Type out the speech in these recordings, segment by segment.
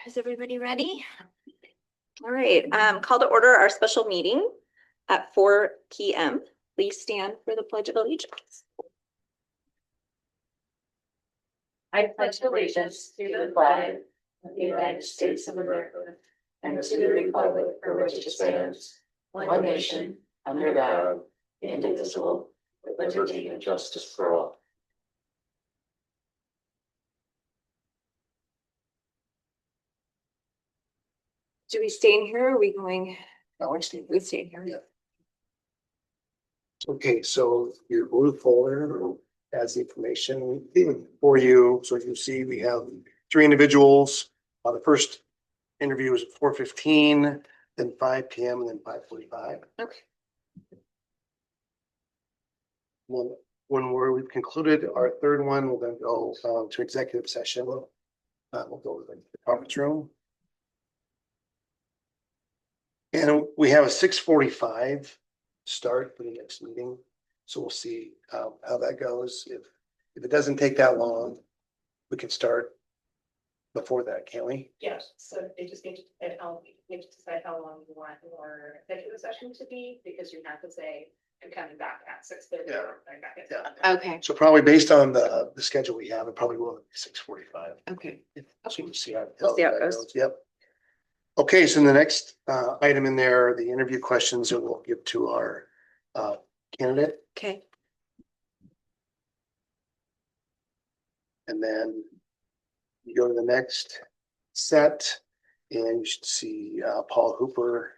Is everybody ready? All right, call to order our special meeting at 4 p.m. Please stand for the Pledge of Allegiance. I pledge allegiance to the flag of the United States of America and to the republic for which it stands, one nation, under God, indivisible, with liberty and justice for all. Do we stay in here or are we going? No, we stay. We stay in here. Yeah. Okay, so your blue folder has the information for you. So you see, we have 3 individuals. The first interview was at 4:15, then 5 p.m. and then 5:45. Okay. We've concluded our third one, we'll then go to executive session. We'll go to the conference room. And we have a 6:45 start for the next meeting. So we'll see how that goes. If it doesn't take that long, we can start before that, can't we? Yes, so they just need to decide how long you want your executive session to be, because you have to say, I'm coming back at 6:30. Yeah. Okay. So probably based on the schedule we have, it probably will be 6:45. Okay. So we'll see how We'll see how it that goes. Yep. Okay, so the next item in there are the interview questions that we'll give to our candidate. Okay. And then you go to the next set and you should see Paul Hooper.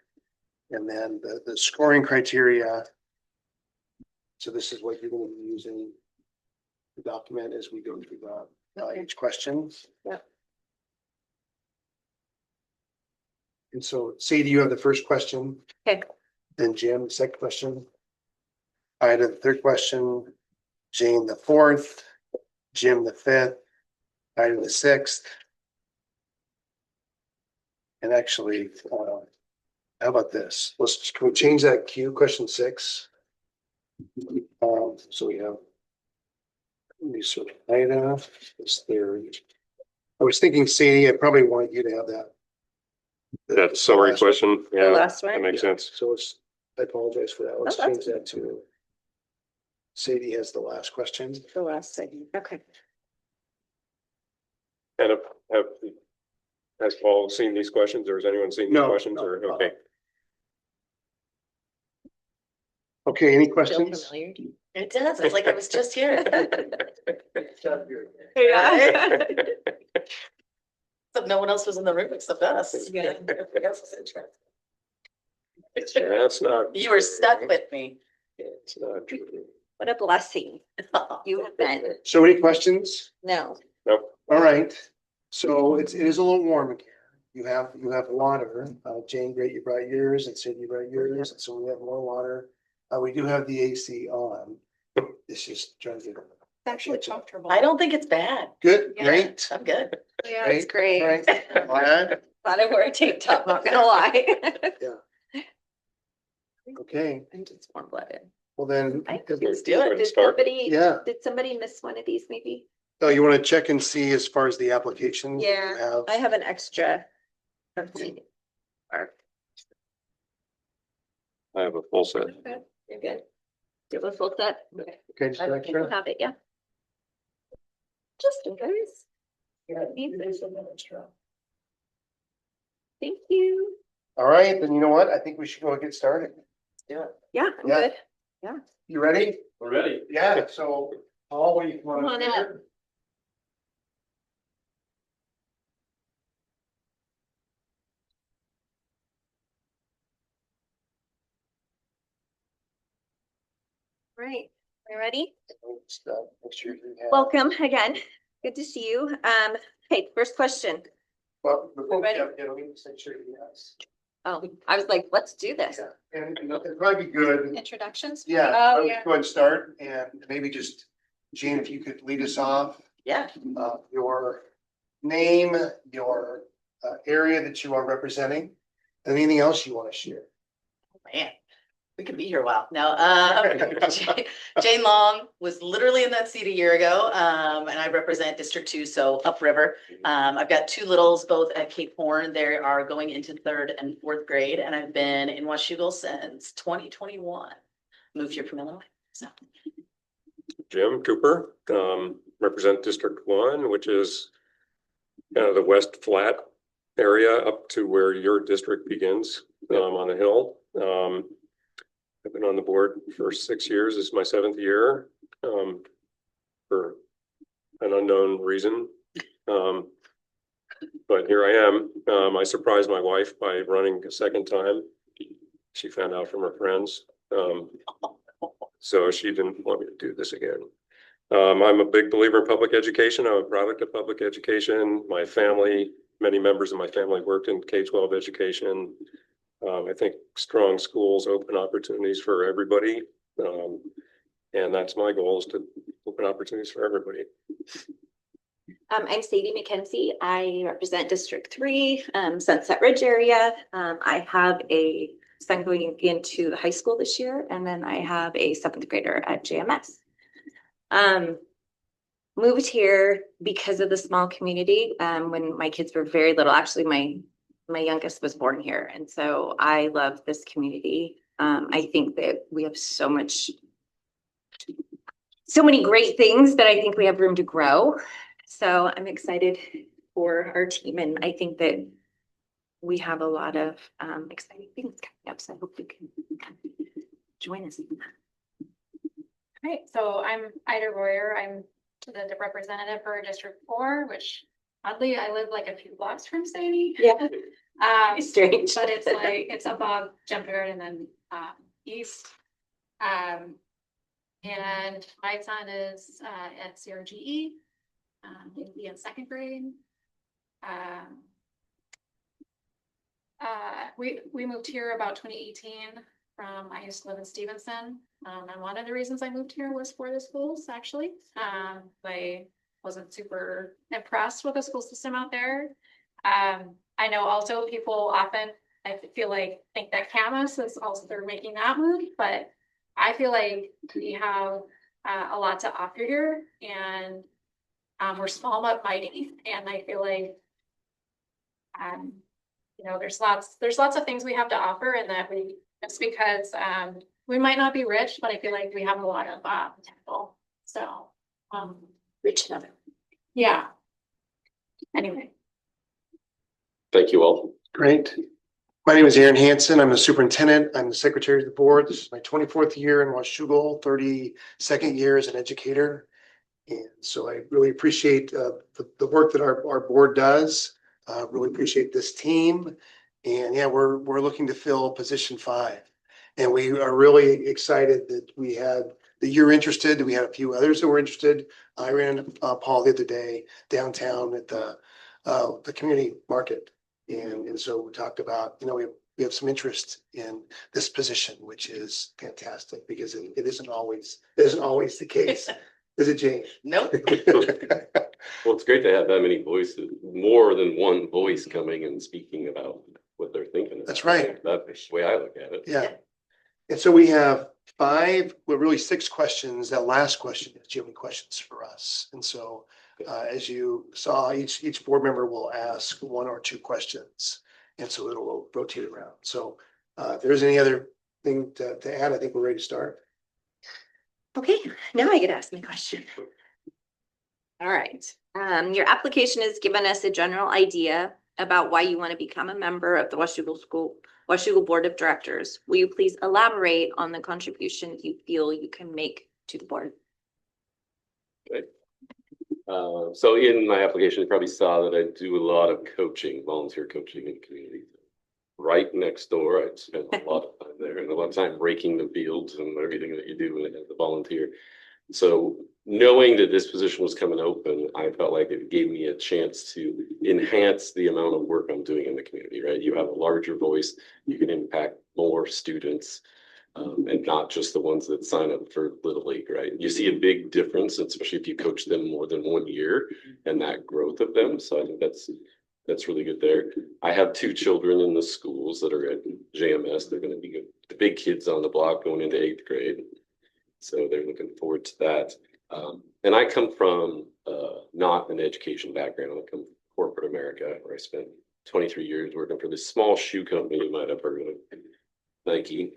And then the scoring criteria. So this is what you're going to be using the document as we go through each question. Yep. And so Sadie, you have the first question. Okay. Then Jim, the second question. I had the third question, Jane the fourth, Jim the fifth, I the sixth. And actually, how about this? Can we change that Q, question 6? So we have sort of Ida is third. I was thinking, Sadie, I probably wanted you to have that. That summary question, The yeah, last that one. makes sense. So I apologize for that. Let's Oh, that's change that to Sadie has the last question. The last segment. Okay. And has Paul seen these questions, or has anyone seen these No, questions, no. or, okay, Okay, any Feel questions? familiar? It does, it's like I was just here. Yeah. So no one else was in the room except us. Yeah. Everybody else was interested. that's not. You were stuck with me. It's not true. What a blessing you have been. So any questions? No. No, All right. So it is a little warm in here. You have water. Jane, great, you brought yours, and Sadie, you brought yours. And so we have more water. We do have the AC on. It's just trying to get It's actually comfortable. I don't think it's bad. good, Yeah. great. I'm good. Yeah, it's great. Right. Glad. Thought I wore a tank top, not gonna lie. Okay, I'm just warm blooded. well then, Let's do it. Did Start. somebody miss one of these maybe? oh, you want to check and see as far as the application? you Yeah, have? I have an extra. I have a full set. You're good. Do you have a full set? Okay, just I don't extra. have it, yeah. Just in case. Thank you. All right, then you know what? I think we should go and get started. Do it. Yeah, I'm Yeah. good. You ready? We're ready. Yeah, so Paul, what do you want? Come on up. Right, are you ready? Make sure you have. Welcome again. Good to see you. Okay, first question. Well, before we Ready? let me just make sure you has. Oh, I was like, let's do this. Yeah, and it'd probably be good. Introductions? Yeah, Oh, let's yeah. go ahead and start and maybe just, Jean, if you could lead us off, Yeah. your name, your area that you are representing, and anything else you want to share. Man. We could be here a while. No, Jane Long was literally in that seat a year ago. And I represent District 2, so upriver. I've got two littles, both at Cape Horn. They are going into 3rd and 4th grade, and I've been in Washougal since 2021. Moved here from Illinois, so. Jim Cooper, represent District 1, which is kind of the West Flat area up to where your district begins, on the hill. I've been on the board for 6 years. This is my 7th year, for an unknown reason. But here I am. I surprised my wife by running a second time. She found out from her friends. So she didn't want me to do this again. I'm a big believer in public education. I'm a product of public education. My family, many members of my family worked in K-12 education. I think strong schools open opportunities for everybody. And that's my goal, is to open opportunities for everybody. I'm Sadie McKenzie. I represent District 3, Sunset Ridge area. I have a son going into the high school this year, and then I have a 7th grader at JMS. Moved here because of the small community. When my kids were very little, actually my youngest was born here, and so I love this community. I think that we have so many great things that I think we have room to grow. So I'm excited for our team, and I think that we have a lot of exciting things coming up. So I hope you can join us. All right, so I'm Ida Royer. I'm the representative for District 4, which oddly I live like a few blocks from Sadie. Yeah. Strange. But it's like it's above Jumpyard and then east. And my son is at CRGE. He'll be in 2nd grade. We moved here about 2018 from, I used to live in Stevenson. And one of the reasons I moved here was for the schools, actually. I wasn't super impressed with the school system out there. I know also people often, I feel like, think that Camas is also, they're making that move, but I feel like we have a lot to offer here, and we're small but mighty, and I feel like you know, there's lots of things we have to offer, and that it's because we might not be rich, but I feel like we have a lot of potential. So Rich enough. yeah. Anyway. Thank you all. Great. My name is Aaron Hansen. I'm the superintendent. I'm the secretary of the board. This is my 24th year in Washougal, 32nd year as an educator. And so I really appreciate the work that our board does. Really appreciate this team. And yeah, we're looking to fill position 5. And we are really excited that you're interested. We had a few others that were interested. I ran Paul the other day downtown at the community market. And so we talked about, you know, we have some interest in this position, which is fantastic, because it isn't always the case. Is it, Jane? Nope. Well, it's great to have that many voices, more than one voice coming and speaking about what they're thinking about. That's right. That's the way I look at it. Yeah. And so we have 6 questions. That last question is, do you have any questions for us? And so as you saw, each board member will ask 1 or 2 questions. And so it'll rotate around. So if there's any other thing to add, I think we're ready to start. Okay, now I get to ask my question. All right. Your application has given us a general idea about why you want to become a member of the Washougal Board of Directors. Will you please elaborate on the contributions you feel you can make to the board? Okay. So in my application, you probably saw that I do a lot of coaching, volunteer coaching in the community. Right next door, I spend a lot of time there, and a lot of time raking the fields and everything that you do as a volunteer. So knowing that this position was coming open, I felt like it gave me a chance to enhance the amount of work I'm doing in the community, right? You have a larger voice, you can impact more students, and not just the ones that sign up for Little League, right? You see a big difference, especially if you coach them more than 1 year, and that growth of them. So I think that's That's really good there. I have two children in the schools that are at JMS. They're going to be the big kids on the block going into 8th grade. So they're looking forward to that. And I come from not an education background. I come from corporate America, where I spent 23 years working for this small shoe company you might have heard of, Nike.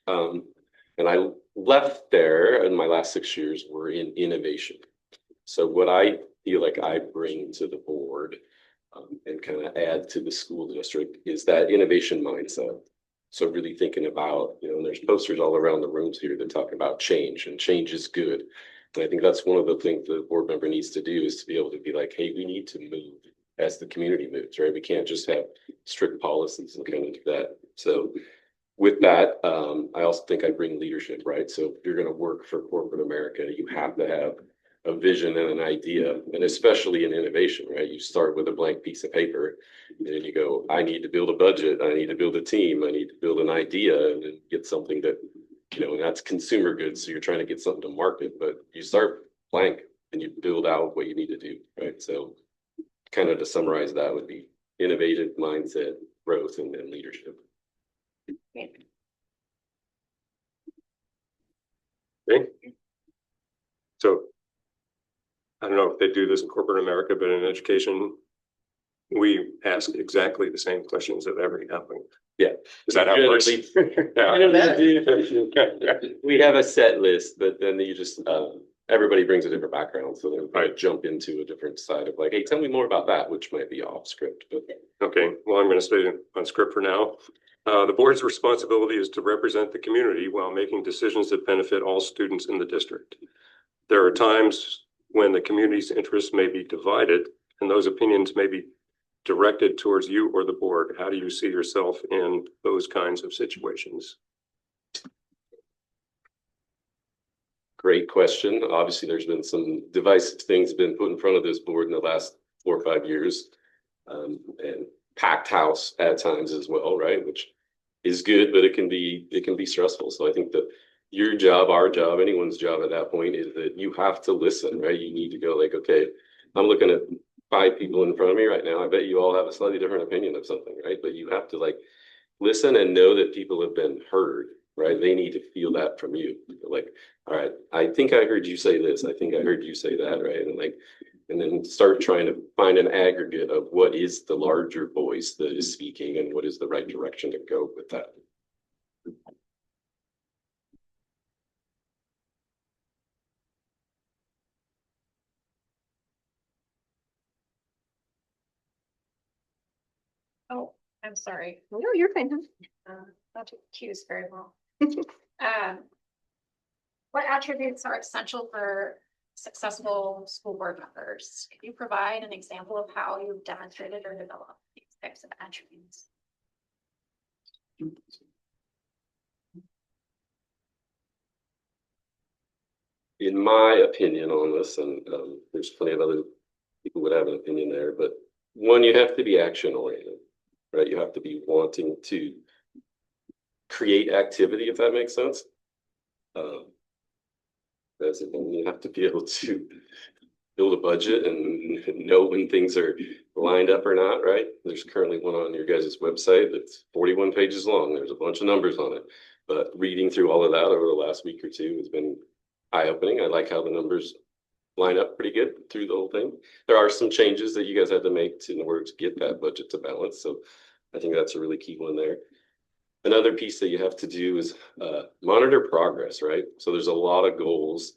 And I left there, and my last 6 years were in innovation. So what I feel like I bring to the board and kind of add to the school district is that innovation mindset. So really thinking about, there's posters all around the rooms here that talk about change, and change is good. And I think that's one of the things the board member needs to do, is to be able to be like, hey, we need to move as the community moves, right? We can't just have strict policies and kind of do that. So with that, I also think I bring leadership, right? So if you're going to work for corporate America, you have to have a vision and an idea, and especially in innovation, right? You start with a blank piece of paper, and then you go, I need to build a budget, I need to build a team, I need to build an idea, and then get something that, and that's consumer goods. So you're trying to get something to market, but you start blank and you build out what you need to do, right? So kind of to summarize, that would be innovative mindset, growth, and leadership. Okay. So I don't know if they do this in corporate America, but in education, we ask exactly the same questions of every applicant. Yeah. Is that how it works? Yeah. We have a set list, but then you just, everybody brings a different background. So they might jump into a different side of like, hey, tell me more about that, which might be off script. But Okay, well, I'm going to stay on script for now. The board's responsibility is to represent the community while making decisions that benefit all students in the district. There are times when the community's interests may be divided, and those opinions may be directed towards you or the board. How do you see yourself in those kinds of situations? Great question. Obviously, there's been some divisive things been put in front of this board in the last 4 or 5 years, and packed house at times as well, right? Which is good, but it can be stressful. So I think that your job, our job, anyone's job at that point is that you have to listen, right? You need to go like, okay, I'm looking at 5 people in front of me right now. I bet you all have a slightly different opinion of something, right? But you have to like listen and know that people have been heard, right? They need to feel that from you. Like, all right, I think I heard you say this. I think I heard you say that, right? And then start trying to find an aggregate of what is the larger voice that is speaking and what is the right direction to go with that. Oh, I'm sorry. No, you're fine. Not to cues very well. What attributes are essential for successful school board members? Can you provide an example of how you've demonstrated or developed these types of attributes? In my opinion on this, and there's plenty of other people would have an opinion there, but one, you have to be action oriented, right? You have to be wanting to create activity, if that makes sense. You have to be able to build a budget and know when things are lined up or not, right? There's currently one on your guys' website that's 41 pages long. There's a bunch of numbers on it, but reading through all of that over the last week or two has been eye-opening. I like how the numbers line up pretty good through the whole thing. There are some changes that you guys had to make in order to get that budget to balance. So I think that's a really key one there. Another piece that you have to do is monitor progress, right? So there's a lot of goals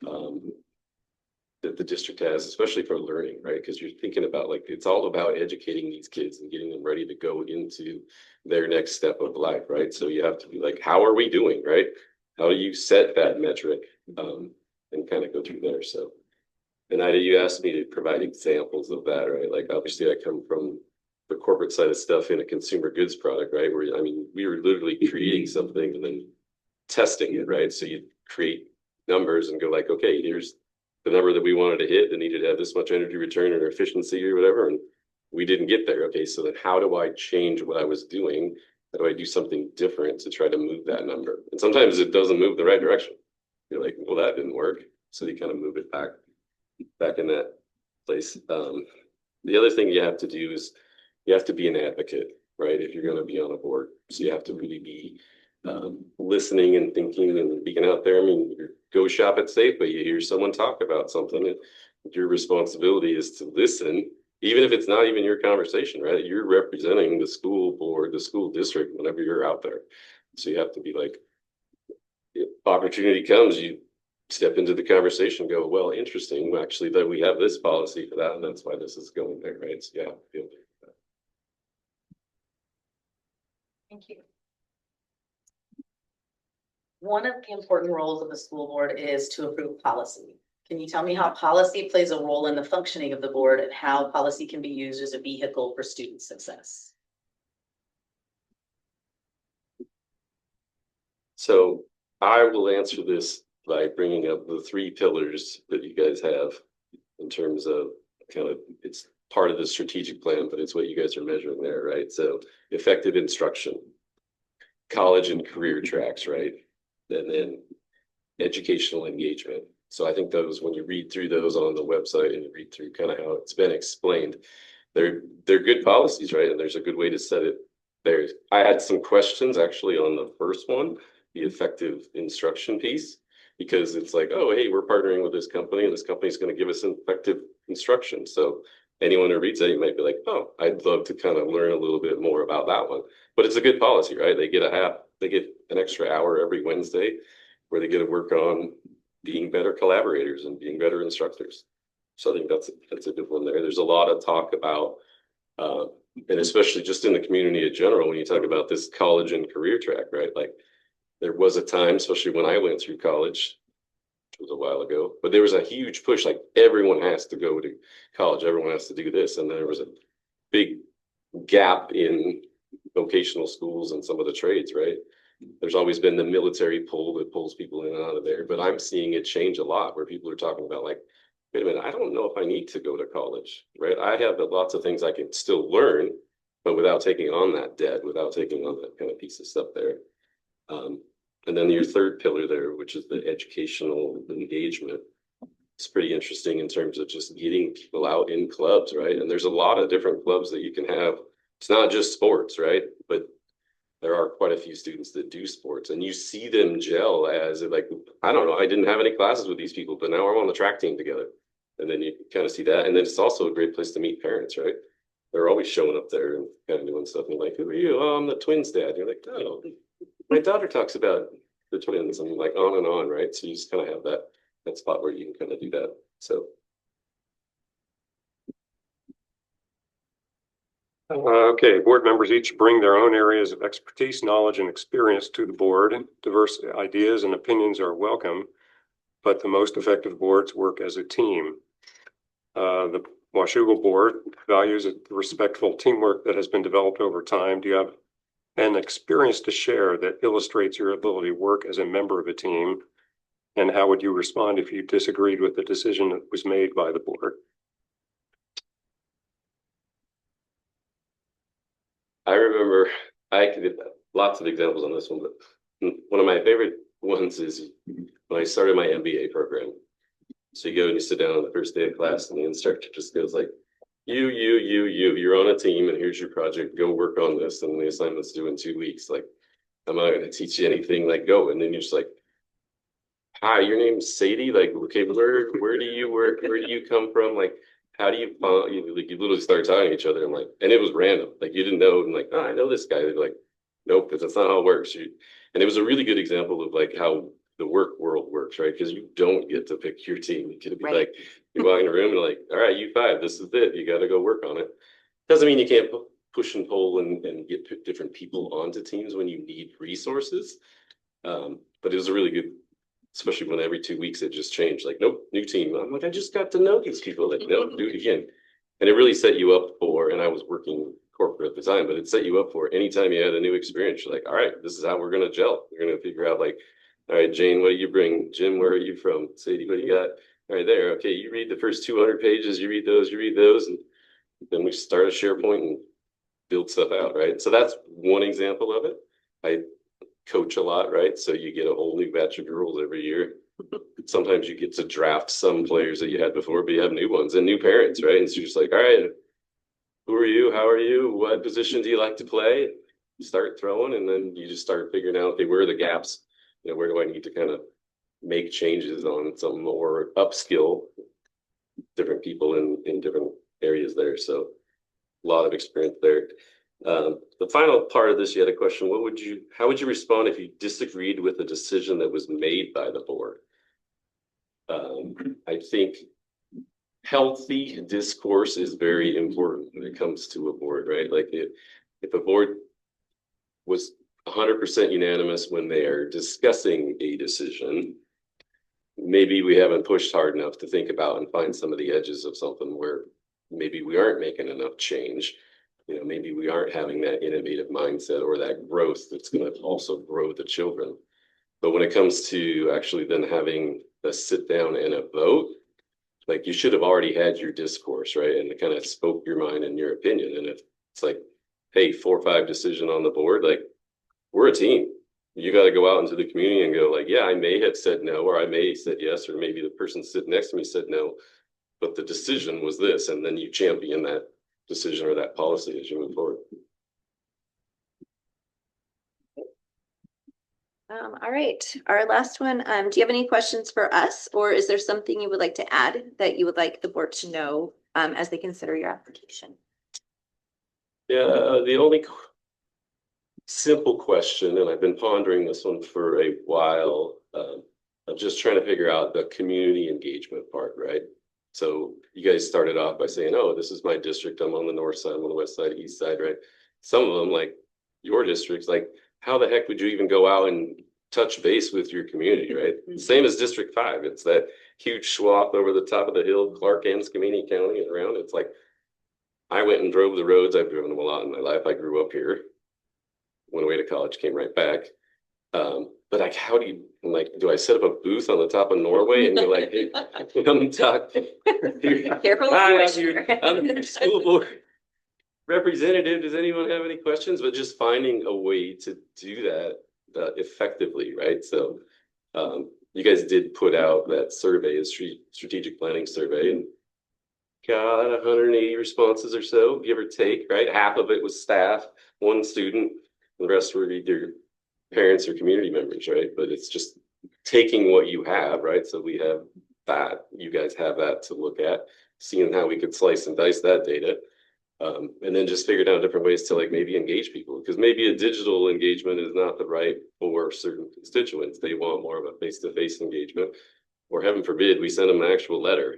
that the district has, especially for learning, right? Because you're thinking about like, it's all about educating these kids and getting them ready to go into their next step of life, right? So you have to be like, how are we doing, right? How do you set that metric and kind of go through there? So, and Ida, you asked me to provide examples of that, right? Like obviously I come from the corporate side of stuff in a consumer goods product, right? Where, I mean, we were literally creating something and then testing it, right? So you create numbers and go like, okay, here's the number that we wanted to hit that needed to have this much energy return or efficiency or whatever. And we didn't get there. Okay, so then how do I change what I was doing? How do I do something different to try to move that number? And sometimes it doesn't move the right direction. You're like, well, that didn't work. So you kind of move it back in that place. The other thing you have to do is you have to be an advocate, right? If you're going to be on a board, so you have to really be listening and thinking and being out there. I mean, you go shop at Safeway, you hear someone talk about something, and your responsibility is to listen, even if it's not even your conversation, right? You're representing the school board, the school district, whenever you're out there. So you have to be like, if opportunity comes, you step into the conversation, go, well, interesting. Actually, that we have this policy for that, and that's why this is going there, right? So yeah, feel that. Thank you. One of the important roles of the school board is to approve policy. Can you tell me how policy plays a role in the functioning of the board and how policy can be used as a vehicle for student success? So I will answer this by bringing up the three pillars that you guys have in terms of kind of, it's part of the strategic plan, but it's what you guys are measuring there, right? So effective instruction, college and career tracks, right? And then educational engagement. So I think those, when you read through those on the website and you read through kind of how it's been explained, they're good policies, right? And there's a good way to set it there. I had some questions actually on the first one, the effective instruction piece, because it's like, oh, hey, we're partnering with this company and this company is going to give us effective instruction. So anyone who reads that, you might be like, oh, I'd love to kind of learn a little bit more about that one. But it's a good policy, right? They get an extra hour every Wednesday where they get to work on being better collaborators and being better instructors. So I think that's a good one there. There's a lot of talk about, and especially just in the community in general, when you talk about this college and career track, right? Like there was a time, especially when I went through college, which was a while ago, but there was a huge push, like everyone has to go to college, everyone has to do this. And there was a big gap in vocational schools and some of the trades, right? There's always been the military pull that pulls people in and out of there, but I'm seeing it change a lot where people are talking about like, wait a minute, I don't know if I need to go to college, right? I have lots of things I can still learn, but without taking on that debt, without taking on that kind of piece of stuff there. And then your third pillar there, which is the educational engagement. It's pretty interesting in terms of just getting people out in clubs, right? And there's a lot of different clubs that you can have. It's not just sports, right? But there are quite a few students that do sports and you see them gel as like, I don't know, I didn't have any classes with these people, but now we're on the track team together. And then you kind of see that. And then it's also a great place to meet parents, right? They're always showing up there and kind of doing stuff. And you're like, who are you? Oh, I'm the twins dad. And you're like, oh, my daughter talks about the twins and like on and on, right? So you just kind of have that spot where you can kind of do that. So. Okay, board members each bring their own areas of expertise, knowledge, and experience to the board. Diverse ideas and opinions are welcome, but the most effective boards work as a team. The Washougal Board values a respectful teamwork that has been developed over time. Do you have an experience to share that illustrates your ability to work as a member of a team? And how would you respond if you disagreed with the decision that was made by the board? I remember I could get lots of examples on this one, but one of my favorite ones is when I started my MBA program. So you go and you sit down on the first day of class and the instructor just goes like, you're on a team and here's your project, go work on this. And the assignment's due in 2 weeks. Like, I'm not going to teach you anything, like go. And then you're just like, hi, your name's Sadie. Like, okay, where do you work? Where do you come from? Like, how do you literally start talking to each other? And like, and it was random. Like you didn't know. And like, oh, I know this guy. They're like, nope, because that's not how it works. And it was a really good example of like how the work world works, right? Because you don't get to pick your team. You get to be like, you walk in a room and like, all right, you five, this is it. You got to go work on it. Doesn't mean you can't push and pull and get different people onto teams when you need resources. But it was a really good, especially when every 2 weeks it just changed. Like, nope, new team. I'm like, I just got to know these people. Like, nope, do it again. And it really set you up for, and I was working corporate at the time, but it set you up for anytime you had a new experience. You're like, all right, this is how we're going to gel. We're going to figure out like, all right, Jane, what do you bring? Jim, where are you from? Sadie, what do you got? All right, there. Okay, you read the first 200 pages, you read those. And then we start a SharePoint and build stuff out, right? So that's one example of it. I coach a lot, right? So you get a whole new batch of girls every year. Sometimes you get to draft some players that you had before, but you have new ones and new parents, right? And so you're just like, all right, who are you? How are you? What position do you like to play? Start throwing, and then you just start figuring out, okay, where are the gaps? You know, where do I need to kind of make changes on some more upskill different people in different areas there. So a lot of experience there. The final part of this, you had a question. How would you respond if you disagreed with a decision that was made by the board? I think healthy discourse is very important when it comes to a board, right? Like if a board was 100% unanimous when they are discussing a decision, maybe we haven't pushed hard enough to think about and find some of the edges of something where maybe we aren't making enough change. You know, maybe we aren't having that innovative mindset or that growth that's going to also grow the children. But when it comes to actually then having a sit down and a vote, like you should have already had your discourse, right? And it kind of spoke your mind and your opinion. And if it's like, hey, 4 or 5 decision on the board, like we're a team. You got to go out into the community and go like, yeah, I may have said no, or I may have said yes, or maybe the person sitting next to me said no, but the decision was this. And then you champion that decision or that policy as you move forward. All right, our last one. Do you have any questions for us, or is there something you would like to add that you would like the board to know as they consider your application? Yeah, the only simple question, and I've been pondering this one for a while. I'm just trying to figure out the community engagement part, right? So you guys started off by saying, oh, this is my district. I'm on the north side, I'm on the west side, east side, right? Some of them, like your districts, like how the heck would you even go out and touch base with your community, right? Same as District 5. It's that huge swath over the top of the hill, Clark and Skamania County and around. It's like, I went and drove the roads. I've driven them a lot in my life. I grew up here, went away to college, came right back. But like, how do you, like, do I set up a booth on the top of Norway and you're like, hey, come talk? Careful. Hi, I'm the school board representative. Does anyone have any questions? But just finding a way to do that effectively, right? So you guys did put out that survey, a strategic planning survey, and got 180 responses or so, give or take, right? Half of it was staff, 1 student, the rest were either parents or community members, right? But it's just taking what you have, right? So we have that, you guys have that to look at, seeing how we could slice and dice that data. And then just figured out different ways to like maybe engage people, because maybe a digital engagement is not the right for certain constituents. They want more of a face-to-face engagement, or heaven forbid, we send them an actual letter,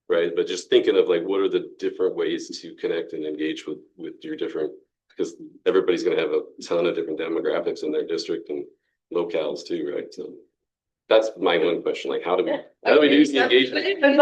right? But just thinking of like, what are the different ways to connect and engage with your different, because everybody's going to have a ton of different demographics in their district and locales too, right? So that's my one question. Like, how do we do the engagement?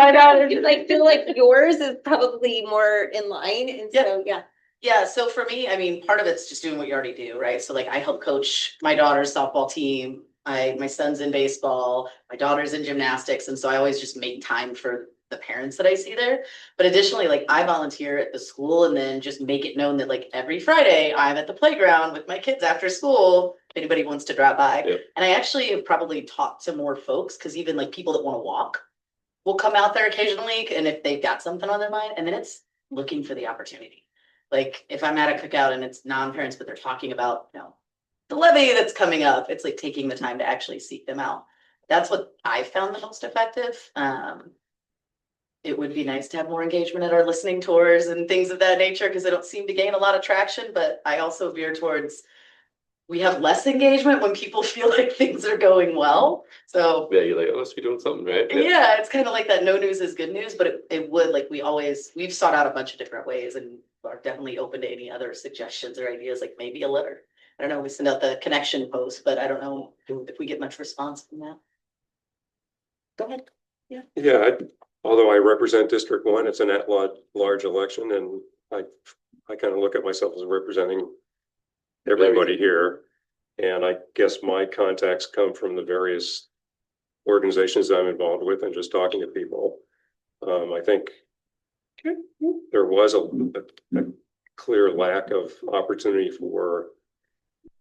Like, feel like yours is probably more in line, and so yeah. Yeah, so for me, I mean, part of it's just doing what you already do, right? So like I help coach my daughter's softball team. My son's in baseball, my daughter's in gymnastics. And so I always just make time for the parents that I see there. But additionally, like I volunteer at the school, and then just make it known that like every Friday I'm at the playground with my kids after school. If anybody wants to drop by. Yep. And I actually have probably talked to more folks, because even like people that want to walk will come out there occasionally, and if they've got something on their mind, and then it's looking for the opportunity. Like if I'm at a cookout and it's non-parents, but they're talking about, you know, the levy that's coming up, it's like taking the time to actually seek them out. That's what I found the most effective. It would be nice to have more engagement at our listening tours and things of that nature, because they don't seem to gain a lot of traction. But I also veer towards, we have less engagement when people feel like things are going well. So Yeah, you're like, oh, must be doing something, right? yeah, it's kind of like that no news is good news, but it would, like, we've sought out a bunch of different ways, and are definitely open to any other suggestions or ideas, like maybe a letter. I don't know, we send out the connection post, but I don't know if we get much response from that. Go ahead. Yeah, although I represent District 1, it's an at-large election, and I kind of look at myself as representing everybody here. And I guess my contacts come from the various organizations I'm involved with, and just talking to people. I think there was a clear lack of opportunity for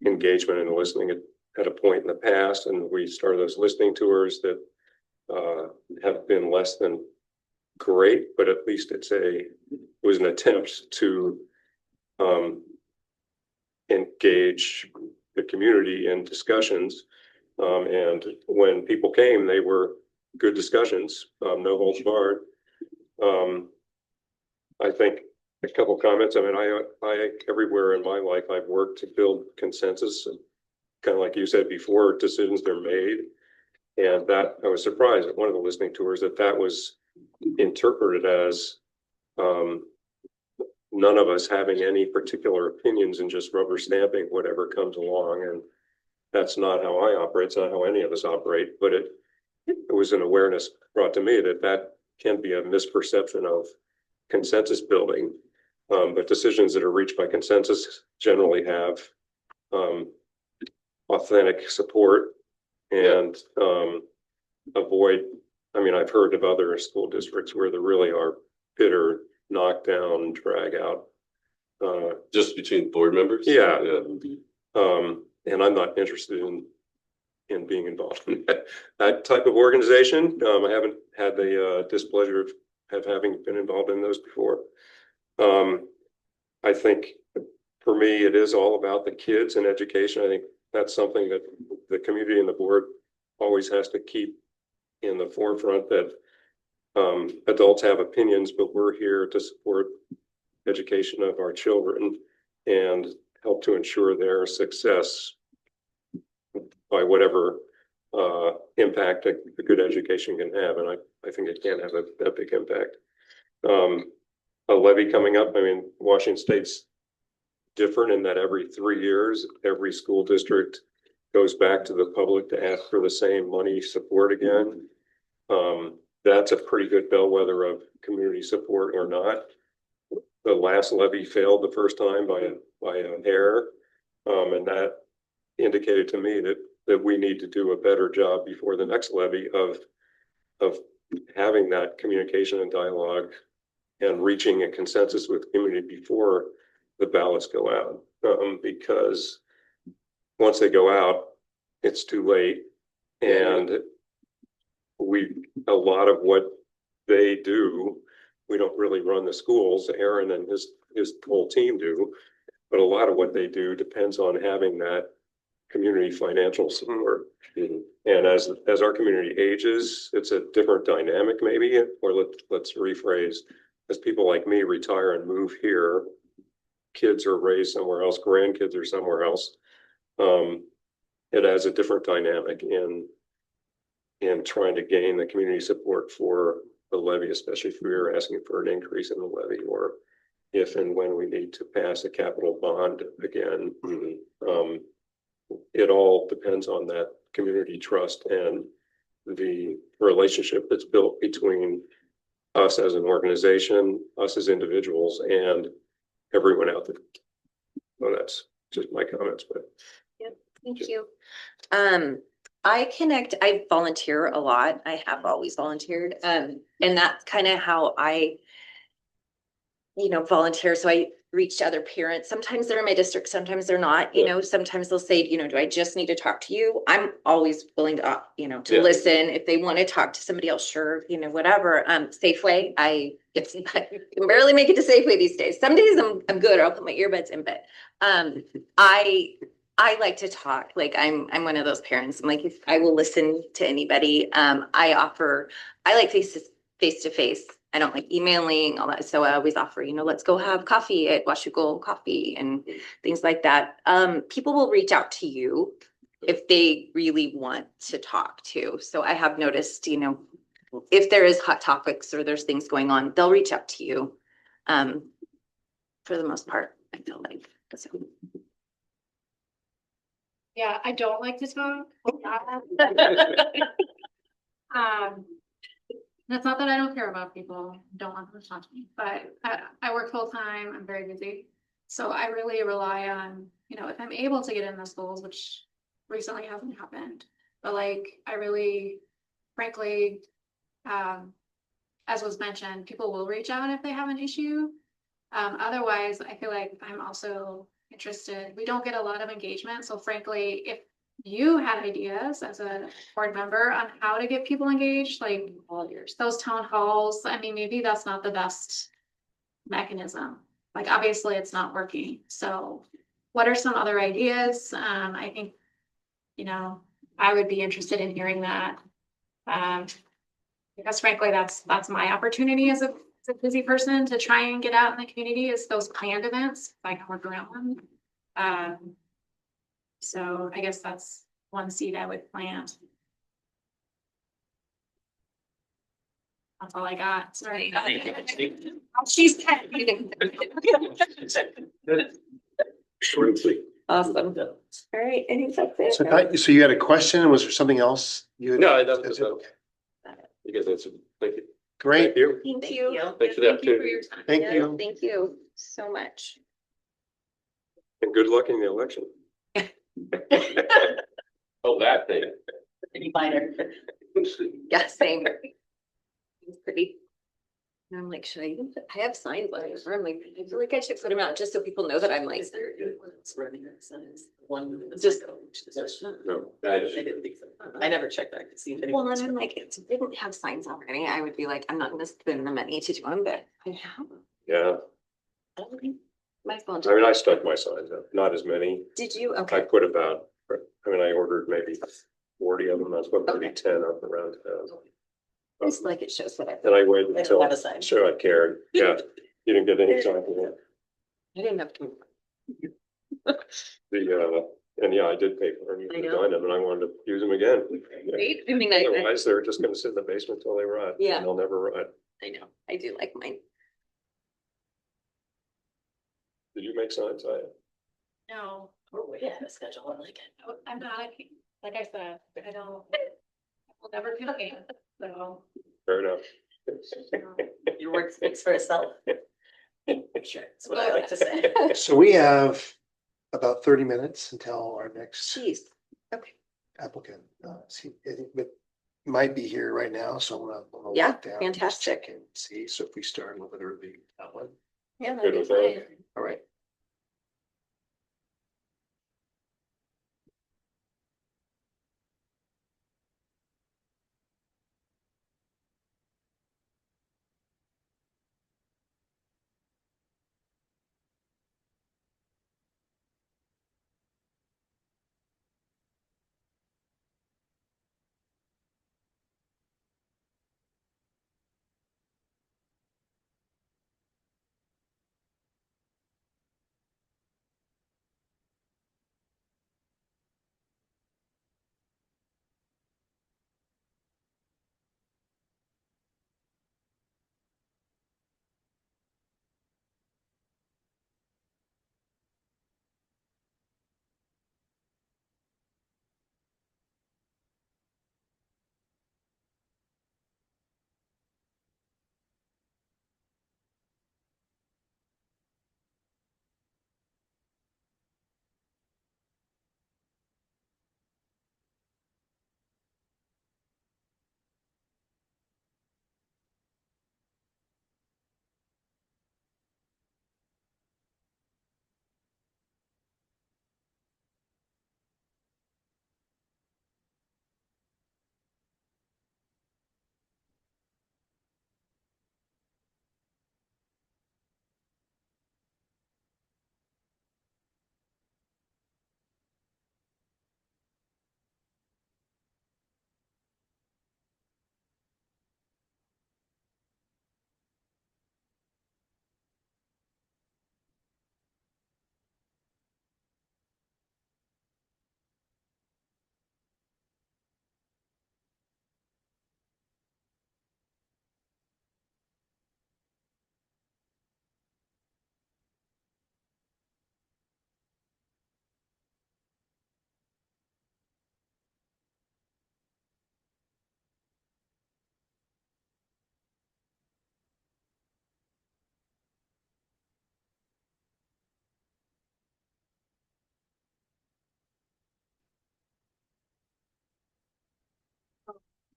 engagement and listening at a point in the past, and we started those listening tours that have been less than great, but at least was an attempt to engage the community in discussions. And when people came, they were good discussions, no holds barred. I think a couple comments. I mean, I everywhere in my life I've worked to build consensus, and kind of like you said before, decisions are made. And that I was surprised at one of the listening tours that was interpreted as none of us having any particular opinions and just rubber stamping whatever comes along. And that's not how I operate. It's not how any of us operate. But it was an awareness brought to me that can be a misperception of consensus building. But decisions that are reached by consensus generally have authentic support and avoid. I mean, I've heard of other school districts where there really are bitter knockdown, drag out. Just between board members? Yeah. And I'm not interested in being involved in that type of organization. I haven't had the displeasure of having been involved in those before. I think for me, it is all about the kids and education. I think that's something that the community and the board always has to keep in the forefront, that adults have opinions, but we're here to support education of our children and help to ensure their success by whatever impact a good education can have. And I think it can have a big impact. A levy coming up. I mean, Washington State's different in that every 3 years, every school district goes back to the public to ask for the same money support again. That's a pretty good bellwether of community support or not. The last levy failed the first time by an error, and that indicated to me that we need to do a better job before the next levy of having that communication and dialogue and reaching a consensus with the community before the ballots go out, because once they go out, it's too late. And a lot of what they do, we don't really run the schools. Aaron and his whole team do, but a lot of what they do depends on having that community financial support. And as our community ages, it's a different dynamic maybe, or let's rephrase, as people like me retire and move here, kids are raised somewhere else, grandkids are somewhere else. It has a different dynamic in trying to gain the community support for the levy, especially if we are asking for an increase in the levy, or if and when we need to pass a capital bond again. It all depends on that community trust and the relationship that's built between us as an organization, us as individuals, and everyone out there. Well, that's just my comments, but. Thank you. I volunteer a lot. I have always volunteered. And that's kind of how I, volunteer. So I reach to other parents. Sometimes they're in my district, sometimes they're not, sometimes they'll say, do I just need to talk to you? I'm always willing to, to listen. If they want to talk to somebody else, sure, whatever. Safeway, I can barely make it to Safeway these days. Some days I'm good, or I'll put my earbuds in, but I like to talk. Like I'm one of those parents. I'm like, I will listen to anybody. I like face to face. I don't like emailing, all that. So I always offer, let's go have coffee at Washougal Coffee and things like that. People will reach out to you if they really want to talk to. So I have noticed, if there is hot topics or there's things going on, they'll reach out to you. For the most part, I feel like. So. Yeah, I don't like to talk. That's not that I don't care about people, don't want them to talk to me, but I work full time, I'm very busy. So I really rely on, if I'm able to get in the schools, which recently hasn't happened, but I really, frankly, as was mentioned, people will reach out if they have an issue. Otherwise, I feel like I'm also interested. We don't get a lot of engagement. So frankly, you had ideas as a board member on how to get people engaged, like those town halls, I mean, maybe that's not the best mechanism. Like, obviously, it's not working. So what are some other ideas? I think, you know, I would be interested in hearing that. Because frankly, that's my opportunity as a busy person to try and get out in the community is those planned events. If I can work around them. So I guess that's one seed I would plant. That's all I got. Sorry. She's dead. Short and sweet. Awesome. All right, I think that's it. So you had a question? Was there something else? No, that was it. You guys answered. Thank you. Great. You. Thank you. Thanks for the Thank you for opportunity. your time. Thank Yeah, you. Thank you so much. And good luck in the election. Oh, that thing. Any minor. Yeah, same. It's pretty. And I'm like, should I even, I have signs like, I'm like, I feel like I should put them out just so people know that I'm like. Just. No. I I didn't think so. I never checked that to see if Well, anyone. and I'm like, if I didn't have signs already, I would be like, I'm not gonna spend the money to do them, but I have them. Yeah, Might as well I just, mean, I stuck my signs up, not as many. did you? I Okay, put about, I mean, I ordered maybe 40 of them. I was going to put Okay. 10 up around town. it's like it shows what I, And I waited They don't until, have a sign. sure, I cared. Yeah, you didn't get any time for that. I didn't have to. And yeah, I did pay for them. I know. And I wanted to use them again. Right? I mean, I Otherwise, they're just gonna sit in the basement till they rot. Yeah. And they'll never rot. know, I do like mine. Did you make signs? No, We're way ahead of schedule. I like it. I'm not, like I said, I don't, will never feel pain, so. Fair enough. Your work speaks for itself. Sure, that's what I like to say. So we have about 30 minutes until our next Jeez, okay. applicant. See, I think, but might be here right now, so I'm gonna Yeah, walk down and just fantastic. check and see. So if we start a little bit early, that one. Yeah, Good with that. All right.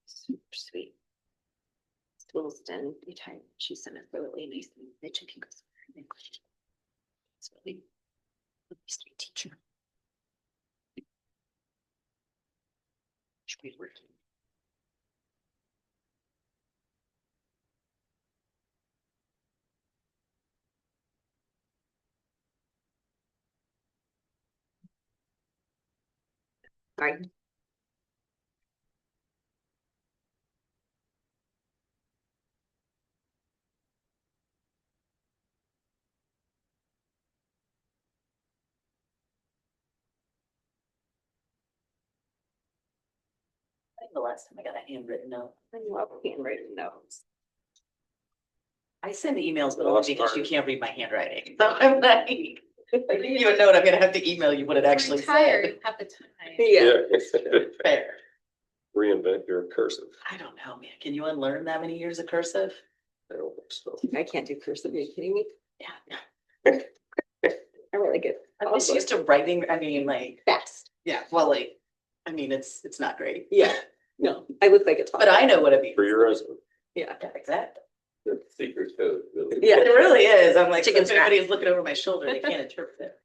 Super sweet. School's done retired. She sent it really nice. The chicken goes. It's really sweet teacher. Sorry. I think the last time I got a handwritten note. I love handwritten notes. I send emails, but The only last because you part. can't read my handwriting. So I'm like, if I give you a note, I'm gonna have to email you what it actually Retire, said. you have the time. Yeah. Fair. Reinvent your cursive. I don't know, man. Can you unlearn that many years of cursive? I don't think so. I can't do cursive. Are you kidding me? Yeah. I'm really good. I'm just used to writing. I mean, like, Fast. yeah, well, like, I mean, it's not great. Yeah. No, I look like a top. But I know what it means. For your resume. Yeah. Yeah, exactly. The secret code. really. Yeah. It really is. I'm like, Chicken if anybody is looking over my shoulder, they can't interpret it.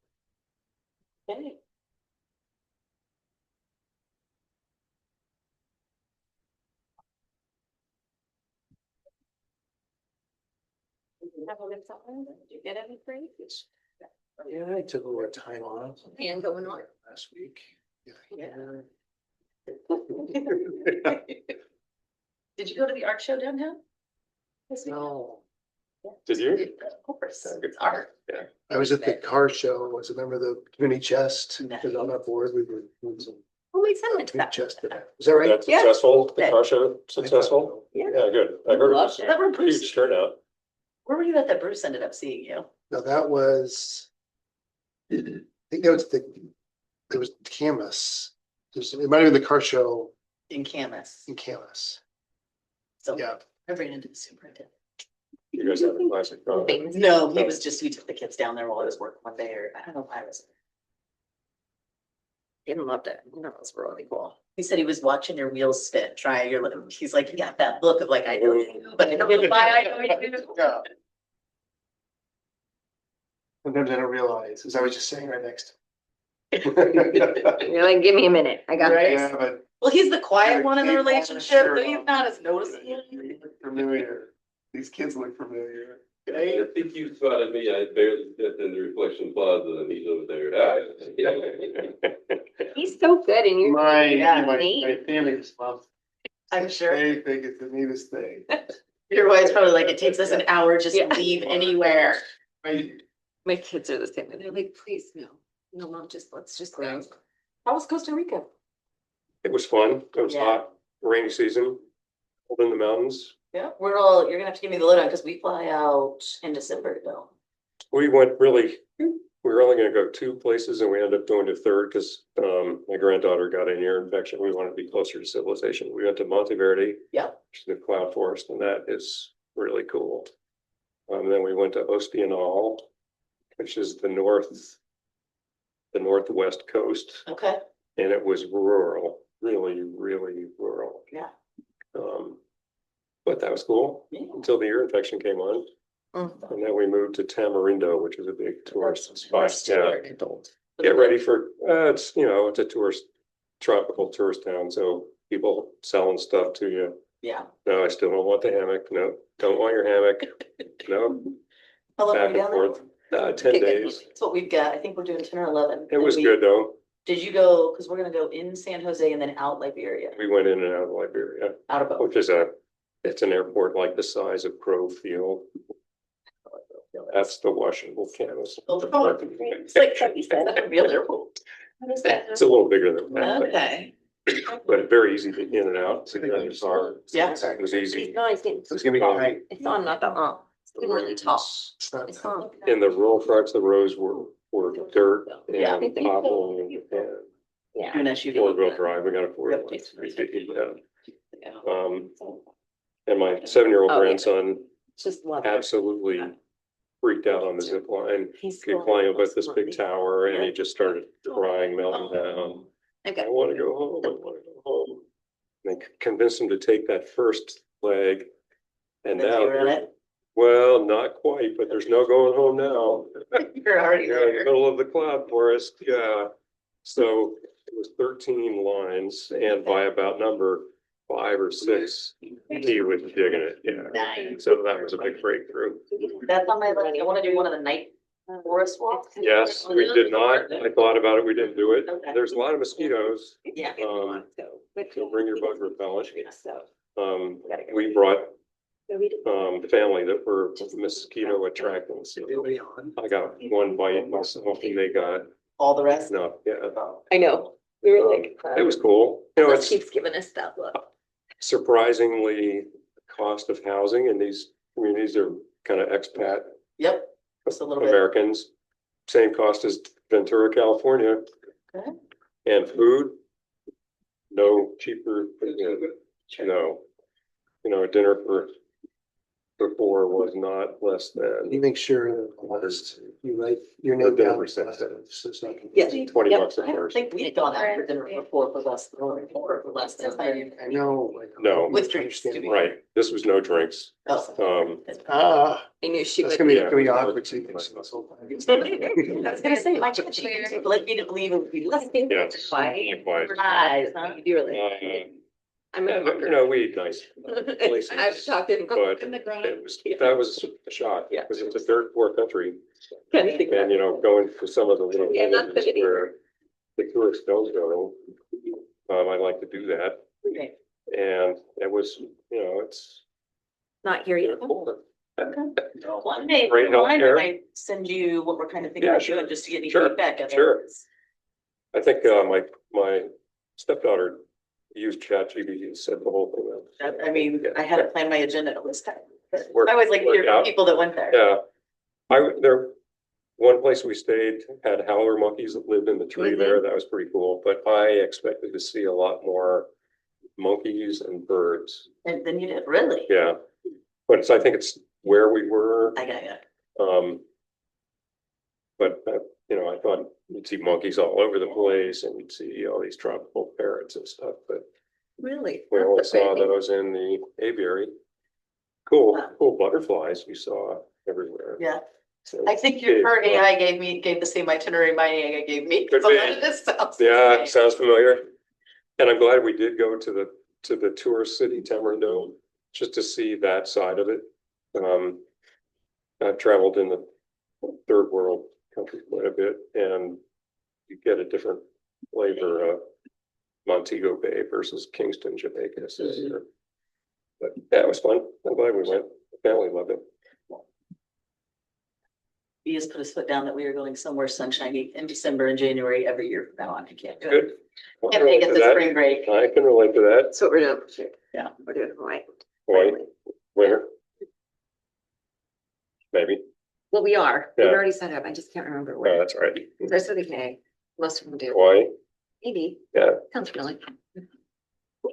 Okay. Have a good summer. Did you get any break? Yeah, I took a little time off. And going on. Last week. Yeah. Did you go to the art show downtown? No, Did you? Of course, it's art. Yeah. I was at the car show, was a member of the community chest, Nice. because on that board, we were doing some Oh, wait, send it to community that. chest today. Is that right? That's Yeah. successful, the car show, successful? Yeah. Yeah, good. I heard it was Is that where a Bruce, huge turnout. where were you at that Bruce ended up seeing you? No, that was, I think that was it was Camus. It might have been the car show In Camas. in Camus. So Yeah. I ran into the superintendent. You guys have a classic. car. Famous. No, he was just, we took the kids down there while I was working one day, or I don't know why I was. Didn't loved it. That was really cool. He said he was watching your wheels spin, trying your, he's like, you got that look of like, I know you, but I don't know why I know you. Yeah. Sometimes I don't realize, as I was just saying right next. You're like, give me a minute. I got Right. this. Yeah, but Well, he's the quiet one in the Keep on the relationship, shirt so he's on. not as noticeable. you look familiar. These kids look familiar. I think you spotted me. I barely fit in the reflection plaza and he's over there. He's so good and you're. My Yeah. my family just loves. I'm sure They think it's the neatest thing. your wife's probably like, it takes us an hour just to Yeah. leave anywhere. Right. My kids are the same. And they're like, please, no. No, mom, let's just go. How was Costa Rica? It was fun. It was Yeah. hot, rainy season, cold in the mountains. Yeah, you're gonna have to give me the lowdown, because we fly out in December though. We went really, we were only gonna go two places and we ended up going to third because my granddaughter got an ear infection. We wanted to be closer to civilization. We went to Monteverde. Yeah. Which is the cloud forest, and that is really cool. Then we went to Ospianal, which is the northwest coast, Okay, and it was rural, really, really rural. yeah. But that was cool Yeah. until the ear infection came on. And then we moved to Tamarindo, which is a big tourist spot. Yeah, get ready for, it's, it's a tropical tourist town, so people selling stuff to you. Yeah. No, I still don't want the hammock. No, don't want your hammock. No, How long were back we and down there? forth. 10 days. That's what we've got. I think we're doing 10 or 11. It was And good though. Did you go, because we're gonna go in San Jose and then out Liberia, We went in and out of Liberia, out of both. which is it's an airport like the size of Crow Field. That's the Washougal campus. It's like you said, a real airport. It's a little bigger than that, Okay. but very easy to in and out. So you guys are- Yeah. It was easy. No, it's getting, It's gonna be fine. it's on not that long. It's getting really tall. It's not- It's on. In the rural parts, the roads were dirt Yeah. and pothole and Yeah. An SUV. four-wheel drive. We got a four-wheel. Yeah. And my 7-year-old Oh, yeah. grandson It's just love. it. absolutely freaked out on the zip line. He's He cool. climbed up at this big tower and Yeah. he just started crying, melting down. Okay. I want to go home. I want to go home. And I convinced him to take that first leg. And Then you were in now, it. well, not quite, but there's no going home now. You're already You're in the there. middle of the cloud forest, yeah. So it was 13 lines, and by about number 5 or 6, he was digging it, yeah. Nice. So that was a big breakthrough. That's on my list. I want to do one of the night forest walks. Yes, we did not. I thought about it, we didn't do it. Okay. There's a lot of mosquitoes, Yeah. so bring your bug repellent. So. We brought the family that were mosquito attracting, so Really on. I got one bite myself and they got, All the rest. no, yeah. I know, we were like. It was cool. You know, This it's keeps giving us that look. surprisingly, the cost of housing in these communities are kind of expat Yep. Just a little bit. Americans, same cost as Ventura, California. Okay. And food, no cheaper, no. You know, a dinner for 4 was not less You than make sure that you write your name dinner down. for So $6. it's not. Yes. 20 Yep. bucks a I don't person. think we had gone out for dinner before for less, or for less than. I know. like, No. With drinks, understand do why. Right, this was no drinks. Oh. Ah, I knew she that's would. gonna be, Yeah. gonna be awkward. So you can see this whole time. I was gonna say, my chicken led me to believe it would be less. Yeah. Why? Likewise. Surprise, huh? You're like. I'm a You know, we eat nice places. I've talked to him. But In the grown it was, that was a shock, Yeah. because it's a third world country. Trying to think And, you know, going to some of the little Yeah, not villages the video. where the tourists don't go. I like to do that. Okay. And it was, you know, it's. Not here yet. cool. One day, Great I healthcare. might send you what we're kind of thinking Yeah, about sure. doing, just to get any Sure, feedback. of it. sure. I think, my stepdaughter used ChatGPT and said the whole thing out. I mean, I had to plan my agenda this time. Worked- I always like to hear worked from out. people that went there. Yeah. One place we stayed had howler monkeys that lived in the tree there. That was pretty cool, but I expected to see a lot more monkeys and birds. And then you did, really? Yeah. But I think it's where we were, I got it. but, you know, I thought you'd see monkeys all over the place and you'd see all these tropical parrots and stuff, but Really? we only That's saw crazy. those in the aviary. Cool butterflies we saw everywhere. Yeah, So- I think her AI gave the same itinerary my AI gave me. Could So be. none of this sounds the Yeah, same. sounds familiar. And I'm glad we did go to the tourist city, Tamarindo, just to see that side of it. I've traveled in the third world country quite a bit, and you get a different flavor of Montego Bay versus Kingston, Jamaica. So, but yeah, it was fun. I'm glad we went. The family loved it. He just put his foot down that we are going somewhere sunshiny in December and January every year from now on. I can't do it. Good. I Can't can make relate it to the that. spring break. I can relate to that. That's what we're doing. Sure. Yeah. We're doing Hawaii. Hawaii, winter. Maybe. Well, we are. We've Yeah. already set up. I just can't remember Oh, where. that's right. There's the UK. Most of them do. Hawaii. Maybe. Yeah. Sounds familiar.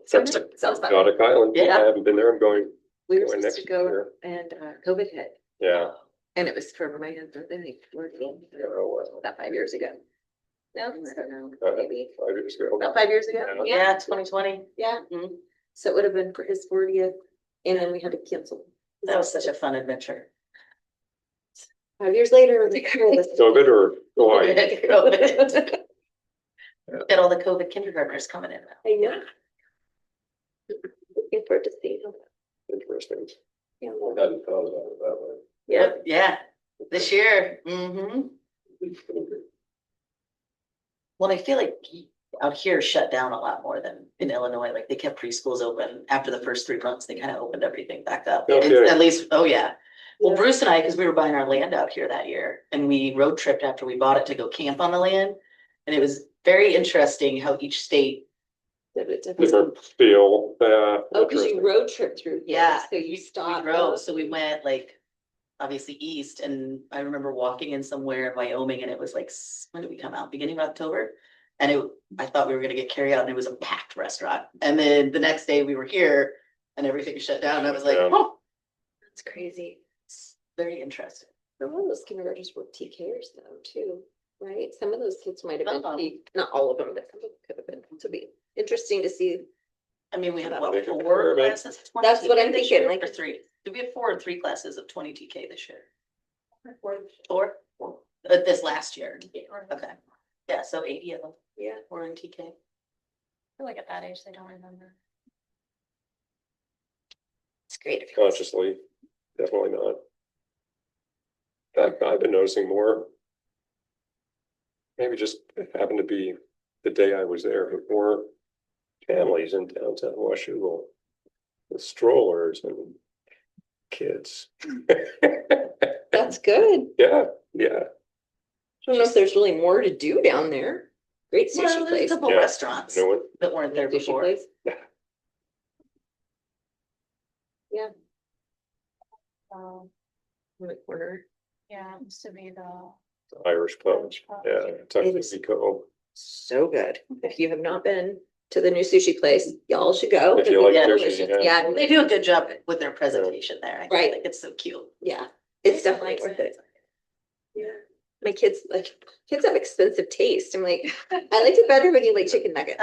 Sounds Sounds fun. Exotic island. Yeah. I haven't been there. I'm going. We were going supposed to next go year. and COVID hit Yeah. and it was for my husband. Then we were Oh, well. about 5 years ago. No, I don't know, Uh, maybe 5 years ago. about 5 years ago. Yeah, 2020. Yeah. Mhm. So it would have been for his 40th and then we had to cancel. That was such a fun adventure. 5 years later. COVID or Hawaii? COVID. Got all the COVID kindergartners coming in. I know. Looking forward to seeing them. Interesting. Yeah. I hadn't thought about it that way. Yeah, this year. Well, I feel like out here shut down a lot more than in Illinois. Like they kept preschools open after the first 3 months. They kind of opened everything back up. No It's- kidding. At least, oh yeah. Well, Yeah. Bruce and I, because we were buying our land out here that year, and we road tripped after we bought it to go camp on the land. And it was very interesting how each state. Different feel. Oh, because you Interesting. road trip through. here, Yeah, So you We stopped. drove, so we went like, obviously east, and I remember walking in somewhere in Wyoming, and it was like, when did we come out? Beginning of October? And I thought we were gonna get carry out, and it was a packed restaurant. And then the next day we were here, and everything shut down, and I was like, Yeah. oh, That's crazy. it's very interesting. Some of those kindergartners were TKers though, too, right? Some of those kids might have been, Some of them. not all of them, but some of them could have been, to be interesting to see. I mean, we had what, Make a 4 pyramid. classes? of 20 That's what TK I'm this thinking, year, like- Or 3? Did we have 4 or 3 classes of 20 TK this year? 4? This last year. Okay. Yeah, so 80 of them. Yeah. Or in TK. I feel like at that age, they don't remember. It's great. Consciously, definitely not. In fact, I've been noticing more. Maybe just it happened to be the day I was there, but more families in downtown Washougal with strollers and kids. That's good. Yeah, yeah. I don't know if there's really more to do down there. Great Well, sushi there's a place. couple Yeah. restaurants You know what? that weren't there Sushi before. place. Um, In the corner. yeah, it used to be the. Irish pub. Irish pub. Yeah, It is- Tuckabee. So good. If you have not been to the new sushi place, y'all should go. If you like Yeah, sushi, delicious. yeah. Yeah, They do a good job with their presentation there. I feel Right. like it's so cute. yeah, it's definitely worth it. Yeah. My kids have expensive taste. I'm like, I liked it better when you like chicken nuggets.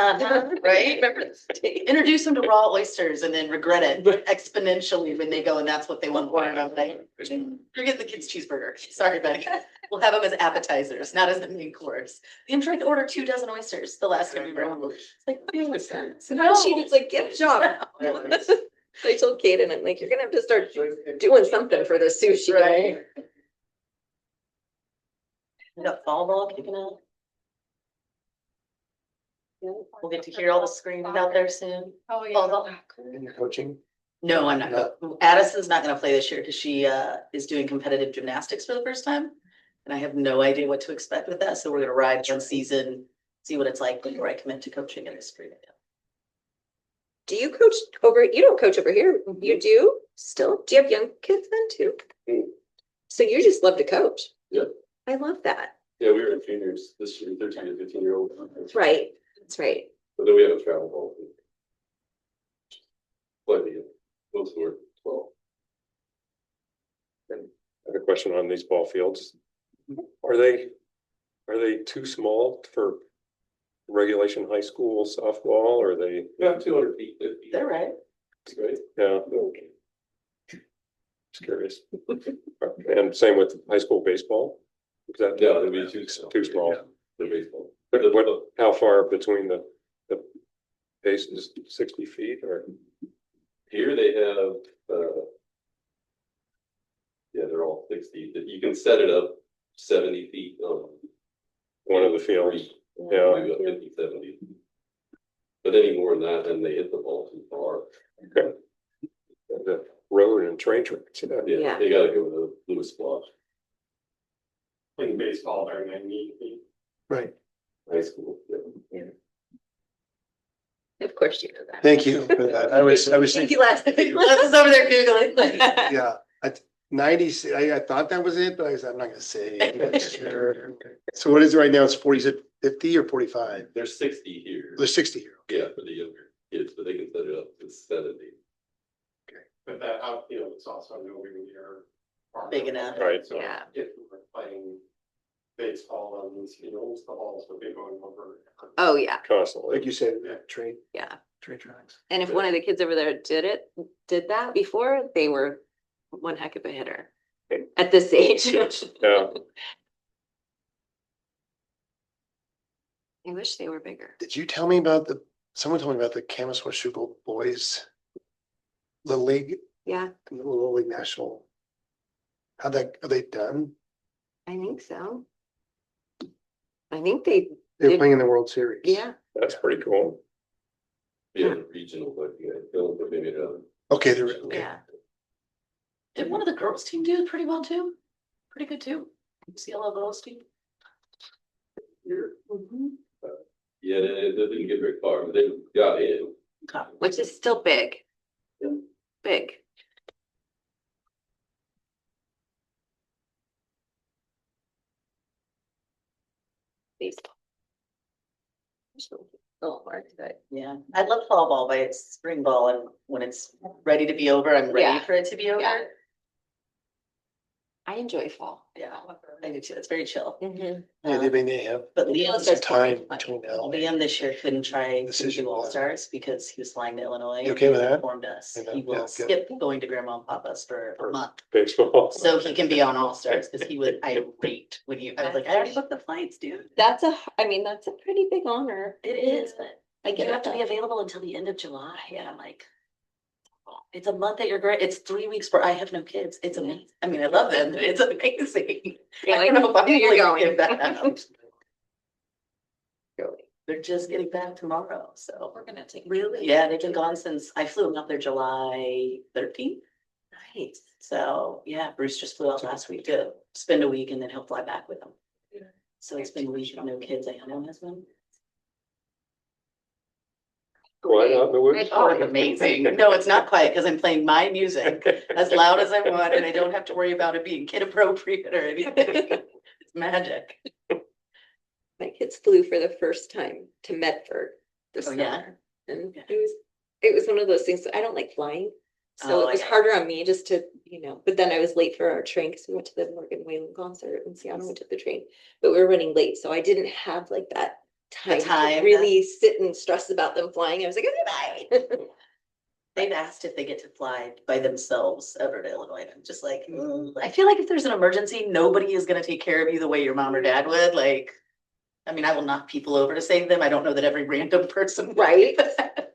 Right? Remember this taste? Introduce them to raw oysters and then regret it exponentially when they go and that's what they want to order. And I'm like, you're getting the kids' cheeseburger. Sorry, buddy. We'll have them as appetizers, not as the main course. I'm trying to order 2 dozen oysters the last time we were home. It's like, what's that? No, she was like, gift shop. I told Kaden, I'm like, you're gonna have to start doing something for the sushi. Right. We got fall ball kicking out. We'll get to hear all the screaming out there soon. Oh, Fall ball. And you're coaching? No, I'm not. Addison's not gonna play this year because she is doing competitive gymnastics for the first time. And I have no idea what to expect with that, so we're gonna ride one season, see what it's like before I commit to coaching in the spring. Do you coach you don't coach over here. You do still? Do you have young kids then too? Mm. So you just love to coach? Yeah. I love that. Yeah, we were juniors this year, 13 to 15-year-old. That's right. That's right. But then we have a travel ball. Plenty of, most were 12. I have a question on these ball fields. Are they too small for regulation high school softball, or are they? About 200 feet, 50. They're right. That's great. Yeah. Just curious. And same with high school baseball? Is that? Yeah, they'd be Too small. Yeah, they're baseball. But how far between the bases, 60 feet or? Here they have, yeah, they're all 60. You can set it up 70 feet on One of the fields, yeah. maybe up 50, 70. But any more than that, then they hit the ball too far. Okay. The road and train tracks, yeah. Yeah. Yeah, they gotta go with a Lewis block. Playing baseball during 90 feet. Right. High school. Yeah. Of course you know that. Thank you for that. I was Thank thinking, you last. I was over there Googling. yeah, 90, I thought that was it, but I said, I'm not gonna say. Sure. So what is it right now? It's 40, is it 50 or 45? There's 60 here. There's 60 here. Yeah, for the younger kids, but they can set it up to 70. But that outfield is also nowhere near. Big enough. Right. So Yeah. if we were playing baseball on these fields, the balls would be going over. Oh, yeah, Constantly. Like you said, train yeah. tracks. And if one of the kids over there did that before, they were one heck of a hitter at this age. Yeah. I wish they were bigger. Did you tell me about someone told me about the Camas Washougal boys Little League, Yeah, the Little League National? Are they done? I think so. I think they, They're Did- playing in the World Series. yeah. That's pretty cool. Yeah, the regional, but yeah, they'll maybe it up. Okay, they're, okay. Yeah. Did one of the girls team do pretty well too? Pretty good too. CLL girls team. Yeah, they didn't get very far, but they got in. Which is still big. Yeah. Big. Baseball. Oh, hard today. Yeah, I love fall ball, but it's spring ball and when it's ready to be over, I'm ready Yeah. for it to be over. Yeah. I enjoy fall. Yeah, I do too. It's very chill. Yeah, they may have. But Liam some starts time playing. between now. Liam this year couldn't try to Decision. do All-Stars because he was flying to Illinois. You okay with that? Informed us I know, he yeah, will good. skip going to Grandma and Papa's for a month. Baseball. So he can be on All-Stars because he was irate when you, I was like, I already booked the flights, dude. That's a pretty big honor. It is, but I you get have to be that. available until the end of July. And I'm like, it's a month that you're great. It's 3 weeks where I have no kids. It's amazing. I mean, I love them, but it's amazing. You're I like, don't know if I'm you're really going. gonna give that up. They're just getting back tomorrow, so. We're gonna take. Really? Yeah, they've been gone since, I flew them up there July 13th. Nice. So, yeah, Bruce just flew out last week to spend a week and then he'll fly back with them. So it's been a week of no kids. I know husband. Why not in the woods? Oh, it's amazing. No, it's not quiet because I'm playing my music as loud as I want and I don't have to worry about it being kid appropriate or anything. It's magic. My kids flew for the first time to Medford this Oh, yeah? summer. And Yeah. it was one of those things, I don't like flying. So Oh, it was yeah. harder on me just to, but then I was late for our train because we went to the Morgan Whalen concert in Seattle, and took the train. But we were running late, so I didn't have like that time time, to really sit and stress about them flying. I was like, okay, bye. They've asked if they get to fly by themselves ever to Illinois. And I'm just like, I feel like if there's an emergency, nobody is gonna take care of you the way your mom or dad would. Like, I mean, I will knock people over to save them. I don't know that every random person. would. Right,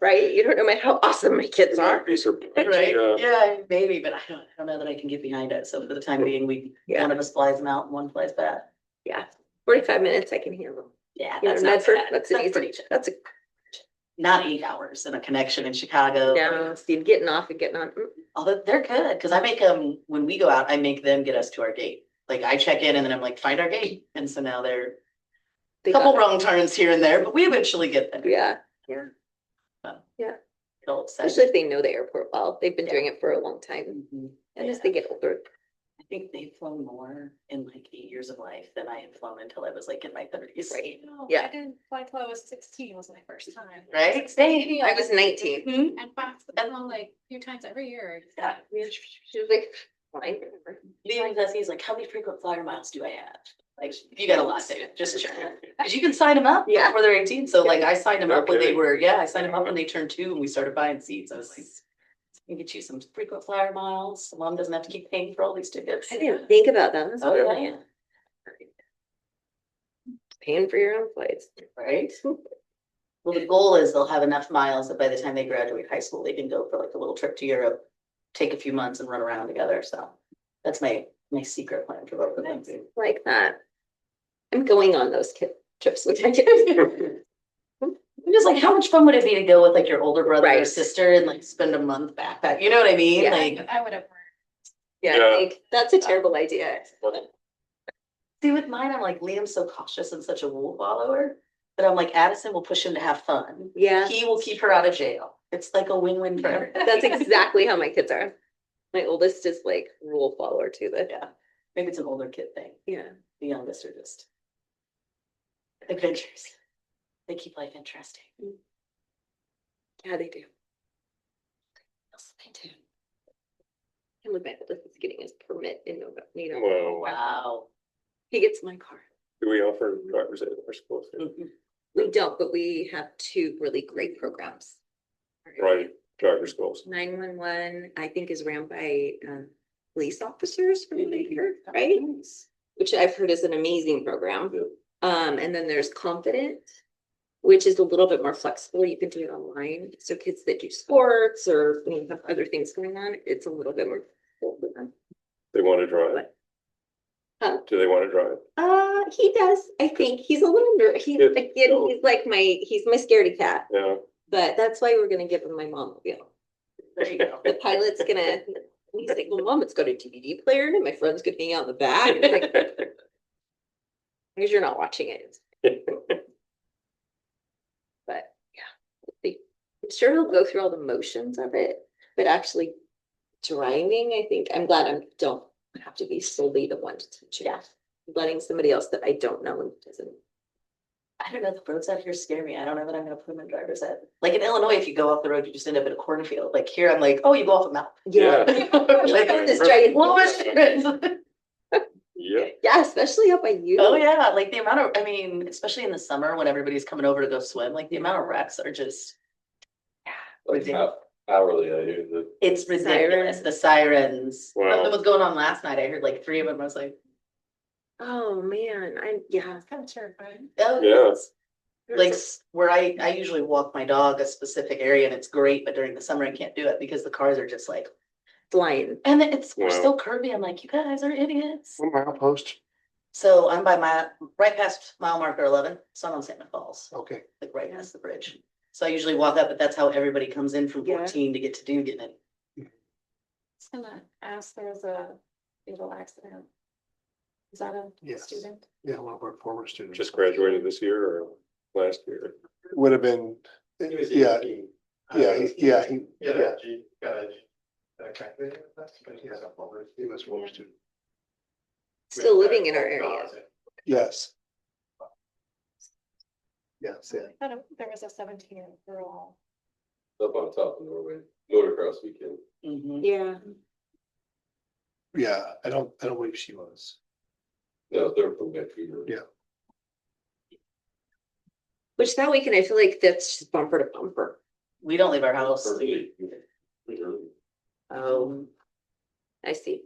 right? You don't know how awesome my kids are. I'd be surprised, Right, yeah. yeah, maybe, but I don't know that I can get behind it. So for the time being, Yeah. one of us flies them out and one flies back. Yeah, 45 minutes, I can handle. Yeah, You know, that's not Medford, bad. that's an easy, pretty chill. that's a, Not 8 hours in a connection in Chicago. no, Steve, getting off and getting on. Although they're good, because I make them, when we go out, I make them get us to our gate. Like I check in and then I'm like, find our gate. And so now they're They a couple got it. wrong turns here and there, but we eventually get there. Yeah, Get all excited. especially if they know the airport well. They've been doing it for a long time. Mhm. And as Yeah. they get older, I think they've flown more in like 8 years of life than I had flown until I was like in my 30s. right? No, Yeah. I didn't fly till I was 16 was my first time. Right? Same. I was 19. Mhm. And fast, and I'm like a few times every year. Yeah. She was like, fine. Liam does, he's like, how many frequent flyer miles do I have? Like, you got a lot, David, just check. Cause you can sign them up Yeah. before they're 18. So like I signed them up when they Okay. were, I signed them up when they turned 2 and we started buying seats. I was like, we can get you some frequent flyer miles. Mom doesn't have to keep paying for all these tickets. I didn't think about that. That's Oh, really yeah. paying for your own flights. Right? Well, the goal is they'll have enough miles that by the time they graduate high school, they can go for like a little trip to Europe, take a few months and run around together. So that's my secret plan for both of them. Like that. I'm going on those trips with my kids. I'm just like, how much fun would it be to go with like your older brother or Right. sister and like spend a month backpack? You know what I mean? Yeah. Like, I would have. Yeah, Yeah. I think that's a terrible idea. see, with mine, I'm like, Liam's so cautious and such a rule follower. But I'm like, Addison will push him to have fun. Yeah, He will keep her out of jail. It's like a win-win for everybody. that's exactly how my kids are. My oldest is like rule follower to the, Yeah, maybe it's an older kid thing. yeah. The youngest are just adventures. They keep life interesting. Yeah, they do. Yes, they do. And with my oldest is getting his permit in November, Well, Wow. he gets my car. do we offer driver's ed in our schools? Mhm. We don't, but we have two really great programs. Right, driver schools. 911, I think, is ran by police officers from here, right? Which I've heard is an amazing program. Yeah. And then there's Confident, which is a little bit more flexible. You can do it online. So kids that do sports or have other things going on, it's a little bit more flexible for them. They want to drive. Huh? Do they want to drive? He does. I think he's a little nervous. He's Yeah, again, no. he's like he's my scaredy cat. Yeah. But that's why we're gonna give him my mom wheel. There you go. The pilot's gonna. He's like, well, mom, it's got a DVD player and my friend's gonna hang out in the back. I'm like, because you're not watching it. But yeah, I'm sure he'll go through all the motions of it, but actually driving, I think I'm glad I don't have to be solely the one to teach it. Yeah. Letting somebody else that I don't know and doesn't. I don't know, the roads out here scare me. I don't know that I'm gonna put them in driver's ed. Like in Illinois, if you go off the road, you just end up in a cornfield. Like here, I'm like, oh, you go off a mountain. Yeah. Like, This giant- what was it? Yeah, especially up by you. Oh, yeah, like the amount of, I mean, especially in the summer when everybody's coming over to go swim, like the amount of wrecks are just. Yeah, Like ridiculous. hourly, I hear that. It's ridiculous, the sirens. Wow. Something was going on last night. I heard like 3 of them. I was like, Oh, man, yeah. it's kind of terrifying. Oh, Yeah. yes. Like where I usually walk my dog a specific area and it's great, but during the summer I can't do it because the cars are just like, Flying. and we're Wow. so curvy. I'm like, you guys are idiots. 1 mile post. So I'm by right past mile marker 11, so I'm on Salmon Falls, Okay. like right past the bridge. So I usually walk up, but that's how everybody comes in from Yeah. 14 to get to getting it. I was gonna ask, there was a fatal accident. Is that a Yes. student? Yeah, one of our former students. Just graduated this year or last year? Would have been, He was yeah, 18. yeah, he, Yeah, yeah, he was a former student. Still living in our area. Yes. Yes, yeah. I thought there was a 17-year-old girl. Up on top of Norway, motocross weekend. Mhm. Yeah. Yeah, I don't believe she was. No, they're from Vancouver. Yeah. Which that weekend, I feel like that's just bumper to bumper. We don't leave our house. Early. Pretty early. Oh, I see.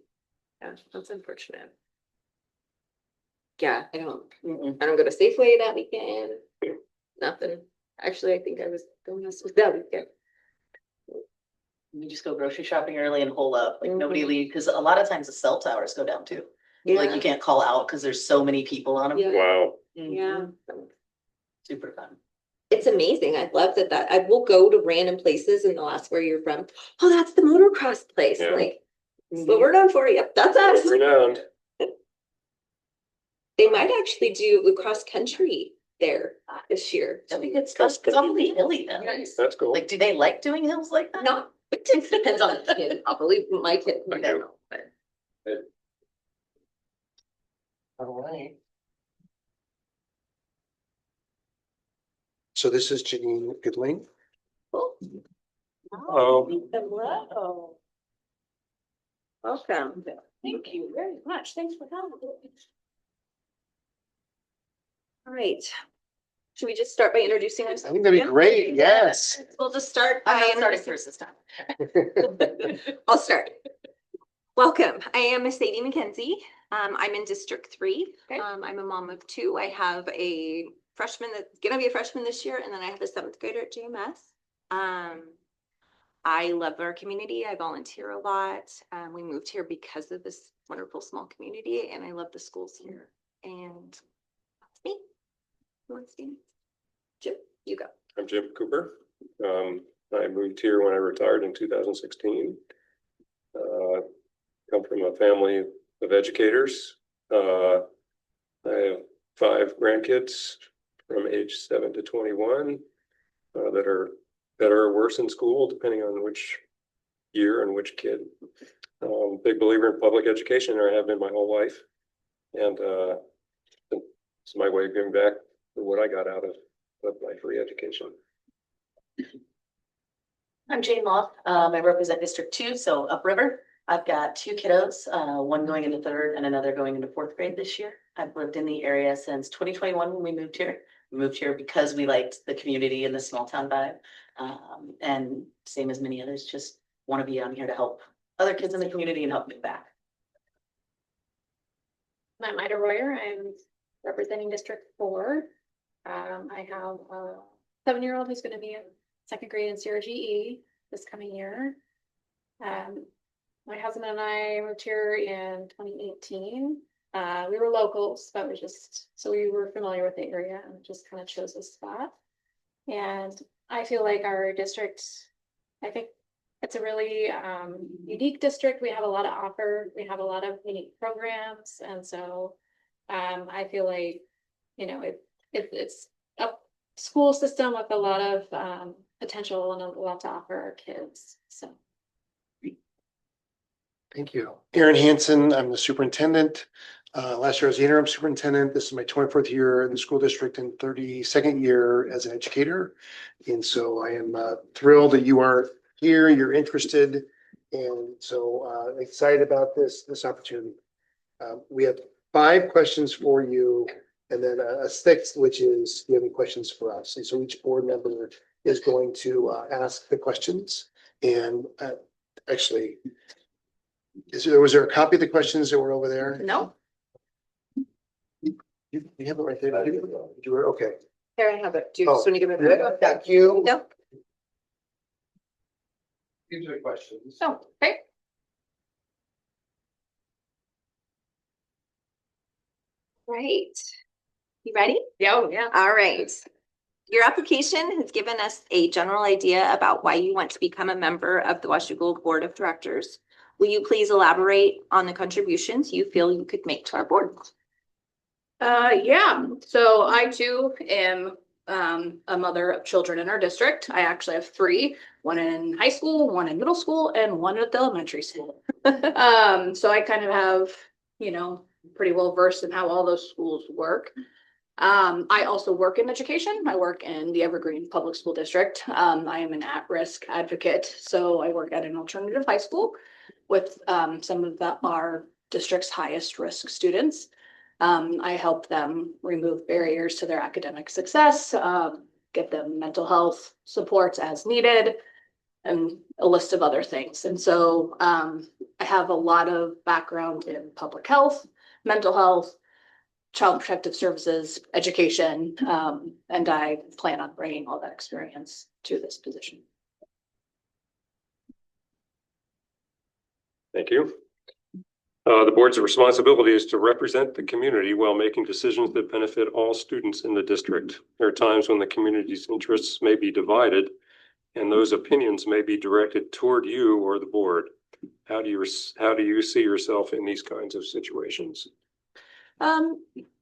Yeah, that's unfortunate. Yeah, I don't go to Safeway that weekend. Nothing. Actually, I think I was going that weekend. We just go grocery shopping early and hole up, like nobody Mhm. leave, because a lot of times the cell towers go down too. Like you can't call out because there's so many people on them. Yeah. Wow. Yeah. Super fun. It's amazing. I love that I will go to random places and they'll ask where you're from. Oh, that's the motocross place. Yeah. Like, but we're done for you. That's us. Renowned. They might actually do cross country there this year. That'd be good stuff. It's awfully hilly though. That's cool. Like, do they like doing hills like that? Not, it depends on the kid. Probably my kid. I don't know, but All right. So this is Janine Goodling. Oh, hello. Welcome. Thank you very much. Thanks for coming. All right. Should we just start by introducing I ourselves? think that'd be great. Yes. We'll just start I'm by not starting introducing. first this time. I'll start. Welcome. I am Miss Sadie McKenzie. I'm in District 3. Okay. I'm a mom of 2. I have a freshman that's gonna be a freshman this year, and then I have a 7th grader at JMS. I love our community. I volunteer a lot. We moved here because of this wonderful small community, and I love the schools here. And that's me. Who wants to? Jim, you go. I'm Jim Cooper. I moved here when I retired in 2016. Come from a family of educators. I have 5 grandkids from age 7 to 21 that are better or worse in school, depending on which year and which kid. Big believer in public education, or I have been my whole life. And it's my way of giving back for what I got out of my free education. I'm Jane Loth. I represent District 2, so upriver. I've got 2 kiddos, one going into 3rd and another going into 4th grade this year. I've lived in the area since 2021 when we moved here. We moved here because we liked the community and the small town vibe. And same as many others, just want to be on here to help other kids in the community and help give back. I'm Ida Royer. I'm representing District 4. I have a 7-year-old who's going to be in 2nd grade in CRGE this coming year. My husband and I moved here in 2018. We were locals, but we were familiar with the area and just kind of chose this spot. And I feel like our district, I think it's a really unique district. We have a lot to offer. We have a lot of unique programs. And so I feel like, you know, it's a school system with a lot of potential and a lot to offer our kids. So. Thank you. Aaron Hansen, I'm the superintendent. Last year I was the interim superintendent. This is my 24th year in the school district and 32nd year as an educator. And so I am thrilled that you are here, you're interested, and so excited about this opportunity. We have 5 questions for you, and then a 6th, which is, do you have any questions for us? And so each board member is going to ask the questions. And actually, was there a copy of the questions that were over there? No, You have it right there. You were, okay. here I have it. Do you Oh, just want to give it? Yeah, thank you. No, These are the questions. no, okay. Right. You ready? Yeah, yeah. All right. Your application has given us a general idea about why you want to become a member of the Washougal Board of Directors. Will you please elaborate on the contributions you feel you could make to our board? Yeah, so I too am a mother of children in our district. I actually have 3, one in high school, one in middle school, and one at the elementary school. So I kind of have, pretty well versed in how all those schools work. I also work in education. I work in the Evergreen Public School District. I am an at-risk advocate, so I work at an alternative high school with some of our district's highest risk students. I help them remove barriers to their academic success, give them mental health supports as needed, and a list of other things. And so I have a lot of background in public health, mental health, child protective services, education, and I plan on bringing all that experience to this position. Thank you. The board's responsibility is to represent the community while making decisions that benefit all students in the district. There are times when the community's interests may be divided, and those opinions may be directed toward you or the board. How do you see yourself in these kinds of situations?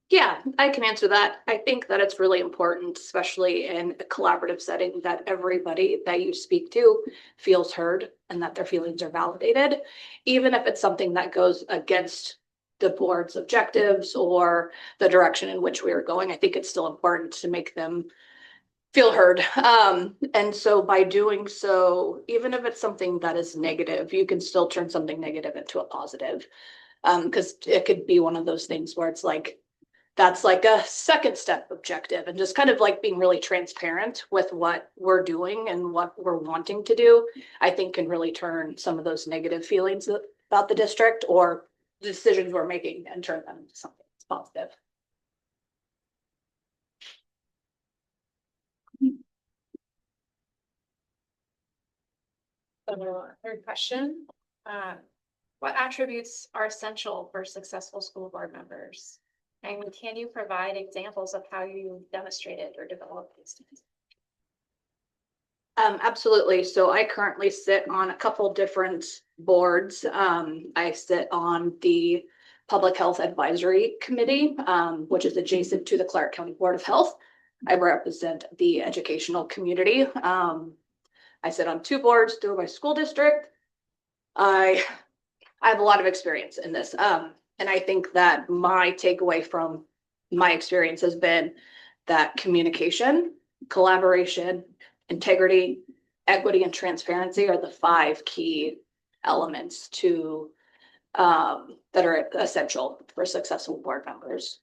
Yeah, I can answer that. I think that it's really important, especially in a collaborative setting, that everybody that you speak to feels heard and that their feelings are validated, even if it's something that goes against the board's objectives or the direction in which we are going. I think it's still important to make them feel heard. And so by doing so, even if it's something that is negative, you can still turn something negative into a positive. Because it could be one of those things where it's like, that's like a second step objective, and just kind of like being really transparent with what we're doing and what we're wanting to do, I think can really turn some of those negative feelings about the district or the decisions we're making and turn them into something that's positive. Third question, what attributes are essential for successful school board members? And can you provide examples of how you demonstrated or developed these things? Absolutely. So I currently sit on a couple different boards. I sit on the Public Health Advisory Committee, which is adjacent to the Clark County Board of Health. I represent the educational community. I sit on 2 boards through my school district. I have a lot of experience in this. And I think that my takeaway from my experience has been that communication, collaboration, integrity, equity, and transparency are the 5 key elements to that are essential for successful board members.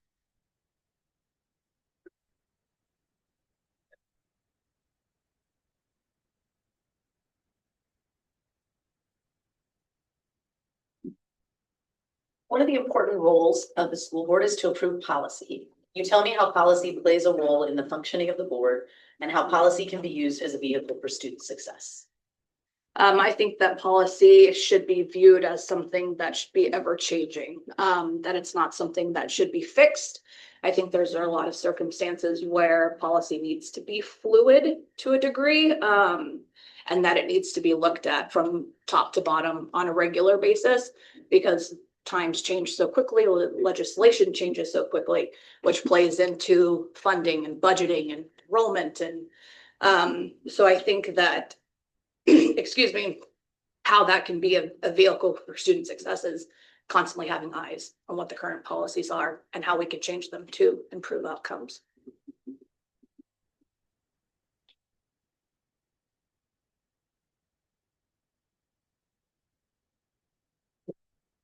One of the important roles of the school board is to approve policy. You tell me how policy plays a role in the functioning of the board and how policy can be used as a vehicle for student success. I think that policy should be viewed as something that should be ever changing, that it's not something that should be fixed. I think there's a lot of circumstances where policy needs to be fluid to a degree, and that it needs to be looked at from top to bottom on a regular basis, because times change so quickly, legislation changes so quickly, which plays into funding and budgeting and enrollment. And so I think that excuse me, how that can be a vehicle for student success is constantly having eyes on what the current policies are and how we can change them to improve outcomes.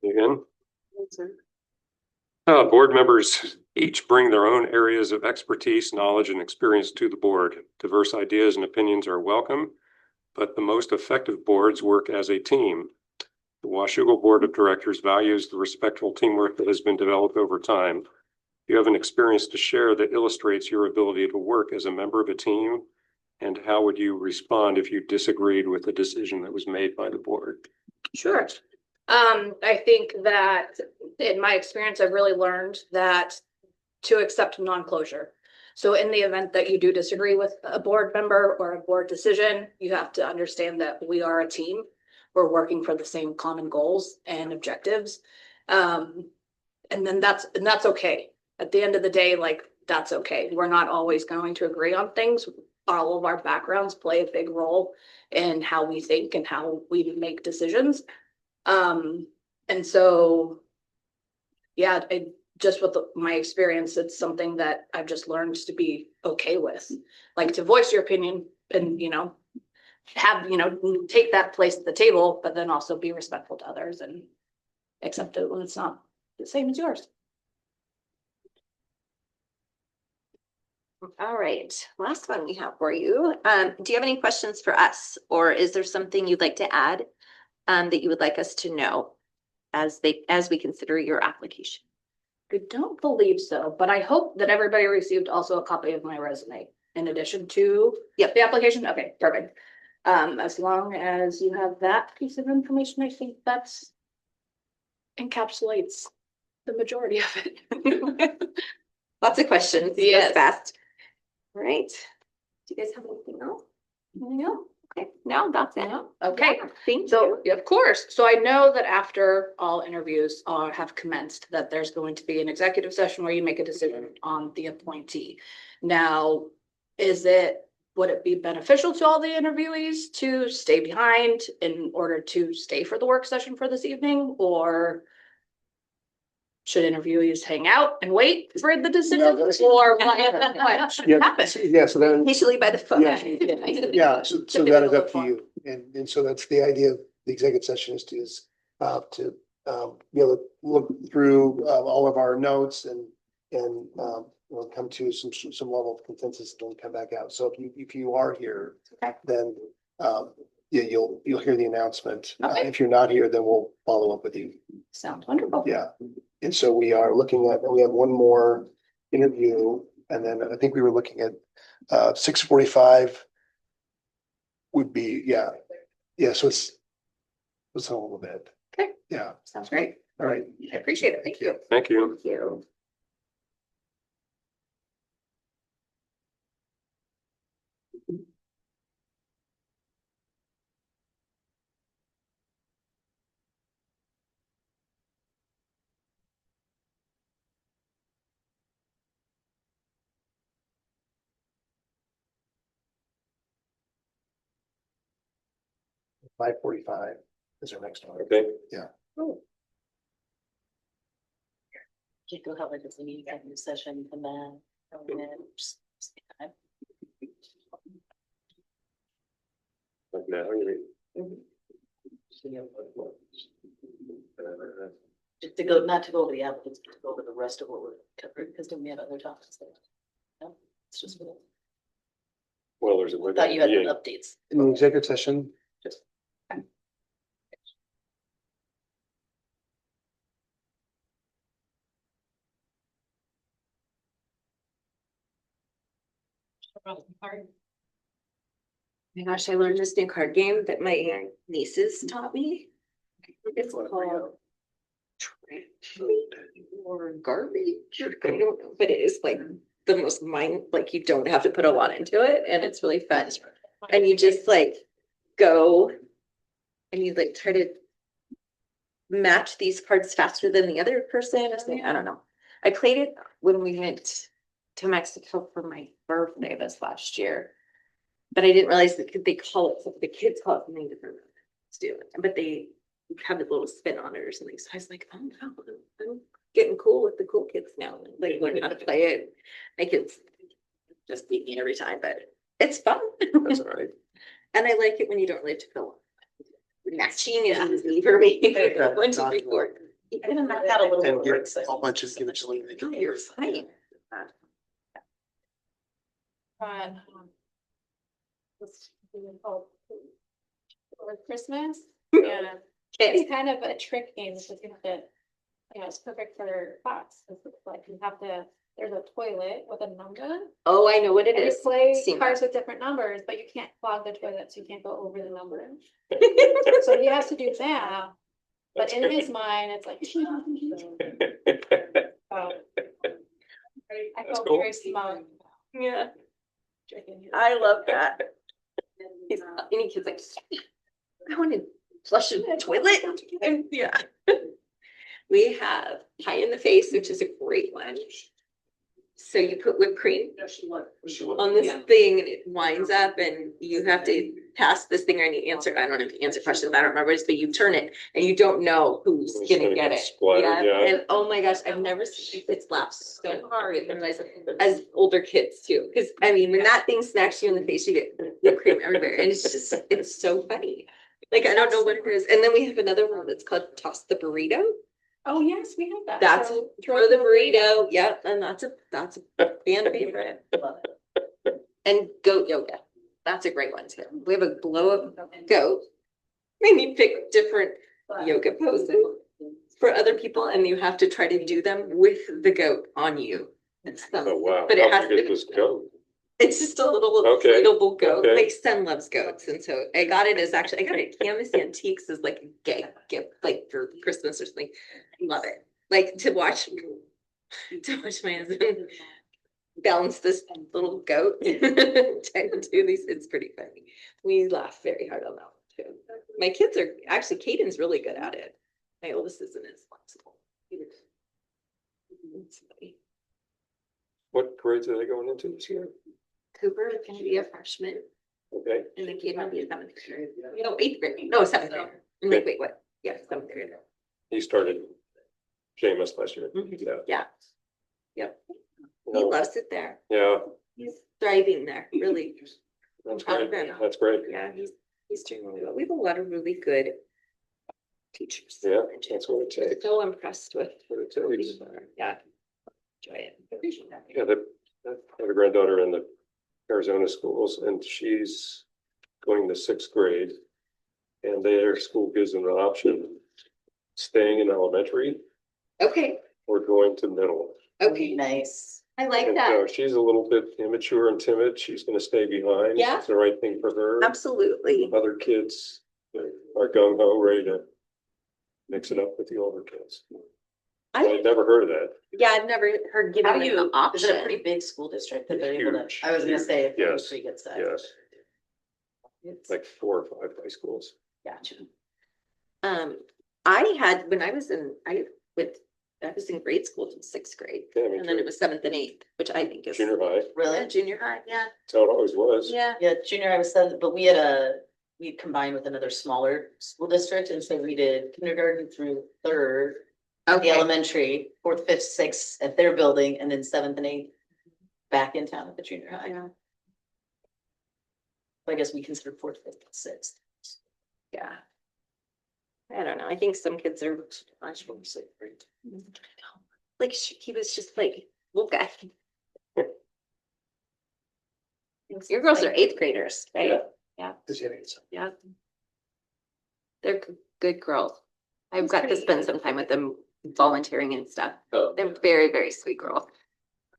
Again? Board members each bring their own areas of expertise, knowledge, and experience to the board. Diverse ideas and opinions are welcome, but the most effective boards work as a team. The Washougal Board of Directors values the respectful teamwork that has been developed over time. You have an experience to share that illustrates your ability to work as a member of a team, and how would you respond if you disagreed with the decision that was made by the board? Sure. I think that in my experience, I've really learned that to accept non-closure. So in the event that you do disagree with a board member or a board decision, you have to understand that we are a team. We're working for the same common goals and objectives. And that's okay. At the end of the day, like, that's okay. We're not always going to agree on things. All of our backgrounds play a big role in how we think and how we make decisions. And so, yeah, just with my experience, it's something that I've just learned to be okay with, like to voice your opinion and, take that place at the table, but then also be respectful to others and accept it when it's not the same as yours. All right, last one we have for you. Do you have any questions for us, or is there something you'd like to add that you would like us to know as we consider your application? I don't believe so, but I hope that everybody received also a copy of my resume in addition to the application. Okay, perfect. As long as you have that piece of information, I think that's encapsulates the majority of it. Lots of questions. Yes. Fast. All right. Do you guys have anything else? No. Okay. No, that's it. No. Okay. Yeah, thank So, you. of course, so I know that after all interviews have commenced, that there's going to be an executive session where you make a decision on the appointee. Now, would it be beneficial to all the interviewees to stay behind in order to stay for the work session for this evening, or should interviewees hang out and wait for the decision, or what should happen? Yeah, so then, Patiently by the phone. yeah, so that is up to you. And so that's the idea of the executive session is to be able to look through all of our notes and come to some level of consensus and then come back out. So if you are here, Okay. then yeah, you'll hear the announcement. Okay. If you're not here, then we'll follow up with you. Sounds wonderful. Yeah. And so we have one more interview, and then I think we were looking at 6:45 would be, yeah. So it's a little bit. Okay. Yeah. Sounds great. All right. I appreciate it. Thank you. Thank you. Thank you. – 5:45 is our next one. Okay. You go have like a mini executive session and then. Like now, you Just to go, not to go over the applicants, but to go over the rest of what we're covering, because then we have other topics there. No, it's just. well, there's a. I thought you had updates. In the executive session, Just. My gosh, I learned this new card game that my nieces taught me. It's called or garbage. I don't know, but it is like the most like you don't have to put a lot into it, and it's really fun. And you just like go and you like try to match these cards faster than the other person or something. I don't know. I played it when we went to Mexico for my birthday this last year. But I didn't realize that the kids call it something different. But they have a little spin on it or something. So I was like, oh no, I'm getting cool with the cool kids now. Like learn how to play it. My kids just beat me every time, but it's fun. That's all right. And I like it when you don't really have to fill matching is easy for me. 1, 2, 3, 4. Even I got a little. And bit get excited. a whole bunch of give it to Lily. Oh, you're fine. But, this is called for Christmas, and Okay. it's kind of a trick game because you have to, it's perfect for class. It's like you have to, there's a toilet with a number. Oh, I know what it And you is. play Seen cards that. with different numbers, but you can't clog the toilet, so you can't go over the number. So he has to do that, but in his mind, it's like. I That's felt cool. very smug. Yeah, Drinking his- I love that. Any kid's like, I want to flush a toilet. And yeah. We have pie in the face, which is a great one. So you put whipped cream on this thing and it winds up and you have to pass this thing and you answer. I don't know if you answer questions, I don't remember this, but you turn it and you don't know who's Who's gonna gonna get get it. splattered, yeah. And oh my gosh, I've never seen kids laugh so hard as older kids too. Cause I mean, when that thing smacks you in the face, you get whipped cream everywhere and it's so funny. Like, I don't know what it is. And then we have another one that's called Toss the Burrito. Oh, yes, we have that. That's So throw the burrito. Yep, and that's a fan favorite. Love it. And goat yoga. That's a great one too. We have a blow up goat. And you pick different yoga poses for other people and you have to try to do them with the goat on you. Oh, wow. But it How has big to is this goat? It's just a little Okay, inflatable goat. okay. My son loves goats. And so I got it at Canvas Antiques as like a gay gift, like for Christmas or something. Love it. Like to watch my husband balance this little goat. Trying to do these. It's pretty funny. We laugh very hard on that one too. My kids are actually, Caden's really good at it. My oldest isn't as flexible. It's funny. What grades are they going into this year? Cooper is gonna be a freshman. Okay, And then Caden will be a seventh grader. No, eighth grade. No, seventh grade. I'm like, wait, what? Yeah, seventh grade. he started Seamus last year. Mhm. Yeah. Yeah. Yep. He No, loves it there. Yeah, He's thriving there, really. that's Proud of great. him. That's great. Yeah, he's doing really well. We have a lot of really good teachers. Yeah, that's what it takes. So impressed with. What it who takes. they are. Yeah. Enjoy it. Yeah, I have a granddaughter in the Arizona schools and she's going to sixth grade. And their school gives them an option, staying in elementary Okay, or going to middle. okay. Nice. I like And that. so she's a little bit immature and timid. She's gonna stay behind. Yeah. It's the right thing for her. Absolutely. Other kids are gung ho, ready to mix it up with the older kids. I'd never heard of that. Yeah, I've never heard How given do an you, is it a option. pretty big school district that they're It's able to, huge, I was gonna say, if Yes, it's pretty good size. yes. It's- Like 4 or 5 high schools. Gotcha. I had, when I was in grade school till sixth grade. Yeah, me And then too. it was seventh and eighth, which I think is. Junior high, Really? Yeah, junior high, yeah, that's how it always was. yeah. Yeah, junior, I was seven, but we combined with another smaller school district, and so we did kindergarten through third. At the Okay, elementary, fourth, fifth, sixth at their building, and then seventh and eighth back in town at the junior high. yeah, I guess we consider fourth, fifth, and sixth. yeah. I don't know, I think some kids are. Like, he was just like, look at. Your girls are eighth graders, right? Does he have any son? Yeah. They're good girls. I've got to spend some time with them volunteering and stuff. Oh, They're very, very sweet girls.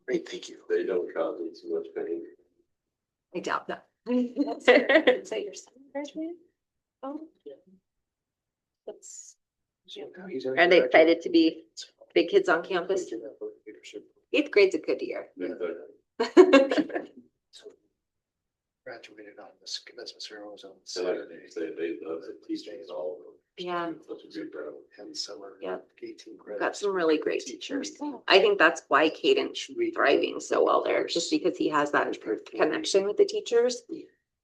Great, thank you. they don't cause me too much pain. I doubt that. So your son graduated? Oh. That's. Are they excited to be big kids on campus? Eighth grade's a good year. Graduated on this commencement ceremony was on So Saturday. they love the teachers, all of them. Yeah. Such a good crowd. And summer. Yep. 18 Got credits. some really great teachers. I think that's why Caden's thriving so well there, just because he has that connection with the teachers.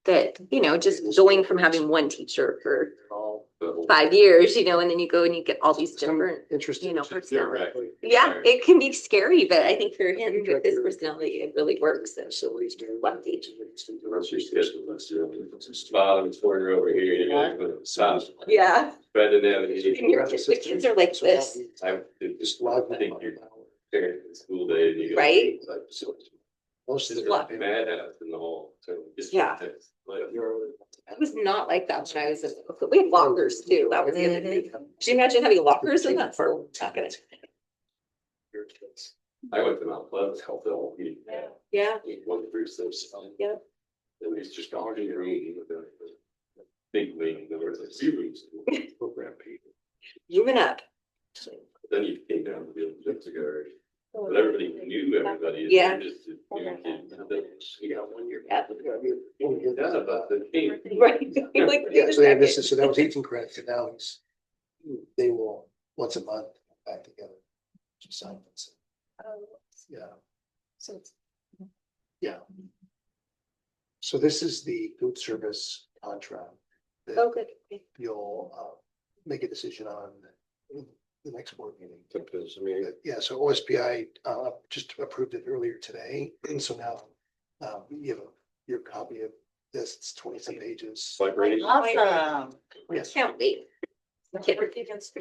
That, just going from having one teacher for The 5 years, you know, and then you go and you get all these Some different, interesting. you know, You're personalities. right. Yeah, it can be scary, but I think for him, with his personality, it really works. And Facilities during. Lucky. Bottom corner over here, you know, but south, Yeah. better than And the kids are like this, I just love, I think you're parent in school day and you go. Right? Most of It's the. Love. madhouse in the hall. So it's Yeah. intense. Like, I was not like that when I was in, we had lockers too. That was the other thing. Could you imagine having lockers in that? Not gonna. I went to Mount Pleasant, helped all. Yeah. One through six. Yeah. And it's just all in your room with the big wing, there was like 2 rooms. Program people. Moving up. Then you came down to the other together. But everybody knew everybody. Yeah. You got 1 year. Yeah. That's about the team. Right. You're like, Yeah, wait a so yeah, this second. is, so that was 18 credits, and now they will, once a month, back together. Just assignments. Yeah, So it's yeah. So this is the food service contract that Oh, good. you'll make a decision on in the next board meeting. Because, I mean, Yeah, so OSPI just approved it earlier today, and so now you have your copy of this, it's 20-some pages. it's like reading. Awesome. Yes. Can't wait. Can't wait.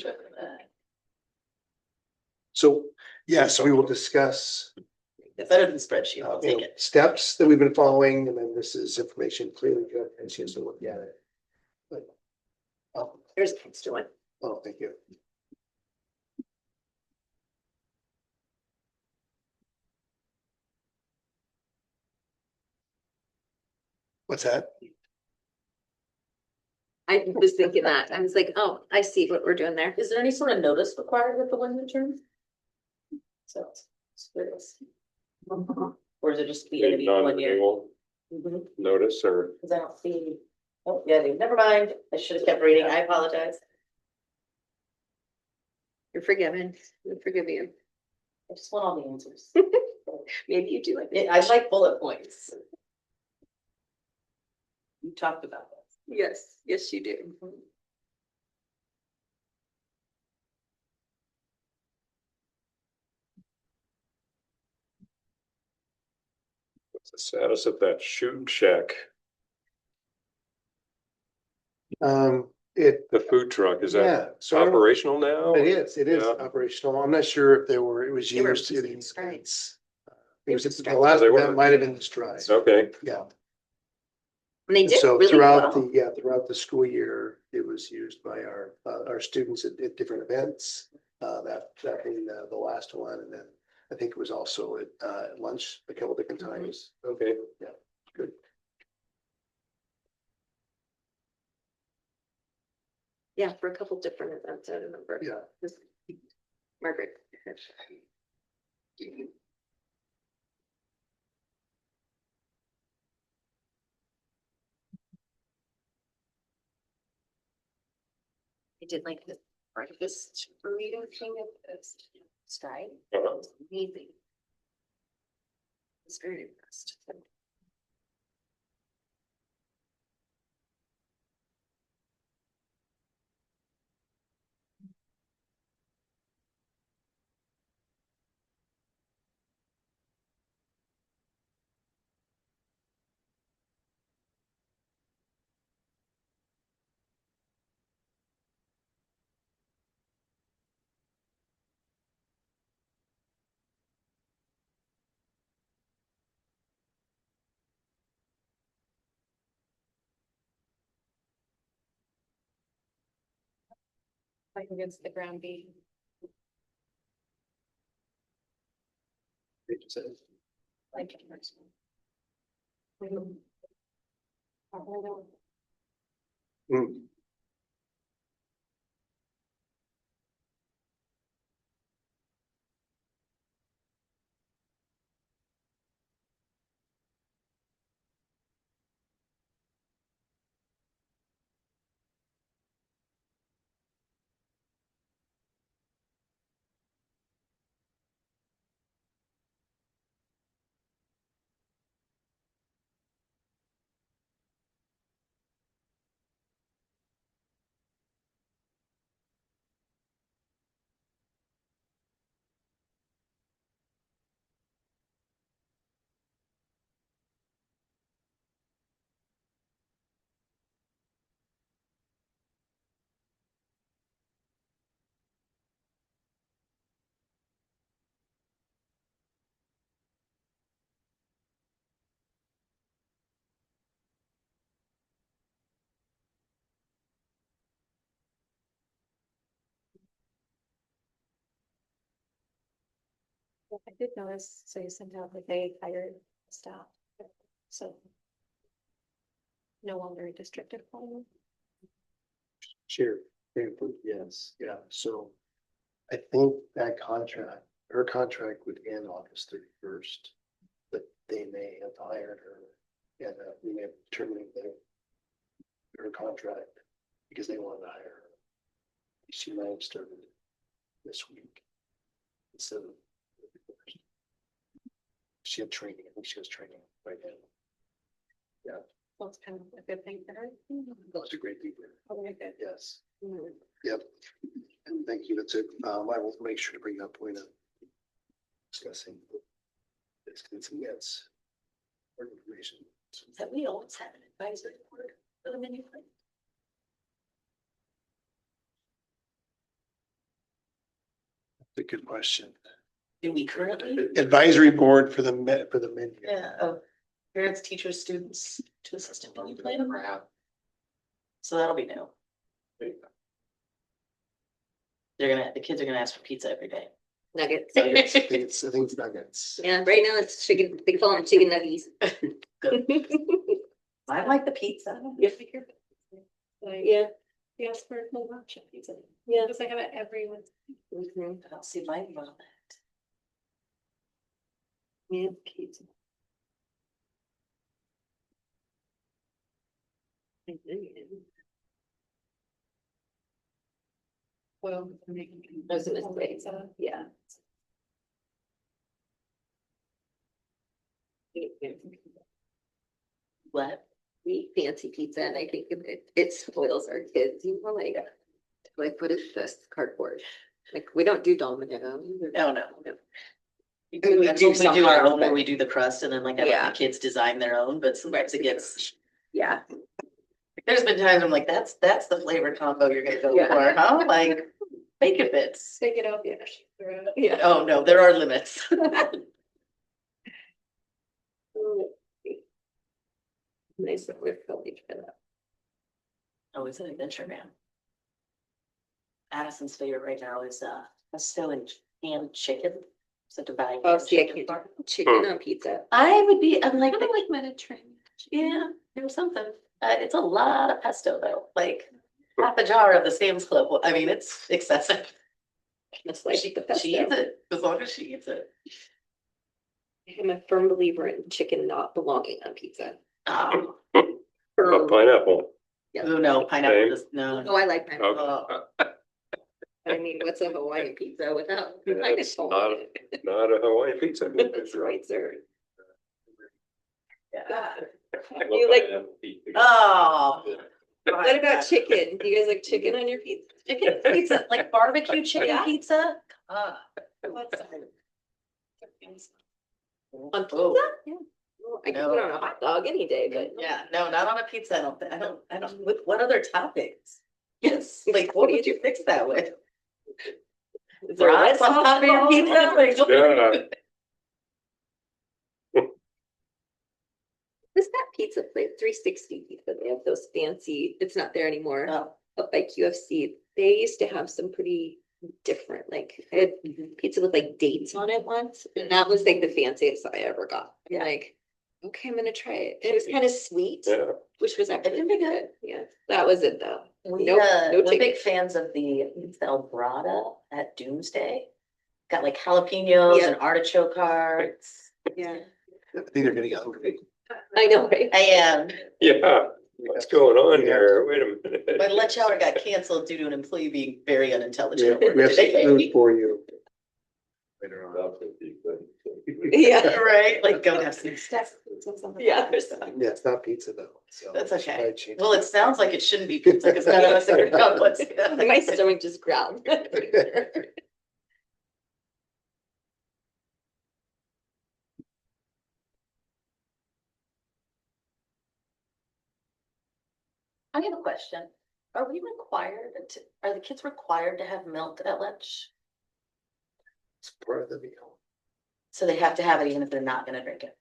So, yeah, so we will discuss It's better than spreadsheet, I'll take it. steps that we've been following, and then this is information clearly good, and she has to look at it. But, There's a extra one. oh, thank you. What's that? I was thinking that. I was like, oh, I see what we're doing there. Is there any sort of notice required with the 1 year term? So. It's or is it just the end of each 1 year? Non-renewal Mhm. notice or, Cause I don't see, oh, yeah, never mind, I should have kept reading, I apologize. You're forgiven. We forgive you. I just want all the answers. Maybe you do like. I like bullet points. You talked about this. Yes, yes, you do. what's the status of that shoot shack? It, The food truck, is yeah, that so I don't- operational now? it is Yeah. operational. I'm not sure if it was They were used in using strides. events. It was, the strides. last They were. event might have been the stride, Okay, yeah. And they did So really throughout well. throughout the school year, it was used by our students at different events. That being the last one, and then I think it was also at lunch a couple different times. okay. Yeah, good. Yeah, for a couple different events, I remember. Yeah. This- Margaret. I did like the breakfast burrito thing at this stride. It Uh-huh. was amazing. I was very impressed. like against the ground beef. Like. Mm. I did notice, so you sent out that they hired staff, so. No longer a district employee. Sure. Yes, yeah, so I think that contract, her contract would end August 31st. But they may have hired her and we may have terminated her contract because they wanted to hire her. She might have started this week. Instead of she had training, I think she was training right now. Yeah, Well, it's kind of a good thing for her. that was a great leader. Oh, very good. Yes. Yep. And thank you. That's it. I will make sure to bring that point up. Discussing. It's yes. More information. That we always have an advisory board for the menu plan. That's a good question. Do we currently? Advisory board for the menu. Yeah, of parents, teachers, students to assist in menu planning. So that'll be new. The kids are gonna ask for pizza every day. Nuggets. Nuggets. I think it's nuggets. Yeah, right now it's chicken, they call them chicken nuggies. I like the pizza. Yeah. Yes, for no lunch pizza. Yeah. Because I have it every Wednesday. Mhm. I don't see my name on that. Yeah, pizza. Well, I was gonna say, yeah. What? We eat fancy pizza and I think it spoils our kids, you know, like what is this cardboard? Like, we don't do Domino. Oh, no. We We do do some our crust, own where but- we do the crust and then like I let Yeah. the kids design their own, but sometimes it gets. Yeah, There's been times I'm like, that's the flavor combo you're gonna go Yeah. for, huh? Like, make it fits. take it out. yeah. Oh, no, there are limits. Nice that we're filming for that. Oh, it's an adventure, man. Addison's favorite right now is pesto and canned chicken. So to buy. Oh, see, I chicken. can't do chicken on pizza. I'm like, Kind of like Mediterranean. yeah, there was something. It's a lot of pesto though, like half a jar of the Sam's Club. I mean, it's excessive. It's like She the pesto. eats it as long as she eats it. I'm a firm believer in chicken not belonging on pizza. Oh, A pineapple. Yeah. oh, no, pineapple Okay. is, no. Oh, I like pineapple. Oh. I mean, what's a Hawaiian pizza without It's pineapple? not- Not a Hawaiian pizza. That's right, sir. Yeah. You like, Oh. what about chicken? Do you guys like chicken on your pizza? Chicken pizza, like barbecue chicken Yeah. pizza? What's that? On Oh. pizza? Yeah. Well, I can No. put it on a hot dog any day, but. Yeah, no, not on a pizza. I don't, with what other toppings? Yes, like what would you fix that with? Is there red Fries on sauce top of your involved? pizza? Like, what are you- What's that pizza place? 360 pizza. They have those fancy, it's not there anymore. Oh. Up by QFC. They used to have some pretty different, like, I had pizza with like dates on it once. And that was like the fanciest I ever got. I'm like, okay, I'm gonna try it. It was kind of sweet, Yeah. which was actually pretty good. Yeah, that was it though. We, Nope, no we're chicken. big fans of the Elbrada at Doomsday. Got like jalapenos Yeah. and artichoke hearts. Yeah, I think they're getting hungry. I know, right? I am. Yeah, what's going on here? Wait a minute. My lunch hour got canceled due to an employee being very unintelligent. We at work have some today. food for you. Later on. Yeah, Right, like go have some stuff. yeah, there's some. Yeah, it's not pizza though. So That's I okay. changed Well, it sounds like it shouldn't be pizza because none of us ever know what's. My stomach just growled. I have a question. Are we are the kids required to have milk at lunch? It's part of the meal. So they have to have it even if they're not gonna drink it?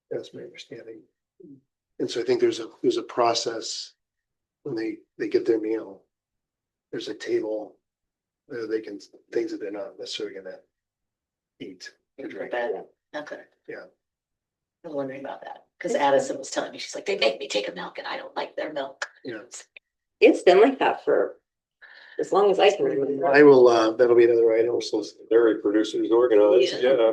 That's my understanding. And so I think there's a process when they get their meal. There's a table. They can, things that they're not necessarily gonna eat. Okay. Yeah. I was wondering about that, because Addison was telling me, she's like, they make me take a milk and I don't like their milk. Yeah. It's been like that for as long as I can remember. I will, that'll be another item. So dairy producers organized, Yeah. yeah.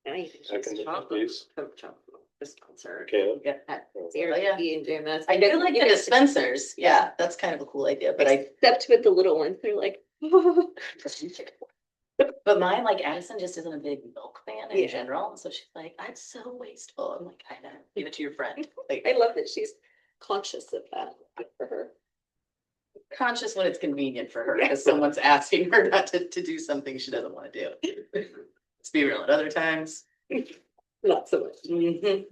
Now you I can can just do chocolate, these. Coke chocolate, this concert. Can. Yeah. At yeah. Airbnb and doing that. I do like the dispensers. Yeah, that's kind of a cool idea, but Except with the little ones, they're like. but mine, like Addison just isn't a big milk fan in Yeah. general. So she's like, I'm so wasteful. I'm like, I know, give it to your friend. Like, I love that she's conscious of that. Good for her. conscious when it's convenient for her, because someone's asking her not to do something she doesn't want to do. Let's be real, at other times. Not so much. Mhm.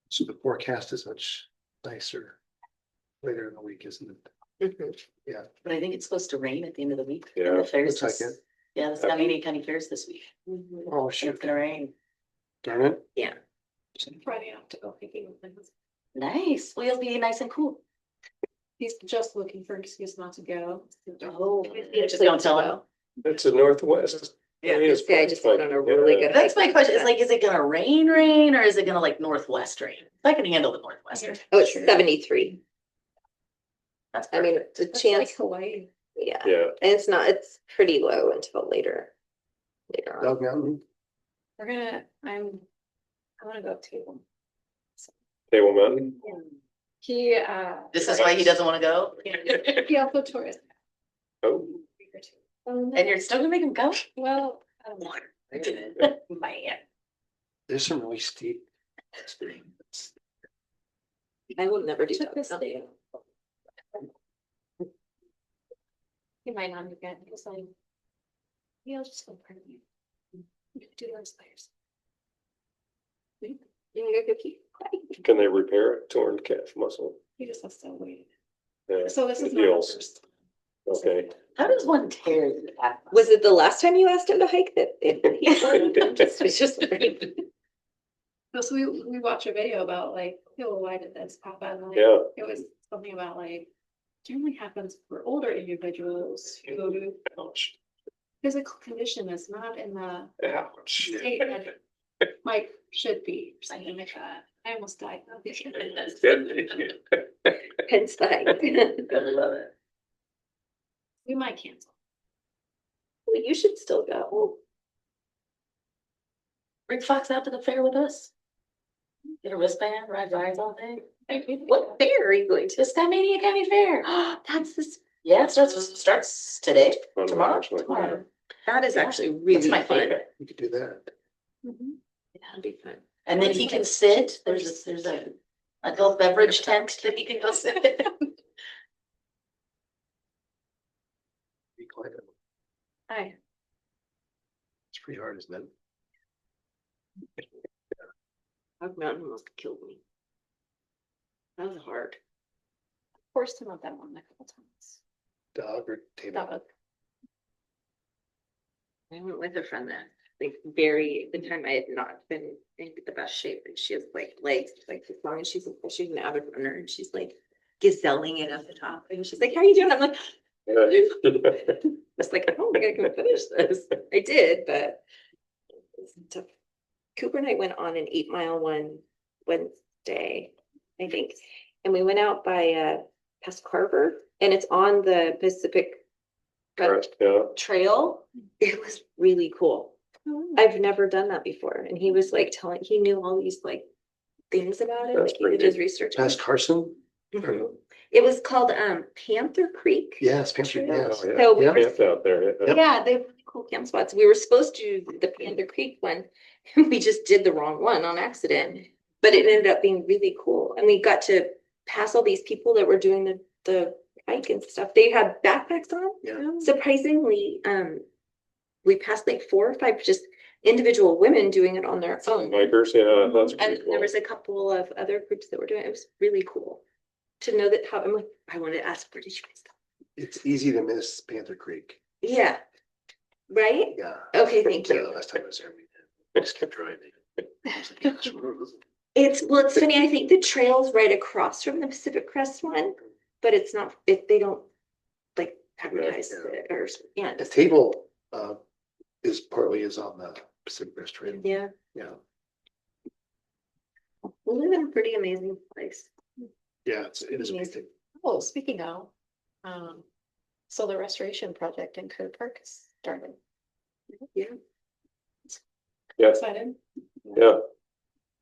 So the forecast is much nicer later in the week, isn't it? Mhm. But I think it's supposed to rain at the end of the week. and Yeah, the fair's looks like just- it. Yeah, the Scotty County Fair's this week. Mhm. Oh, And shoot. it's gonna rain. Darn it. Friday, I have to go hiking with my husband. Nice. Well, it'll be nice and cool. He's just looking for an excuse not to go. Oh, just don't tell him. It's a northwest. Yeah. It's Yeah, I just went on a really good. That's my hike. question. Is like, is it gonna rain, or is it gonna like northwest rain? I can handle the northwest rain. Oh, it's 73. That's I mean, perfect. the It's like chance, Hawaii. yeah, Yeah, and it's not, it's pretty low until later. Later on. Dog Mountain. I wanna go too. Table Mountain. He, This is why he doesn't wanna go? he also toured. Oh, And you're still gonna make him go? Well, I don't know. Man. There's some really steep. I will never do Took this that. day. He might not again. He was like, yeah, I'll just go part of you. You could do those players. You can go cookie. can they repair a torn calf muscle? He just has to wait. Yeah, So this is it not the heals. first. Okay. How does one tear your back? Was it the last time you asked him to hike that it's just So we watch a video about like, oh, why did this happen? Like, Yeah, it was something about like, generally happens for older individuals who ouch, physical condition is not in the ouch. state that Mike should be, or something like that. I almost died. hence the hike? I love it. We might cancel. Well, you should still go. Bring Fox out to the fair with us. Get a wristband, ride rides all day. What fair are you going to? The Stamania County Fair. That's this, Yeah, it starts today, Fun one, tomorrow. actually. Tomorrow. that is Yeah. actually That's really my fun. favorite. You could do that. That'd be fun. And then he can sit, there's a adult beverage tent that he can go sit in. Be quite a- Hi. It's pretty hard, isn't it? Dog Mountain almost killed me. That was hard. Forced him up that one a couple times. Dog or table. That was I went with a friend that, like, the time I had not been in the best shape, and she has like legs, like as long as she's an avid runner, and she's like gazelling it up the top, and she's like, "How are you doing?" I'm like, it's like, "Oh, I gotta go finish this." I did, but it's tough. Cooper and I went on an 8-mile one Wednesday, I think, and we went out by past Carver, and it's on the Pacific Correct, yeah. Trail. It was really cool. I've never done that before, and he was like he knew all these like things about it, That's like he did pretty his neat. research. on Past it. Carson? Mhm. It was called Panther Creek. Yes, Panther, Trail. yes. Oh, yeah. So we Yeah. were, Camped out there, yeah. yeah, they have really cool camp spots. We were supposed to do the Panther Creek one, and we just did the wrong one on accident. But it ended up being really cool, and we got to pass all these people that were doing the hike and stuff. They had backpacks on. Yeah. Surprisingly, we passed like 4 or 5 just individual women doing it on their own. Bikers, yeah, that's And pretty there cool. was a couple of other groups that were doing it. It was really cool to know that how I'm like, I wanted to ask, where did you guys go? It's easy to miss Panther Creek. Yeah. Right? Yeah. Okay, thank Yeah, you. last time I was there, we just kept driving. Well, it's funny, I think the trail's right across from the Pacific Crest one, but it's not, if they don't like advertise it or, yeah. The table, is partly on the Pacific Crest Trail. Yeah, Yeah, we live in a pretty amazing place. yeah, it is Amazing. amazing. Oh, speaking of, so the restoration project in Coon Park is starting. Yeah. Yeah. Excited? Yeah.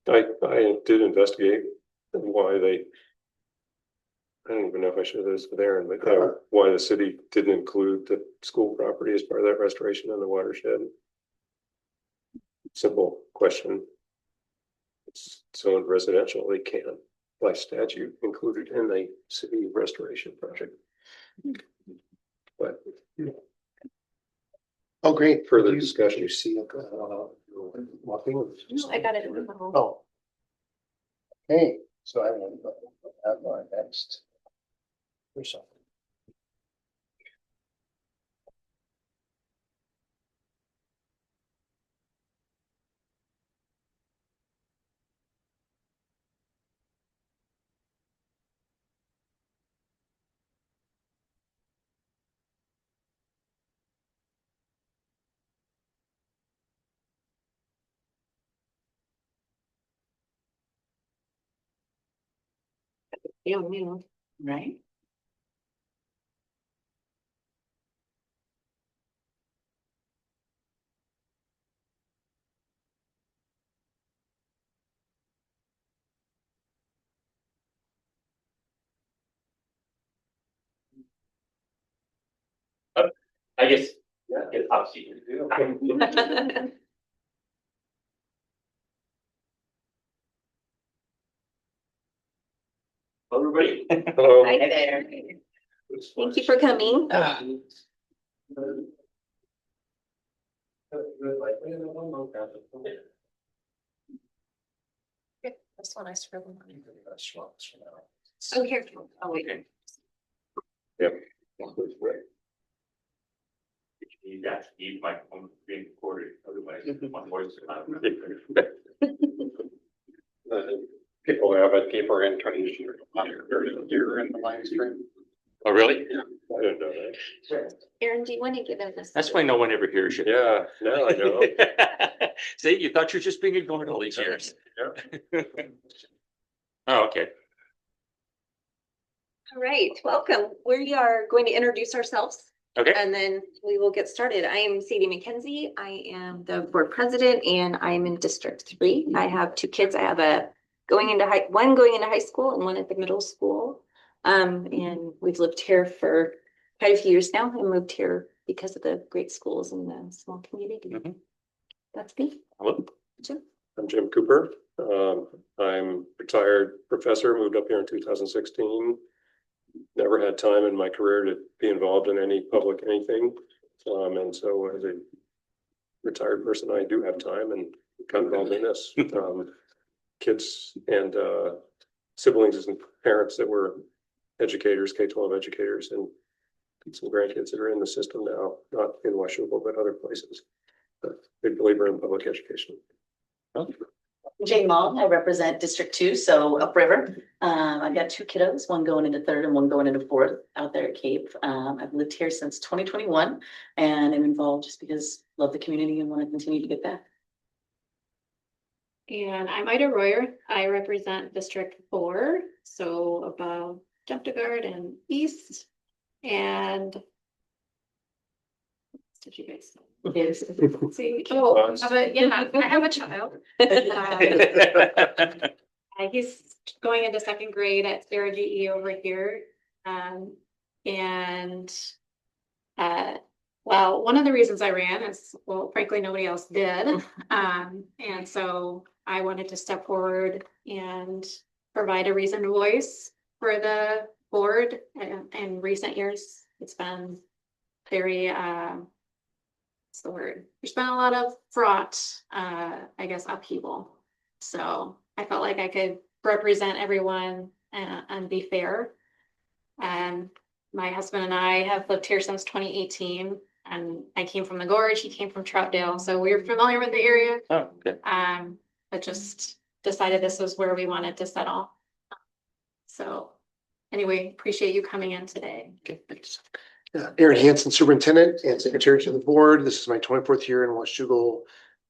I did investigate why they. I don't even know if I should have this with Aaron, but why the city didn't include the school property as part of that restoration in the watershed. Simple question. It's zoned residential, they can, by statute, included in the city restoration project. But Oh, great. Further You- discussion. You see, walking. No, I got it in the home. Oh. Hey, so I want to have our next. Or something. Yeah, yeah. Right? I guess, yeah, it's obviously. Everybody. hello. Hi there. Thank you for coming. This one I scribbled. Oh, here. Oh, wait. Yep. You got to keep my phone being recorded, otherwise my voice is not. People have it deeper in tradition. You're in the live stream. Oh, really? I didn't know that. Aaron, do you want to give them this? That's why no one ever hears you. Yeah, now I know. See, you thought you were just being ignored all these years. Yeah. Oh, okay. All right, welcome. We are going to introduce ourselves Okay. and then we will get started. I am Sadie McKenzie. I am the board president and I'm in District 3. I have 2 kids. I have one going into high school and one at the middle school. And we've lived here for quite a few years now and moved here because of the great schools and the small community. Mhm. That's me. Hello. Jim. I'm Jim Cooper. I'm retired professor, moved up here in 2016. Never had time in my career to be involved in any public anything. And so as a retired person, I do have time and got involved in this. Kids and siblings and parents that were educators, K-12 educators, and some grandkids that are in the system now, not in Washougal, but other places. But big believer in public education. Jane Long, I represent District 2, so upriver. I've got 2 kiddos, one going into 3rd and one going into 4th out there at Cape. I've lived here since 2021 and I'm involved just because I love the community and want to continue to get back. And I'm Ida Royer. I represent District 4, so above Guard and East. And did you guys see? Oh, I have a child. He's going into 2nd grade at Sarah GE over here. Well, one of the reasons I ran is, well, frankly, nobody else did. And so I wanted to step forward and provide a reasoned voice for the board. In recent years, it's been very, what's the word? There's been a lot of fraught, I guess, upheaval. So I felt like I could represent everyone and be fair. And my husband and I have lived here since 2018. And I came from the Gorge, he came from Troutdale, so we're familiar with the area. Oh, good. but just decided this was where we wanted to settle. So anyway, appreciate you coming in today. Okay, thanks. Aaron Hansen, Superintendent and Secretary to the Board. This is my 24th year in Washougal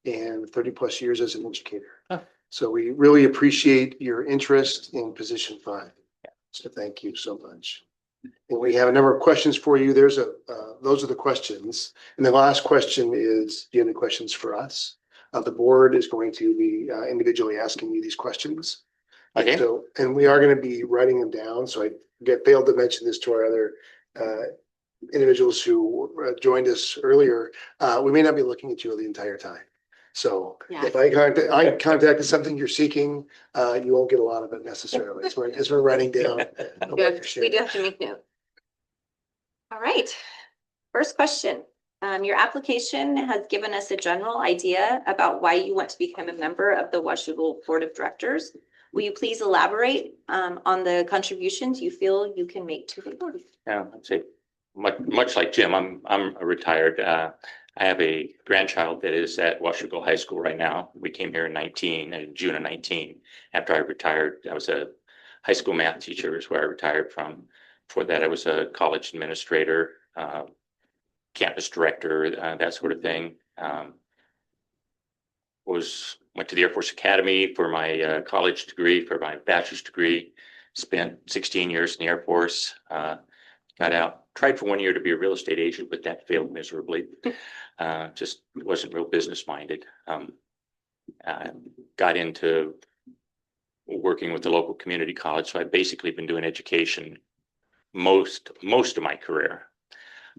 and 30+ years as an educator. Oh. So we really appreciate your interest in position 5. So thank you so much. And we have a number of questions for you. Those are the questions. And the last question is, do you have any questions for us? The board is going to be individually asking you these questions. Okay. And we are going to be writing them down. So I failed to mention this to our other individuals who joined us earlier. We may not be looking at you the entire time. So if I contacted something you're seeking, you won't get a lot of it necessarily. As we're writing down. We do have to make note. All right. First question. Your application has given us a general idea about why you want to become a member of the Washougal Board of Directors. Will you please elaborate on the contributions you feel you can make to the board? Yeah, I'd say much like Jim, I'm a retired. I have a grandchild that is at Washougal High School right now. We came here in June of 19. After I retired, I was a high school math teacher is where I retired from. Before that, I was a college administrator, campus director, that sort of thing. Went to the Air Force Academy for my college degree, for my bachelor's degree. Spent 16 years in the Air Force. Got out. Tried for 1 year to be a real estate agent, but that failed miserably. Just wasn't real business minded. Got into working with the local community college, so I've basically been doing education most of my career.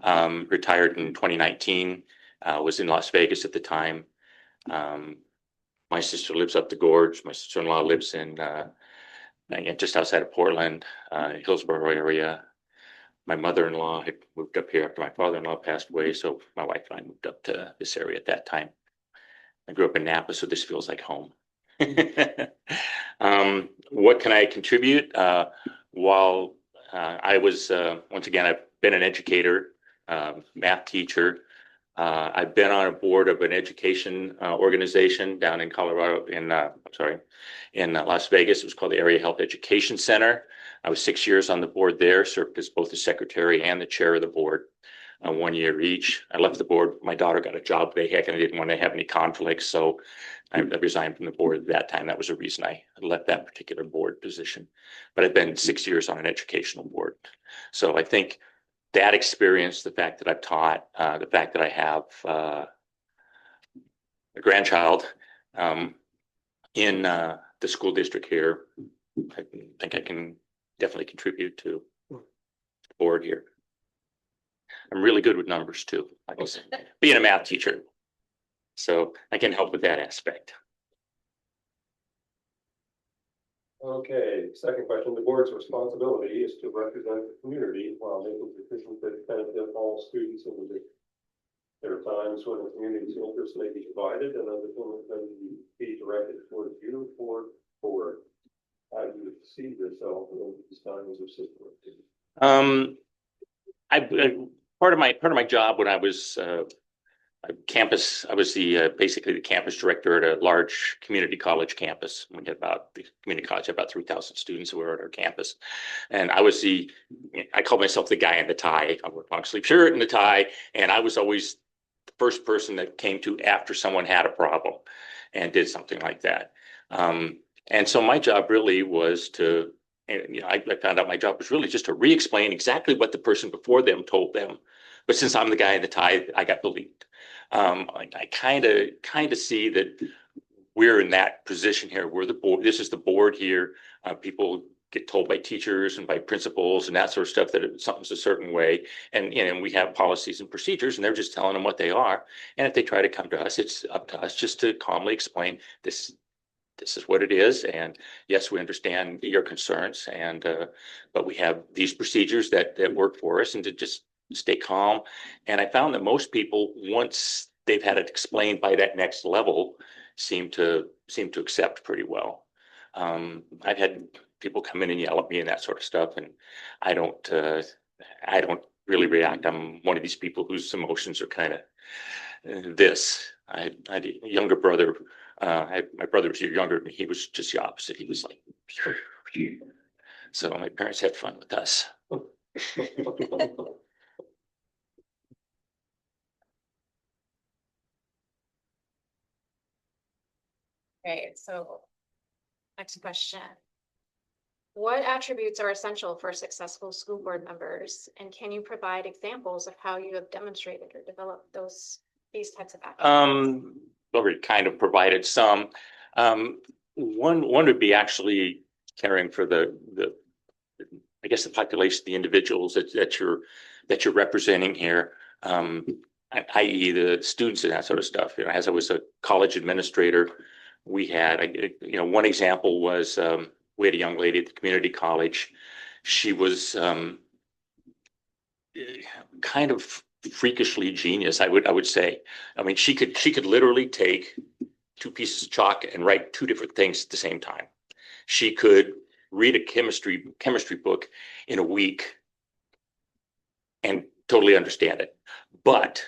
Retired in 2019. Was in Las Vegas at the time. My sister lives up the gorge. My sister-in-law lives in just outside of Portland, Hillsborough area. My mother-in-law had moved up here after my father-in-law passed away, so my wife and I moved up to this area at that time. I grew up in Napa, so this feels like home. What can I contribute? While I was, once again, I've been an educator, math teacher. I've been on a board of an education organization down in Colorado, in Las Vegas. It was called the Area Health Education Center. I was 6 years on the board there, served as both the secretary and the chair of the board, 1 year each. I left the board. My daughter got a job way heck, and I didn't want to have any conflicts, so I resigned from the board at that time. That was a reason I left that particular board position. But I've been 6 years on an educational board. So I think that experience, the fact that I've taught, the fact that I have a grandchild in the school district here, I think I can definitely contribute to the board here. I'm really good with numbers too, like I said, being a math teacher. So I can help with that aspect. Okay, second question. The board's responsibility is to represent the community while making decisions that benefit all students in the district. There are times when the community's interests may be divided and other things may be directed toward you or board. How do you see yourself in these times of situation? Part of my job when I was campus, I was basically the campus director at a large community college campus. The community college had about 3,000 students who were at our campus. And I called myself the guy in the tie. I wore a long sleeve shirt and the tie. And I was always the first person that came to after someone had a problem and did something like that. And so my job really was I found out my job was really just to re-explain exactly what the person before them told them. But since I'm the guy in the tie, I got believed. I kind of see that we're in that position here. We're the board. This is the board here. People get told by teachers and by principals and that sort of stuff that something's a certain way. And we have policies and procedures, and they're just telling them what they are. And if they try to come to us, it's up to us just to calmly explain this is what it is. And yes, we understand your concerns, but we have these procedures that work for us, and to just stay calm. And I found that most people, once they've had it explained by that next level, seem to accept pretty well. I've had people come in and yell at me and that sort of stuff, and I don't really react. I'm one of these people whose emotions are kind of this. I had a younger brother My brother was younger than me. He was just the opposite. He was like, so my parents had fun with us. Okay, so next question. What attributes are essential for successful school board members? And can you provide examples of how you have demonstrated or developed these types of attributes? Already kind of provided some. One would be actually caring for the I guess the population, the individuals that you're representing here, i.e. the students and that sort of stuff. You know, as I was a college administrator, we had, one example was we had a young lady at the community college. She was kind of freakishly genius, I would say. I mean, she could literally take two pieces of chalk and write two different things at the same time. She could read a chemistry book in a week and totally understand it. But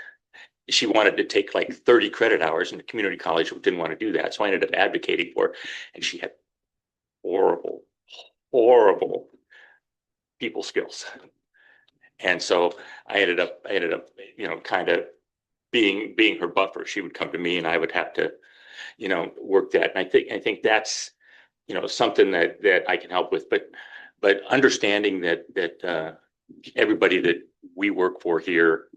she wanted to take like 30 credit hours, and the community college didn't want to do that. So I ended up advocating for her, and she had horrible people skills. And so I ended up, kind of being her buffer. She would come to me and I would have to, work that. And I think that's, something that I can help with, but understanding that everybody that we work for here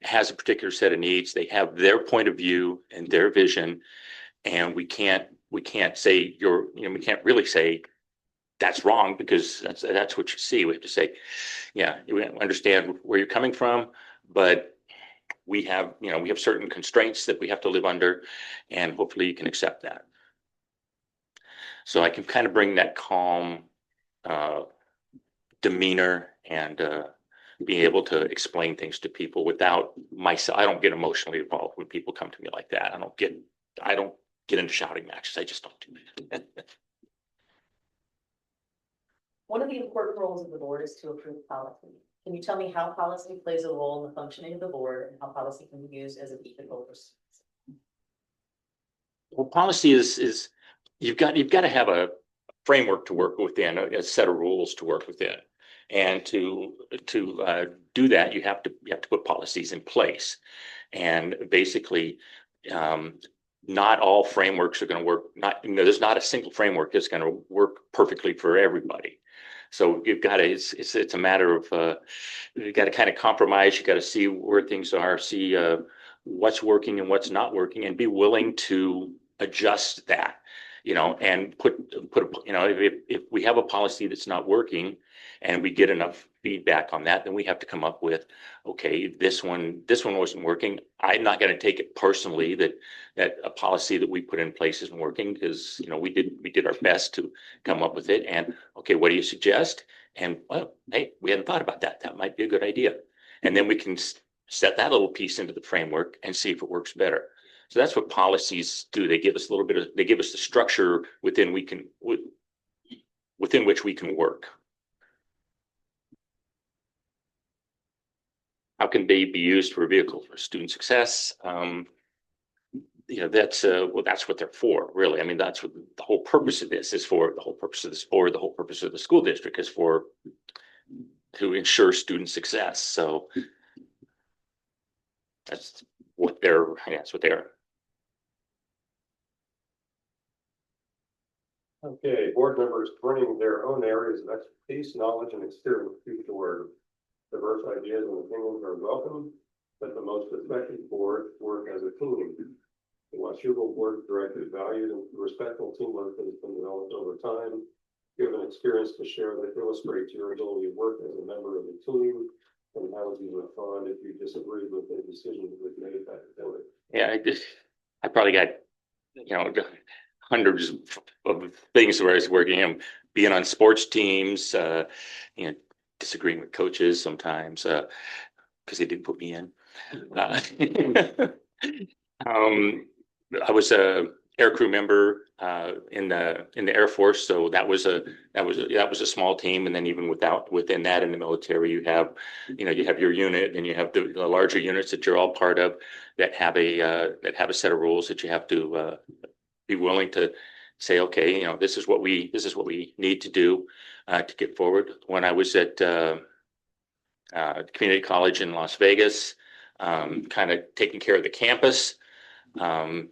has a particular set of needs. They have their point of view and their vision, and we can't say we can't really say that's wrong, because that's what you see. We have to say, yeah, we understand where you're coming from, but we have certain constraints that we have to live under, and hopefully you can accept that. So I can kind of bring that calm demeanor and being able to explain things to people without myself. I don't get emotionally involved when people come to me like that. I don't get into shouting matches. I just don't do that. One of the important roles of the board is to approve policy. Can you tell me how policy plays a role in the functioning of the board, and how policy can be used as a vehicle for students? Well, policy is you've got to have a framework to work within, a set of rules to work within, and to do that, you have to put policies in place. And basically, not all frameworks are going to work. There's not a single framework that's going to work perfectly for everybody. So you've got to, it's a matter of, you've got to kind of compromise. You got to see where things are, see what's working and what's not working, and be willing to adjust that, and put, if we have a policy that's not working and we get enough feedback on that, then we have to come up with, okay, this one wasn't working. I'm not going to take it personally that a policy that we put in place isn't working, because, we did our best to come up with it. And okay, what do you suggest? And well, hey, we hadn't thought about that. That might be a good idea. And then we can set that little piece into the framework and see if it works better. So that's what policies do. They give us they give us the structure within which we can work. How can they be used for a vehicle for student success? That's what they're for, really. I mean, that's what the whole purpose of this is for. The whole purpose of this board, the whole purpose of the school district is to ensure student success. So that's what they are. Okay, board members bring their own areas of expertise, knowledge, and experience to the board. Diverse ideas and opinions are welcome, but the most effective boards work as a team. The Washougal Board of Directors valued and respectful teamwork that has been developed over time. You have an experience to share that illustrates your ability to work as a member of the team, and how would you respond if you disagreed with the decision that was made by the board? Yeah, I probably got, hundreds of things where I was working, being on sports teams, disagreeing with coaches sometimes, because they didn't put me in. I was a aircrew member in the Air Force, so that was a small team. And then even within that, in the military, you have your unit, and you have the larger units that you're all part of that have a set of rules that you have to be willing to say, okay, this is what we need to do to get forward. When I was at community college in Las Vegas, kind of taking care of the campus. I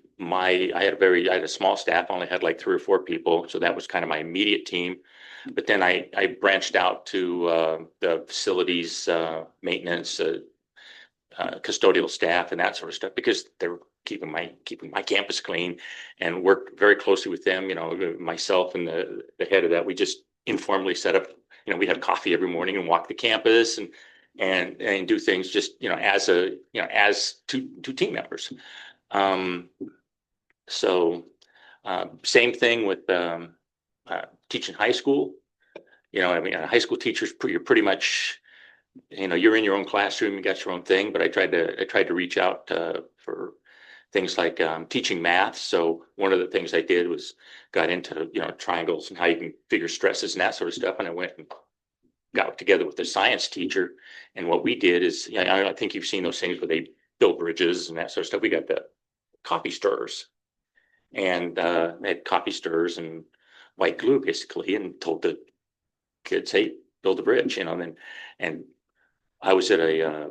had a small staff, only had like 3 or 4 people. So that was kind of my immediate team. But then I branched out to the facilities, maintenance, custodial staff and that sort of stuff, because they're keeping my campus clean, and worked very closely with them. Myself and the head of that, we just informally set up, we'd have coffee every morning and walk the campus and do things just, as two team members. So same thing with teaching high school. High school teachers, you're pretty much, you're in your own classroom, you got your own thing. But I tried to reach out for things like teaching math. So one of the things I did was got into triangles and how you can figure stresses and that sort of stuff. And I went and got together with the science teacher. And what we did is, I think you've seen those things where they build bridges and that sort of stuff. We got the coffee stirrers, and they had coffee stirrers and white glue basically, and told the kids, hey, build a bridge, and I was at a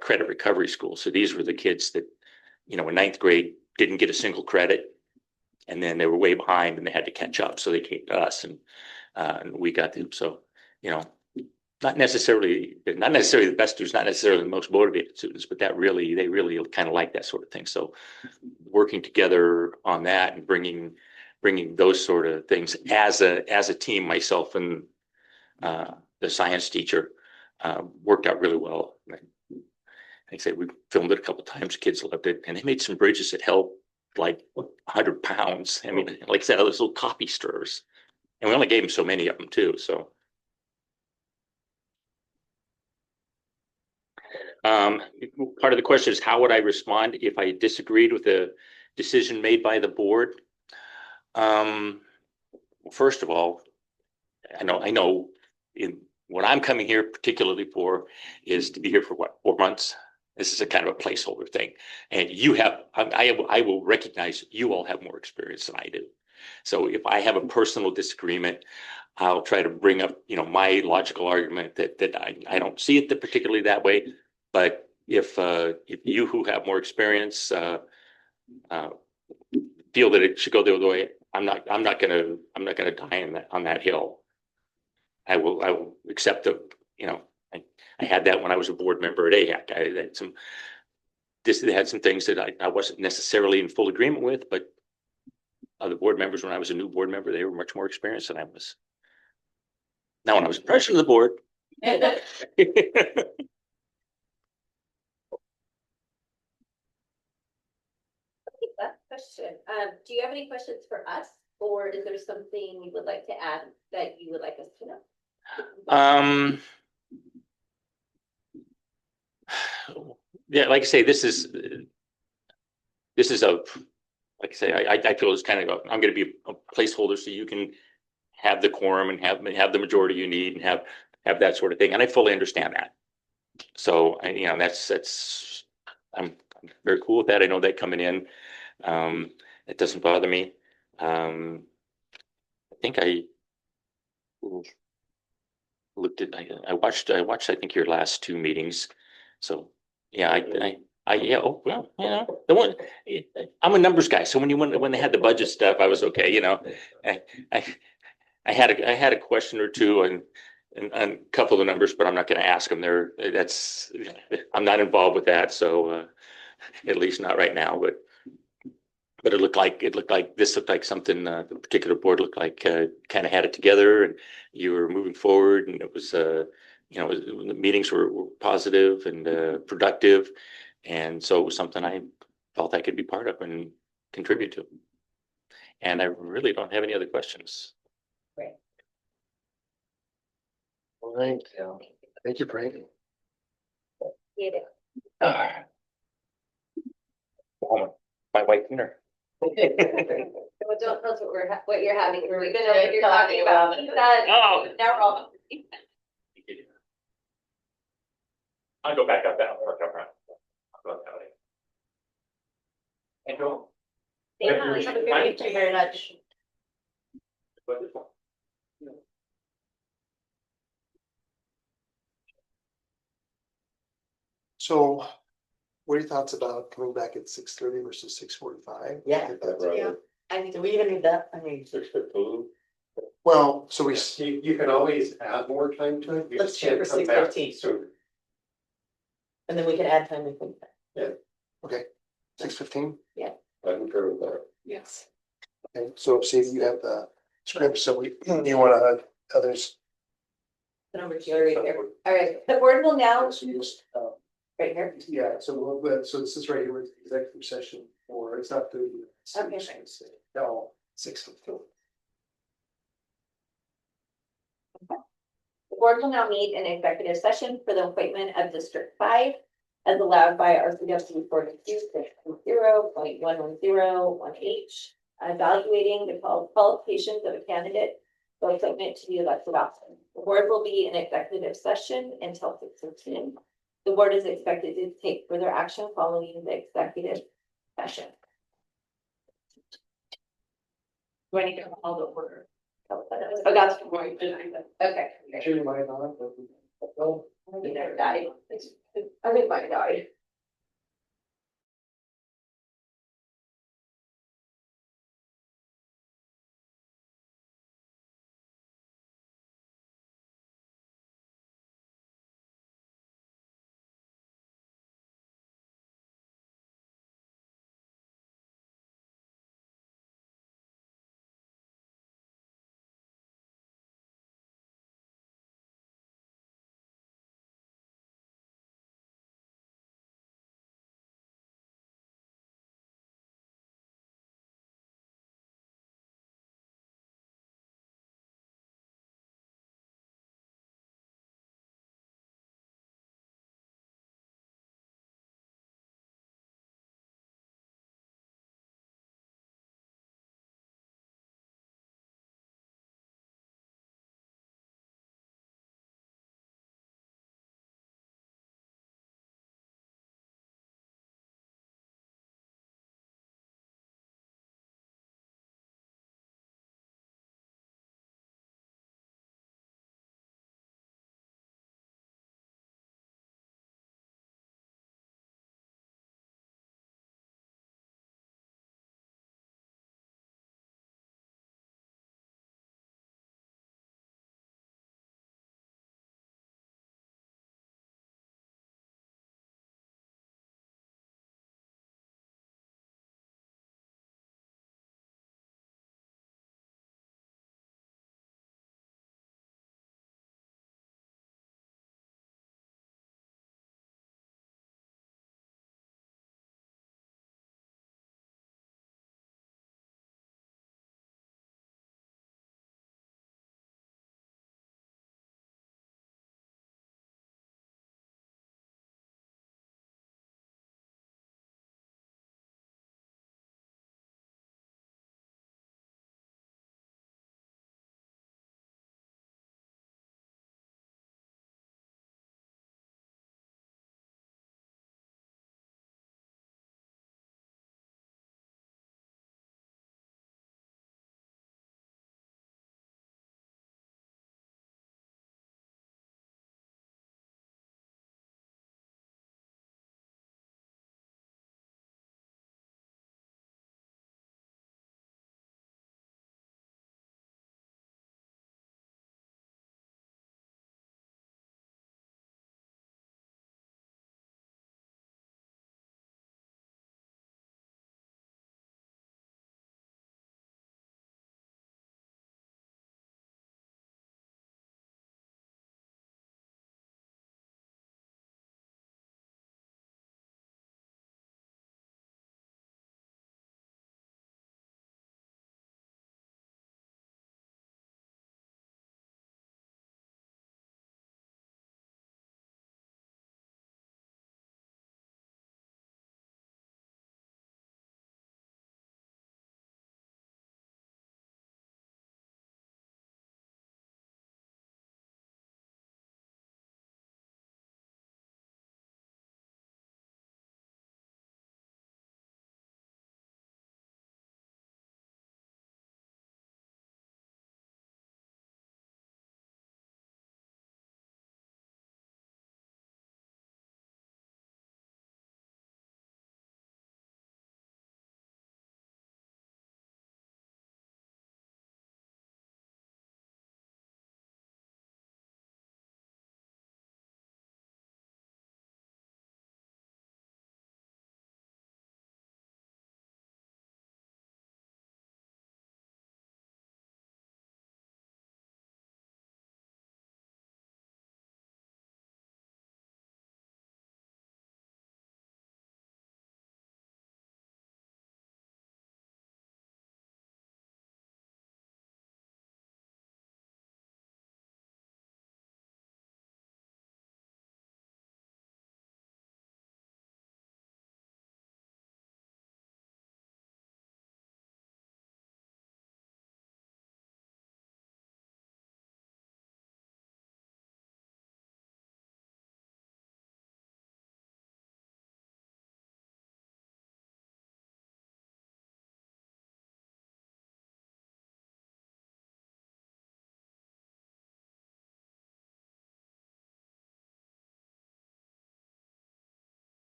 credit recovery school. So these were the kids that, in 9th grade didn't get a single credit, and then they were way behind and they had to catch up. So they came to us, and we got them. So, not necessarily the best students, not necessarily the most motivated students, but they really kind of like that sort of thing. So working together on that and bringing those sort of things as a team, myself and the science teacher, worked out really well. Like I said, we filmed it a couple of times. Kids loved it, and they made some bridges that held like 100 pounds. I mean, like I said, those little coffee stirrers, and we only gave them so many of them too. So, part of the question is, how would I respond if I disagreed with a decision made by the board? First of all, I know in what I'm coming here particularly for is to be here for 4 months. This is a kind of a placeholder thing. And I will recognize you all have more experience than I do. So if I have a personal disagreement, I'll try to bring up, my logical argument that I don't see it particularly that way. But if you who have more experience feel that it should go the other way, I'm not gonna die on that hill. I will accept I had that when I was a board member at AHAC. They had some things that I wasn't necessarily in full agreement with, but other board members, when I was a new board member, they were much more experienced than I was. Now, when I was president of the board. Last question. Do you have any questions for us, or is there something you would like to add that you would like us to know? Yeah, like I say, this is like I say, I feel it's kind of I'm going to be a placeholder so you can have the quorum and have the majority you need and have that sort of thing. And I fully understand that. So that's I'm very cool with that. I know that coming in, it doesn't bother me. I think I looked at, I watched, I think your last 2 meetings. So yeah, yeah, oh, well, the one, I'm a numbers guy. So when they had the budget stuff, I was okay. I had a question or two and a couple of the numbers, but I'm not going to ask them there. I'm not involved with that. So, at least not right now, but it looked like something, the particular board looked like, kind of had it together, and you were moving forward, and it was, the meetings were positive and productive. And so it was something I felt I could be part of and contribute to. And I really don't have any other questions. Great. All right. Thank you, Frank. My white dinner. Well, don't tell us what you're having. We're gonna know what you're talking about. Oh. Now we're all. I'll go back up that. I'll go up that way. And go. Thank you very much. So what are your thoughts about coming back at 6:30 versus 6:45? Yeah. I think, do we even need that? I mean, 6:15. Well, so we, You can always add more time to it. You Let's just shoot can't for come back 6:15. sooner. and then we can add time if we. okay, 6:15? I concur with that. Yes. Okay, so see, you have the script, so we, you wanna, others? The number two right here. All right, the board will now, So you just, right here. yeah, so so this is right here with executive session, or it's not the. Okay. No, 6:15. The board will now meet in executive session for the appointment of District 5 as allowed by RCW 42.110(1)H, evaluating the qualifications of a candidate for appointment to the elected office. The board will be in executive session until 6:15. The board is expected to take further action following the executive session. Do I need to call the order? Oh, that's the point. Okay. Actually, might not, but. I think I died. I think I died.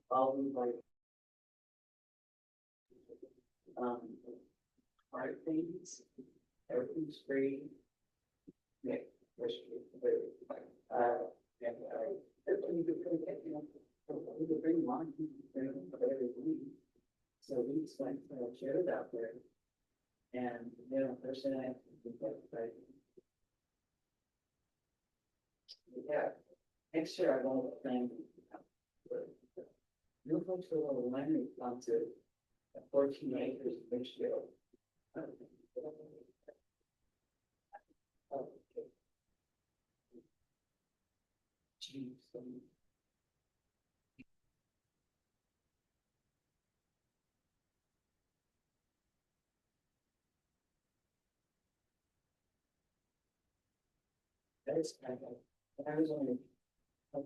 Followed by. Hard things, everything's free. Yeah. And we could bring one, every week. So we spent chairs out there. And, you know, person I. Yeah, next year I won't plan. New folks will land me onto 14 acres of Richfield. Geez. That is kind of, I was only. Oh.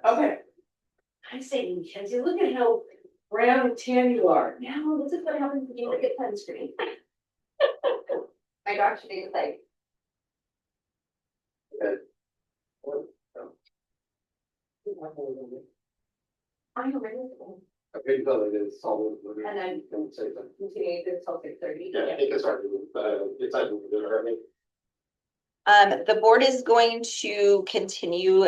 Okay. I say, Mackenzie, look at how brown and tan you are. Now, this is what happens when you look at sunscreen. My doctor is like, I know, right? Okay, so it is solid. And then- Can say that. Continue to till 6:30. Yeah, I think it's already, it's I think we're already. the board is going to continue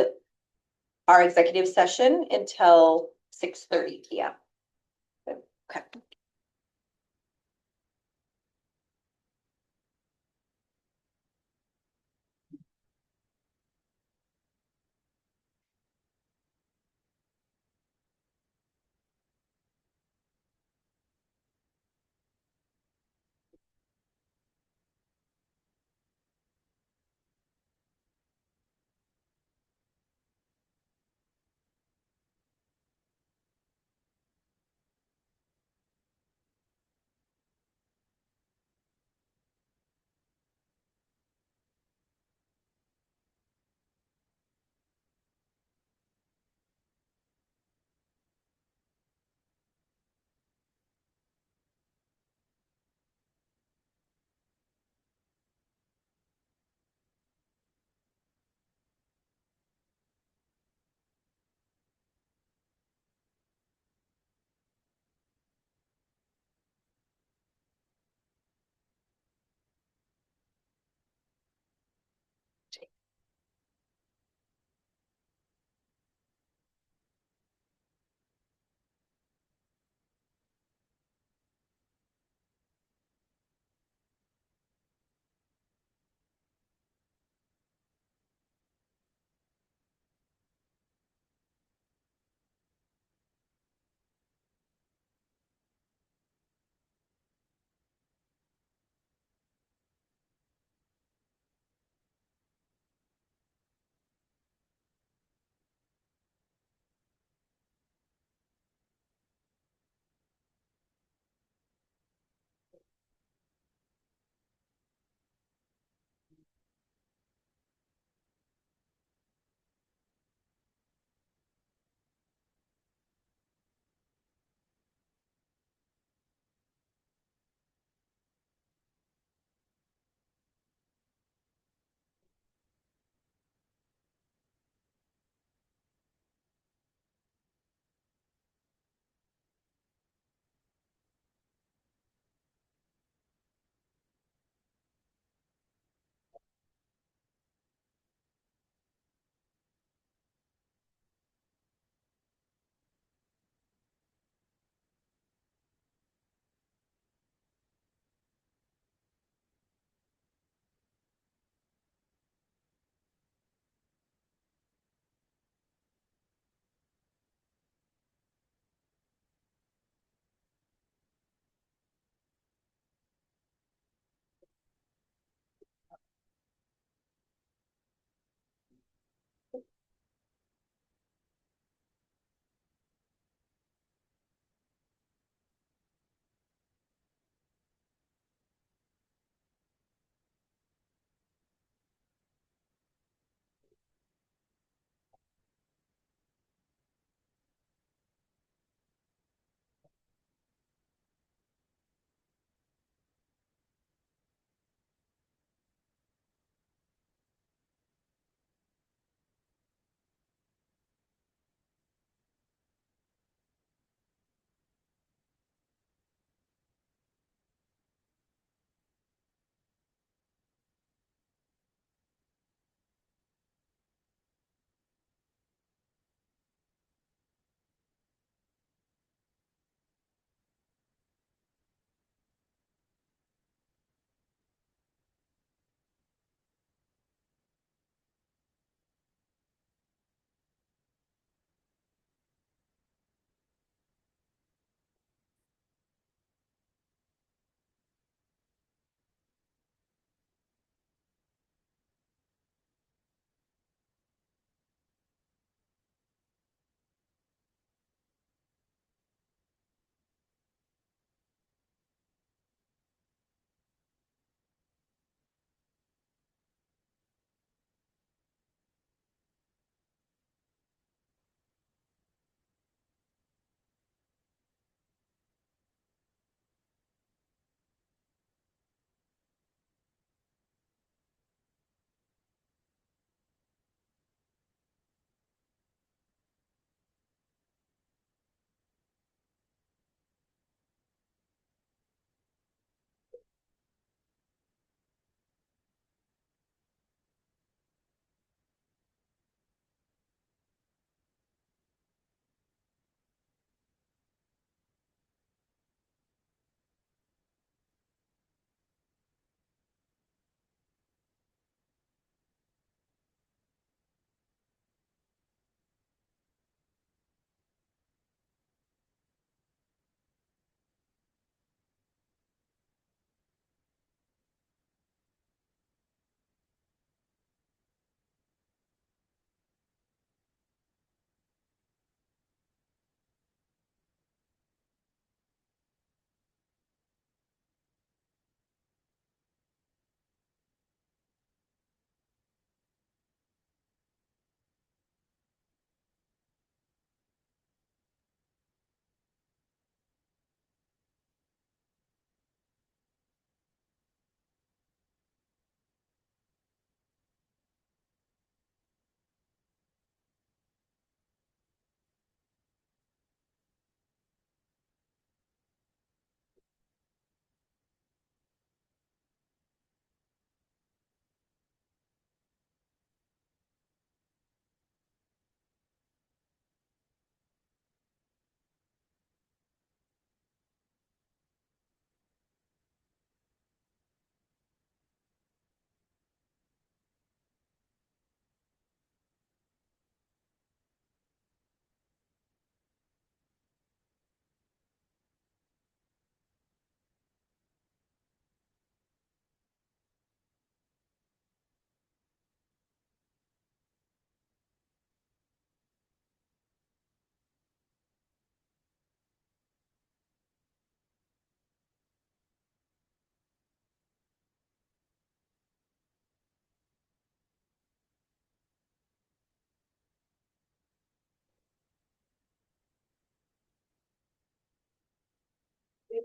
our executive session until 6:30 PM. Okay.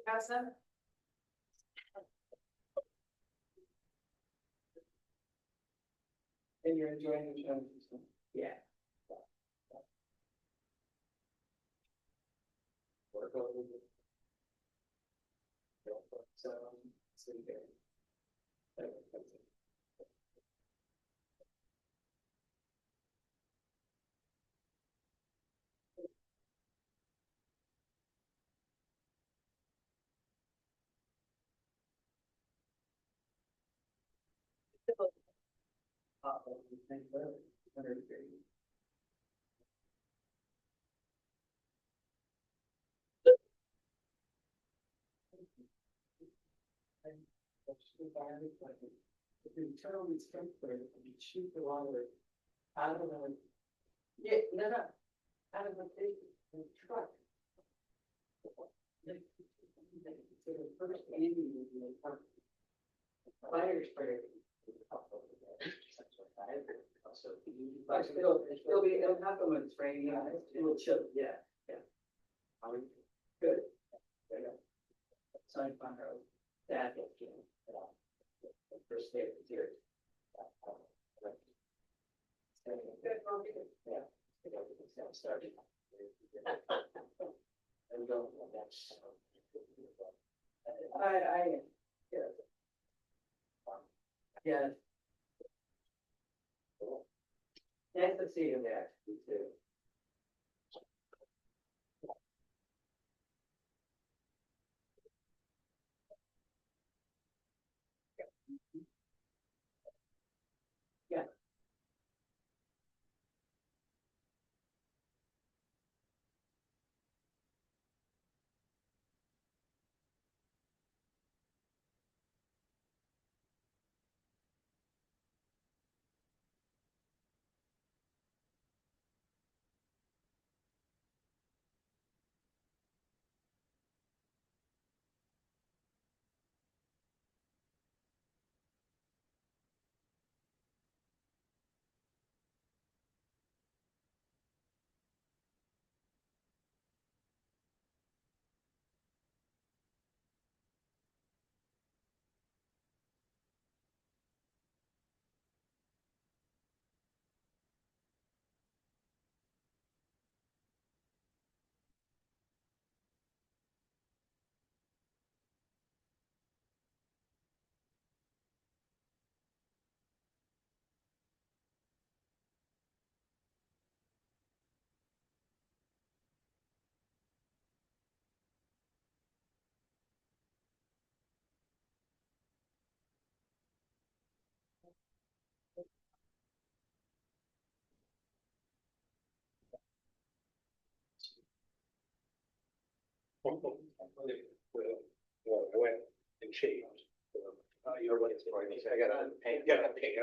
Casa? And you're enjoying the show? Yeah. Internal strength for it, and you shoot the water out of the, yeah, no, no, out of the big truck. So the first ending is in the front. Fire sprayer. So it'll be, it'll happen when it's raining, it'll chill, yeah, yeah. Good. There you go. So I found out that, first day of the year. Yeah. Started. And don't, that's. Yeah. Yeah. Nice to see you there, you too. Yeah. I went and shaved. You know what it's for? I got to paint. Yeah, paint.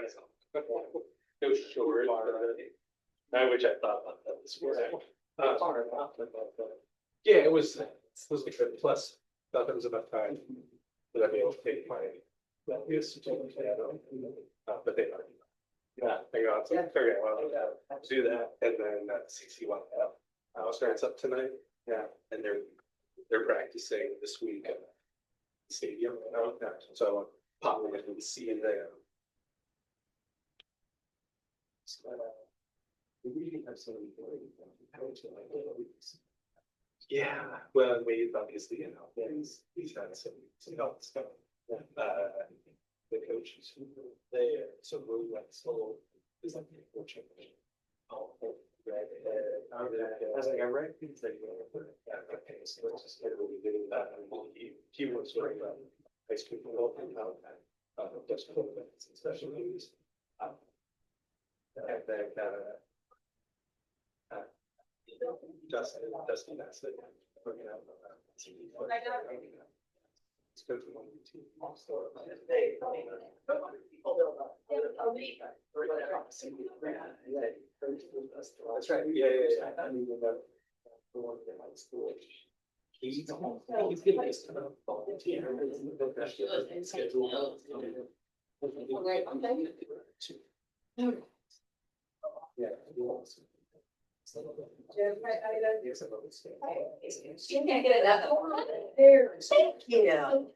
No sugar. I which I thought about that this morning. Yeah, it was like a plus. Thought there was enough time that I'd be able to take my. But they are. Yeah, I got some. Okay, well, do that, and then CC1. Starts up tonight. Yeah, and they're practicing this week at the stadium. So I want to pop in and see you there. Yeah, well, Wade obviously, he's had some health stuff. The coaches who were there, so really like so is like the coach. Oh, right. I was like, I read things that you okay, so let's just get really good at that. He was very high school football and how just especially movies. Dustin, that's it. Let's go to 1 2. That's right. Yeah. I mean, the one in my school. He's getting this kind of volunteer. Schedule. Yeah. Thank you.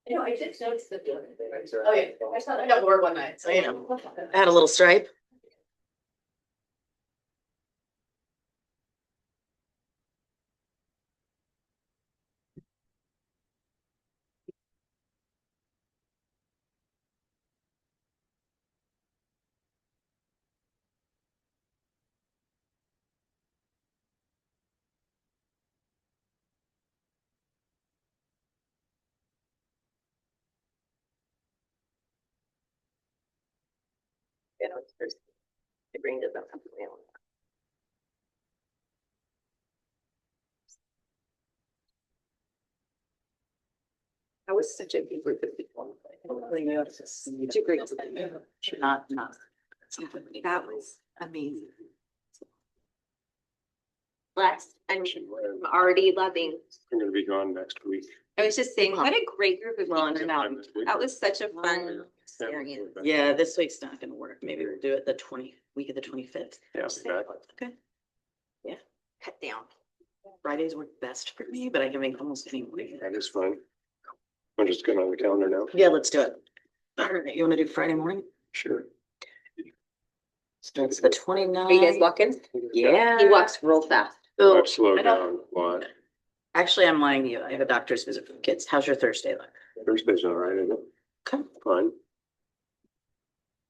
You know, I just noticed that. Oh, yeah, I thought I got bored one night, so you know, I had a little stripe. You know, there's, it brings it up. I was such a big group of people. Too great. Not. That was amazing. Last, I'm already loving. I'm gonna be gone next week. I was just saying, what a great group of Well, people. and That was such a fun experience. Yeah, this week's not gonna work. Maybe we'll do it the week of the 25th. Yeah, I'll be back. Okay. Cut down. Fridays work best for me, but I can make almost any morning. That is fine. I'm just going on the calendar now. Yeah, let's do it. All right, you wanna do Friday morning? Sure. So it's the 29th. Are you guys walking? Yeah. He walks real fast. Oh, I've slowed I don't- down a lot. Actually, I'm lying to you. I have a doctor's visit for the kids. How's your Thursday look? Thursday's all right, isn't it? Okay. Fine.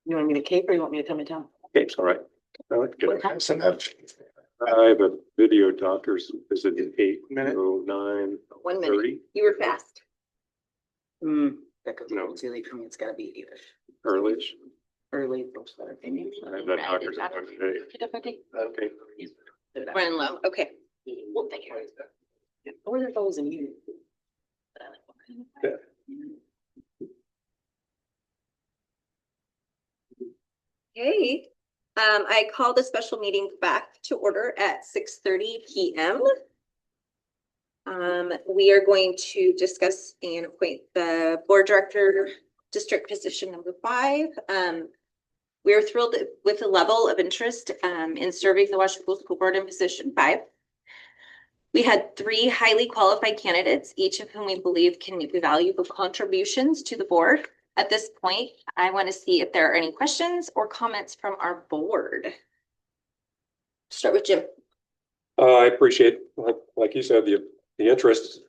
You want me to cape or you want me to come in town? Cape's all right. I like to What get time? it. I have a video doctor's visit at 8:09. 1 minute. You were fast. That could be a little too late for me. It's gotta be either Early-ish. early. I have that doctor's appointment today. Okay. Running low. Okay. Well, thank you. Or there's always a meeting. Yeah. Okay. I called a special meeting back to order at 6:30 p.m. We are going to discuss and appoint the board director, district position number 5. We are thrilled with the level of interest in serving the Washougal School Board in position 5. We had 3 highly qualified candidates, each of whom we believe can make valuable contributions to the board. At this point, I want to see if there are any questions or comments from our board. Start with Jim. I appreciate, like you said, the interest.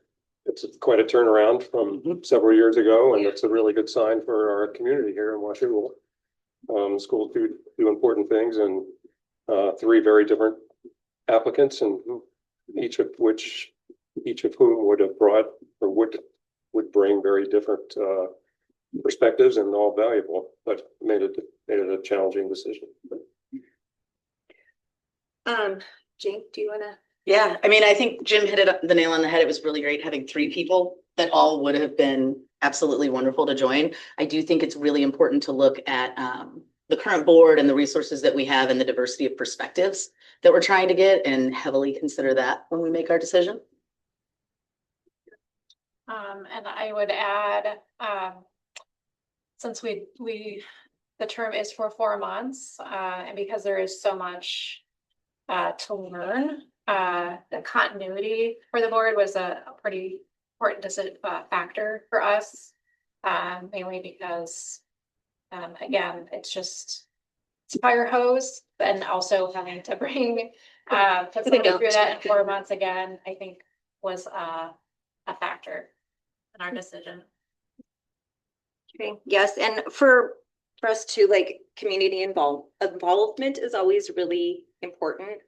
It's quite a turnaround from several years ago, and it's a really good sign for our community here in Washougal. Schools do important things, and 3 very different applicants, and each of whom would have brought or would bring very different perspectives, and all valuable, but made it a challenging decision. Jane, do you want to? Yeah, I mean, I think Jim hit the nail on the head. It was really great having 3 people that all would have been absolutely wonderful to join. I do think it's really important to look at the current board and the resources that we have and the diversity of perspectives that we're trying to get, and heavily consider that when we make our decision. And I would add, since the term is for 4 months, and because there is so much to learn, the continuity for the board was a pretty important factor for us, mainly because, again, it's fire hose, and also having to bring put somebody through that in 4 months again, I think was a factor in our decision. Okay, yes, and for us too, like community involvement is always really important.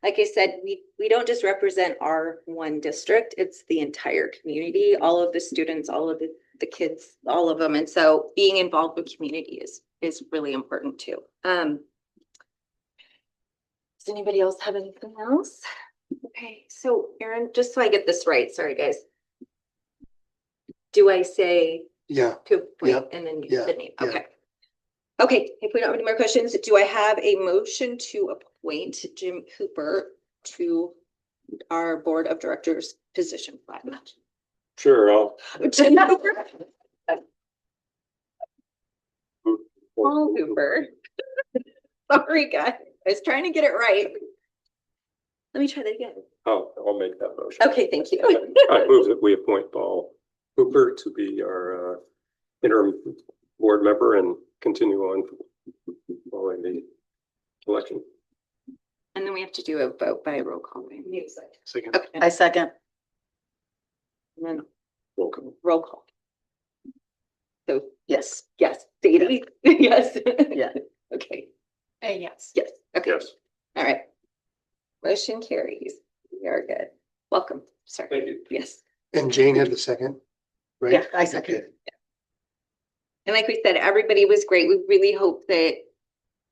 Like I said, we don't just represent our one district, it's the entire community, all of the students, all of the kids, all of them. And so being involved with community is really important too. Does anybody else have anything else? Okay, so Erin, just so I get this right, sorry guys. Do I say Yeah, to appoint Yep. and then use Yeah. the name? Yeah. Okay. Okay, if we don't have any more questions, do I have a motion to appoint Jim Cooper to our board of directors position? Sure, I'll. Jim Cooper. Paul Cooper. Sorry, guys. I was trying to get it right. Let me try that again. I'll make that motion. Okay, thank you. I move that we appoint Paul Hooper to be our interim board member and continue on following the election. And then we have to do a vote by roll call. Right? Second. Okay. I second. And then Roll call. roll call. So Yes. yes, Data. Yes. Yeah. Okay. Yes. Yes. Okay. Yes. All right. Motion carries. We are good. Welcome. Sorry. Thank you. Yes. And Jane had the second, right? Yeah, I second. Okay. And like we said, everybody was great. We really hope that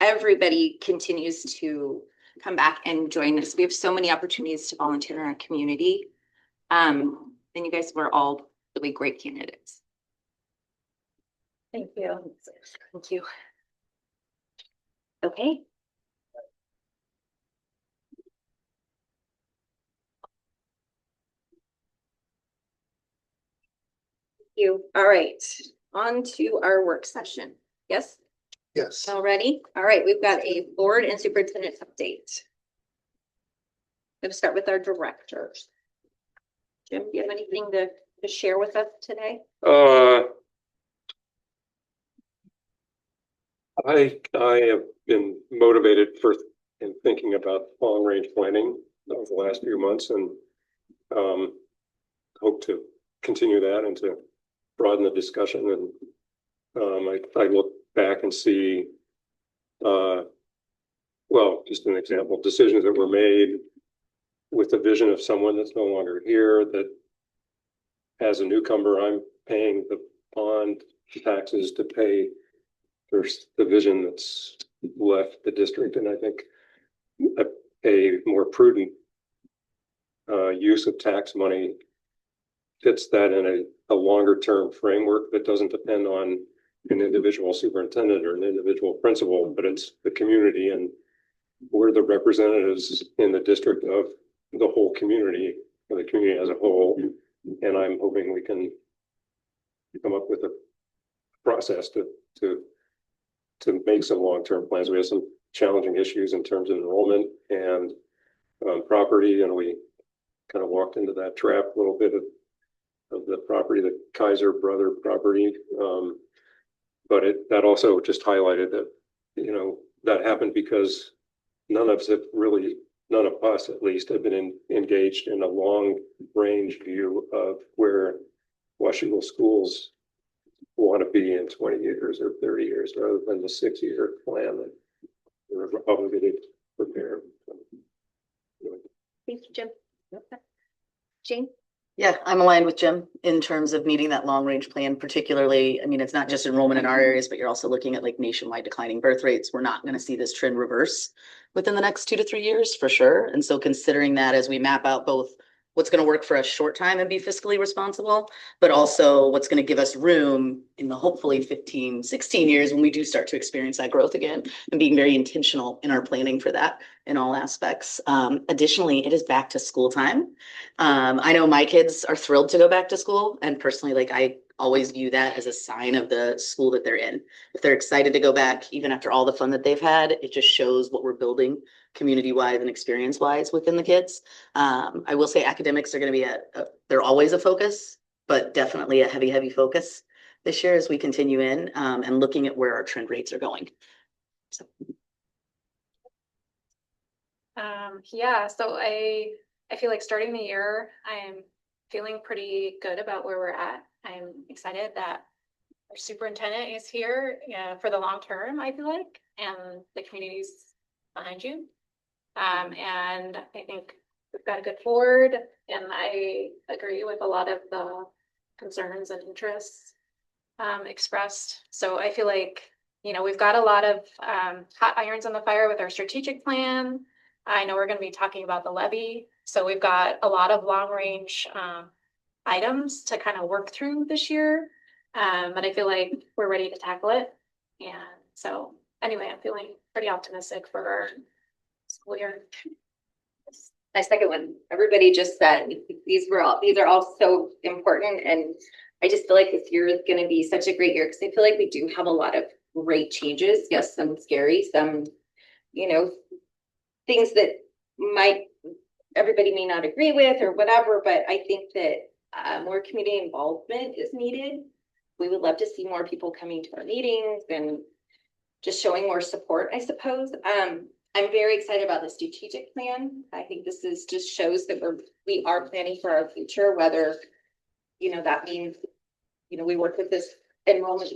everybody continues to come back and join us. We have so many opportunities to volunteer in our community. And you guys were all really great candidates. Thank you. Thank you. Okay. Thank you. All right, on to our work session. Yes, Yes. all ready? All right, we've got a board and superintendent update. I'm gonna start with our directors. Jim, do you have anything to share with us today? I have been motivated in thinking about long range planning over the last few months and hope to continue that and to broaden the discussion. And I look back and see, well, just an example, decisions that were made with the vision of someone that's no longer here, that as a newcomer, I'm paying the bond taxes to pay there's the vision that's left the district, and I think a more prudent use of tax money fits that in a longer term framework that doesn't depend on an individual superintendent or an individual principal, but it's the community, and we're the representatives in the district of the whole community, or the community as a whole. And I'm hoping we can come up with a process to make some long-term plans. We have some challenging issues in terms of enrollment and property, and we kind of walked into that trap a little bit of the property, the Kaiser brother property. But that also just highlighted that, that happened because none of us at least have been engaged in a long range view of where Washougal schools want to be in 20 years or 30 years, rather than the 6-year plan that we're obligated to prepare. Thank you, Jim. Jane? Yeah, I'm aligned with Jim in terms of meeting that long range plan, particularly, I mean, it's not just enrollment in our areas, but you're also looking at like nationwide declining birth rates. We're not going to see this trend reverse within the next 2 to 3 years for sure. And so considering that as we map out both what's going to work for a short time and be fiscally responsible, but also what's going to give us room in the hopefully 15, 16 years when we do start to experience that growth again, and being very intentional in our planning for that in all aspects. Additionally, it is back to school time. I know my kids are thrilled to go back to school, and personally, like I always view that as a sign of the school that they're in. If they're excited to go back, even after all the fun that they've had, it just shows what we're building community-wise and experience-wise within the kids. I will say academics are going to be they're always a focus, but definitely a heavy focus this year as we continue in and looking at where our trend rates are going. So. Yeah, so I feel like starting the year, I'm feeling pretty good about where we're at. I'm excited that our superintendent is here for the long term, I feel like, and the community's behind you. And I think we've got a good board, and I agree with a lot of the concerns and interests expressed. So I feel like, we've got a lot of hot irons on the fire with our strategic plan. I know we're going to be talking about the levy. So we've got a lot of long range items to kind of work through this year. But I feel like we're ready to tackle it. And so anyway, I'm feeling pretty optimistic for our school year. My second one, everybody just said these are all so important, and I just feel like this year is going to be such a great year because I feel like we do have a lot of great changes. Yes, some scary, some things that might everybody may not agree with or whatever, but I think that more community involvement is needed. We would love to see more people coming to our meetings and just showing more support, I suppose. I'm very excited about the strategic plan. I think this is just shows that we are planning for our future, whether, that means, we work with this enrollment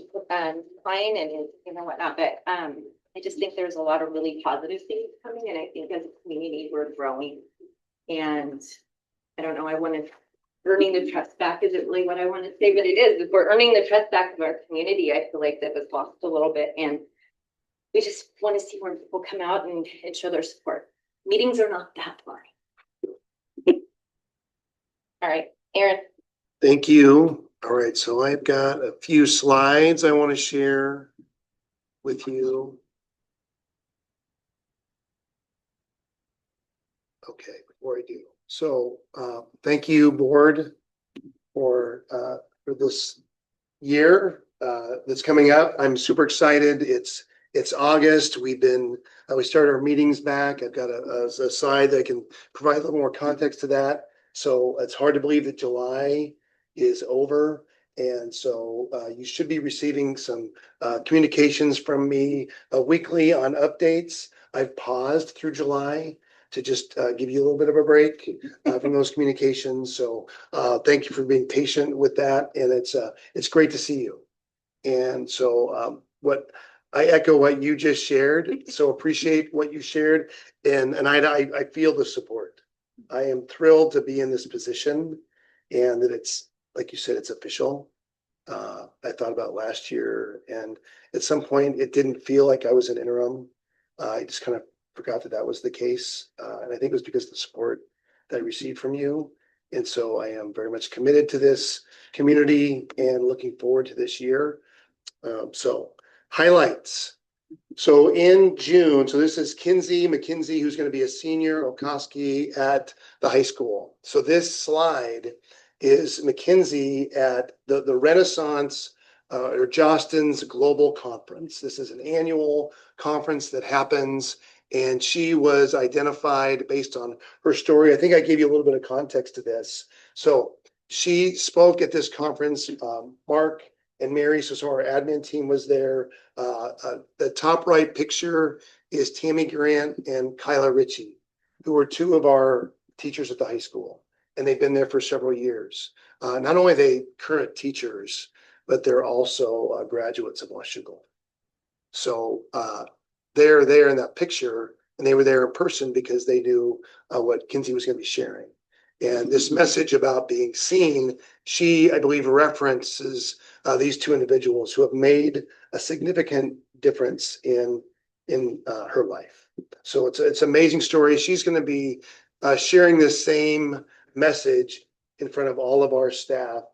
client and, whatnot, but I just think there's a lot of really positive things coming, and I think as a community, we're growing. And I don't know, I want to earning the trust back isn't really what I want to say, but it is. If we're earning the trust back of our community, I feel like that was lost a little bit, and we just want to see more people come out and show their support. Meetings are not that boring. All right, Aaron. Thank you. All right, so I've got a few slides I want to share with you. Okay, before I do. So thank you, board, for this year that's coming up. I'm super excited. It's August. We started our meetings back. I've got a slide that can provide a little more context to that. So it's hard to believe that July is over. And so you should be receiving some communications from me weekly on updates. I've paused through July to just give you a little bit of a break from those communications. So thank you for being patient with that. And it's great to see you. And so I echo what you just shared. So appreciate what you shared. And I feel the support. I am thrilled to be in this position, and that it's, like you said, it's official. I thought about last year, and at some point it didn't feel like I was an interim. I just kind of forgot that was the case. And I think it was because of the support that I received from you. And so I am very much committed to this community and looking forward to this year. So highlights. So in June, so this is Kinsey McKinsey, who's going to be a senior Okoski at the high school. So this slide is McKinsey at the Renaissance or Jostens Global Conference. This is an annual conference that happens, and she was identified based on her story. I think I gave you a little bit of context to this. So she spoke at this conference. Mark and Mary, so our admin team was there. The top right picture is Tammy Grant and Kyla Ritchie, who were two of our teachers at the high school, and they've been there for several years. Not only are they current teachers, but they're also graduates of Washougal. So they're there in that picture, and they were there in person because they knew what Kinsey was going to be sharing. And this message about being seen, she, I believe, references these two individuals who have made a significant difference in her life. So it's an amazing story. She's going to be sharing this same message in front of all of our staff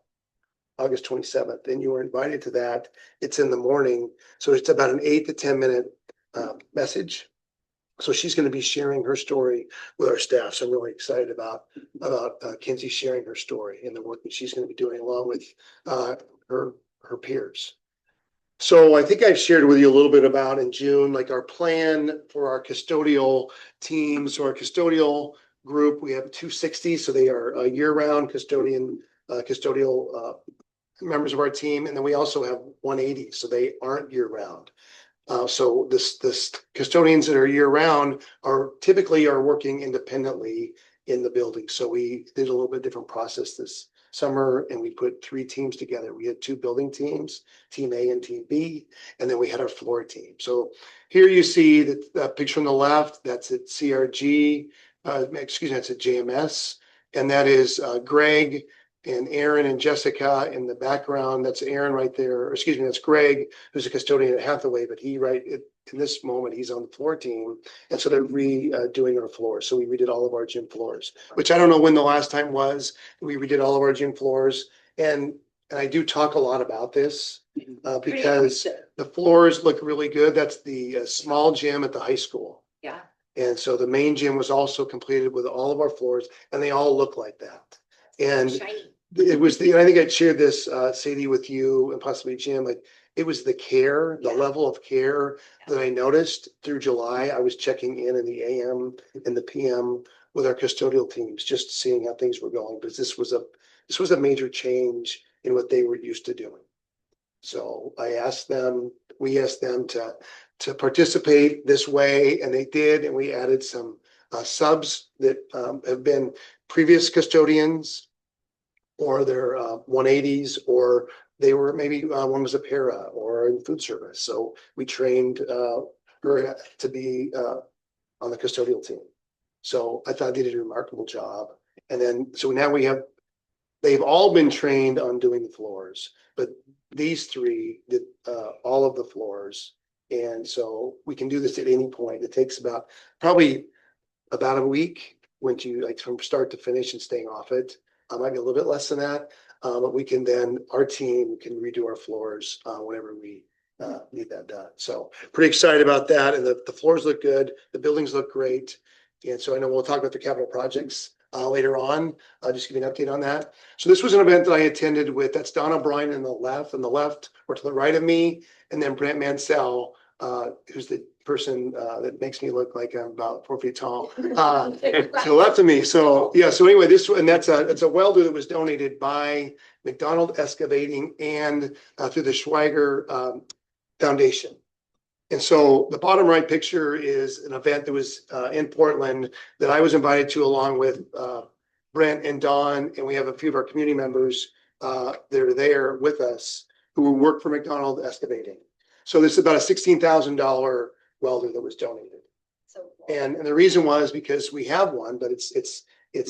August 27th, and you were invited to that. It's in the morning, so it's about an 8 to 10 minute message. So she's going to be sharing her story with our staff. So I'm really excited about Kinsey sharing her story and the work that she's going to be doing along with her peers. So I think I've shared with you a little bit about in June, like our plan for our custodial teams. So our custodial group, we have 260. So they are year-round custodial members of our team. And then we also have 180. So they aren't year-round. So this custodians that are year-round are typically working independently in the building. So we did a little bit different process this summer, and we put 3 teams together. We had 2 building teams, Team A and Team B, and then we had our floor team. So here you see that picture on the left, that's at CRG, that's at JMS, and that is Greg and Aaron and Jessica in the background. That's Aaron right there, that's Greg, who's a custodian at Hathaway, but in this moment, he's on the floor team. And so they're redoing our floors. So we redid all of our gym floors, which I don't know when the last time was. We redid all of our gym floors. And I do talk a lot about this because the floors look really good. That's the small gym at the high school. Yeah. And so the main gym was also completed with all of our floors, and they all look like that. And Shiny. it was I think I shared this, Sadie, with you and possibly Jim, like it was the care, the level of care that I noticed through July. I was checking in the AM and the PM with our custodial teams, just seeing how things were going, because this was a major change in what they were used to doing. So we asked them to participate this way, and they did, and we added some subs that have been previous custodians, or they're 180s, or they were maybe one was a para or in food service. So we trained her to be on the custodial team. So I thought they did a remarkable job. And then, so now they've all been trained on doing the floors, but these three did all of the floors. And so we can do this at any point. It takes probably about a week when you like from start to finish and staying off it. Might be a little bit less than that, but we can then, our team can redo our floors whenever we need that done. So pretty excited about that. And the floors look good. The buildings look great. And so I know we'll talk about the capital projects later on. I'll just give you an update on that. So this was an event that I attended with, that's Don O'Brien on the left or to the right of me, and then Brent Mansell, who's the person that makes me look like I'm about 4 feet tall, to the left of me. So yeah, so anyway, it's a welder that was donated by McDonald Excavating and through the Schweiger Foundation. And so the bottom right picture is an event that was in Portland that I was invited to, along with Brent and Don, and we have a few of our community members that are there with us who work for McDonald Excavating. So this is about a $16,000 welder that was donated. And the reason was because we have one, but it's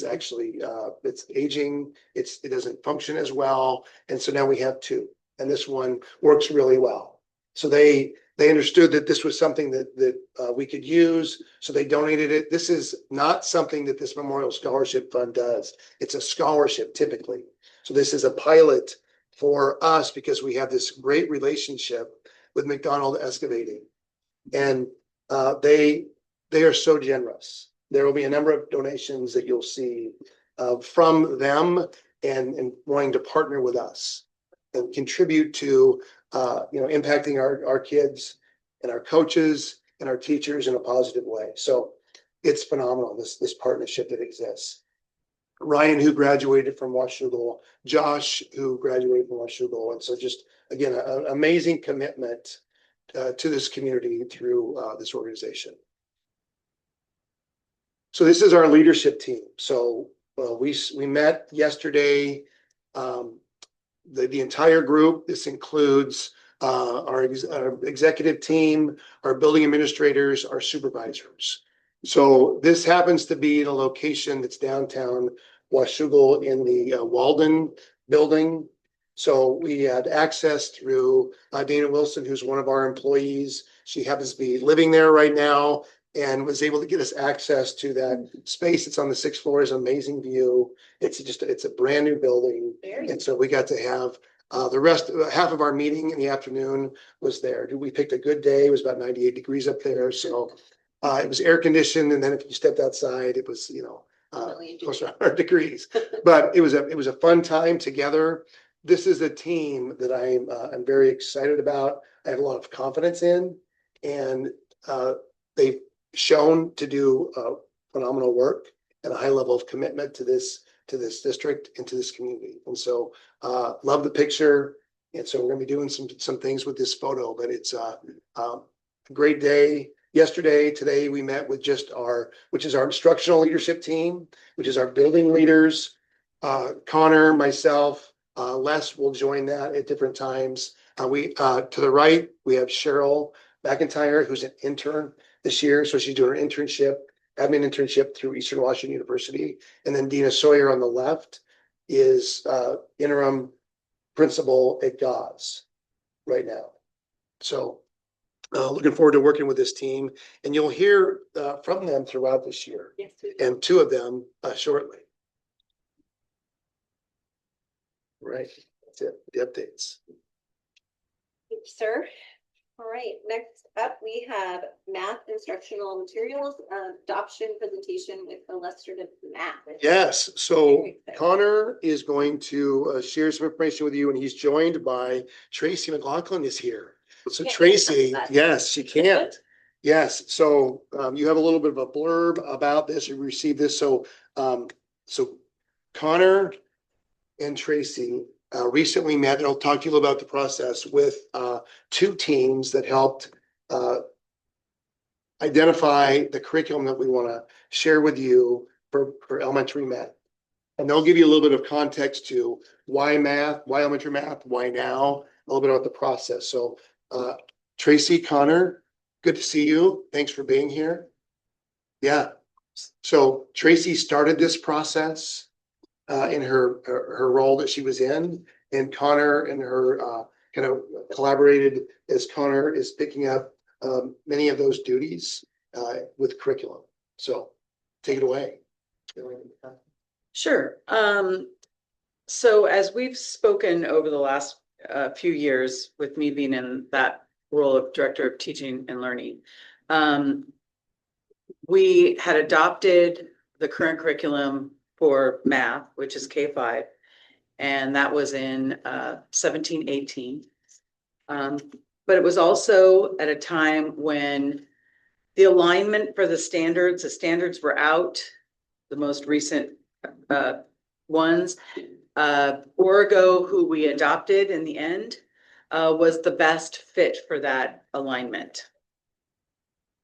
actually it's aging, it doesn't function as well. And so now we have two, and this one works really well. So they understood that this was something that we could use, so they donated it. This is not something that this Memorial Scholarship Fund does. It's a scholarship typically. So this is a pilot for us because we have this great relationship with McDonald Excavating, and they are so generous. There will be a number of donations that you'll see from them and wanting to partner with us and contribute to impacting our kids and our coaches and our teachers in a positive way. So it's phenomenal, this partnership that exists. Ryan, who graduated from Washougal, Josh, who graduated from Washougal, and so just again, an amazing commitment to this community through this organization. So this is our leadership team. So we met yesterday. The entire group. This includes our executive team, our building administrators, our supervisors. So this happens to be in a location that's downtown Washougal in the Walden building. So we had access through Dana Wilson, who's one of our employees. She happens to be living there right now and was able to get us access to that space. It's on the 6th floor, is an amazing view. It's a brand new building. And so we got to have half of our meeting in the afternoon was there. We picked a good day. It was about 98 degrees up there. So it was air conditioned. And then if you stepped outside, it was, close to 100 degrees. But it was a fun time together. This is a team that I'm very excited about. I have a lot of confidence in, and they've shown to do phenomenal work and a high level of commitment to this district and to this community. And so love the picture. And so we're gonna be doing some things with this photo, but it's a great day. Yesterday, today we met with which is our instructional leadership team, which is our building leaders. Connor, myself, Les will join that at different times. To the right, we have Cheryl McIntyre, who's an intern this year. So she's doing her admin internship through Eastern Washington University. And then Dina Sawyer on the left is interim principal at Gauze right now. So looking forward to working with this team, and you'll hear from them throughout this year. Yes, and two of them shortly. Right, that's it, the updates. thank you, sir. All right, next up, we have math instructional materials adoption presentation with illustrative math. Yes, so Very exciting. Connor is going to share some information with you, and he's joined by Tracy McLaughlin is here. So Can't Tracy, answer that. yes, she can't. Yes, so you have a little bit of a blurb about this. You received this. So Connor and Tracy recently met, and I'll talk to you a little about the process with two teams that helped identify the curriculum that we want to share with you for elementary math. And they'll give you a little bit of context to why math, why elementary math, why now, a little bit about the process. So Tracy, Connor, good to see you. Thanks for being here. Yeah. So Tracy started this process in her role that she was in, and Connor and her kind of collaborated as Connor is picking up many of those duties with curriculum. So take it away. Sure. So as we've spoken over the last few years, with me being in that role of Director of Teaching and Learning, we had adopted the current curriculum for math, which is K-5, and that was in 17-18. But it was also at a time when the alignment for the standards were out, the most recent ones. Origo, who we adopted in the end, was the best fit for that alignment.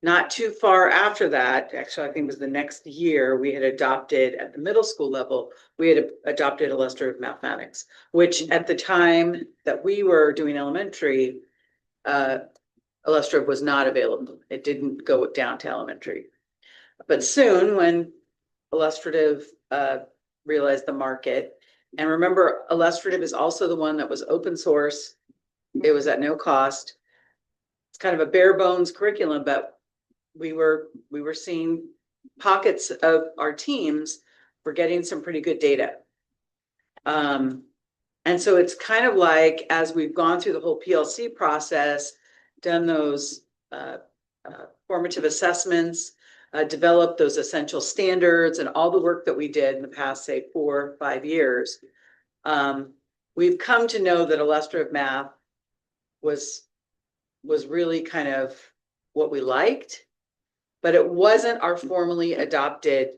Not too far after that, actually, I think it was the next year, we had adopted at the middle school level, we had adopted illustrative mathematics, which at the time that we were doing elementary, illustrative was not available. It didn't go down to elementary. But soon, when illustrative realized the market, and remember, illustrative is also the one that was open source. It was at no cost. It's kind of a bare bones curriculum, but we were seeing pockets of our teams were getting some pretty good data. And so it's kind of like, as we've gone through the whole PLC process, done those formative assessments, developed those essential standards, and all the work that we did in the past, say, 4 or 5 years, we've come to know that illustrative math was really kind of what we liked, but it wasn't our formally adopted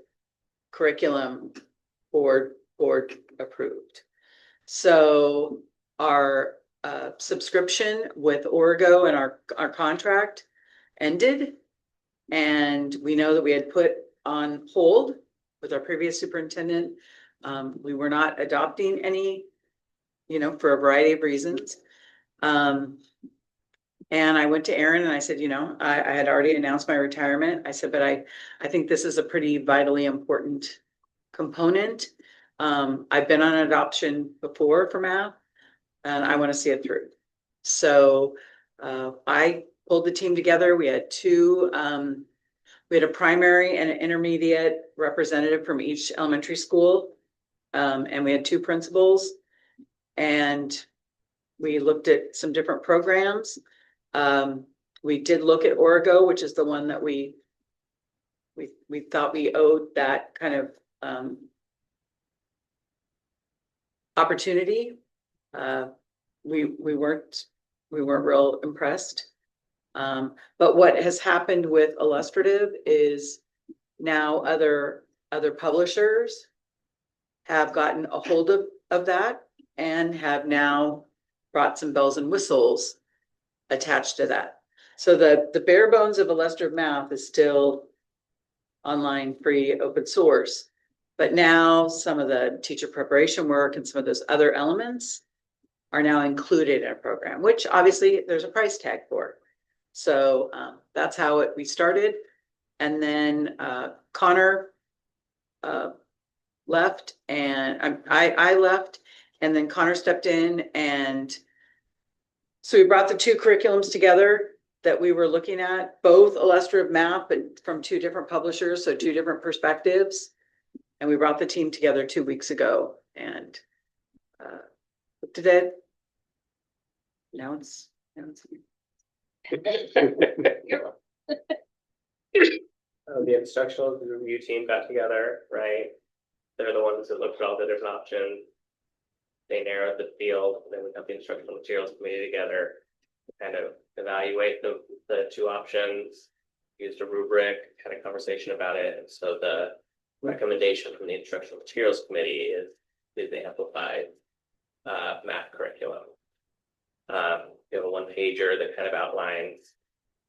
curriculum board approved. So our subscription with Origo and our contract ended, and we know that we had put on hold with our previous superintendent. We were not adopting any, for a variety of reasons. And I went to Aaron and I said, I had already announced my retirement. I said, but I think this is a pretty vitally important component. I've been on adoption before for math, and I want to see it through. So I pulled the team together. We had we had a primary and an intermediate representative from each elementary school, and we had 2 principals, and we looked at some different programs. We did look at Origo, which is the one that we thought we owed that kind of opportunity. We weren't real impressed. But what has happened with illustrative is now other publishers have gotten a hold of that and have now brought some bells and whistles attached to that. So the bare bones of illustrative math is still online, free, open source, but now some of the teacher preparation work and some of those other elements are now included in a program, which obviously there's a price tag for. So that's how we started. And then Connor left, and I left, and then Connor stepped in, and so we brought the 2 curriculums together that we were looking at, both illustrative math, but from 2 different publishers, so 2 different perspectives. And we brought the team together 2 weeks ago and looked at it. Now it's the instructional review team got together, right? They're the ones that looked at all the different options. They narrowed the field, and then we got the instructional materials committee together to kind of evaluate the 2 options. used a rubric, had a conversation about it, and so the recommendation from the instructional materials committee is the amplified math curriculum. We have a one pager that kind of outlines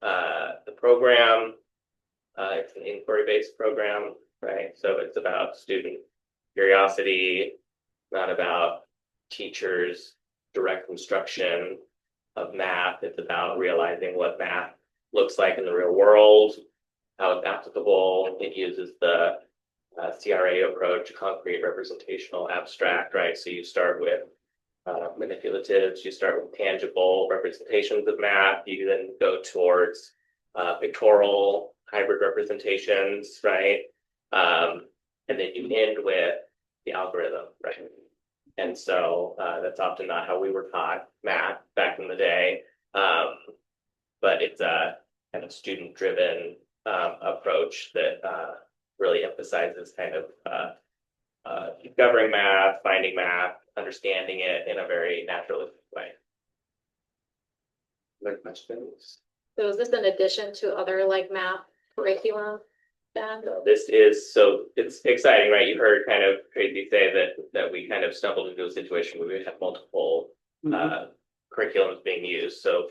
the program. It's an inquiry-based program, right? So it's about student curiosity, not about teachers' direct instruction of math. It's about realizing what math looks like in the real world, how it's applicable. It uses the CRA approach, concrete, representational, abstract, right? So you start with manipulatives, you start with tangible representations of math, you then go towards pictorial hybrid representations, right? And then you end with the algorithm, right? And so that's often not how we were taught math back in the day. But it's a kind of student-driven approach that really emphasizes kind of discovering math, finding math, understanding it in a very naturalistic way. Other questions? So is this in addition to other like math curriculum then? This is, so it's exciting, right? You heard kind of Tracy say that we kind of stumbled into a situation where we have multiple curriculums being used. So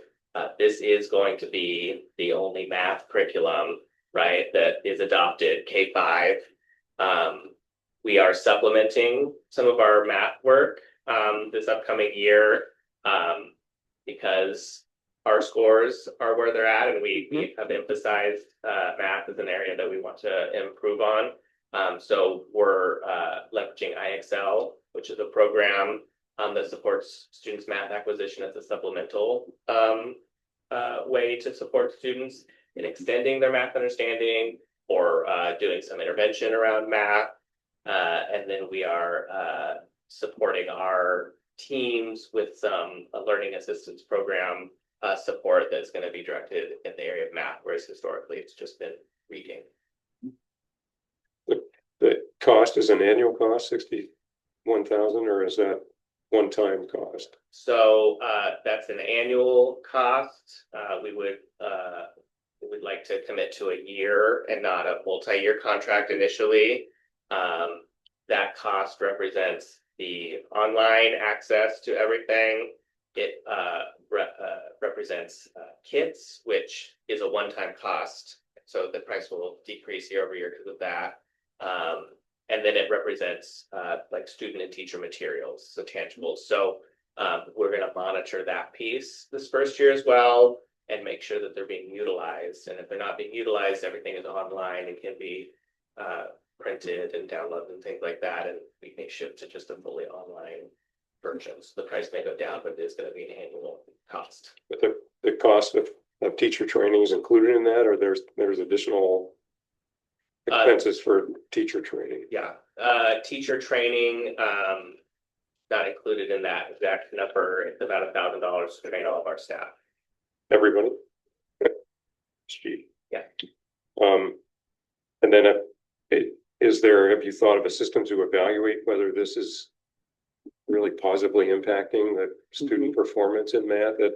this is going to be the only math curriculum, right, that is adopted K-5. We are supplementing some of our math work this upcoming year because our scores are where they're at, and we have emphasized math as an area that we want to improve on. So we're leveraging IXL, which is a program that supports students' math acquisition as a supplemental way to support students in extending their math understanding or doing some intervention around math. And then we are supporting our teams with some learning assistance program support that's going to be directed in the area of math, whereas historically it's just been reading. The cost is an annual cost, 61,000, or is that one-time cost? So that's an annual cost. We would like to commit to a year and not a multi-year contract initially. That cost represents the online access to everything. It represents kits, which is a one-time cost. So the price will decrease year over year because of that. And then it represents like student and teacher materials, so tangibles. So we're going to monitor that piece this first year as well and make sure that they're being utilized. And if they're not being utilized, everything is online and can be printed and downloaded and things like that. And we may shift to just a fully online version. So the price may go down, but it is going to be an annual cost. But the cost of teacher training is included in that, or there's additional expenses for teacher training? Yeah, teacher training, not included in that exact number. It's about $1,000 to train all of our staff. Everybody? Gee. Yeah. And then have you thought of a system to evaluate whether this is really positively impacting the student performance in math at,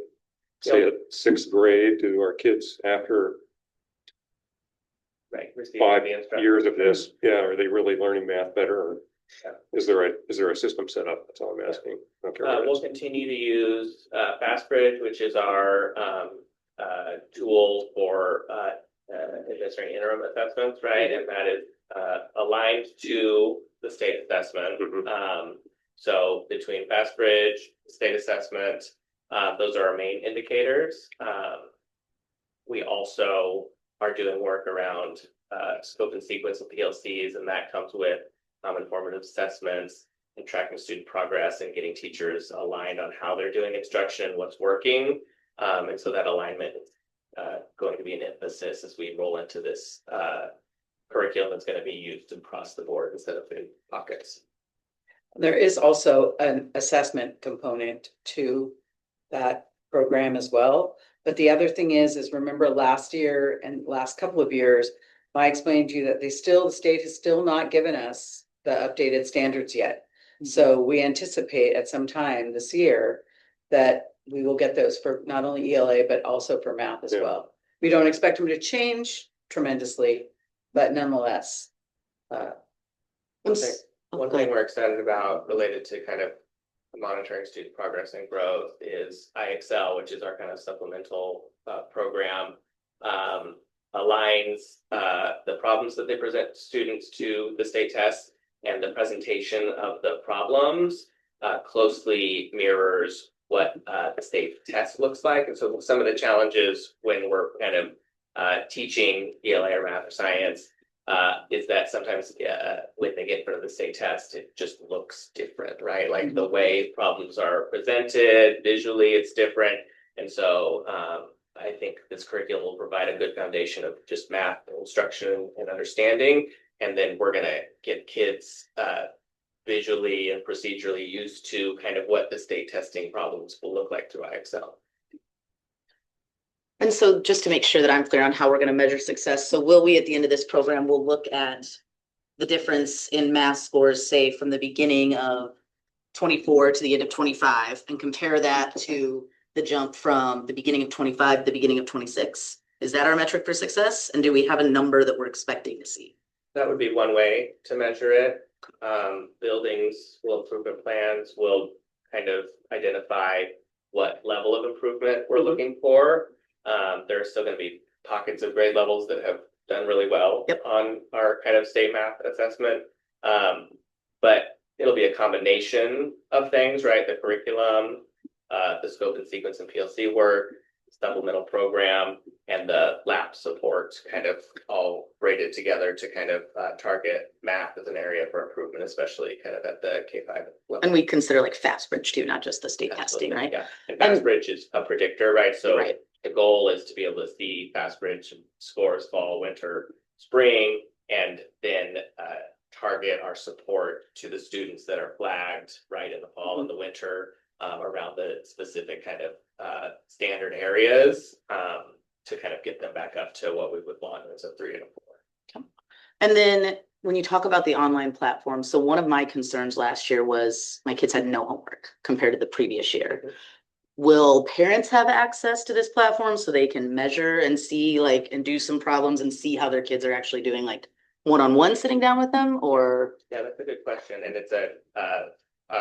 say, at sixth grade? Do our kids after Receiving 5 the instruction. years of this, are they really learning math better? Or is there a system set up? That's all I'm asking. Okay. We'll continue to use FastBridge, which is our tool for administering interim assessments, right? And that is aligned to the state assessment. So between FastBridge, state assessment, those are our main indicators. We also are doing work around scope and sequence of PLCs, and that comes with informative assessments and tracking student progress and getting teachers aligned on how they're doing instruction, what's working. And so that alignment is going to be an emphasis as we roll into this curriculum that's going to be used across the board instead of in pockets. There is also an assessment component to that program as well. But the other thing is remember last year and last couple of years, I explained to you that the state has still not given us the updated standards yet. So we anticipate at some time this year that we will get those for not only ELA, but also for math as well. We don't expect them to change tremendously, but nonetheless. I'm s- oh, One go thing ahead. we're excited about related to kind of monitoring student progress and growth is IXL, which is our kind of supplemental program. Aligns the problems that they present students to the state tests, and the presentation of the problems closely mirrors what the state test looks like. And so some of the challenges when we're kind of teaching ELA or math or science is that sometimes when they get in front of the state test, it just looks different, right? Like the way problems are presented visually, it's different. And so I think this curriculum will provide a good foundation of just math instruction and understanding. And then we're going to get kids visually and procedurally used to kind of what the state testing problems will look like through IXL. And so just to make sure that I'm clear on how we're going to measure success, so will we, at the end of this program, we'll look at the difference in math scores, say from the beginning of 24 to the end of 25, and compare that to the jump from the beginning of 25 to the beginning of 26? Is that our metric for success? And do we have a number that we're expecting to see? That would be one way to measure it. Buildings will improvement plans will kind of identify what level of improvement we're looking for. There are still going to be pockets of grade levels that have done really well on our kind of state math assessment. But it'll be a combination of things, right? The curriculum, the scope and sequence and PLC work, supplemental program, and the lab support kind of all braided together to kind of target math as an area for improvement, especially kind of at the K-5 level. And we consider like FastBridge too, not just the state testing, right? Yeah, and FastBridge is a predictor, right? So Right. the goal is to be able to see FastBridge scores fall, winter, spring, and then target our support to the students that are flagged right in the fall and the winter around the specific kind of standard areas to kind of get them back up to what we would want as a 3 and a 4. And then when you talk about the online platform, so one of my concerns last year was my kids had no homework compared to the previous year. Will parents have access to this platform so they can measure and see like and do some problems and see how their kids are actually doing, like one-on-one sitting down with them? Or Yeah, that's a good question. And it's a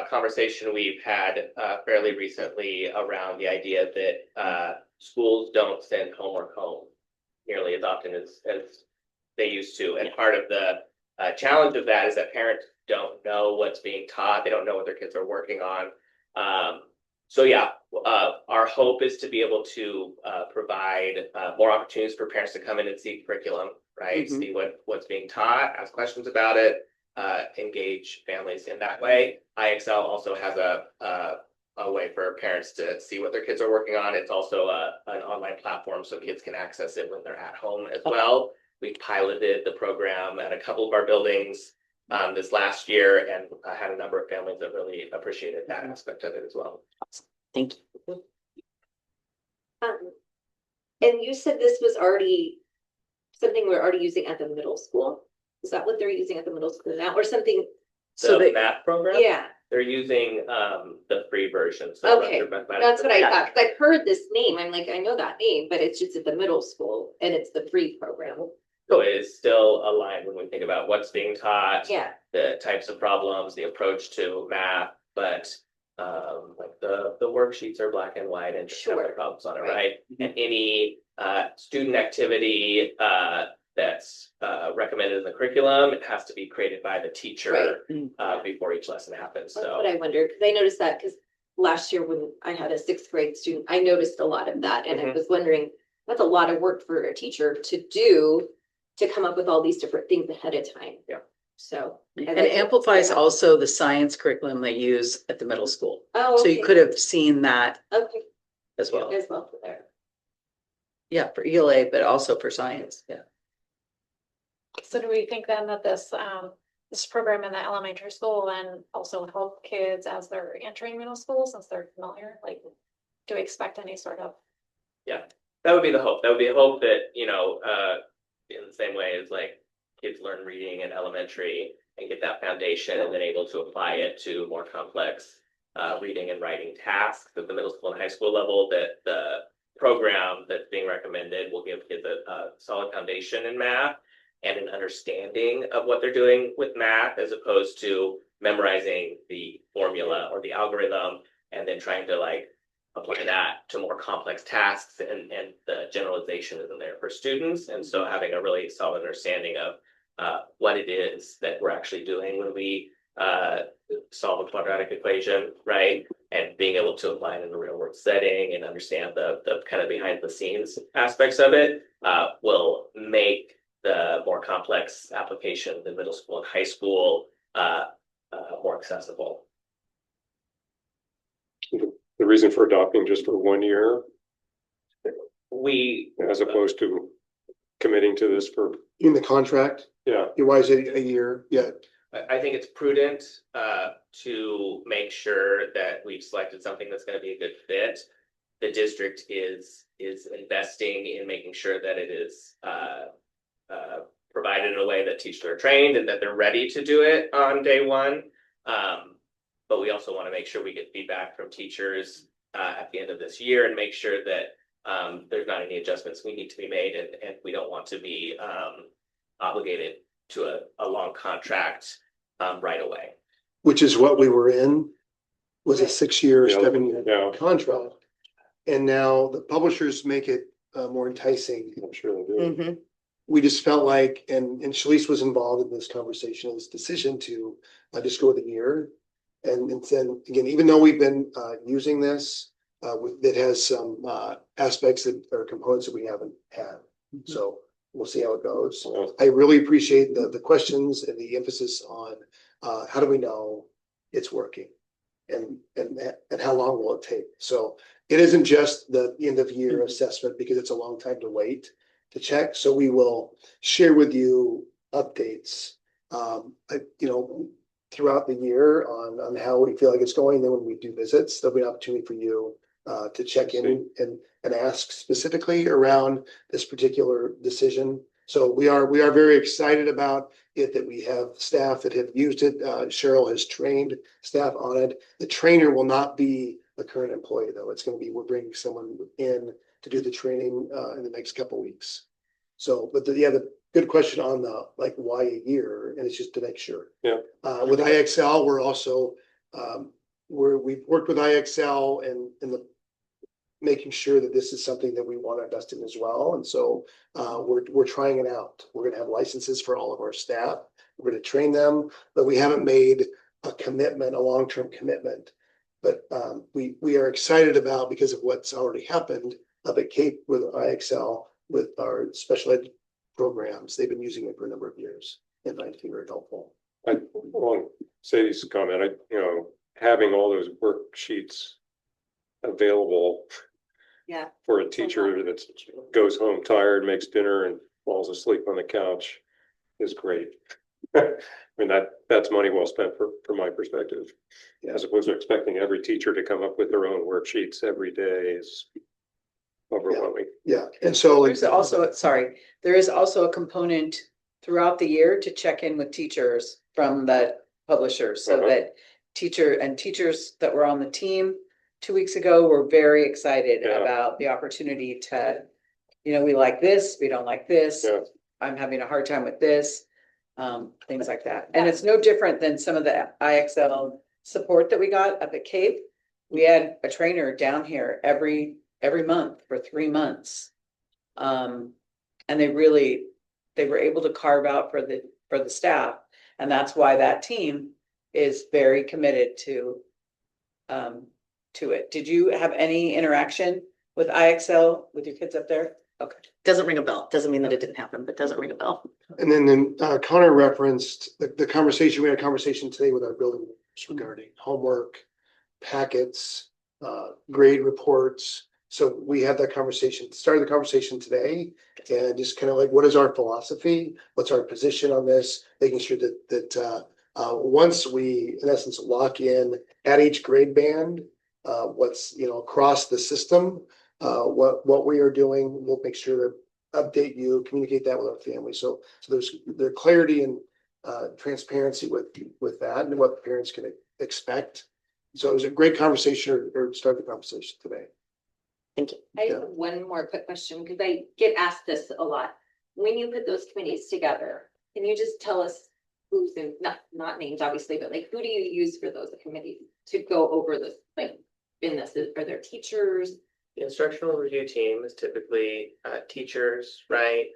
conversation we've had fairly recently around the idea that schools don't send homework home nearly as often as they used to. And part of the challenge of that is that parents don't know what's being taught. They don't know what their kids are working on. So yeah, our hope is to be able to provide more opportunities for parents to come in and see curriculum, right? See what's being taught, ask questions about it, engage families in that way. IXL also has a way for parents to see what their kids are working on. It's also an online platform so kids can access it when they're at home as well. We piloted the program at a couple of our buildings this last year, and I had a number of families that really appreciated that aspect of it as well. thank you. And you said this was already something we're already using at the middle school? Is that what they're using at the middle school now, or something? So The math program? Yeah, They're using the free version. So okay, mathematics- that's what I thought, because I've heard this name, I'm like, I know that name, but it's just at the middle school, and it's the free program. So it is still aligned when we think about what's being taught. Yeah, The types of problems, the approach to math, but like the worksheets are black and white and just have the Sure. problems on it, Right. right? And any student activity that's recommended in the curriculum, it has to be created by the teacher before each lesson happens. that's So what I wondered, because I noticed that, because last year when I had a 6th grade student, I noticed a lot of that, and I was wondering, that's a lot of work for a teacher to do, to come up with all these different things ahead of time. Yeah. So. And amplifies also the science curriculum they use at the middle school. Oh, So you okay. could have seen that Okay, as well. as well for there. Yeah, for ELA, but also for science. Yeah. So do we think then that this program in the elementary school then also help kids as they're entering middle school, since they're familiar? Like, do we expect any sort of? that would be the hope. That would be a hope that, in the same way as like kids learn reading in elementary and get that foundation and then able to apply it to more complex reading and writing tasks at the middle school and high school level, that the program that's being recommended will give kids a solid foundation in math and an understanding of what they're doing with math, as opposed to memorizing the formula or the algorithm and then trying to like apply that to more complex tasks, and the generalization isn't there for students. And so having a really solid understanding of what it is that we're actually doing when we solve a quadratic equation, right? And being able to apply it in a real world setting and understand the kind of behind the scenes aspects of it will make the more complex applications in middle school and high school more accessible. The reason for adopting just for 1 year We as opposed to committing to this for, In the contract, yeah, why is it a year? Yeah, I think it's prudent to make sure that we've selected something that's going to be a good fit. The district is investing in making sure that it is provided in a way that teachers are trained and that they're ready to do it on day one. But we also want to make sure we get feedback from teachers at the end of this year and make sure that there's not any adjustments we need to be made, and we don't want to be obligated to a long contract right away. which is what we were in, was a 6-year, Yeah. 7-year yeah, contract. And now the publishers make it more enticing. I'm sure they do. Mhm. We just felt like, and Shalice was involved in this conversation, this decision to just go with a year. And then again, even though we've been using this, it has some aspects that or components that we haven't had. So we'll see how it goes. Yeah. I really appreciate the questions and the emphasis on how do we know it's working? And how long will it take? So it isn't just the end of year assessment, because it's a long time to wait to check. So we will share with you updates, throughout the year on how we feel like it's going. Then when we do visits, there'll be an opportunity for you to check in and ask specifically around this particular decision. So we are very excited about it, that we have staff that have used it. Cheryl has trained staff on it. The trainer will not be the current employee, though. It's going to be, we're bringing someone in to do the training in the next couple of weeks. So, but the good question on the, like, why a year? And it's just to make sure. Yeah. With IXL, we're also, we've worked with IXL and making sure that this is something that we want to invest in as well. And so we're trying it out. We're going to have licenses for all of our staff. We're going to train them, but we haven't made a commitment, a long-term commitment. But we are excited about, because of what's already happened up at Cape with IXL, with our special ed programs. They've been using it for a number of years, and I think very helpful. I want Sadie's comment, having all those worksheets available. Yeah. For a teacher that goes home tired, makes dinner and falls asleep on the couch is great. I mean, that's money well spent from my perspective. As opposed to expecting every teacher to come up with their own worksheets every day is overwhelming. Yeah, and so There's also, there is also a component throughout the year to check in with teachers from the publishers, so that teachers that were on the team 2 weeks ago were very excited about the opportunity to, we like this, we don't like this. Yeah. I'm having a hard time with this, things like that. And it's no different than some of the IXL support that we got up at Cape. We had a trainer down here every month for 3 months. And they were able to carve out for the staff. And that's why that team is very committed to it. Did you have any interaction with IXL with your kids up there? Okay. Doesn't ring a bell. Doesn't mean that it didn't happen, but doesn't ring a bell. And then Connor referenced the conversation. We had a conversation today with our building leaders regarding homework, packets, grade reports. So we had that conversation, started the conversation today, and just kind of like, what is our philosophy? What's our position on this? Making sure that once we, in essence, lock in at each grade band, what's, across the system, what we are doing, we'll make sure to update you, communicate that with our family. So there's clarity and transparency with that and what the parents can expect. So it was a great conversation, or start the conversation today. Thank you. I just have one more quick question, because I get asked this a lot. When you put those committees together, can you just tell us who's in, not names, obviously, but like, who do you use for those committees to go over this, like, in this, are there teachers? The instructional review team is typically teachers, right?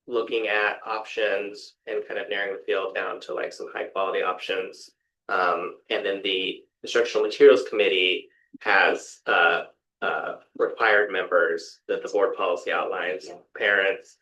Looking at options and kind of narrowing the field down to like some high quality options. And then the instructional materials committee has required members that the board policy outlines, parents,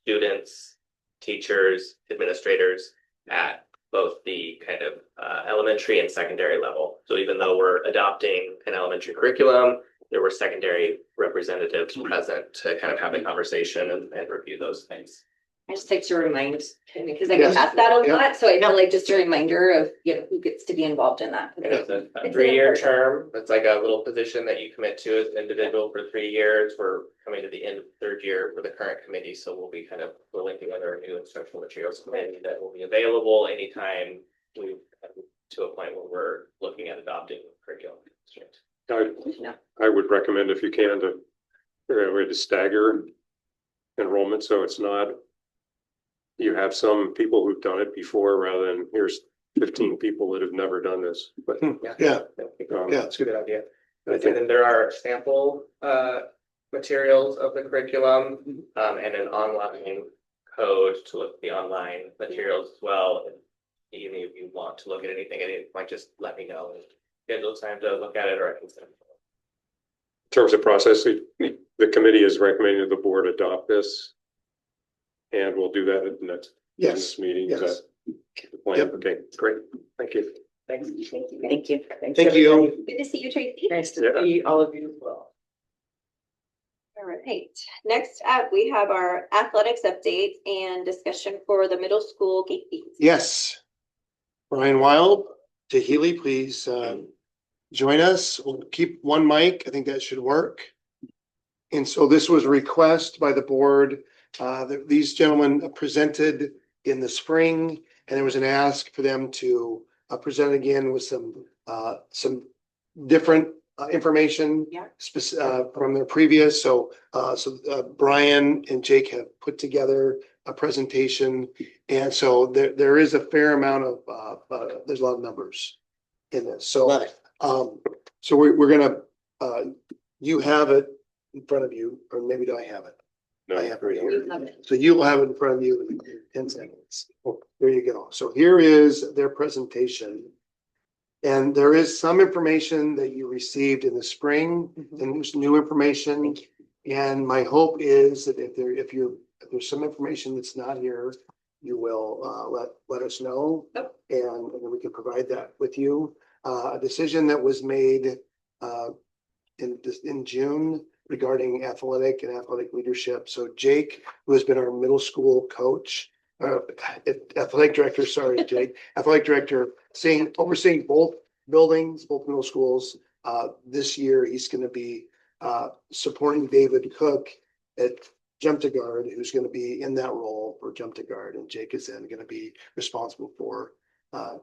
students, teachers, administrators at both the kind of elementary and secondary level. So even though we're adopting an elementary curriculum, there were secondary representatives present to kind of have a conversation and review those things. I just like to remind, because I get Yes. asked that a Yeah. lot, so I feel like just a reminder of, who gets to be involved in that. It's a It's 3-year important. term. It's like a little position that you commit to as an individual for 3 years. We're coming to the end of the 3rd year for the current committee, so we'll be kind of pulling together a new instructional materials committee that will be available anytime we come to a point where we're looking at adopting curriculum. I would recommend if you can to, way to stagger enrollment, so it's not, you have some people who've done it before rather than here's 15 people that have never done this, but. Yeah, Um, yeah, it's It's a good idea. And then there are sample materials of the curriculum and an online code to look at the online materials as well. And even if you want to look at anything at any point, just let me know and schedule time to look at it, or I can send it. In terms of process, the committee is recommending the board adopt this. And we'll do that at the next yes, business meeting. Is yes. that the plan? Yep. Okay, great. Thank you. Thanks. Thank you. Thank you. Good to see you, Tracy. Nice to Yeah. see all of you as well. All right, next up, we have our athletics update and discussion for the middle school gate fees. Yes. Brian Wild to Healy, please join us. We'll keep one mic. I think that should work. And so this was a request by the board. These gentlemen presented in the spring, and there was an ask for them to present again with some different information. Yeah. From their previous. So Brian and Jake have put together a presentation. And so there is a fair amount of, there's a lot of numbers in this. So, Love it. so we're gonna, you have it in front of you, or maybe do I have it? I have it right here. We love it. So you'll have it in front of you in 10 seconds. There you go. So here is their presentation. And there is some information that you received in the spring, and there's new information. And my hope is that if there's some information that's not here, you will let us know. Yep. And then we can provide that with you. A decision that was made in June regarding athletic and athletic leadership. So Jake, who has been our middle school coach, athletic director, sorry, Jake, athletic director, overseeing both buildings, both middle schools. This year, he's going to be supporting David Cook at Jump to Guard, who's going to be in that role for Jump to Guard, and Jake is then going to be responsible for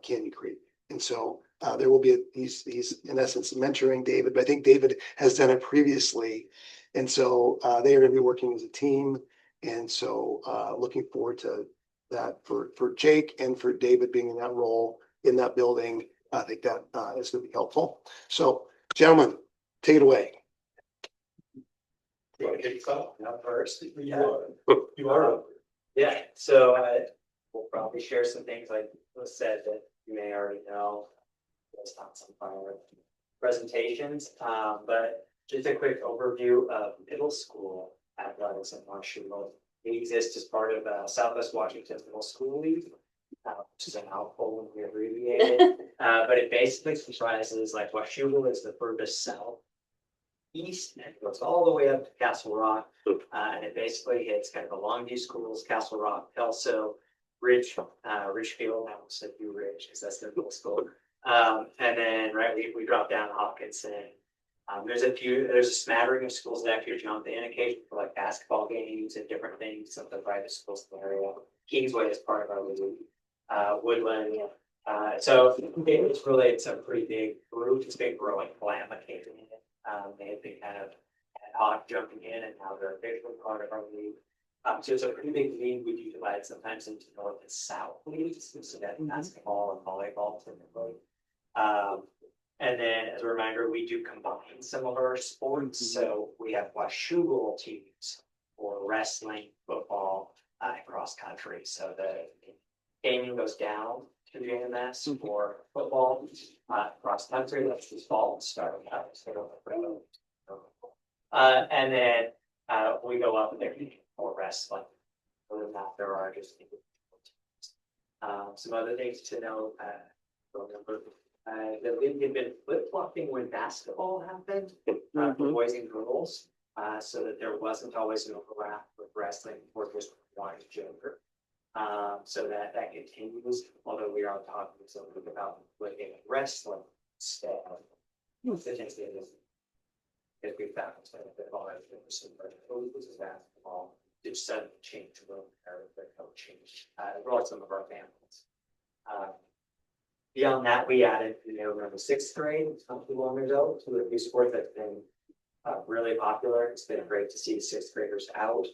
Canyon Creek. And so there will be he's in essence mentoring David, but I think David has done it previously. And so they are going to be working as a team. And so looking forward to that for Jake and for David being in that role in that building. I think that is going to be helpful. So gentlemen, take it away. You want to kick us off? Not first. You are. Yeah, so we'll probably share some things like was said that you may already know. It's not some final presentations, but just a quick overview of middle school athletics in Washougal. We exist as part of Southwest Washington Middle School League, which is a mouthful when we abbreviate it. But it basically comprises like Washougal is the furthest south east and it goes all the way up to Castle Rock. And it basically hits kind of the Longview schools, Castle Rock, Kelso, Ridgefield, I almost said Blue Ridge because that's the middle school. And then we drop down to Hopkinson. There's a smattering of schools that actually jump in occasionally for like basketball games and different things, some of the private schools in the area. Kingsway is part of our league, Woodland. So it's a pretty big group. It's been growing, Klamath came in They had been kind of ad hoc jumping in, and now they're officially part of our league. So it's a pretty big league. We do divide sometimes into north and south leagues, so that basketball and volleyball typically. And then as a reminder, we do combine some of our sports. So we have Washougal teams for wrestling, football, and cross country. So the gaming goes down to the JMS for football, cross country, that's just fall starting out. And then we go up there for wrestling. Other than that, there are just some other things to know. The league had been flip-flopping when basketball happened, for boys and girls, so that there wasn't always an overlap with wrestling or just one gender. So that continues, although we are talking something about looking at wrestling instead. If we found that all that was basketball, just suddenly changed a little bit, the coaching, brought some of our families. Beyond that, we added, around the sixth grade, not too long ago, to a new sport that's been really popular. It's been great to see sixth graders out.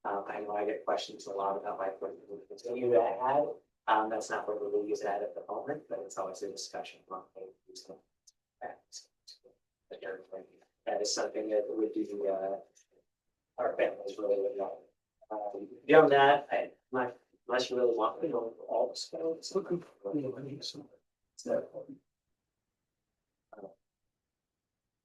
I know I get questions a lot about what we continue to add. That's not what the league is at the moment, but it's always a discussion among that is something that we do. Our families really would like. Beyond that, unless you really want to know all the sports. So,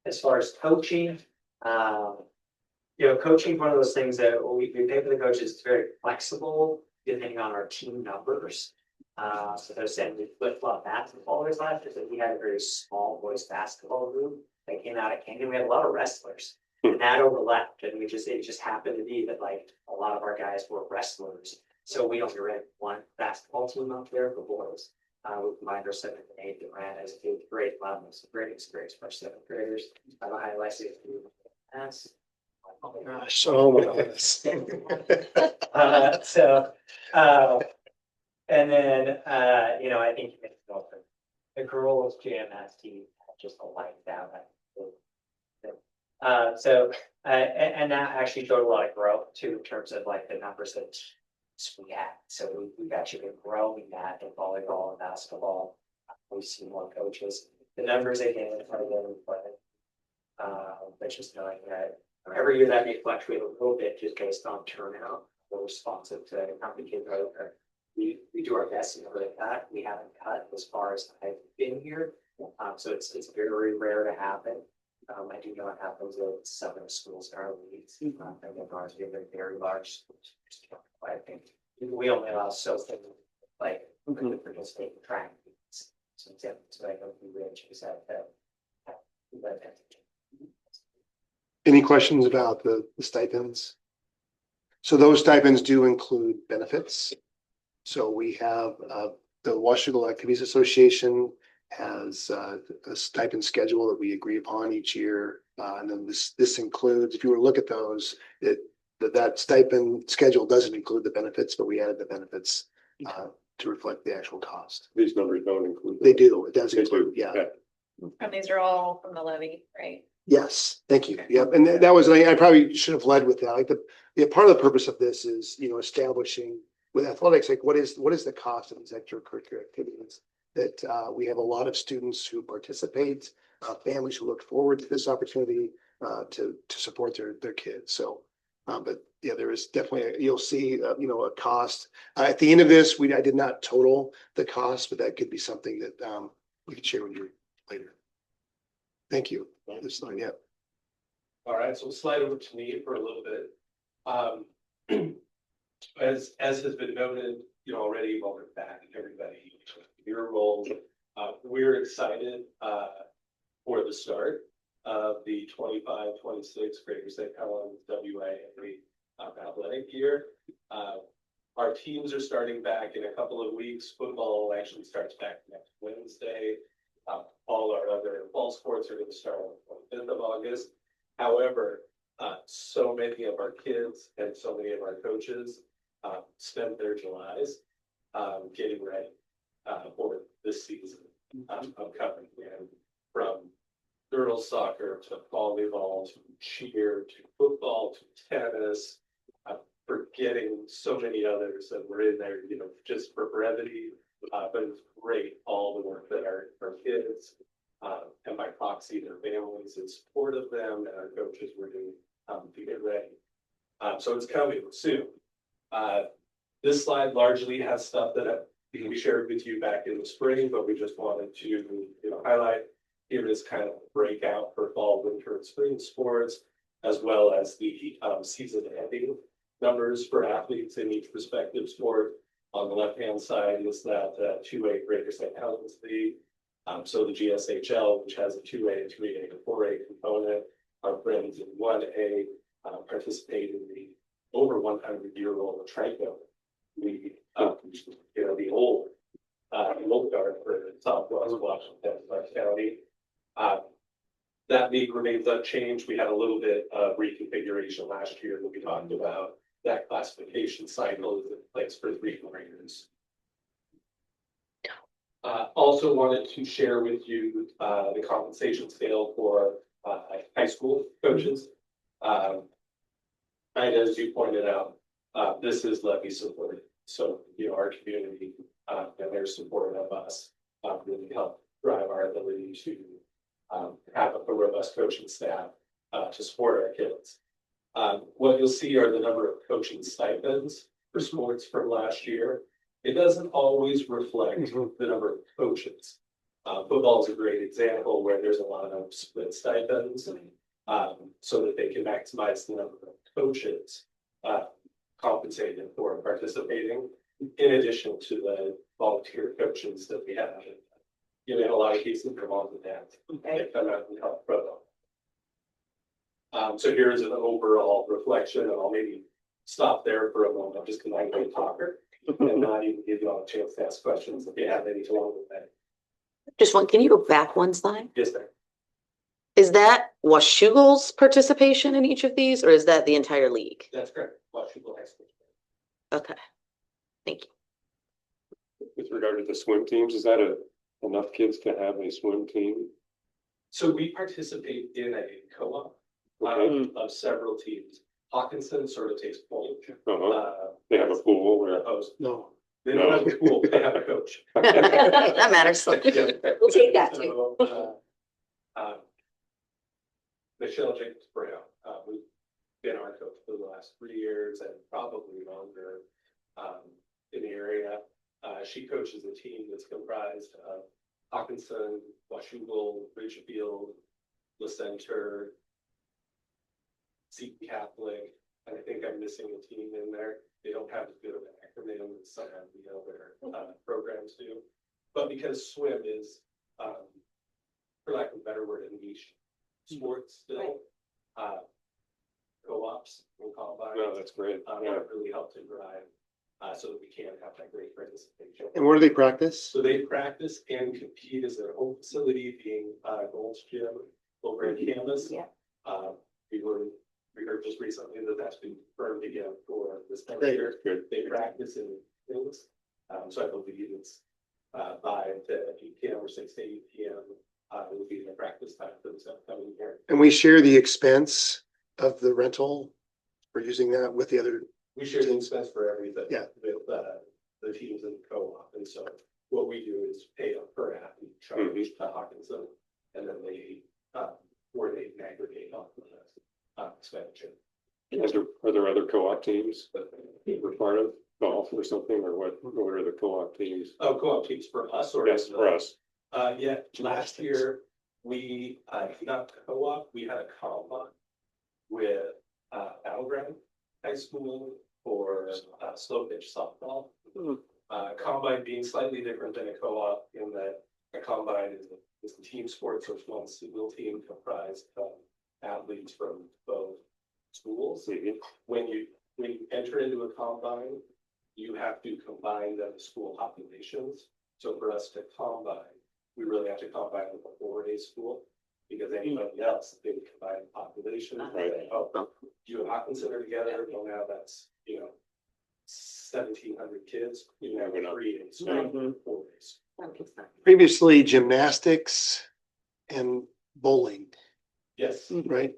as far as coaching, coaching is one of those things that we pay for the coaches. It's very flexible depending on our team numbers. So they're saying we flip-flop basketball always left is that we had a very small boys basketball group that came out of Canton. We had a lot of wrestlers, and that overlapped, and it just happened to be that like a lot of our guys were wrestlers. So we only ran one basketball team up there for boys. We combined our 7th and 8th and ran as a 8th grade level. It's a great experience for our 7th graders. I highlighted it. Oh my gosh. Oh my goodness. And then, I think the girls JMS team just liked that. And that actually showed a lot of growth too, in terms of like the numbers that we had. So we've actually been growing that in volleyball and basketball. We've seen more coaches. The numbers again are getting but just knowing that every year that may fluctuate a little bit just based on turnout. We're responsive to how many kids are there. We do our best to never cut. We haven't cut as far as I've been here. So it's very rare to happen. I do know it happens at some of the schools in our leagues. And then ours being very large schools. I think we only allow so things like participate in track meets. So I don't think we change that. Any questions about the stipends? So those stipends do include benefits. So we have the Washougal Activities Association has a stipend schedule that we agree upon each year. And then this includes, if you were to look at those, that stipend schedule doesn't include the benefits, but we added the benefits to reflect the actual cost. These numbers don't include. They do, it does They include, do. yeah. And these are all from the levy, right? Yes, thank you. Yep, and that was, I probably should have led with that. Like part of the purpose of this is, establishing with athletics, like what is the cost of these extracurricular activities? That we have a lot of students who participate, families who look forward to this opportunity to support their kids. So, but yeah, there is definitely you'll see a cost at the end of this. I did not total the cost, but that could be something that we could share with you later. Thank you. This slide, yeah. All right, so slide over to me for a little bit. As has been noted, already, welcome back everybody. Your role, we're excited for the start of the 25-26 graders that come on WA every athletic year. Our teams are starting back in a couple of weeks. Football actually starts back next Wednesday. All our other fall sports are going to start on the 25th of August. However, so many of our kids and so many of our coaches spend their Julys getting ready for this season upcoming. And from girls soccer to volleyball to cheer to football to tennis. I'm forgetting so many others that were in there, you know, just for brevity. But it's great, all the work that our kids, and by proxy, their families in support of them and our coaches were doing, to get ready. So it's coming soon. This slide largely has stuff that we shared with you back in the spring, but we just wanted to, you know, highlight. Here is kind of a breakout for fall, winter, and spring sports, as well as the season ending numbers for athletes in each respective sport. On the left-hand side is that 2A Greater St. Helens League. So the GSHL, which has a 2A, a 3A, and a 4A component. Our friends in 1A participate in the over 100-year-old Trico League, you know, the old guard for Southwest Washington County. That league remains unchanged. We had a little bit of reconfiguration last year that we talked about. That classification cycle is in place for 3 graders. Also wanted to share with you the compensation scale for high school coaches. And as you pointed out, this is levy supported. So, you know, our community and their support of us really help drive our ability to have a robust coaching staff to support our kids. What you'll see are the number of coaching stipends for sports from last year. It doesn't always reflect the number of coaches. Football is a great example where there's a lot of split stipends so that they can maximize the number of coaches compensated for participating, in addition to the volunteer coaches that we have. You know, in a lot of cases, they're on the net. They come out and help pro bono. So here's an overall reflection, and I'll maybe stop there for a moment, just because I'm a talker, and not even give you all a chance to ask questions if you have any along with that. Just one, can you go back one slide? Yes, sir. Is that Washougal's participation in each of these, or is that the entire league? That's correct. Washougal High School. Okay, thank you. With regard to the swim teams, is that enough kids to have a swim team? So we participate in a co-op of several teams. Hawkinson sort of takes point. They have a pool where. No. They don't have a pool, they have a coach. That matters. We'll take that too. Michelle Jacobs Brown, we've been our coach for the last 3 years and probably longer in the area. She coaches a team that's comprised of Hawkinson, Washougal, Ridgefield, La Center, Seton Catholic, and I think I'm missing a team in there. They don't have as good of an acronym as some of the other programs do. But because swim is, for lack of a better word, a niche sport still, co-ops will combine. No, that's great. That really helped to drive so that we can have that great participation. And where do they practice? So they practice and compete as their own facility, being Gold's Gym over at campus. Yeah. We heard just recently that that's been confirmed again for this next Great. year. They practice in things. So I believe it's 5 to 8 p.m. or 6 to 8 p.m. Will be their practice time for this upcoming year. And we share the expense of the rental for using that with the other. We share the expense for everything. Yeah. With the teams in the co-op. And so what we do is pay up per athlete, charge to Hawkinson, and then they coordinate and aggregate on the expenditure. Are there other co-op teams that we're part of, golf or something, or what are the co-op teams? Oh, co-op teams for us or? Yes, for us. Yeah, last year we, not co-op, we had a combine with Battleground High School for slow pitch softball. Combine being slightly different than a co-op in that a combine is a team sport, so it's one single team comprised of athletes from both schools. When you enter into a combine, you have to combine the school populations. So for us to combine, we really have to combine with a 4A school, because anybody else, they would combine the population. Right. You and Hawkinson are together, well, now that's, 1,700 kids, you have 3A school, 4A school. Previously, gymnastics and bowling, Yes, right?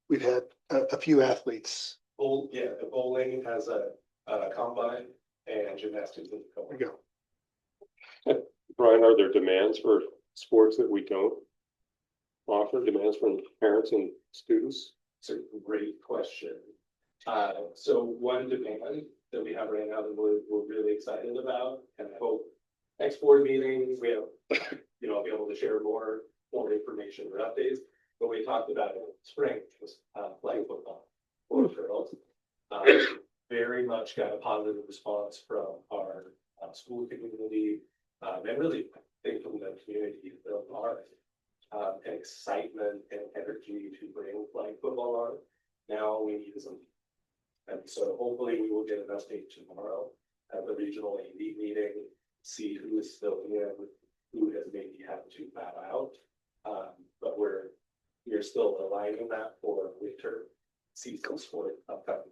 We've had a few athletes. the bowling has a combine and gymnastics. There we go. Brian, are there demands for sports that we don't offer, demands from parents and students? It's a great question. So one demand that we have right now that we're really excited about, and I hope next board meeting, we have, I'll be able to share more information or updates. But we talked about it in spring, was flag football for girls. Very much got a positive response from our school community, and really I think from the community at large. And excitement and energy to bring flag football on. Now we need some. And so hopefully we will get an update tomorrow at the regional AD meeting, see who is still in, who has maybe had to bow out. But we're still aligning that for winter season sport upcoming.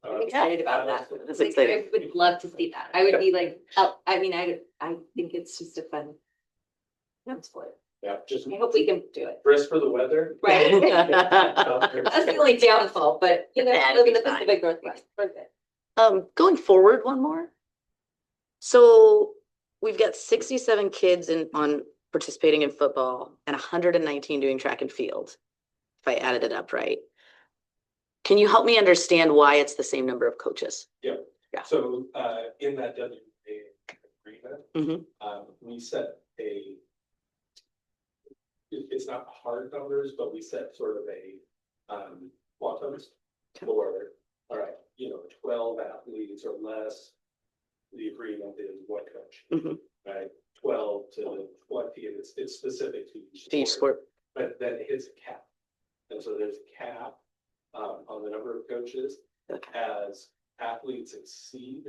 I'm excited about that. That's Like, I exciting. would love to see that. I would be like, I mean, I think it's just a fun sport. Yeah, just I hope we can do it. brace for the weather. Right. That's the only downfall, but Yeah, live it'll in the be fine. Pacific Northwest. We're good. Going forward, one more. So we've got 67 kids on participating in football and 119 doing track and field, if I added it up right. Can you help me understand why it's the same number of coaches? Yeah. So in that WA agreement, Mhm. We set it's not hard numbers, but we set sort of a quantums for, all right, 12 athletes or less. The agreement is one coach, Mhm. right? 12 to 20, and it's specific to Each sport. but then it hits a cap. And so there's a cap on the number of coaches Okay. as athletes exceed,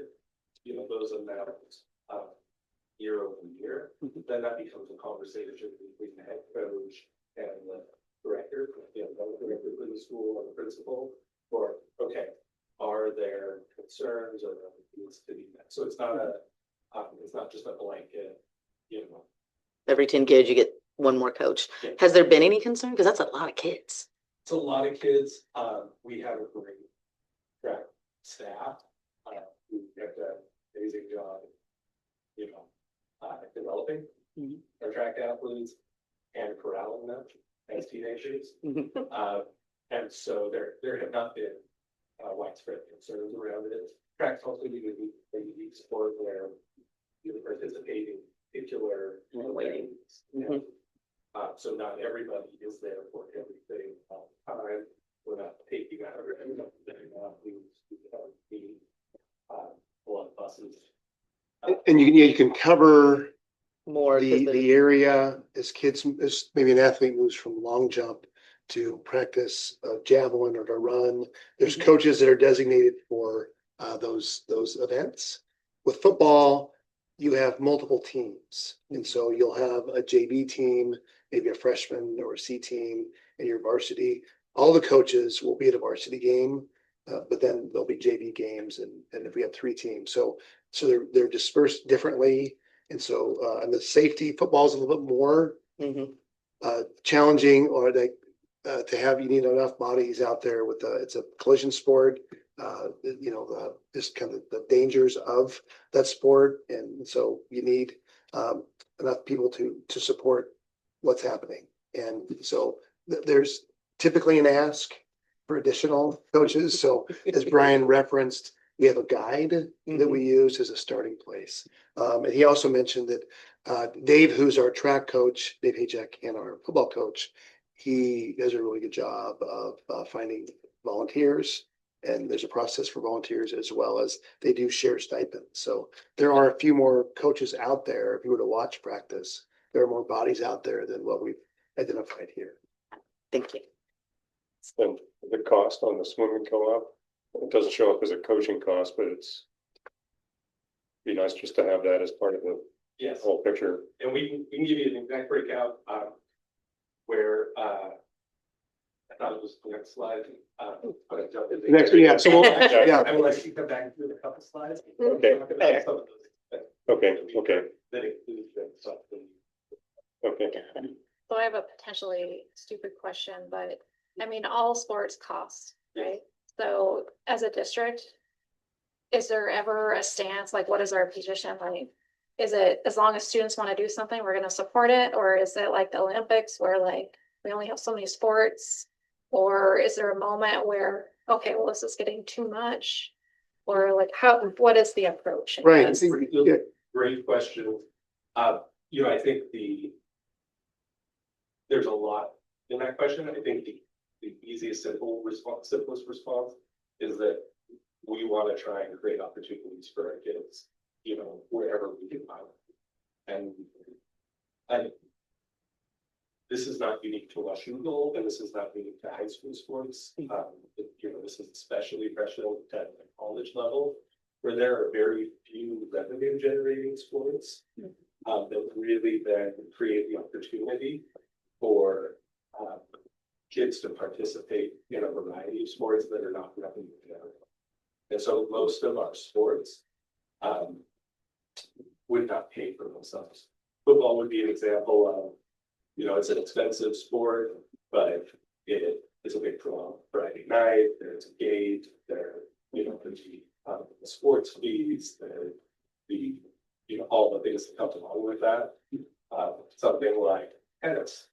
those amounts year over year. Mhm. Then that becomes a conversation between the head coach and the director, the director for the school or the principal, or, okay, are there concerns or needs to be met? So it's not just a blanket, Every 10 kids, you get one more coach. Yeah. Has there been any concern? Because that's a lot of kids. It's a lot of kids. We have a great track staff. Who have done an amazing job, developing Mhm. our track athletes and corralling them as teenagers. Mhm. And so there have not been widespread concerns around it. Track's also a unique sport where you're participating in particular. And waiting. events. Mhm. So not everybody is there for everything all the time. We're not taking out everything. We a lot of buses. And you can cover More. 'Cause the area as maybe an athlete moves from long jump to practice javelin or to run. There's Mhm. coaches that are designated for those events. With football, you have multiple teams. And so you'll have a JV team, maybe a freshman or a C team, and your varsity. All the coaches will be at a varsity game, but then there'll be JV games and if we have 3 teams. So they're dispersed differently. And so and the safety football is a little bit more Mhm. challenging, or like to have, you need enough bodies out there with it's a collision sport. Just kind of the dangers of that sport, and so you need enough people to support what's happening. And so there's typically an ask for additional coaches. So as Brian referenced, we have a guide that we use as a starting place. And he also mentioned that Dave, who's our track coach, Dave Hajek, and our football coach, he does a really good job of finding volunteers. And there's a process for volunteers, as well as they do share stipends. So there are a few more coaches out there. If you were to watch practice, there are more bodies out there than what we've identified here. Thank you. And the cost on the swimming co-op, it doesn't show up as a coaching cost, but it's be nice just to have that as part of the Yes. whole picture. And we can give you an exact breakout, where, I thought it was the next slide. But I jumped in. Next, yeah, so we'll- I will actually come back through a couple slides. Okay. Talk about some of those things Okay. that include that stuff. Okay. So I have a potentially stupid question, but I mean, all sports cost, right? So as a district, is there ever a stance, like what is our position like? Is it as long as students want to do something, we're gonna support it, or is it like the Olympics where like we only have so many sports? Or is there a moment where, okay, well, this is getting too much? Or like what is the approach? I Right. guess? Yeah. Great question. I think there's a lot in that question. I think the easiest, simplest response is that we want to try and create opportunities for our kids, wherever we can find them. And this is not unique to Washougal, and this is not unique to high school sports. This is especially prescient at the college level, where there are very few revenue generating sports that really then create the opportunity for kids to participate in a variety of sports that are not revenue generating. And so most of our sports would not pay for themselves. Football would be an example of, it's an expensive sport, but it is a big draw Friday night. There's a gate, there's the sports fees, all the things that come along with that. Something like tennis,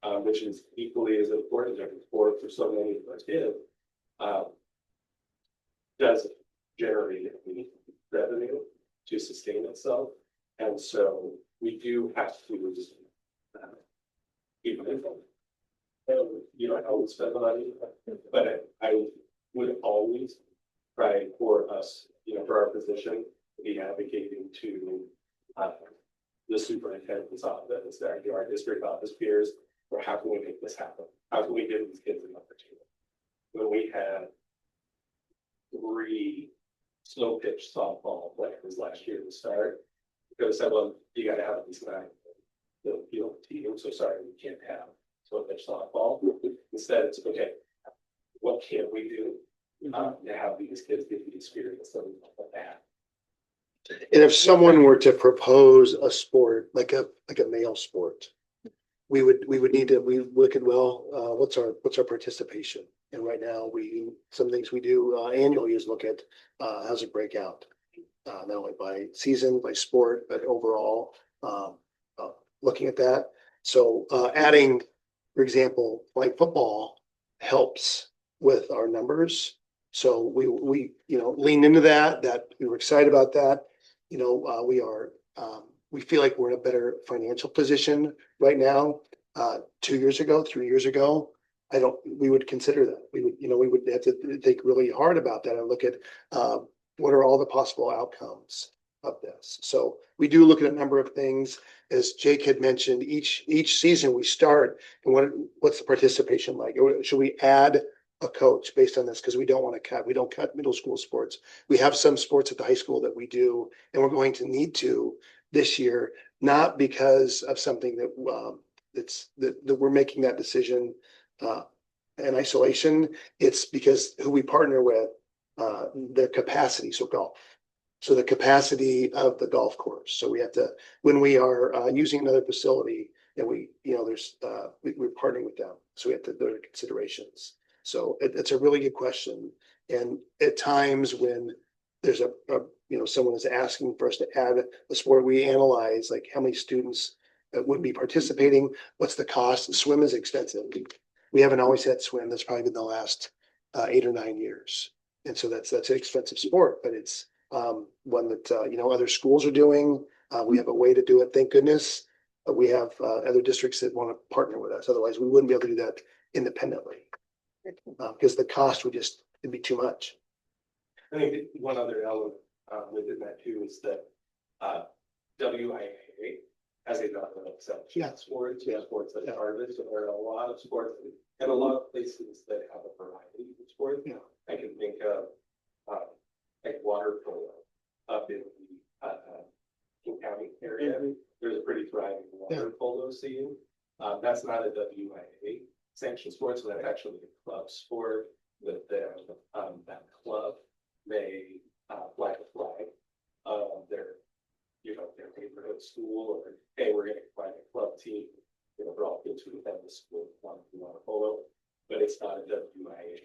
which is equally as important as a sport for so many of us kids, doesn't generate any revenue to sustain itself. And so we do have to even if I always spend the money, but I would always try for us, for our position, to be advocating to the superintendent's office, our district office peers, for how can we make this happen? How can we give these kids an opportunity? When we had 3 slow pitch softball players last year to start, because said, well, you got to have these 9 team, so sorry, we can't have slow pitch softball. Instead, it's okay. What can we do to have these kids get the experience of that? And if someone were to propose a sport, like a male sport, we would need to, we look at, what's our participation? And right now some things we do annually is look at how's it break out, not only by season, by sport, but overall, looking at that. So adding, for example, like football helps with our numbers. So we leaned into that we were excited about that. We feel like we're in a better financial position right now. 2 years ago, 3 years ago, we would consider that. We would have to think really hard about that and look at what are all the possible outcomes of this. So we do look at a number of things. As Jake had mentioned, each season we start, and what's the participation like? Should we add a coach based on this? Because we don't cut middle school sports. We have some sports at the high school that we do, and we're going to need to this year, not because of something that we're making that decision in isolation. It's because who we partner with, their capacity. So golf. So the capacity of the golf course. So we have to, when we are using another facility, and we're partnering with them. So we have to do their considerations. So it's a really good question. And at times when there's someone is asking for us to add a sport, we analyze like how many students would be participating, what's the cost. Swim is expensive. We haven't always had swim. That's probably been the last 8 or 9 years. And so that's an expensive sport, but it's one that other schools are doing. We have a way to do it, thank goodness. We have other districts that want to partner with us. Otherwise, we wouldn't be able to do that independently because the cost it'd be too much. I think one other element within that too is that WIA has a number of exceptions. Sports that are part of it. So there are a lot of sports and a lot of places that have a variety of sports. I can think of like water polo up in the King County area. There's a pretty thriving water polo scene. That's not a WIA sanctioned sport, so that's actually a club sport. That club may fly a flag of their neighborhood school, or hey, we're going to find a club team, for all it's not a WIA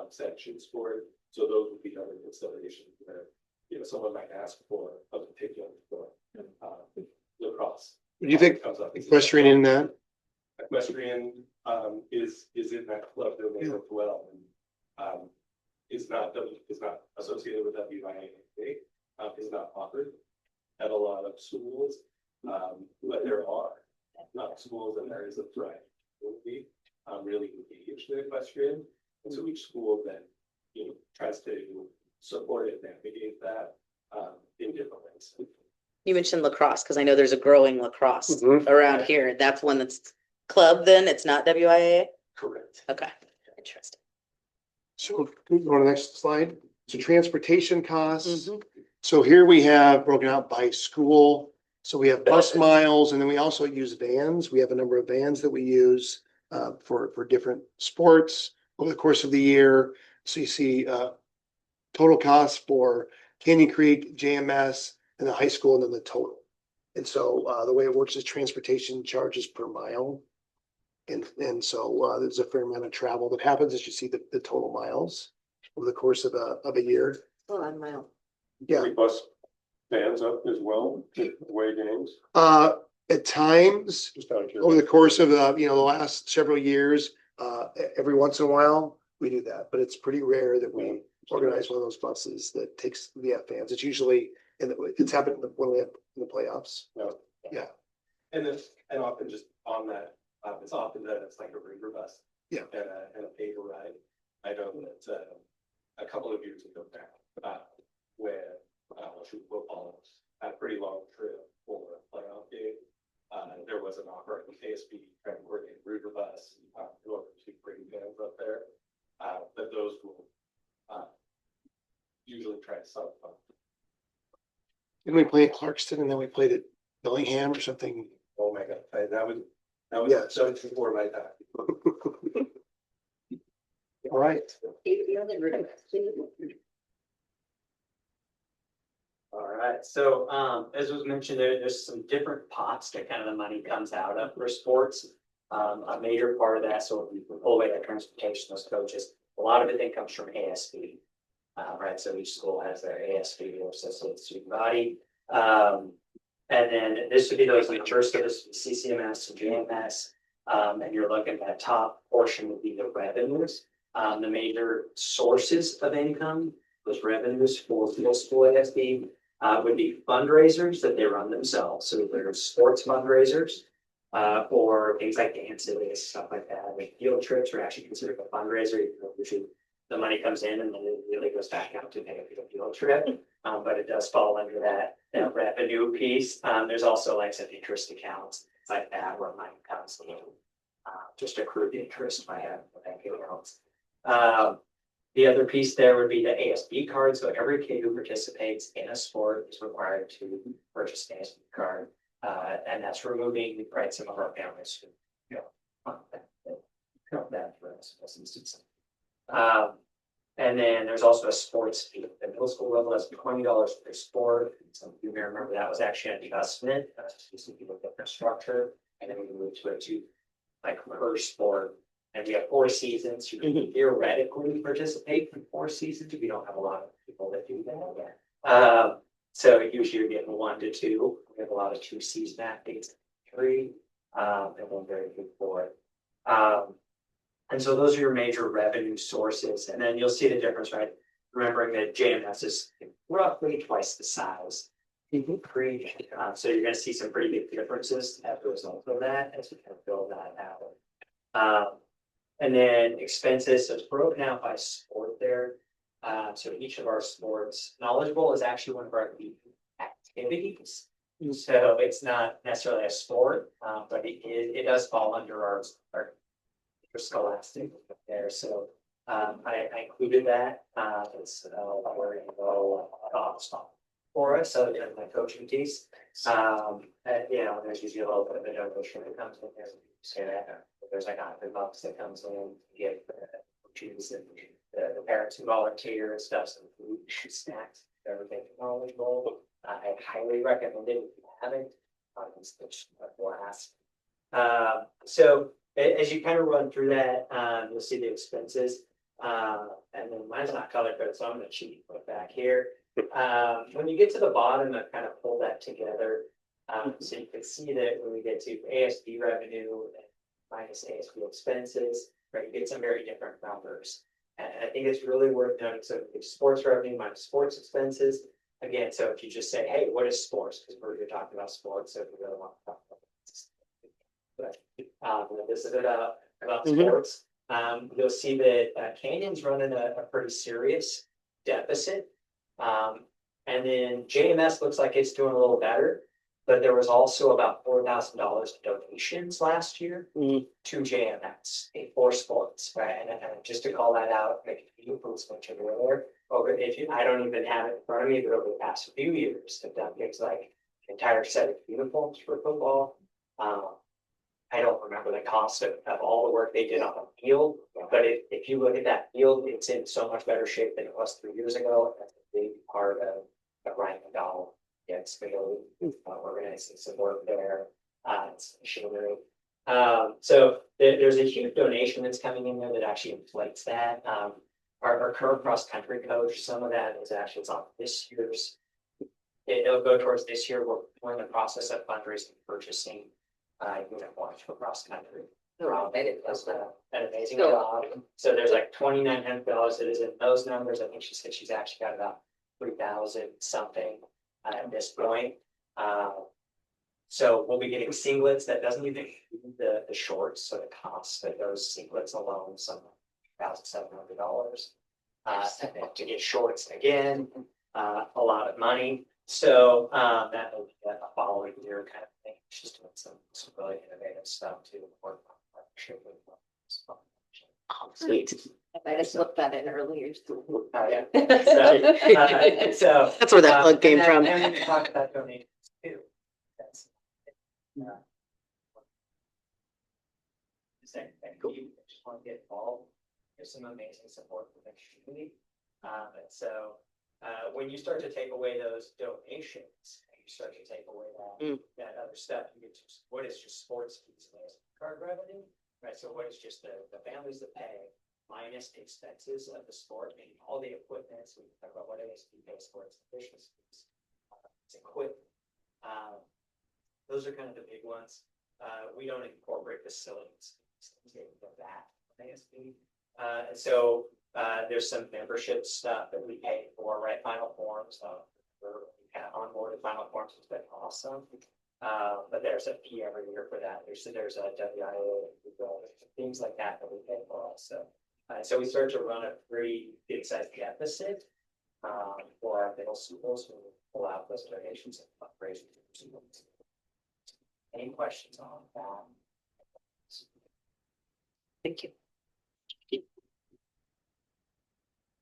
sanctioned sport. So those would be other considerations where, you know, someone might ask for a particular sport, lacrosse. Do you think Comes up as- equestrian in that? Equestrian is in that club domain as well. And, is not associated with WIA, is not offered at a lot of schools. But there are schools and areas of thrive will be really engaged in equestrian. And so each school then, you know, tries to support it, navigate that in different ways. You mentioned lacrosse, because I know there's a growing lacrosse Mhm. around here. That's one that's club then, it's not WIA? Correct. Okay, interesting. So go to the next slide. So transportation costs. Mhm. So here we have broken out by school. So we have bus miles, and then we also use vans. We have a number of vans that we use for different sports over the course of the year. So you see total costs for Canyon Creek, JMS, and the high school, and then the total. And so the way it works is transportation charges per mile. And so there's a fair amount of travel that happens as you see the total miles over the course of a year. Oh, I'm mile. Yeah. We bus fans up as well, away games. At times, Just out of over the curiosity. course of the last several years, every once in a while, we do that, but it's pretty rare that we organize one of those buses that takes the fans. It's usually, it's happened when we have in the playoffs. Yeah. And then, and often just on that, it's often that it's like a river bus. Yeah. And a paper ride. I know that, a couple of years ago now, where, football had a pretty long trip for a playoff game. There was an offer at the KSB trying to coordinate river bus, in order to bring fans up there. But those will, usually try to sell them. Didn't we play at Clarkston and then we played at Bellingham or something? Oh my God, that was Yeah. so much before my time. All right. All right, so as was mentioned, there's some different pots that kind of the money comes out of for sports. A major part of that, so if you pull away that transportation, those coaches, a lot of it then comes from ASB. Right, so each school has their ASB or associated student body. And then this would be those numbers, so this would be CCMS and GMS. And you're looking at top portion would be the revenues. The major sources of income, those revenues for middle school ASB would be fundraisers that they run themselves. So there's sports fundraisers or things like dances, stuff like that. Like field trips are actually considered a fundraiser, even though usually the money comes in and then it really goes back out to pay for the field trip. But it does fall under that revenue piece. There's also like some interest accounts, it's like that where money comes in. Just accrued interest by having bank accounts. The other piece there would be the ASB card. So every kid who participates in a sport is required to purchase an ASB card. And that's removing some of our families who, you know, that for instance. And then there's also a sports fee. The middle school level is $20 per sport. Some of you may remember that was actually an adjustment. Just a different structure. And then we moved to it like per sport. And we have 4 seasons. You can theoretically participate in 4 seasons. We don't have a lot of people that do that. So usually you're getting 1 to 2. We have a lot of 2-season athletes, 3, and 1 very good 4. And so those are your major revenue sources. And then you'll see the difference, right? Remembering that JMS is roughly twice the size. So you're going to see some pretty big differences as a result of that as we kind of build that out. And then expenses, so it's broken out by sport there. So each of our sports, knowledgeable is actually one of our lead activities. So it's not necessarily a sport, but it does fall under our scholastic there. So I included that. It's where you go for us. So there's my coaching piece. And, you know, there's usually a little bit of a donation that comes in there. Say that there's like $100 that comes in to get the coaches and the parents who volunteer and stuff, some food, snacks, everything knowledgeable. I highly recommend it if you haven't. It's a blast. So as you kind of run through that, you'll see the expenses. And then mine's not color coded, so I'm gonna cheat put back here. When you get to the bottom, I kind of pull that together. So you can see that when we get to ASB revenue minus ASB expenses, right, you get some very different numbers. And I think it's really worth noting, so if sports revenue minus sports expenses, again, so if you just say, hey, what is sports? Because we're talking about sports, so if you really want to talk about it. But this is about sports. You'll see that Canyon's running a pretty serious deficit. And then JMS looks like it's doing a little better, but there was also about $4,000 donations last year to JMS for sports, right? And just to call that out, make a few points there. I don't even have it in front of me, but over the past few years, have done things like an entire set of uniforms for football. I don't remember the cost of all the work they did on the field, but if you look at that field, it's in so much better shape than it was 3 years ago. That's a big part of Ryan McDowell gets organizing some work there. It's machinery. So there's a huge donation that's coming in there that actually inflates that. Our current cross country coach, some of that is actually it's on this year's. It'll go towards this year. We're in the process of fundraising, purchasing uniforms for cross country. Does an amazing job. So there's like $2,900 that is in those numbers. I think she said she's actually got about 3,000 something at this point. So we'll be getting singlets that doesn't even include the shorts. So the cost of those singlets alone, some $1,700. And then to get shorts again, a lot of money. So that will be a following year kind of thing. She's doing some really innovative stuff too. Sweet. I just looked at it earlier. Yeah. That's where that plug came from. And we talked about donations too. That's same thing. You just want to get involved. There's some amazing support from the community. And so when you start to take away those donations, you start to take away that other stuff. You get to what is just sports fees and card revenue, right? So what is just the families that pay minus the expenses of the sport, meaning all the equipment. So we can talk about what ASB pays for its efficiencies. It's equipment. Those are kind of the big ones. We don't incorporate facilities of that ASB. And so there's some membership stuff that we pay for, right? Final Forms. We kind of onboarded Final Forms. It's been awesome. But there's a fee every year for that. There's a WIA, things like that we pay for also. So we start to run a pretty big size deficit for our middle schools when we pull out those donations and fundraising. Any questions on that? Thank you.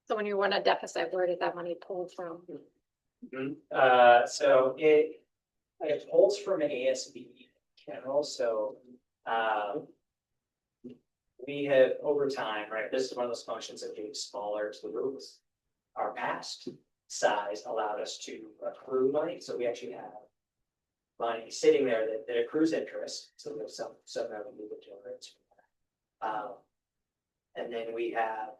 So when you run a deficit, where did that money pull from? So it pulls from ASB in general. So we have over time, right? This is one of those functions that getting smaller to the rules. Our past size allowed us to accrue money. So we actually have money sitting there that accrues interest. So there's some revenue that generates. And then we have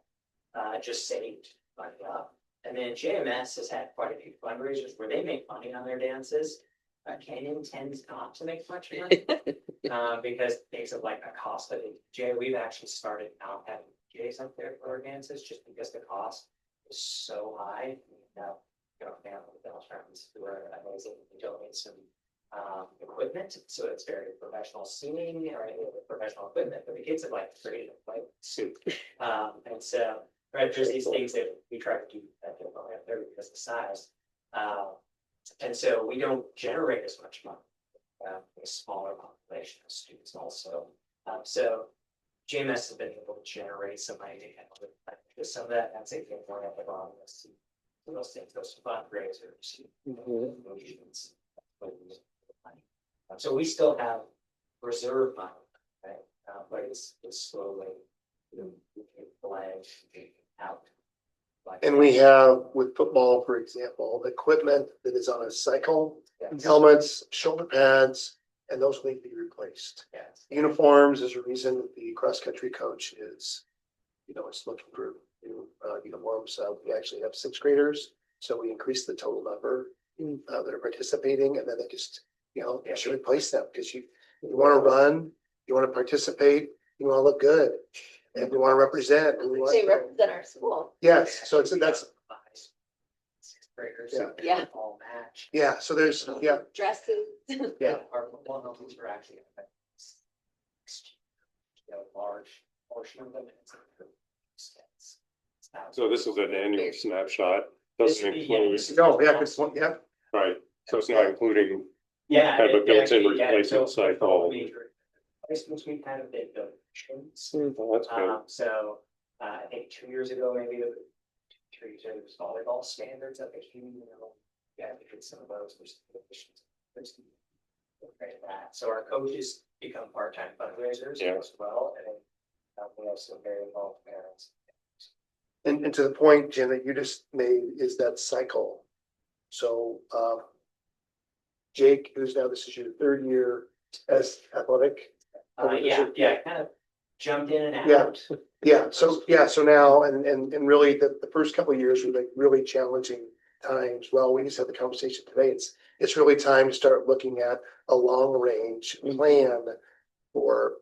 just saved money up. And then JMS has had quite a few fundraisers where they make money on their dances. Canyon tends not to make much money because things of like a cost of DJ. We've actually started not having DJs up there for our dances just because the cost is so high. Family Bell friends who are amazing and donate some equipment, so it's very professional singing or professional equipment, but the kids have like created like soup. And so right, there's these things that we try to do that don't have there because of the size. And so we don't generate as much money. A smaller population of students also. So JMS has been able to generate some money to handle it. Some of that, that's a thing more at the bottom. Those things, those fundraisers, donations. So we still have reserve money, right? But it's slowly out. And we have with football, for example, equipment that is on a cycle, helmets, shoulder pads, and those need to be replaced. Yes. Uniforms is a reason that the cross-country coach is, is looking for new uniforms. We actually have sixth graders, so we increased the total number that are participating, and then they just, you should replace them because you want to run, you want to participate, you want to look good, and you want to represent. And we want They represent our school. yes, so that's Sixth graders. Yeah. Yeah. All match. yeah. So there's Dresses. yeah. Our football helmets are actually. A large portion of them. So this is an annual snapshot, doesn't include, No, yeah, good point. Yeah, right, so it's not including Yeah. kind of a it built-in actually- yeah, replacement so cycle. Replacements, we kind of did donations. Oh, that's good. So, I think 2 years ago, maybe, 3 years ago, there's volleyball standards that became, yeah, we did some of those, there's donations. So our coaches become part-time fundraisers Yeah. as well, and we have some very involved parents. and to the point, Jen, that you just made is that cycle. So Jake, this is your third year as athletic. Yeah, kind of jumped in and Yeah. out. So now, and really the first couple of years were like really challenging times. Well, we just had the conversation today. It's really time to start looking at a long range plan for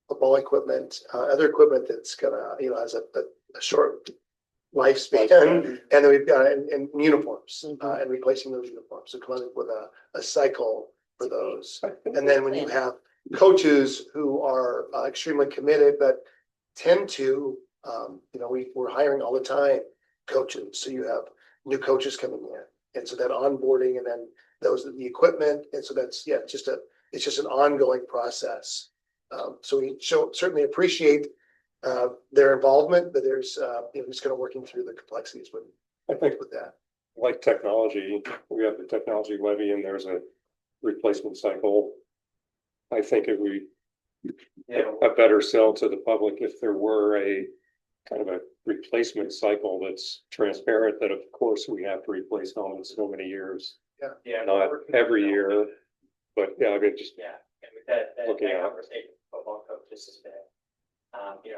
football equipment, other equipment that's gonna, has a short lifespan. And then we've got, and uniforms, and replacing those uniforms. So coming up with a cycle for those. And then when you have coaches who are extremely committed, but tend to, we're hiring all the time coaches. So you have new coaches coming in. And so that onboarding and then the equipment. And so that's, it's just an ongoing process. So we certainly appreciate their involvement, but there's, just kind of working through the complexities I think with that. like technology, we have the technology levy and there's a replacement cycle. I think it would Yeah. a better sell to the public if there were a kind of a replacement cycle that's transparent, that of course we have to replace them in so many years, Yeah. not every year. But yeah, I mean, just Yeah, and with that Looking at- conversation, with football coaches has been,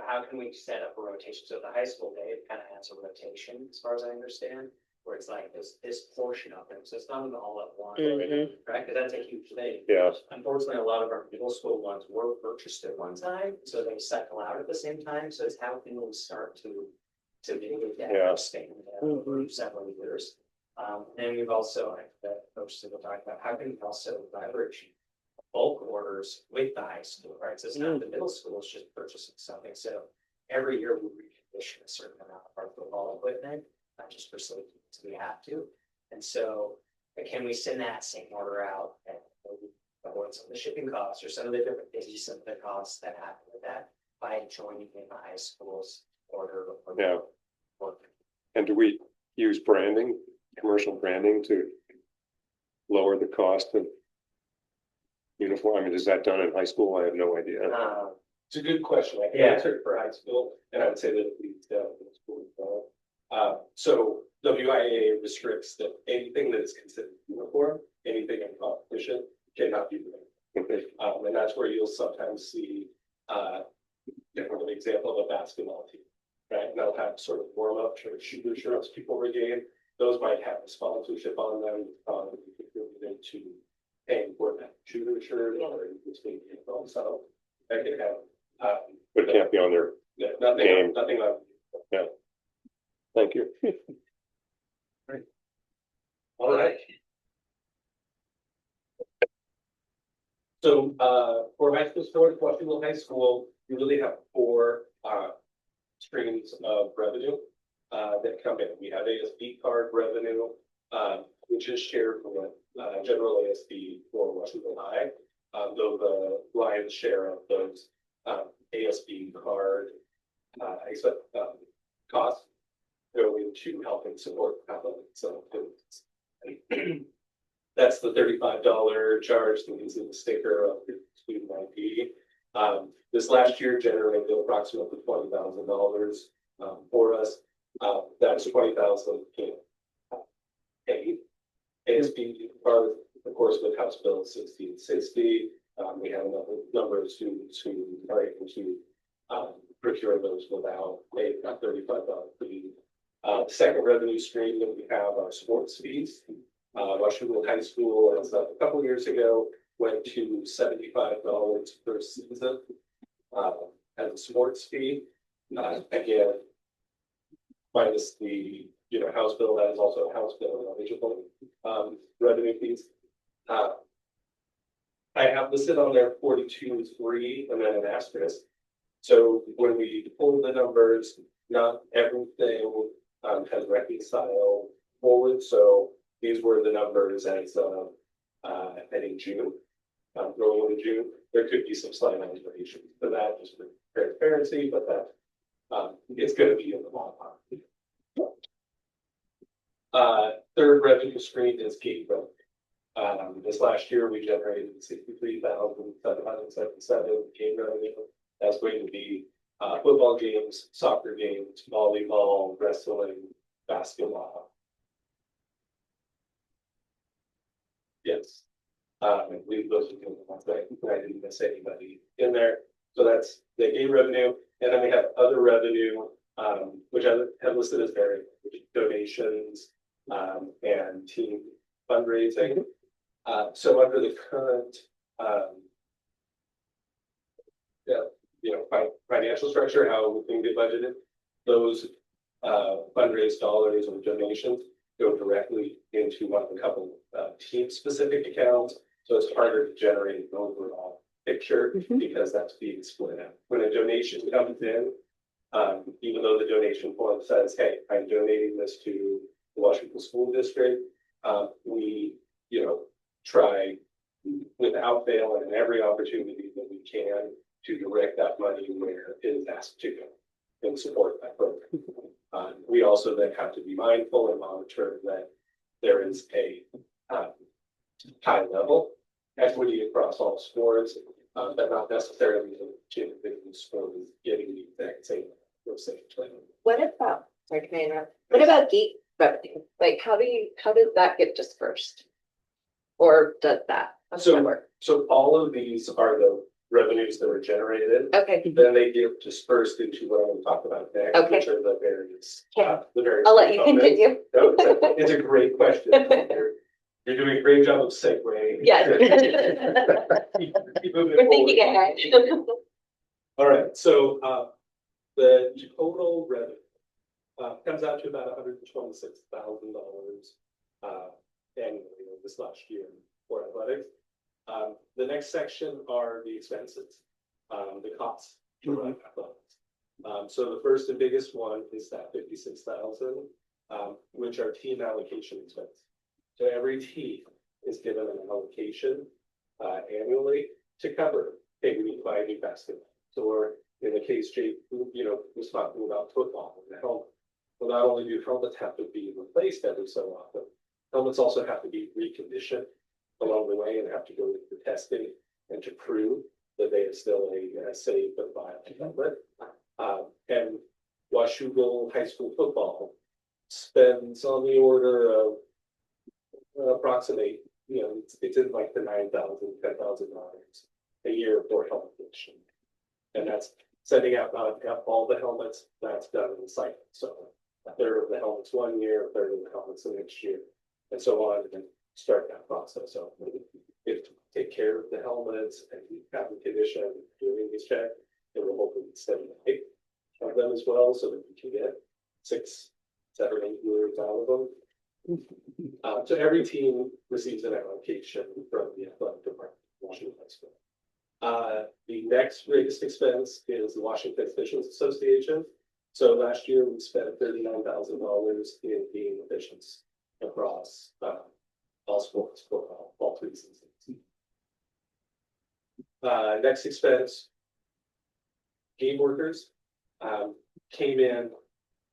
how can we set up a rotation? So the high school day, it kind of has a rotation, as far as I understand, where it's like this portion of them, so it's not all at once, right? Because that's a huge thing. yeah, Unfortunately, a lot of our middle school ones were purchased at one time, so they cycle out at the same time, so it's how can we start to mitigate that Yeah. sustain that over several years. And we've also, coaches will talk about how can we also leverage bulk orders with the high school, right? So it's not the middle school, it's just purchasing something. So every year we recondition a certain amount of our football equipment, not just for safety, we have to. And so can we send that same order out and maybe avoid some of the shipping costs or some of the different things, some of the costs that happen with that by joining in the high school's order? Yeah. And do we use branding, commercial branding to lower the cost of uniform? I mean, is that done in high school? I have no idea. It's a good question. I can Yeah. answer it for high school, and I would say that it leads to middle school as well. So WIA restricts that anything that is considered uniform, anything in competition cannot be done. And that's where you'll sometimes see, an example of a basketball team, right? And they'll have sort of warm up shooter shirts before a game. Those might have a sponsorship on them, into paying for that shooter shirt or it's being so that could have, But it can't be on their, Game. nothing like. thank you. All right. So, for high school sport, Washougal High School, we really have four, streams of revenue, that come in. We have ASB card revenue, which is shared with, general ASB for Washougal High. Though the lion's share of those, ASB card, costs go into helping support athletes. So that's the $35 charge that is in the sticker of the student ID. This last year generated approximately $20,000 for us. That's $20,000 paid. ASB card, of course, with House Bill 1660. We have a number of students who are able to procure those without paying a $35 fee. The second revenue stream that we have are sports fees. Washougal High School, as a couple of years ago, went to $75 per season as a sports fee. Again, minus the House bill, that is also a House bill eligible revenue fees. I have listed on there 42.3 and then an asterisk. So when we pull the numbers, not everything has reconciled forward. So these were the numbers as of I think June. Going into June, there could be some slight alterations for that, just for transparency, but that it's going to be in the ballpark. Third revenue stream is gate revenue. This last year, we generated 63,777 game revenue. That's going to be football games, soccer games, volleyball, wrestling, basketball. Yes. I believe those are the ones that I didn't miss anybody in there. So that's the game revenue. And then we have other revenue, which I have listed as variable, donations and team fundraising. So under the current, financial structure, how things get budgeted, those fundraised dollars or donations go directly into a couple team-specific accounts. So it's harder to generate an overall picture because that's being split out. When a donation comes in, even though the donation form says, "Hey, I'm donating this to the Washougal School District," we, try without fail and in every opportunity that we can to direct that money where it is asked to go and support that program. We also then have to be mindful and monitor that there is a high level equity across all sports, but not necessarily the individual sport is getting the exact same play. What about, sorry, can I interrupt? What about gate revenue? Like, how does that get dispersed? Or does that? How does that work? So all of these are the revenues that were generated. Okay, Then they get dispersed into what I'm going to talk about next, Okay. which are the various, Okay. the various. I'll let you components. continue. No, it's a great question. You're doing a great job of segueing. Yes. Keep moving We're thinking forward. ahead. All right, so the total revenue comes out to about $126,000 annually this last year for athletics. The next section are the expenses, the costs to run athletics. So the first and biggest one is that 56,000, which are team allocation expense. So every team is given an allocation annually to cover, hey, we need to buy a new basketball. Or in the case Jake, was talking about football and the helmet. Well, not only do helmets have to be replaced every so often, helmets also have to be reconditioned along the way and have to go through the testing and to prove that they are still a safe and viable helmet. And Washougal High School football spends on the order of approximate, it's in like the $9,000, $10,000 a year for helmet condition. And that's sending out all the helmets, that's done in the cycle. So a third of the helmets 1 year, a third of the helmets the next year, and so on, and start that process. So if to take care of the helmets and have the condition, doing this check, it will hopefully extend the life of them as well, so that we can get 6, 7, 8 years out of them. So every team receives an allocation from the athletic department of Washougal High School. The next greatest expense is the Washington Officials Association. So last year we spent $39,000 in game officials across all sports for all 3 seasons. Next expense, game workers came in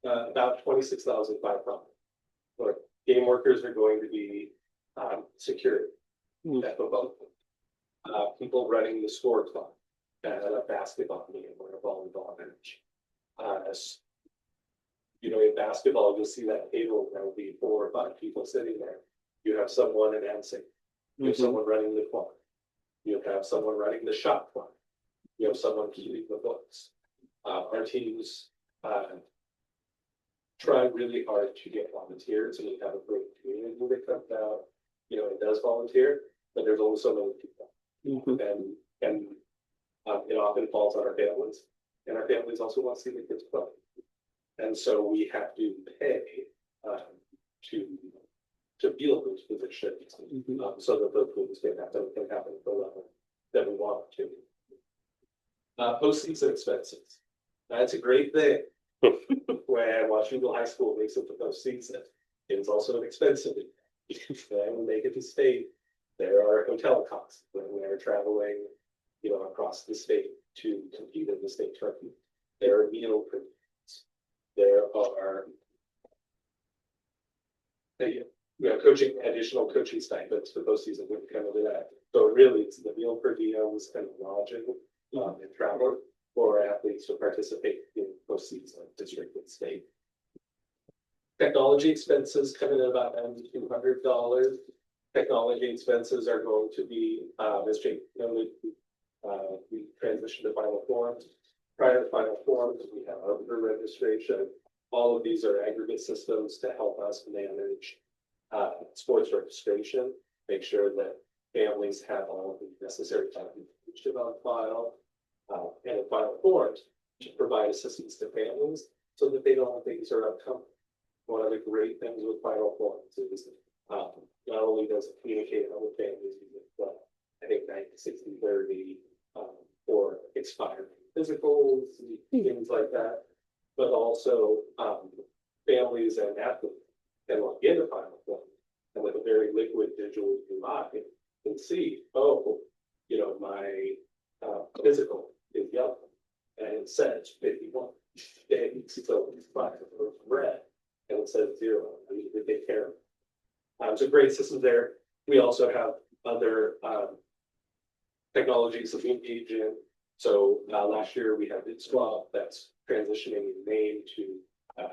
about $26,500. Game workers are going to be security at football. People running the score clock at a basketball game or a volleyball match. In basketball, you'll see that table, there will be 4 or 5 people sitting there. You have someone announcing, you have someone running the clock. You have someone running the shop front. You have someone keeping the books. Our teams, try really hard to get volunteers, and we have a great community that comes out, you know, and does volunteer, but there's only so many people. And it often falls on our families, and our families also want to see the kids play. And so we have to pay to fill those positions, so that those things can happen at the level that we want to. Postseason expenses. That's a great thing. When Washougal High School makes it to postseason, it's also an expensive. When we make it to state, there are hotel costs when we're traveling, you know, across the state to compete in the state tournament. There are meal premiums. There are additional coaching stipends for postseason when we come into that. So really, it's the meal per diems and lodging and travel for athletes to participate in postseason, district and state. Technology expenses come in at about $9,200. Technology expenses are going to be, as Jake noted, we transitioned to Final Forms. Prior to Final Forms, we have arbiter registration. All of these are aggregate systems to help us manage sports registration, make sure that families have all of the necessary documentation on file, and in Final Forms to provide assistance to families so that they know things are upcoming. One of the great things with Final Forms is not only does it communicate with families, but I think 90-60-30 for expired physicals, things like that, but also families and athletes can log into Final Form and with a very liquid digital UI can see, oh, you know, my physical is yellow and it says 51 days, so it's red and it says 0. I need to take care of it. So great systems there. We also have other technologies that we engage in. So last year we had Swap that's transitioning in name to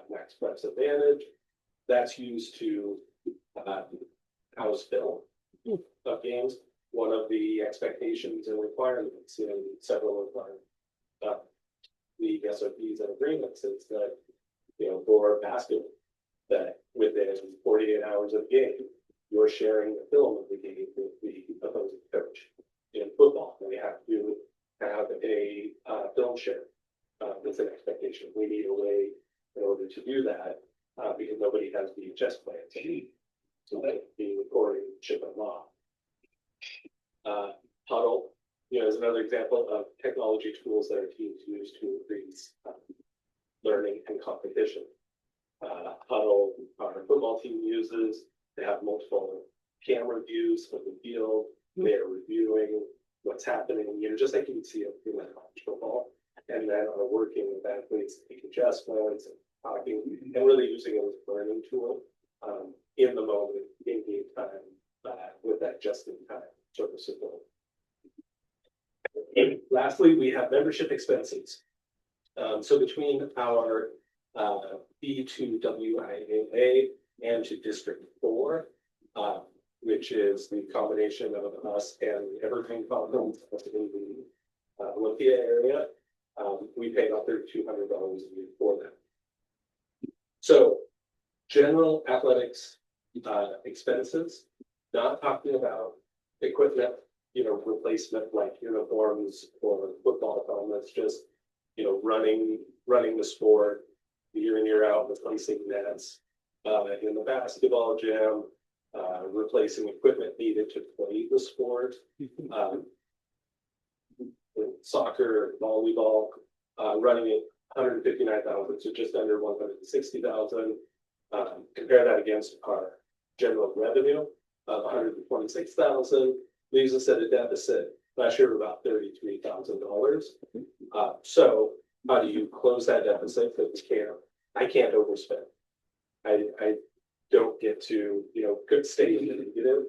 Max Preps Advantage. That's used to house film of games. One of the expectations and requirements in several of the SOPs and agreements is that, you know, for basketball, that within 48 hours of the game, you're sharing the film of the game with the opposing coach. In football, we have to have a film share. It's an expectation. We need a way in order to do that because nobody has VHS players. So that the recording ship them off. Huddle, you know, is another example of technology tools that our teams use to increase learning and competition. Huddle, our football team uses. They have multiple camera views of the field. They are reviewing what's happening, you know, just like you would see in college football, and then are working with athletes, making adjustments and talking, and really using it as a learning tool in the moment, in game time, with that just-in-time sort of support. Lastly, we have membership expenses. So between our fee to WIAA and to District 4, which is the combination of us and Evergreen Conference in the Olympia area, we pay about $3,200 a year for that. So general athletics expenses, not talking about equipment, you know, replacement like uniforms or football helmets, just, you know, running the sport year in, year out, replacing nets in the basketball gym, replacing equipment needed to play the sport, soccer, volleyball, running it 159,000 to just under 160,000. Compare that against our general revenue of 126,000, leaves us at a deficit last year of about $33,000. So how do you close that deficit? Because I can't overspend. I don't get to, you know, good state negative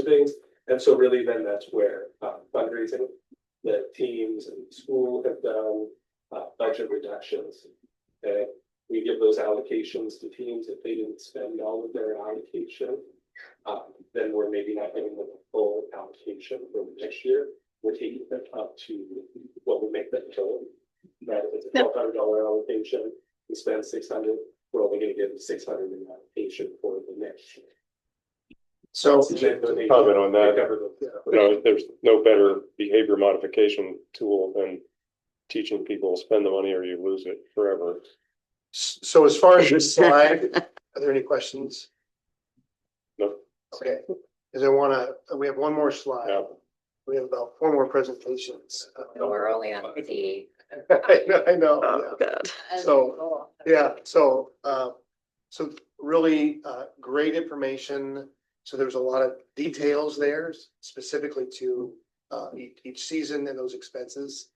things. And so really then that's where fundraising, the teams and school have done budget reductions. Okay, we give those allocations to teams. If they didn't spend all of their allocation, then we're maybe not giving them a full allocation for the next year. we're taking them up to what would make that total. Right, if it's a $1,200 allocation, we spend 600, we're only gonna get 600 in allocation for the next year. So, Comment on that. There's no better behavior modification tool than teaching people spend the money or you lose it forever. so as far as this slide, are there any questions? No. Okay, because we have one more slide. Yeah. We have about 4 more presentations. We're only on the. I know. Oh, Yeah. God. So, yeah, so really, great information. So there's a lot of details there specifically to, each season and those expenses.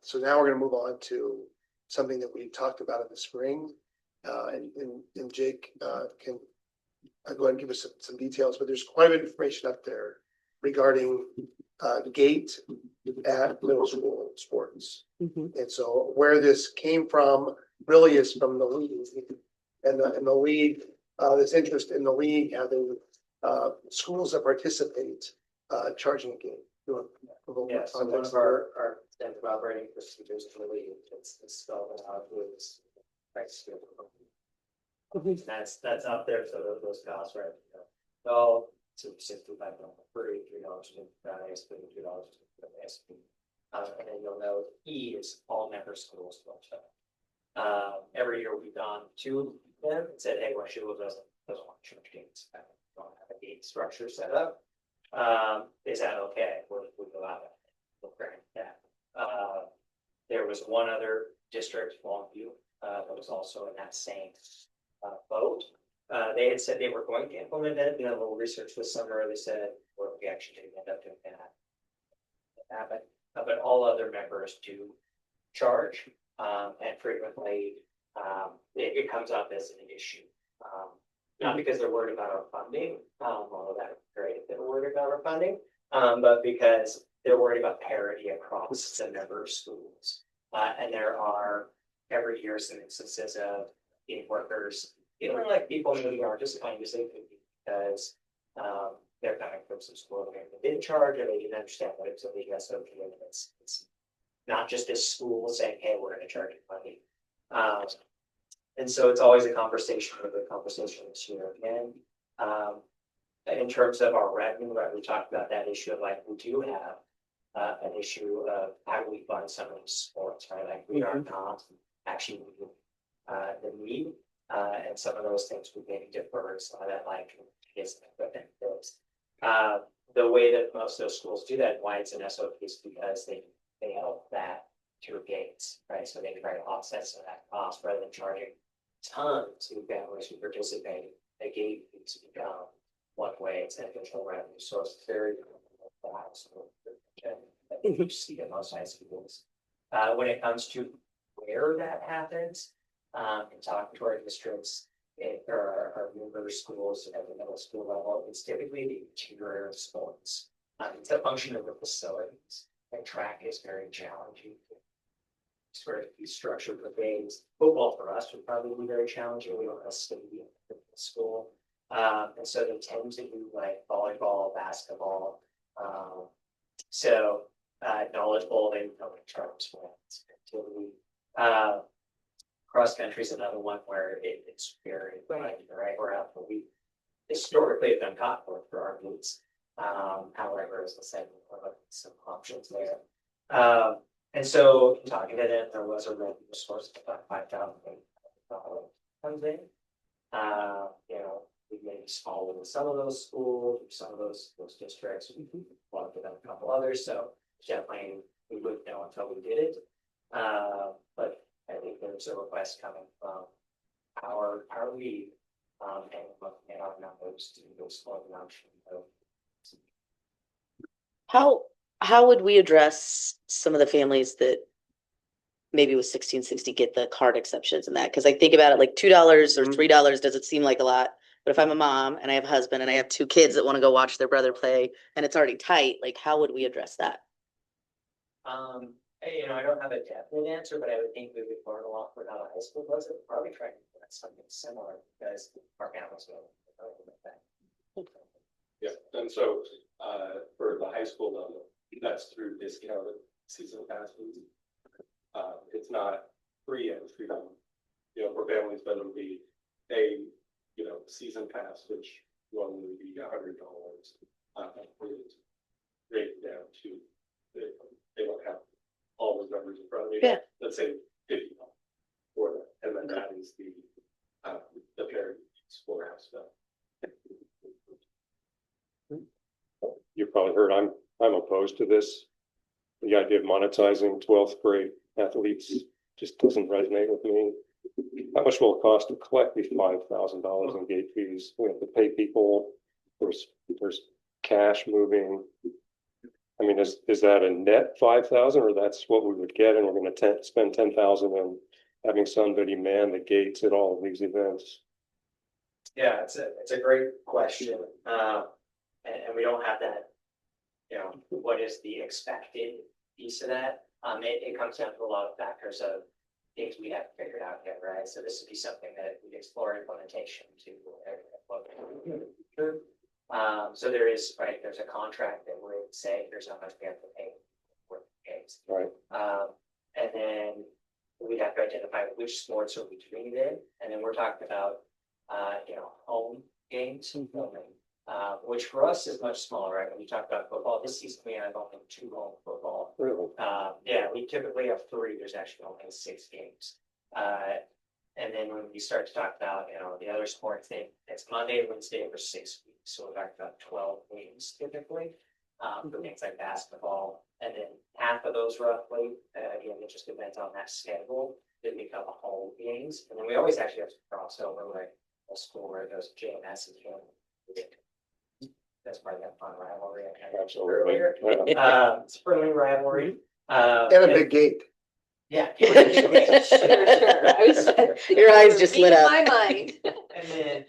So now we're gonna move on to something that we talked about in the spring. And Jake, can go ahead and give us some details, but there's quite a bit of information up there regarding, the gate at middle school sports. And so where this came from really is from the league and the league, this interest in the league having, schools that participate, charging a gate. Yes, so one of our standard operating procedures for the league, it's spelled out with price. That's up there, so those costs, right? So, $65 free, $3 to ISP, $2 to ISP. And then you'll know E is all member schools. Every year we've gone to them and said, hey, Washougal doesn't want to charge gates. Don't have a gate structure set up. Is that okay? We'll allow it. We'll grant that. There was one other district, Longview, that was also in that same boat. They had said they were going to implement it, a little research this summer, they said, well, we actually didn't end up doing that. But all other members do charge, and frequently, it comes up as an issue. Not because they're worried about our funding, although that's great if they're worried about our funding, but because they're worried about parity across the member schools. And there are every year some instances of gig workers feeling like people maybe are just kind of safety because they're coming from some school where they didn't charge or they didn't understand what it's a league SOP. It's not just this school saying, hey, we're going to charge you money. And so it's always a conversation this year again. In terms of our revenue, right, we talked about that issue of like, we do have an issue of how do we fund some of these sports, right? Like we are not actually meeting the need. And some of those things we maybe defer some of that, like his equipment bills. The way that most of those schools do that, why it's an SOP is because they help that through gates, right? So they try to offset some of that cost rather than charging tons of families who participate. A gate needs to become one way, it's an additional revenue source. It's very you see in most high schools. When it comes to where that happens, in talking to our districts or our member schools at the middle school level, it's typically the interior of sports. It's a function of the facilities. And track is very challenging. Sort of be structured for things. Football for us would probably be very challenging. We don't have a stadium at the school. And so they tend to do like volleyball, basketball. So knowledgeable, they know in terms of activity. Cross country is another one where it's very right. We're out for we historically have done cot work for our boots. However, as I said, some options there. And so talking to them, there was a revenue source of about $5,000 comes in. We may be smaller than some of those schools, some of those districts. We want to give them a couple others, so definitely we wouldn't know until we did it. But I think there's a request coming from our lead, and looking at our numbers to explore the option of. How would we address some of the families that maybe with 1660 get the card exceptions and that? Because I think about it like $2 or $3 doesn't seem like a lot. But if I'm a mom and I have a husband and I have 2 kids that want to go watch their brother play and it's already tight, like how would we address that? I don't have a definite answer, but I would think we would learn a lot without a high school budget. Probably trying to do something similar because our families will. Yeah, and so for the high school level, that's through discounted season passes. It's not free entry. For families, but it'll be a, season pass, which normally would be $100. Rated down to, they don't have all those numbers in front of me. Yeah. Let's say $50 for that, and then that is the parent schoolhouse stuff. You probably heard I'm opposed to this. The idea of monetizing 12th grade athletes just doesn't resonate with me. How much will it cost to collect these $5,000 in gate fees? We have to pay people. There's cash moving. I mean, is that a net 5,000, or that's what we would get, and we're going to spend 10,000 on having somebody man the gates at all of these events? Yeah, it's a great question. And we don't have that, what is the expected piece of that? It comes down to a lot of factors of things we have figured out yet, right? So this would be something that we'd explore implementation to. So there is, right, there's a contract that would say here's how much we have to pay for the games. Right. And then we'd have to identify which sports are we doing it in, and then we're talking about, home games, which for us is much smaller, right? When we talk about football, this season we have only 2 home football. Really? Yeah, we typically have 3. There's actually only 6 games. And then when we start to talk about, the other sports, it's Monday and Wednesday for 6 weeks. So we're talking about 12 games typically, for things like basketball. And then half of those roughly, again, it just depends on that schedule, they become home games. And then we always actually have to cross over, like a school where it goes JMS and JM. That's probably that fun rivalry. Absolutely. It's a friendly rivalry. And a big gate. Yeah. Sure. Your eyes just lit up. My mind. And then,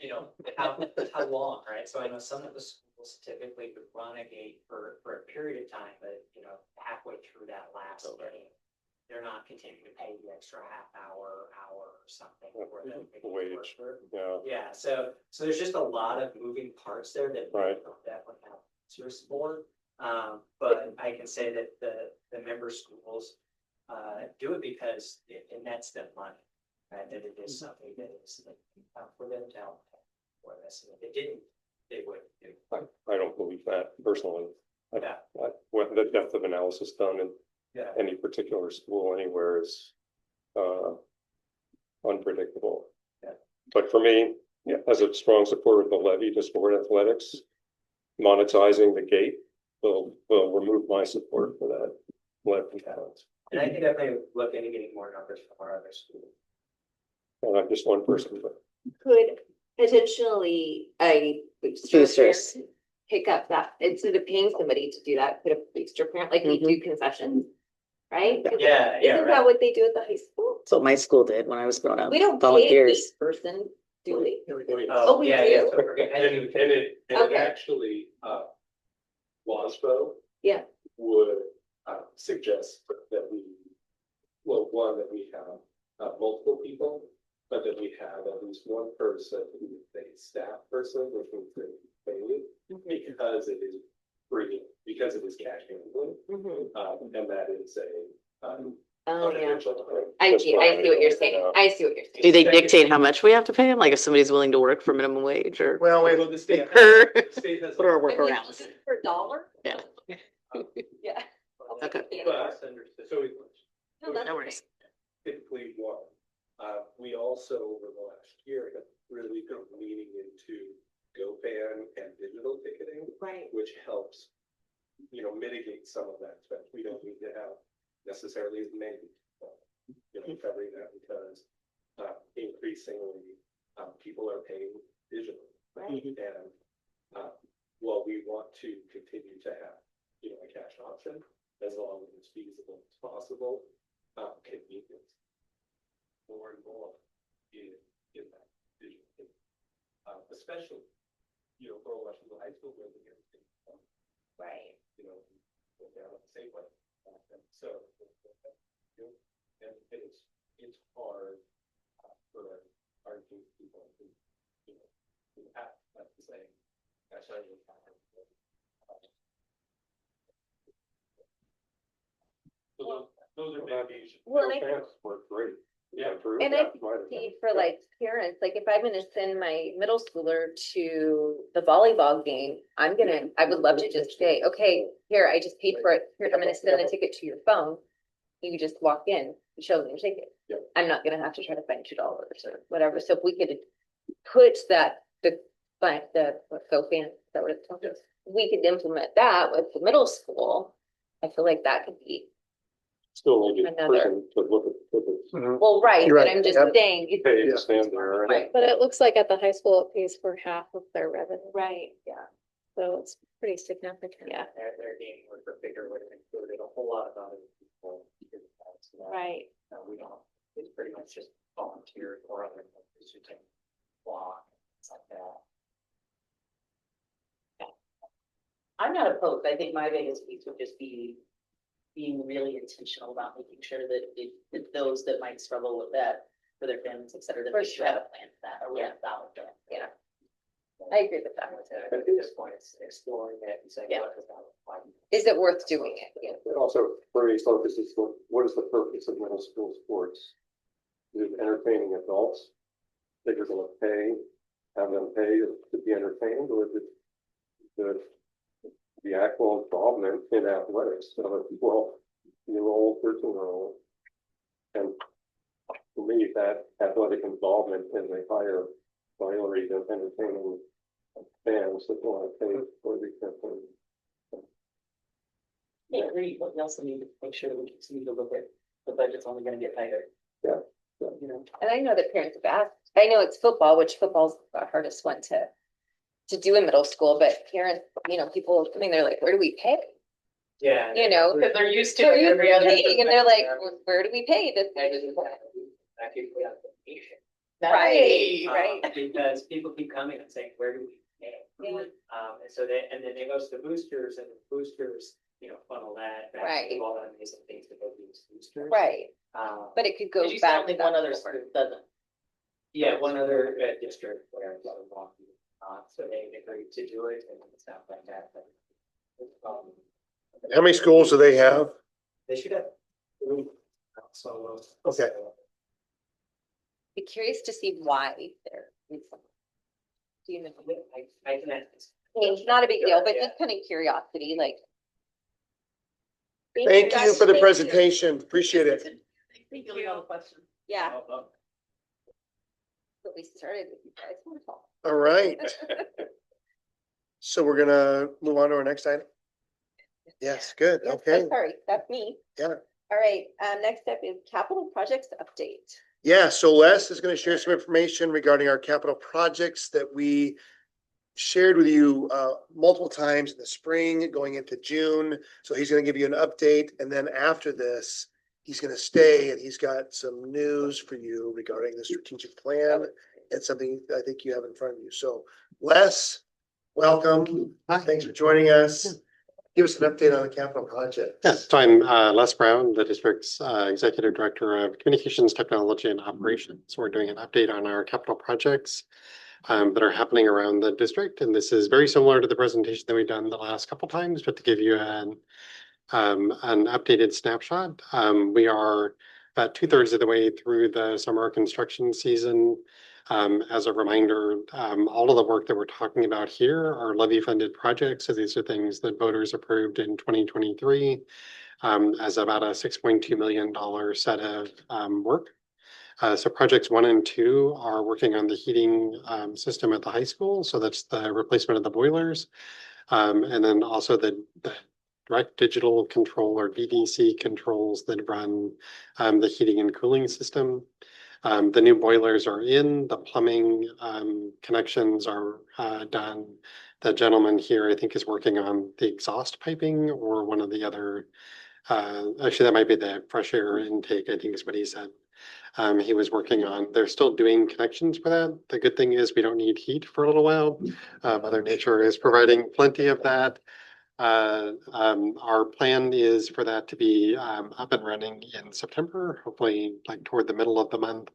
how long, right? So I know some of the schools typically would run a gate for a period of time, but, halfway through that last game, they're not continuing to pay the extra half hour or something. Wage. Yeah. Yeah, so there's just a lot of moving parts there that we Right. don't definitely have answers for. But I can say that the member schools do it because it nets them money, right? That it is something that is for them to help for this. And if they didn't, they would do. I don't believe that personally. Yeah. What the depth of analysis done in Yeah. any particular school anywhere is unpredictable. Yeah. But for me, as a strong supporter of the levy to support athletics, monetizing the gate will remove my support for that levy balance. And I can definitely look into getting more numbers from our other schools. And I'm just one person, but Could potentially a Boosters. parent pick up that, instead of paying somebody to do that, could a booster parent, like we do concessions, right? Yeah, Isn't right. that what they do at the high school? That's what my school did when I was growing up. We don't pay a Volunteers. gate person, do we? Oh, we yeah, do? yeah. And it Okay. actually, WSD Yeah. would suggest that that we have multiple people, but that we have at least one person who is a staff person, which means they pay because it is free, because it is cash handling, Mhm. and that is Oh, yeah. confidential. I see what you're saying. Yeah. I see what you're saying. Do they dictate how much we have to pay them? Like if somebody's willing to work for minimum wage or? Well, Well, the state Or- the state has. What are our I mean, workarounds? For a dollar? Yeah. Yeah. Okay. But, so No, that's No worries. typically one. We also, over the last year, have really been leaning into GoFan and digital ticketing, right. which helps, mitigate some of that expense. We don't need to have necessarily as many, covering that because increasingly, people are paying digitally. Right. And, while we want to continue to have, a cash option, as long as it's feasible as possible, convenience more and more in that digital. Especially, for a Washougal High School building, everything, Right. go down at the same way. And so, and it's hard for our youth people who have, like to say, gosh, I really Those are big issues. Well, I- Fans work great. Yeah. True. And I That's my see opinion. for like parents, like if I'm gonna send my middle schooler to the volleyball game, I would love to just say, okay, here, I just paid for it. Here, I'm gonna send the ticket to your phone. You just walk in, show them your ticket. Yep. I'm not gonna have to try to find $2 or whatever. So if we could put that, is that what it's called? Yes. We could implement that with the middle school. I feel like that could be, Still need a Another- person to look at tickets. well, right, You're but right. I'm just Yep. saying. Pay to stand there. and- Right. But it looks like at the high school, it pays for half of their revenue, Right, yeah. so it's pretty significant. Yeah. They're getting work for bigger, would have included a whole lot of other people. Right. We don't, it's pretty much just volunteer or other folks who take block, things like that. I'm not opposed. I think my biggest piece would just be being really intentional about making sure that if those that might struggle with that for their families, et cetera, that For we should have a plan for that, or we Yeah. have a dollar plan. Yeah. I agree with that. But at this point, it's exploring it and saying, Yeah. what does that look like? Is it worth doing it? Yeah. It also very focuses, what is the purpose of middle school sports? Is it entertaining adults? That you're gonna have them pay to be entertained, or is it the actual involvement in athletics of a 12-year-old, 13-year-old? And for me, that athletic involvement is a higher priority than entertaining fans that want to pay for the campaign. I agree, but we also need to make sure that we continue to look at the budget's only gonna get tighter. Yeah. You know, And I know that parents have asked, I know it's football, which football's the hardest one to do in middle school, but parents, people coming, they're like, where do we pay? Yeah. because they're used to So it you're every other. paying, and they're like, where do we pay this? Right. Because people keep coming and saying, where do we pay? Yeah. And so and then it goes to boosters and the boosters, funnel that. back to Right. All the amazing things that go to these boosters. Right, but it could go Did you say back. only to one that other before. school doesn't? Yeah, one other district where it's so they agreed to do it and stuff like that, but. How many schools do they have? They should have. So. Okay. Be curious to see why they're. Do you know? I can ask. I mean, it's not a big deal, but just kind of curiosity, like. Thank you for the Thank you. presentation. Appreciate it. Thank you. All the questions. Yeah, but we started with you guys. Wonderful. All right. So we're gonna move on to our next item. Yes, good. Yes, Okay. I'm sorry, that's me. Yeah. All right, next up is capital projects update. Yeah, so Les is gonna share some information regarding our capital projects that we shared with you multiple times in the spring, going into June. So he's gonna give you an update, and then after this, he's gonna stay and he's got some news for you regarding the strategic plan and something I think you have in front of you. So Les, welcome. Thanks for joining us. Give us an update on the capital project. Yes, so I'm Les Brown, the district's Executive Director of Communications, Technology and Operations. So we're doing an update on our capital projects that are happening around the district. And this is very similar to the presentation that we've done the last couple times, but to give you an updated snapshot. We are about 2/3 of the way through the summer construction season. As a reminder, all of the work that we're talking about here are levy funded projects. So these are things that voters approved in 2023 as about a $6.2 million set of work. So projects 1 and 2 are working on the heating system at the high school. So that's the replacement of the boilers. And then also the direct digital control or VDC controls that run the heating and cooling system. The new boilers are in, the plumbing connections are done. The gentleman here, I think, is working on the exhaust piping or one of the other, actually, that might be the fresh air intake, I think is what he said. He was working on, they're still doing connections for that. The good thing is we don't need heat for a little while. Mother Nature is providing plenty of that. Our plan is for that to be up and running in September, hopefully like toward the middle of the month,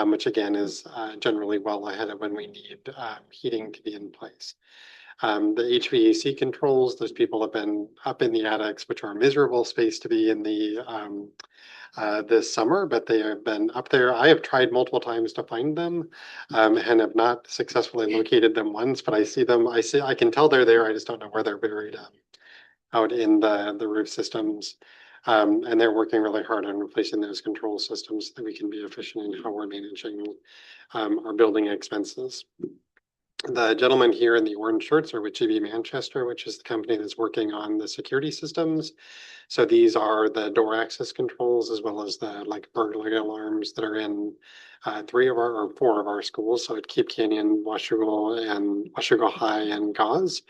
which again is generally well ahead of when we need heating to be in place. The HVAC controls, those people have been up in the attics, which are a miserable space to be in this summer, but they have been up there. I have tried multiple times to find them, and have not successfully located them once, but I see them, I can tell they're there. I just don't know where they're buried out in the roof systems. And they're working really hard on replacing those control systems so that we can be efficient in how we're managing our building expenses. The gentleman here in the orange shirts are with GB Manchester, which is the company that's working on the security systems. So these are the door access controls as well as the like burglary alarms that are in 4 of our schools. So at Cape Canyon, Washougal High and Gauze.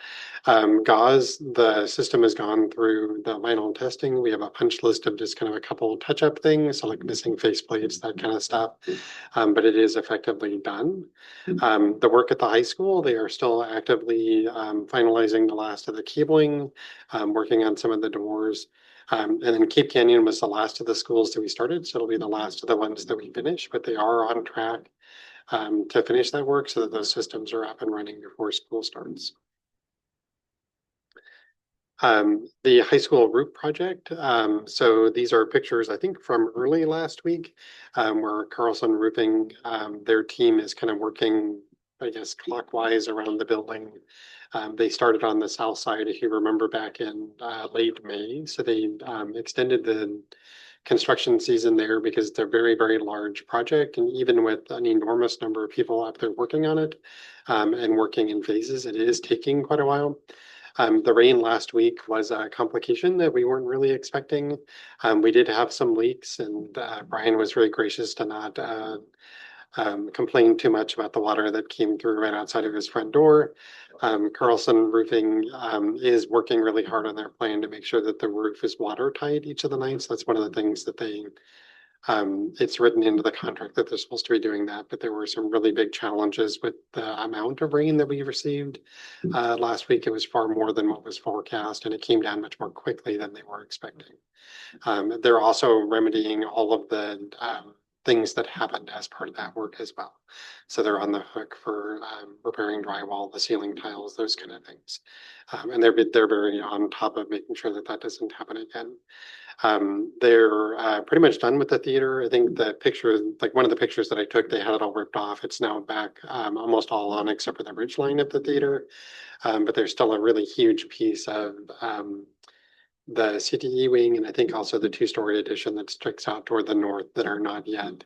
Gauze, the system has gone through the final testing. We have a punch list of just kind of a couple touch-up things, so like missing faceplates, that kind of stuff. But it is effectively done. The work at the high school, they are still actively finalizing the last of the cabling, working on some of the doors. And then Cape Canyon was the last of the schools that we started, so it'll be the last of the ones that we finish, but they are on track to finish that work so that those systems are up and running before school starts. The high school roof project. So these are pictures, I think, from early last week, where Carlson Roofing, their team is kind of working, I guess, clockwise around the building. They started on the south side, if you remember, back in late May. So they extended the construction season there because it's a very, very large project. And even with an enormous number of people up there working on it and working in phases, it is taking quite a while. The rain last week was a complication that we weren't really expecting. We did have some leaks, and Brian was really gracious to not complain too much about the water that came through right outside of his front door. Carlson Roofing is working really hard on their plan to make sure that the roof is watertight each of the nights. That's one of the things that it's written into the contract that they're supposed to be doing that, but there were some really big challenges with the amount of rain that we received. Last week, it was far more than what was forecast, and it came down much more quickly than they were expecting. They're also remedying all of the things that happened as part of that work as well. So they're on the hook for repairing drywall, the ceiling tiles, those kind of things. And they're very on top of making sure that that doesn't happen again. They're pretty much done with the theater. I think the picture, like one of the pictures that I took, they had it all ripped off. It's now back almost all on except for the ridge line of the theater. But there's still a really huge piece of the CTE wing, and I think also the 2-story addition that sticks out toward the north that are not yet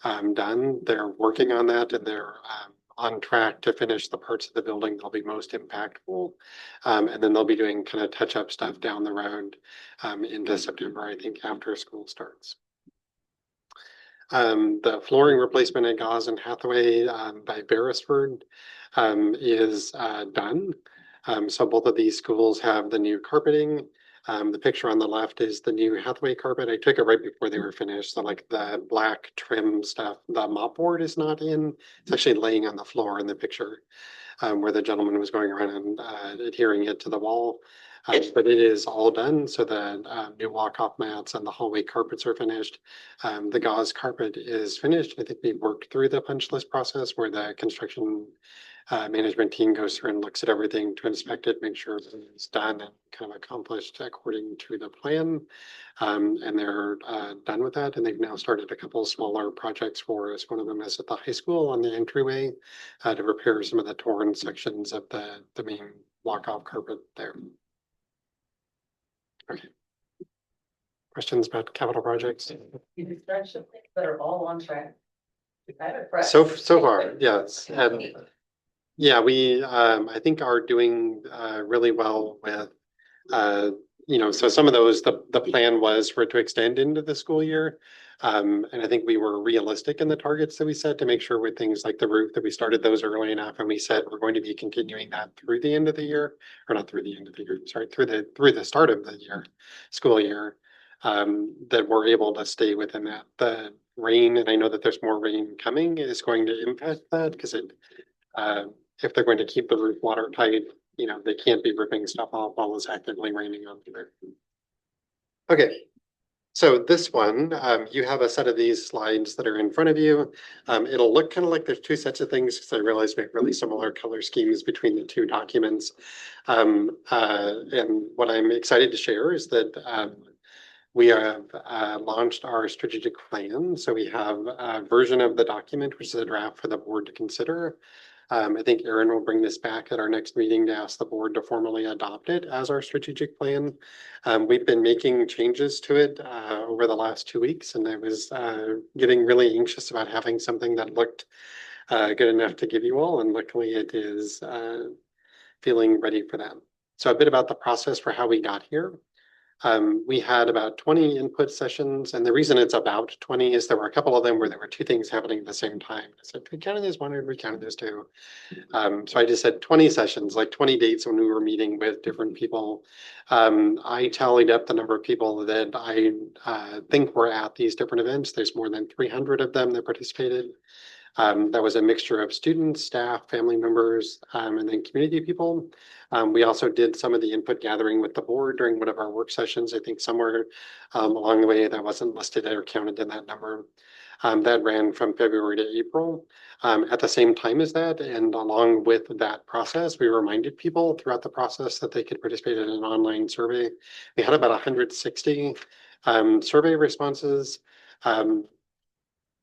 done. They're working on that, and they're on track to finish the parts of the building that'll be most impactful. And then they'll be doing kind of touch-up stuff down the road into September, I think, after school starts. The flooring replacement at Gauze and Hathaway by Beresford is done. So both of these schools have the new carpeting. The picture on the left is the new Hathaway carpet. I took it right before they were finished. So like the black trim stuff, the mopboard is not in. It's actually laying on the floor in the picture where the gentleman was going around and adhering it to the wall. But it is all done. So the new walk-off mats and the hallway carpets are finished. The gauze carpet is finished. I think we worked through the punch list process where the construction management team goes through and looks at everything to inspect it, make sure it's done and kind of accomplished according to the plan. And they're done with that. And they've now started a couple of smaller projects for us. One of them is at the high school on the entryway to repair some of the torn sections of the main walk-off carpet there. Okay. Questions about capital projects? You've done some things that are all on track. So far, yes. And yeah, we I think are doing really well with so some of those the plan was for it to extend into the school year. And I think we were realistic in the targets that we set to make sure with things like the roof that we started those early enough, and we said we're going to be continuing that through the end of the year, or not through the end of the year, sorry, through the start of the school year, that we're able to stay within that. The rain, and I know that there's more rain coming, is going to impact that because if they're going to keep the roof watertight, they can't be ripping stuff off while it's actively raining on there. Okay. So this one, you have a set of these slides that are in front of you. It'll look kind of like there's two sets of things because I realized we have really similar color schemes between the two documents. And what I'm excited to share is that we have launched our strategic plan. So we have a version of the document, which is a draft for the board to consider. I think Erin will bring this back at our next meeting to ask the board to formally adopt it as our strategic plan. We've been making changes to it over the last 2 weeks, and I was getting really anxious about having something that looked good enough to give you all, and luckily it is feeling ready for that. So a bit about the process for how we got here. We had about 20 input sessions, and the reason it's about 20 is there were a couple of them where there were two things happening at the same time. So we counted as one or we counted as two. So I just said 20 sessions, like 20 dates when we were meeting with different people. I tallied up the number of people that I think were at these different events. There's more than 300 of them that participated. That was a mixture of students, staff, family members, and then community people. We also did some of the input gathering with the board during one of our work sessions. I think somewhere along the way that wasn't listed or counted in that number. That ran from February to April. At the same time as that, and along with that process, we reminded people throughout the process that they could participate in an online survey. We had about 160 survey responses.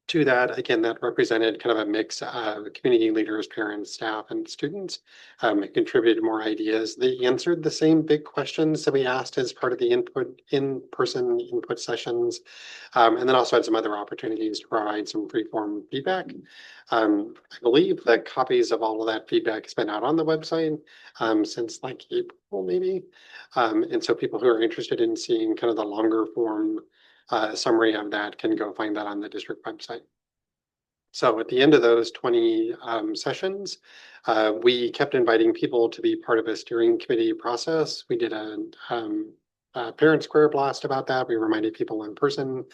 To that, again, that represented kind of a mix of community leaders, parents, staff, and students. It contributed more ideas. They answered the same big questions that we asked as part of the in-person input sessions, and then also had some other opportunities to provide some free-form feedback. I believe that copies of all of that feedback has been out on the website since like April, maybe. And so people who are interested in seeing kind of the longer form summary of that can go find that on the district website. So at the end of those 20 sessions, we kept inviting people to be part of a steering committee process. We did a parent square blast about that. We reminded people in person.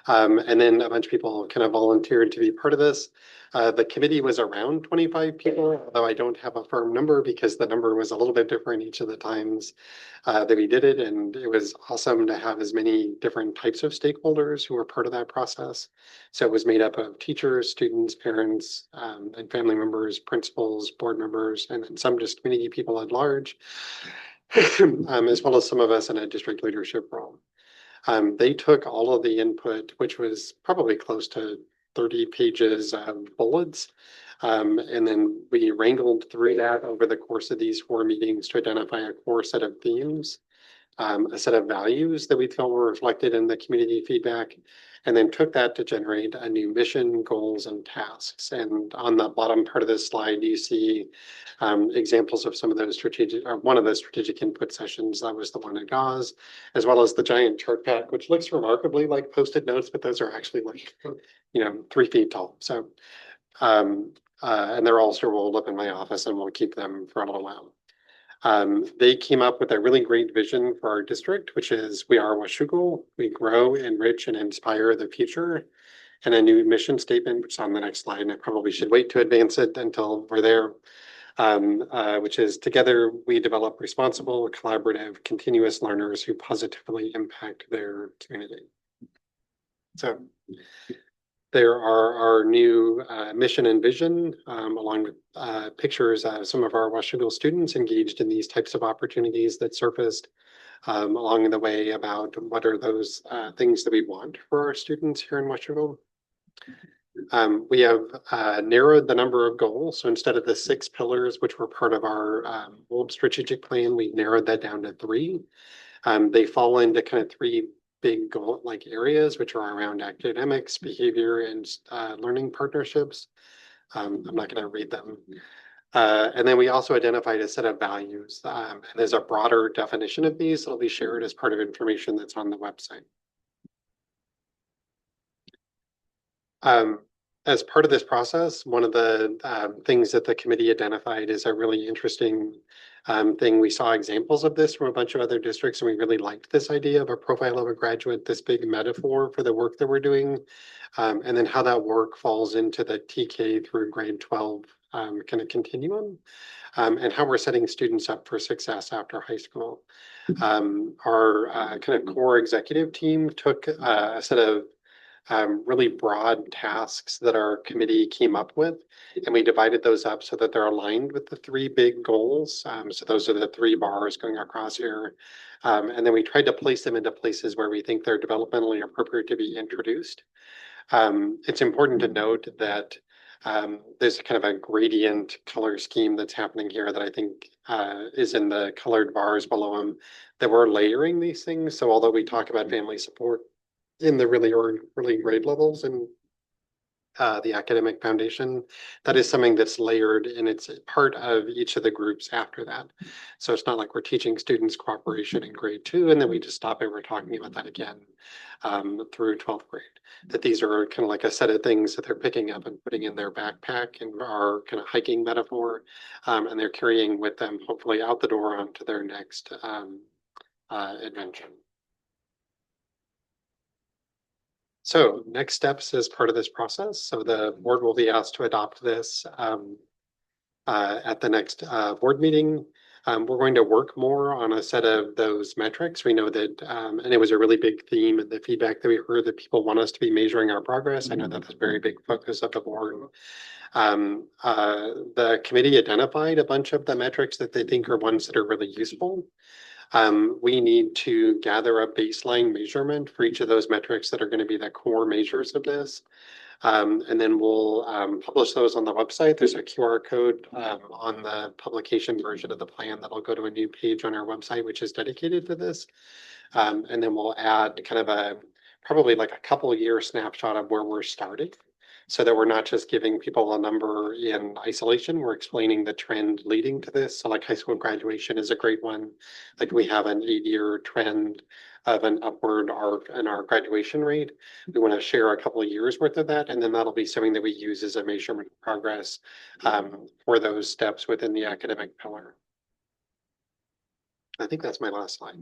And then a bunch of people kind of volunteered to be part of this. The committee was around 25 people, although I don't have a firm number because the number was a little bit different each of the times that we did it. And it was awesome to have as many different types of stakeholders who were part of that process. So it was made up of teachers, students, parents, and family members, principals, board members, and then some just community people at large, as well as some of us in a district leadership role. They took all of the input, which was probably close to 30 pages of bullets. And then we wrangled through that over the course of these 4 meetings to identify a core set of themes, a set of values that we felt were reflected in the community feedback, and then took that to generate a new mission, goals, and tasks. And on the bottom part of this slide, you see examples of some of those strategic, or one of those strategic input sessions. That was the one at Gauze, as well as the giant chart pack, which looks remarkably like Post-it notes, but those are actually like, 3 feet tall. So, and they're all still rolled up in my office, and we'll keep them for a little while. They came up with a really great vision for our district, which is we are Washougal. We grow, enrich, and inspire the future. And a new mission statement, which is on the next slide, and I probably should wait to advance it until we're there, which is together we develop responsible, collaborative, continuous learners who positively impact their community. So there are our new mission and vision, along with pictures of some of our Washougal students engaged in these types of opportunities that surfaced along the way about what are those things that we want for our students here in Washougal. We have narrowed the number of goals. So instead of the 6 pillars, which were part of our old strategic plan, we narrowed that down to 3. They fall into kind of 3 big goal-like areas, which are around academics, behavior, and learning partnerships. I'm not going to read them. And then we also identified a set of values. And there's a broader definition of these that'll be shared as part of information that's on the website. As part of this process, one of the things that the committee identified is a really interesting thing. We saw examples of this from a bunch of other districts, and we really liked this idea of a profile of a graduate, this big metaphor for the work that we're doing, and then how that work falls into the TK through grade 12 kind of continuum, and how we're setting students up for success after high school. Our kind of core executive team took a set of really broad tasks that our committee came up with. And we divided those up so that they're aligned with the three big goals. So those are the three bars going across here. And then we tried to place them into places where we think they're developmentally appropriate to be introduced. It's important to note that there's kind of a gradient color scheme that's happening here that I think is in the colored bars below them, that we're layering these things. So although we talk about family support in the really early grade levels and the academic foundation, that is something that's layered and it's part of each of the groups after that. So it's not like we're teaching students cooperation in grade 2 and then we just stop and we're talking about that again through 12th grade. That these are kind of like a set of things that they're picking up and putting in their backpack and our kind of hiking metaphor, and they're carrying with them hopefully out the door onto their next adventure. So next steps as part of this process. So the board will be asked to adopt this at the next board meeting. We're going to work more on a set of those metrics. We know that, and it was a really big theme in the feedback that we heard, that people want us to be measuring our progress. I know that's a very big focus of the board. The committee identified a bunch of the metrics that they think are ones that are really useful. We need to gather a baseline measurement for each of those metrics that are going to be the core measures of this. And then we'll publish those on the website. There's a QR code on the publication version of the plan that'll go to a new page on our website, which is dedicated to this. And then we'll add kind of probably like a couple year snapshot of where we're starting, so that we're not just giving people a number in isolation, we're explaining the trend leading to this. So like high school graduation is a great one. Like we have an 8-year trend of an upward arc in our graduation rate. We want to share a couple of years worth of that, and then that'll be something that we use as a measurement of progress for those steps within the academic pillar. I think that's my last slide.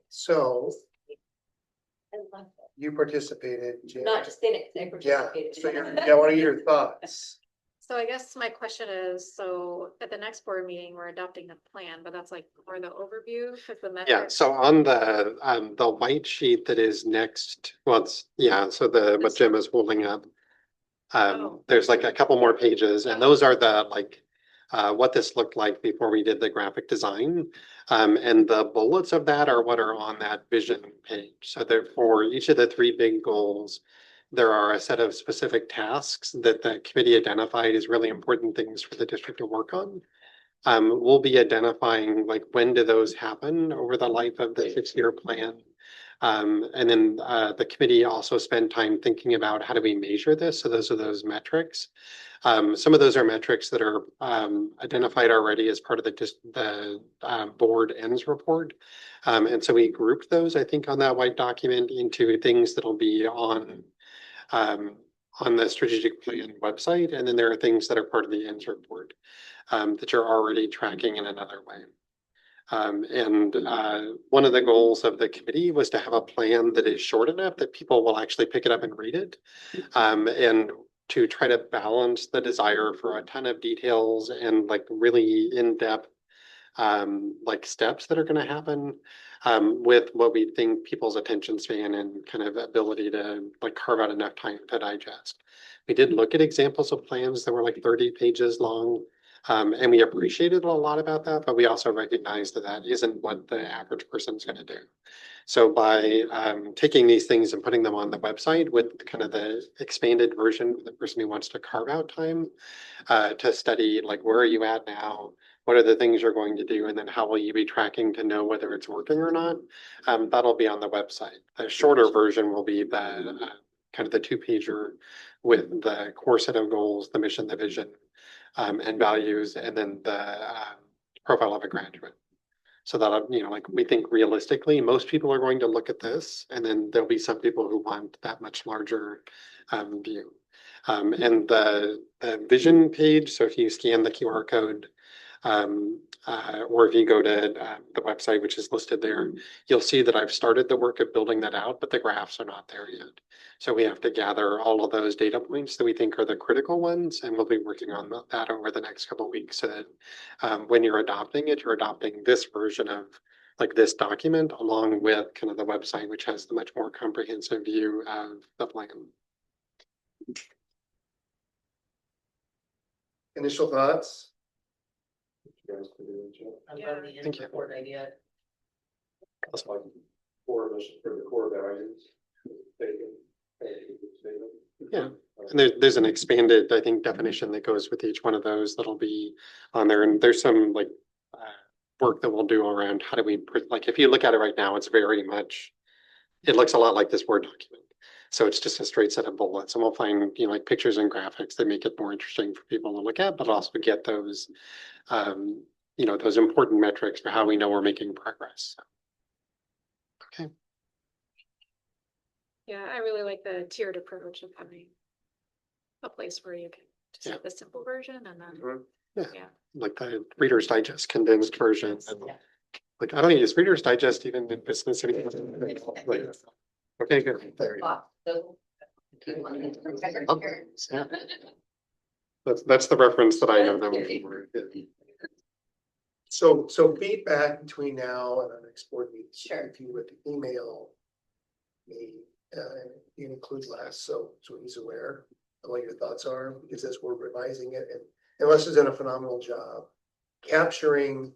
So I love it. you participated, Jim. Not just in it, 'cause I Yeah, participated. so yeah, what are your thoughts? So I guess my question is, so at the next board meeting, we're adopting the plan, but that's like for the overview, because the Yeah, metrics. so on the white sheet that is next, well, it's, yeah, so what Jim is holding up. There's like a couple more pages, and those are the like what this looked like before we did the graphic design. And the bullets of that are what are on that vision page. So therefore, each of the three big goals, there are a set of specific tasks that the committee identified as really important things for the district to work on. We'll be identifying like when do those happen over the life of the 6-year plan. And then the committee also spent time thinking about how do we measure this. So those are those metrics. Some of those are metrics that are identified already as part of the board ends report. And so we grouped those, I think, on that white document into things that'll be on the strategic plan website. And then there are things that are part of the ends report that you're already tracking in another way. And one of the goals of the committee was to have a plan that is short enough that people will actually pick it up and read it. And to try to balance the desire for a ton of details and like really in-depth like steps that are going to happen with what we think people's attention span and kind of ability to like carve out enough time to digest. We did look at examples of plans that were like 30 pages long. And we appreciated a lot about that, but we also recognize that that isn't what the average person's going to do. So by taking these things and putting them on the website with kind of the expanded version for the person who wants to carve out time to study, like, where are you at now? What are the things you're going to do? And then how will you be tracking to know whether it's working or not? That'll be on the website. The shorter version will be the kind of the 2-pager with the core set of goals, the mission, the vision, and values, and then the profile of a graduate. So that, you know, like we think realistically, most people are going to look at this, and then there'll be some people who want that much larger view. And the vision page, so if you scan the QR code, Or if you go to the website, which is listed there, you'll see that I've started the work of building that out, but the graphs are not there yet. So we have to gather all of those data points that we think are the critical ones, and we'll be working on that over the next couple of weeks so that when you're adopting it, you're adopting this version of like this document along with kind of the website, which has the much more comprehensive view of the plan. Initial thoughts? You guys can do it, Joe. I love the Thank you. import idea. That's like core mission for the core values. Statement. Yeah. And there's an expanded, I think, definition that goes with each one of those that'll be on there. And there's some like work that we'll do around how do we, like, if you look at it right now, it's very much, it looks a lot like this Word document. So it's just a straight set of bullets, and we'll find, you know, like pictures and graphics that make it more interesting for people to look at, but also get those, you know, those important metrics for how we know we're making progress. Okay. Yeah, I really like the tiered approach of having a place where you can just have the simple version and then, yeah. Like the Reader's Digest condensed version. And Yeah. like, I don't use Reader's Digest even in business. Like, okay, good. There you go. Yeah. That's the reference that I know them for. So feedback between now and our next board meeting. Sure. If you would email me, you include last, so he's aware of what your thoughts are, because as we're revising it, and Les has done a phenomenal job capturing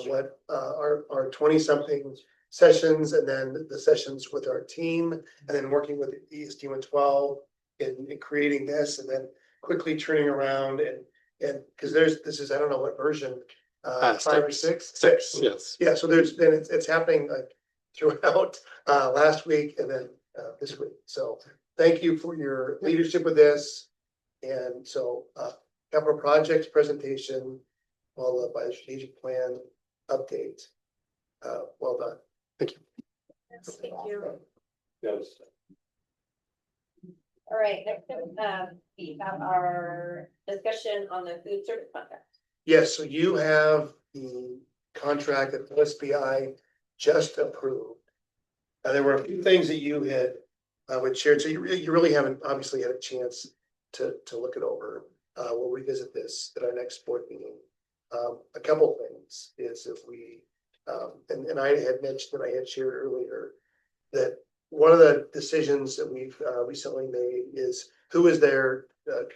what our 20-something sessions, and then the sessions with our team, and then working with ESD 112 in creating this, and then quickly turning around and because this is, I don't know what version, 5 or 6? Six, yes. Yeah, so there's been, it's happening like throughout last week and then this week. So thank you for your leadership with this. And so capital projects presentation, followed up by the strategic plan update. Well done. Thank you. Thank you. Yes. All right, next up, we have our discussion on the food service contract. Yes, so you have the contract that OSBI just approved. There were a few things that you had shared, so you really haven't obviously had a chance to look it over. We'll revisit this at our next board meeting. A couple things is if we, and I had mentioned that I had shared earlier, that one of the decisions that we've recently made is who is their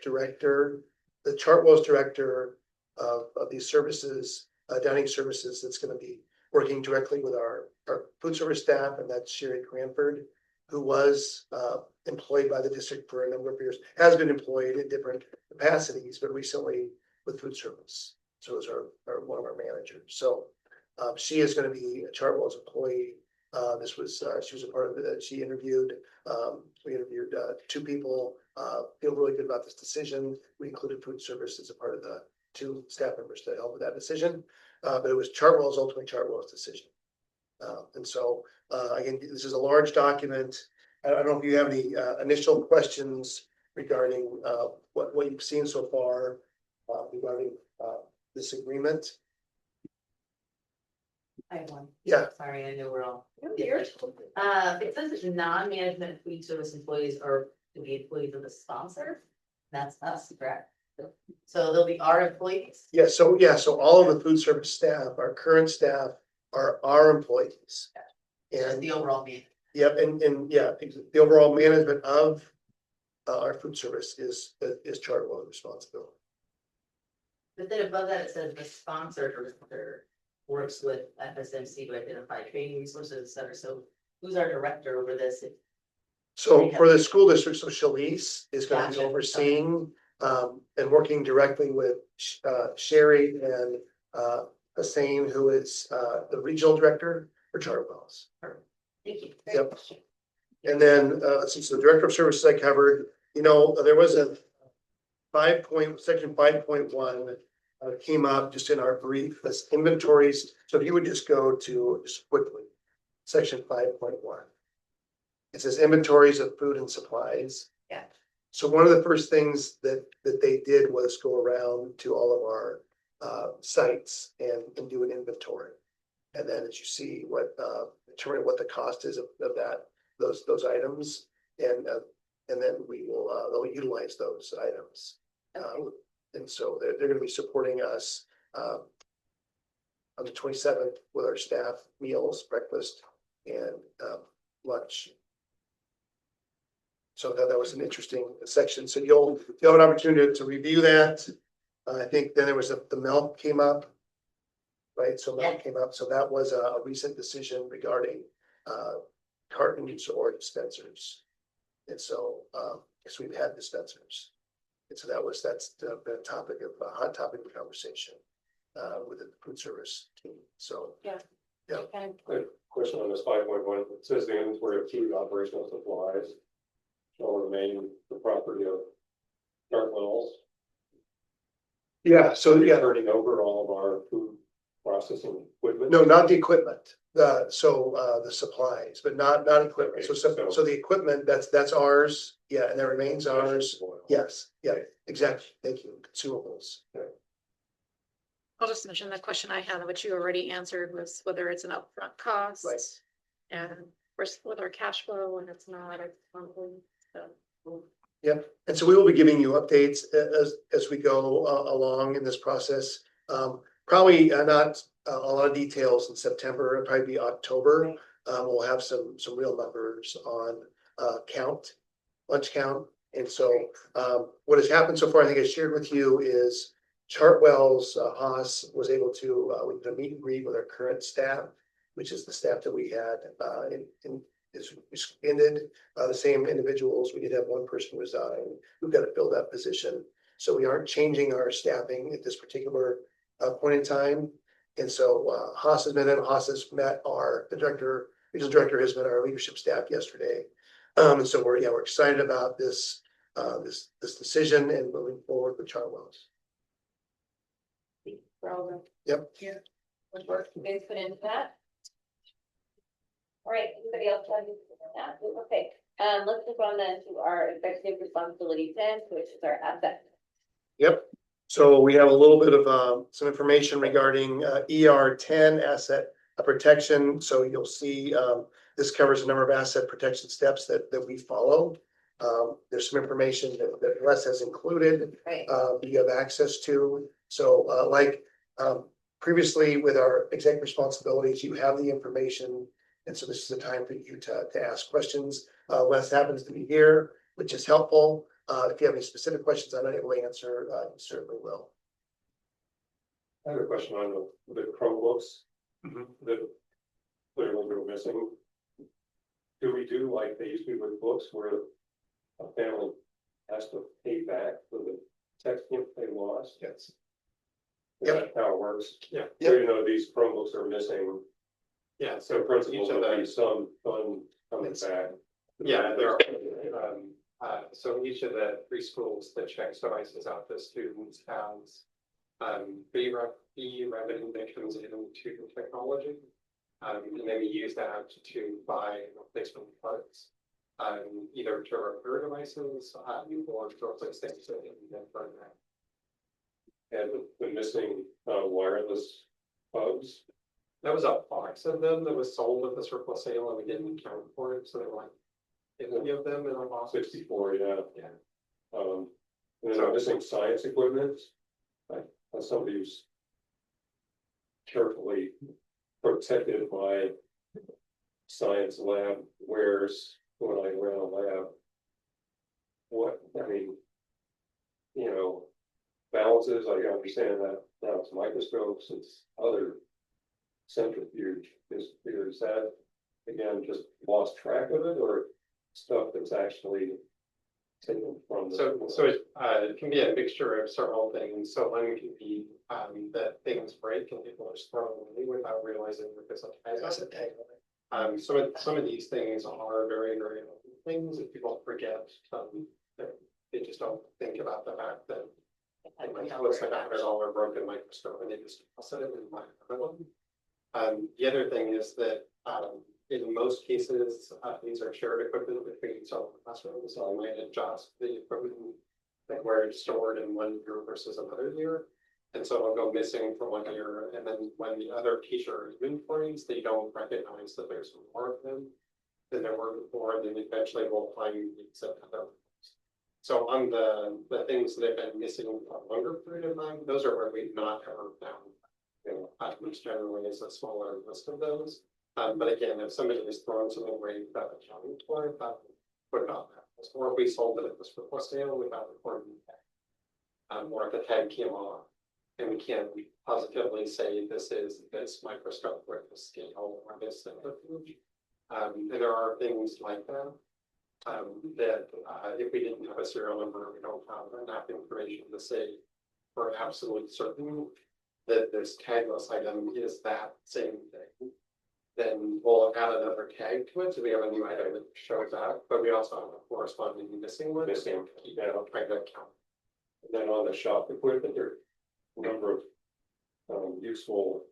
director, the Chartwell's director of these services, dining services, that's going to be working directly with our food service staff, and that's Sherry Cranford, who was employed by the district for a number of years, has been employed in different capacities, but recently with food service. So is our one of our managers. So she is going to be a Chartwell's employee. This was she was a part of it. She interviewed. We interviewed 2 people. Feel really good about this decision. We included food service as a part of the 2 staff members to help with that decision. But it was ultimately Chartwell's decision. And so again, this is a large document. I don't know if you have any initial questions regarding what you've seen so far regarding this agreement. I have one. Yeah. Sorry, I know we're all. Yours. It says that non-management food service employees are to be employees of the sponsor. That's us, correct? So they'll be our employees. Yeah. So all of the food service staff, our current staff, are our employees. And And the overall meeting. yep, and yeah, the overall management of our food service is Chartwell's responsibility. But then above that, it says the sponsor works with FSMC to identify training resources, et cetera. So who's our director over this? So for the school district, so Shalice is going to be Gotcha. overseeing and working directly with Sherry and Hussein, who is the regional director for Chartwell's. Thank you. Yep. And then since the director of services I covered, you know, there was a section 5.1 came up just in our brief, that's inventories. So if you would just go to just quickly, section 5.1. It says inventories of food and supplies. Yeah. So one of the first things that they did was go around to all of our sites and do an inventory. And then as you see determine what the cost is of that, those items, and then they'll utilize those items. And so they're gonna be supporting us, on the 27th with our staff meals, breakfast and, lunch. So that was an interesting section. So you'll have an opportunity to review that. I think then there was the milk came up. Right, so milk came up. So that was a recent decision regarding cartons or dispensers. And so we've had dispensers. And so that's the topic of hot topic of conversation within the food service team. So Yeah. Yeah. Good question on this 5.1, it says the inventory of food operational supplies shall remain the property of Chartwell's. yeah, so yeah, Turning over all of our food processing equipment. no, not the equipment. The supplies, but not equipment. Okay, So the equipment that's ours. Yeah, and that remains ours. Yes, yeah, exactly. Thank you. Consumables. I'll just mention the question I had, which you already answered, was whether it's an upfront cost. Right. And with our cash flow, and it's not, it's monthly, so. Yep, and so we will be giving you updates as we go along in this process. Probably not a lot of details in September, it'll probably be October. We'll have some real numbers on lunch count. And so what has happened so far, I think I shared with you, is Chartwell's Haas was able to we did a meet and greet with our current staff, which is the staff that we had is ended. The same individuals, we did have one person resign. We've got to fill that position. So we aren't changing our staffing at this particular point in time. And so Haas has met him. Haas has met the regional director has met our leadership staff yesterday. And so we're excited about this decision and moving forward with Chartwell's. Yep. Yeah. What work you guys put into that? All right, anybody else want to do that? Okay, let's move on then to our executive responsibility 10, which is our asset. Yep. So we have a little bit of some information regarding ER 10 asset protection. So you'll see this covers a number of asset protection steps that we follow. There's some information that Les has included. Right. You have access to. So previously with our executive responsibilities, you have the information. And so this is the time for you to ask questions. Les happens to be here, which is helpful. If you have any specific questions I'm not able to answer, you certainly will. I have a question on the Chromebooks that clearly we're missing. Do we do like they used to do with books where a family has to pay back for the textbook they lost? Yes. Is that how it works? Yeah. So you know, these Chromebooks are missing. Yeah, So so principal each of will be the, some fund coming back. yeah, there are, so each of the preschools that checks devices out to students has fee revenue that comes into technology. And then we use that to buy replacement parts, either to repair devices or to replace things that then burn that. And the missing wireless hubs. That was a box of them that was sold at the surplus sale and we didn't account for it, so there were like 50 of them in our box. 64, yeah. Yeah. And then I'm missing science equipment. Like somebody who's carefully protected by science lab wears when I run a lab. What, I mean, you know, balances, I understand that now it's microscopes, it's other centrifuge. Is that, again, just lost track of it or stuff that's actually taken from the? So it can be a mixture of several things. So one can be that things break and people just throw them away without realizing that there's a tag on it. Some of these things are very, very old things that people forget. They just don't think about the fact that looks like $100 broken microscope and they just toss it and buy another one. The other thing is that in most cases, these are shared equipment between several classrooms, so I might adjust the equipment that where it's stored in one year versus another year. And so it'll go missing for 1 year, and then when the other teacher inventories, they don't recognize that there's more of them than there were before, and then eventually we'll find these other. So on the things that have been missing for a longer period of time, those are where we've not ever found. Which generally is a smaller list of those. But again, if somebody is throwing something where you've got accounting for it, that would not happen. Or if we sold it at this for sale without recording the tag. Or if the tag came off. And we can't positively say this is this microscope or this scale or this centrifuge. And there are things like that. That if we didn't have a serial number, we don't have enough information to say for absolute certain that this tagless item is that same thing. Then we'll add another tag to it, so we have a new item that shows up, but we also have a corresponding missing one. Missing, yeah, I'll try to count. And then on the shop equipment, there are a number of useful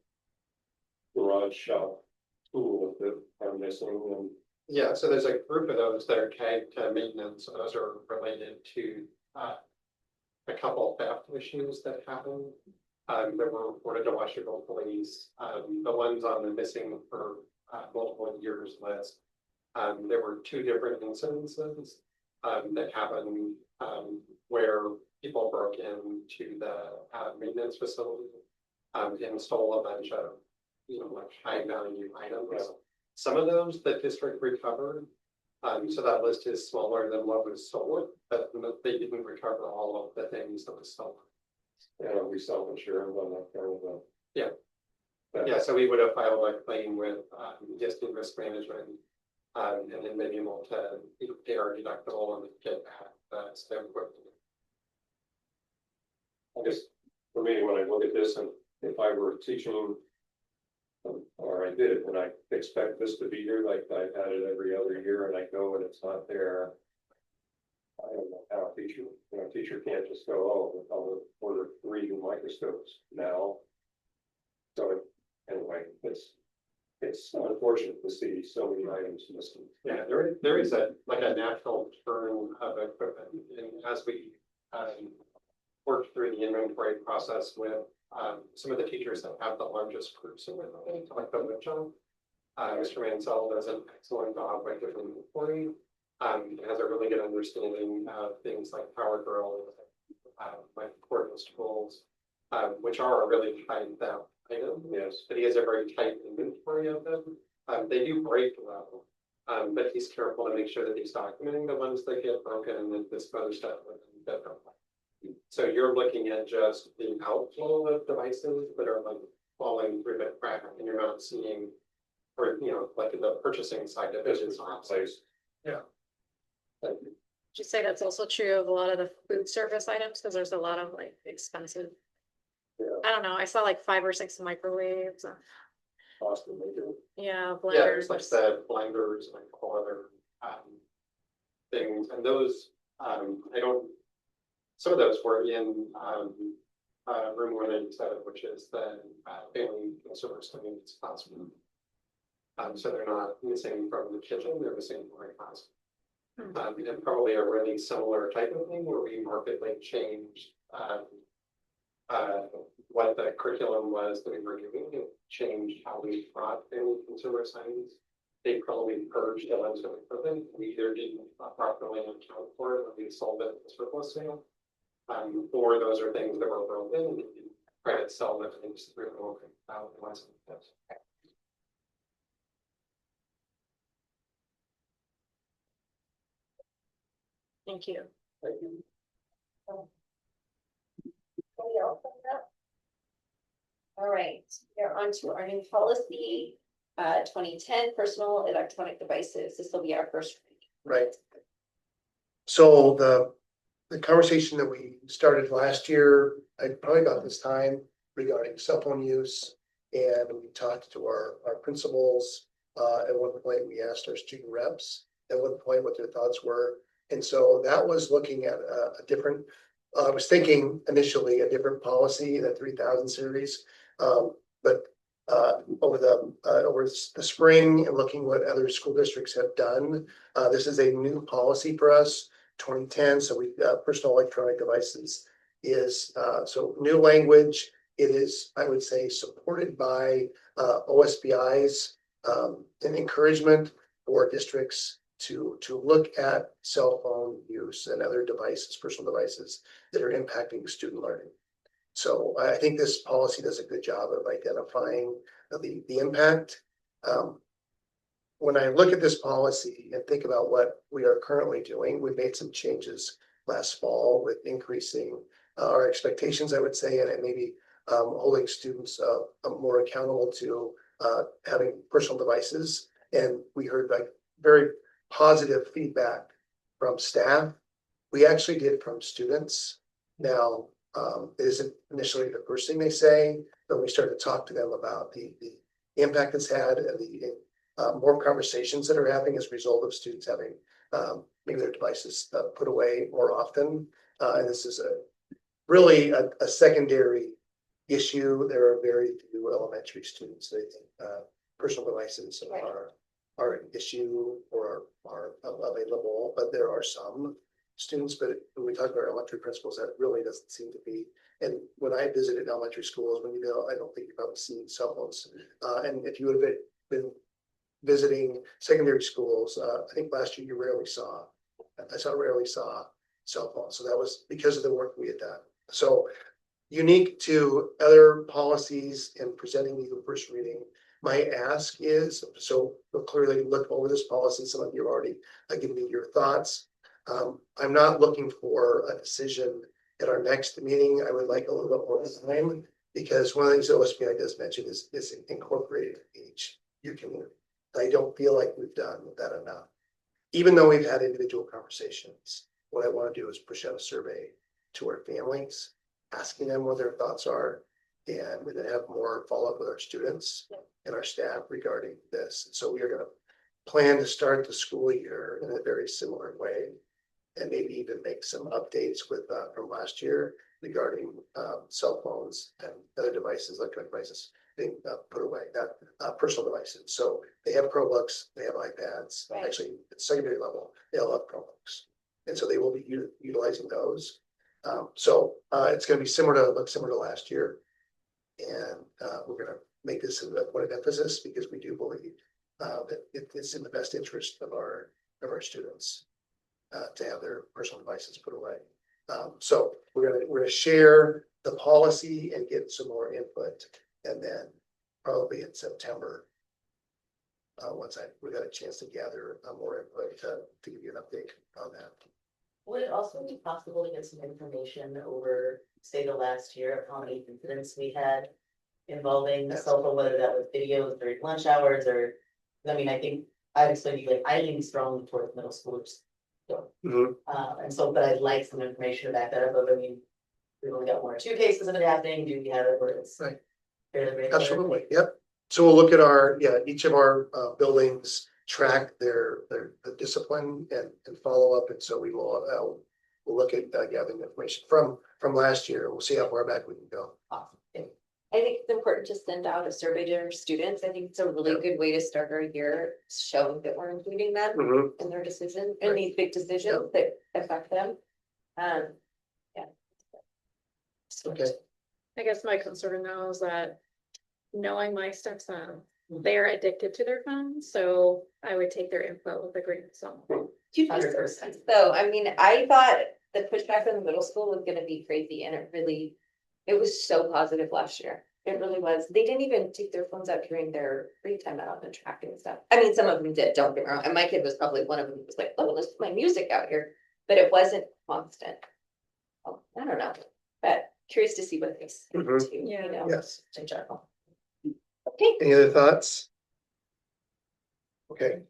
garage shop tools that are missing. And yeah, so there's a group of those that are tagged to maintenance. So those are related to a couple theft issues that happened. That were reported to Washougal police. The ones on the missing for multiple years list. There were 2 different incidences that happened where people broke into the maintenance facility and stole a bunch of, like high value items. Yeah. Some of those the district recovered. So that list is smaller than what was stolen, but they didn't recover all of the things that was stolen. Yeah, we self-insured on that kind of thing. Yeah. Yeah, so we would have filed a claim with existing risk management. And then been able to pay our deductible and get back stem equipment. I guess for me, when I look at this, and if I were teaching, or I did, and I expect this to be here, like I've had it every other year, and I go and it's not there. I don't know how a teacher can't just go, oh, I'll order 3 microscopes now. So anyway, it's unfortunate to see so many items missing. Yeah, there is a natural turn of equipment, and as we worked through the inventory process with some of the teachers that have the largest groups in it, like the Mitchell, Mr. Mansell does an excellent job by giving inventory. Has a really good understanding of things like power drills, like cordless tools, which are a really tight item. Yes, but he has a very tight inventory of them. They do break well, but he's careful to make sure that he's documenting the ones that get broken and then disposed of differently. So you're looking at just the outflow of devices that are like falling through the crack, and you're not seeing, or like the purchasing side of it is on place. Yeah. Would you say that's also true of a lot of the food service items? Because there's a lot of like expensive. Yeah. I don't know. I saw like 5 or 6 microwaves. Boston, they do. Yeah, blenders. Yeah, there's like the blenders and a couple other things, and those some of those were in room 187, which is the family consumer standards classroom. So they're not missing from the kitchen; they're missing from the classroom. And probably a really similar type of thing where we markedly changed what the curriculum was that we were doing, and changed how we taught family consumer science. They probably purged the ones that we put in. We either didn't properly account for it, or we sold it as surplus sale. Or those are things that were broken and try to sell them things through the open out. Thank you. All right, we're on to our new policy, 2010 personal electronic devices. This will be our first reading. Right. So the conversation that we started last year, probably about this time, regarding cell phone use, and we talked to our principals. At one point, we asked our student reps at one point what their thoughts were. And so that was looking at a different, I was thinking initially a different policy, the 3000 series. But over the spring and looking what other school districts have done, this is a new policy for us, 2010. So we personal electronic devices is, so new language. It is, I would say, supported by OSBI's an encouragement for districts to look at cell phone use and other devices, personal devices that are impacting student learning. So I think this policy does a good job of identifying the impact. When I look at this policy and think about what we are currently doing, we made some changes last fall with increasing our expectations, I would say, and maybe holding students more accountable to having personal devices. And we heard like very positive feedback from staff. We actually did from students. Now, it isn't initially the first thing they say, but we started to talk to them about the impact it's had and the more conversations that are happening as a result of students having maybe their devices put away more often. And this is really a secondary issue. There are very few elementary students that think personal devices are an issue or are available, but there are some students. But when we talk about elementary principals, that really doesn't seem to be. And when I visited elementary schools, when I don't think you've probably seen cell phones. And if you would have been visiting secondary schools, I think last year you rarely saw cell phones. So that was because of the work we had done. So unique to other policies and presenting the first reading, my ask is, so we'll clearly look over this policy. Some of you have already given me your thoughts. I'm not looking for a decision at our next meeting. I would like a little bit more time, because one of the things OSBI does mention is incorporating your community. I don't feel like we've done that enough. Even though we've had individual conversations, what I want to do is push out a survey to our families, asking them what their thoughts are, and we're going to have more follow-up with our students and our staff regarding this. So we are going to plan to start the school year in a very similar way, and maybe even make some updates with from last year regarding cell phones and other devices, electronic devices being put away, personal devices. So they have Chromebooks, they have iPads. Right. Actually, at secondary level, they all have Chromebooks, and so they will be utilizing those. So it's going to be look similar to last year, and we're going to make this a point of emphasis, because we do believe that it's in the best interest of our students to have their personal devices put away. So we're gonna share the policy and get some more input, and then probably in September, once we got a chance to gather more input to give you an update on that. Would it also be possible to get some information over, say, the last year of how many incidents we had involving cell phone, whether that was videos during lunch hours or, I mean, I think obviously like I lean strongly towards middle schoolers. So, and so, but I'd like some information to back that up. But I mean, we've only got 1 or 2 cases of it happening. Do we have it where it's Right. fairly regular? Absolutely, yep. So we'll look at each of our buildings, track the discipline and follow up, and so we'll look at gathering information from last year. We'll see how far back we can go. Awesome. I think it's important to send out a survey to our students. I think it's a really good way to start our year, showing that we're including them in their decisions, in these big decisions that affect them. Okay. I guess my concern now is that knowing my stepson, they're addicted to their phones, so I would take their input with a grain of salt. 200%. So, I mean, I thought the pushback from the middle school was gonna be crazy, and it was so positive last year. It really was. They didn't even take their phones out during their free time out and track and stuff. I mean, some of them did, don't get me wrong. And my kid was probably one of them who was like, oh, let's put my music out here. But it wasn't constant. Oh, I don't know. But curious to see what they say too, you know, Yes. in general. Okay. Any other thoughts? Okay.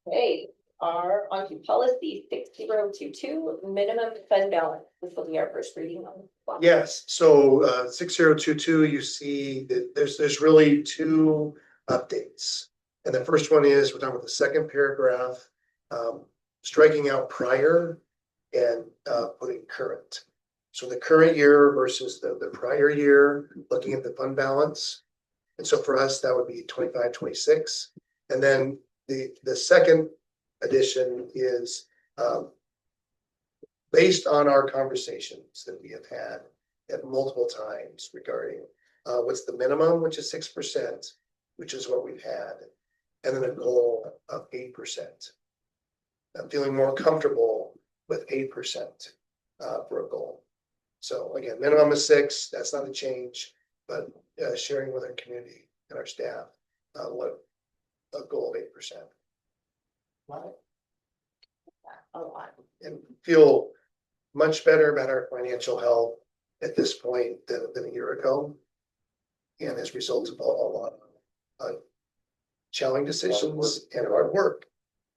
Okay, are on to policy 6022, minimum fund balance. This will be our first reading on. Yes, so 6022, you see that there's really 2 updates. And the first one is, we're talking about the second paragraph, striking out prior and putting current. So the current year versus the prior year, looking at the fund balance. And so for us, that would be 25-26. And then the second addition is based on our conversations that we have had at multiple times regarding what's the minimum, which is 6%, which is what we've had, and then a goal of 8%. I'm feeling more comfortable with 8% for a goal. So again, minimum is 6, that's not a change, but sharing with our community and our staff what a goal of 8%. Love it. A lot. And feel much better about our financial health at this point than a year ago. And as a result of a lot of challenging decisions and hard work.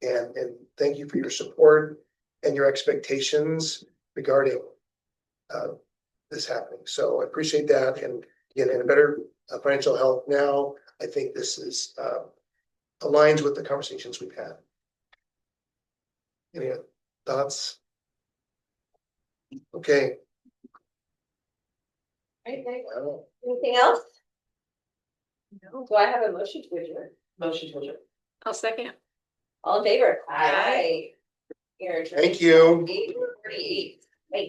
And thank you for your support and your expectations regarding this happening. So I appreciate that. And again, in a better financial health now, I think this is aligns with the conversations we've had. Any thoughts? Okay. Well, Anything else? No. Do I have a motion to adjourn? Motion to adjourn. I'll second. All in favor? Aye. You're adjourned. Thank you. 8:48. Thanks.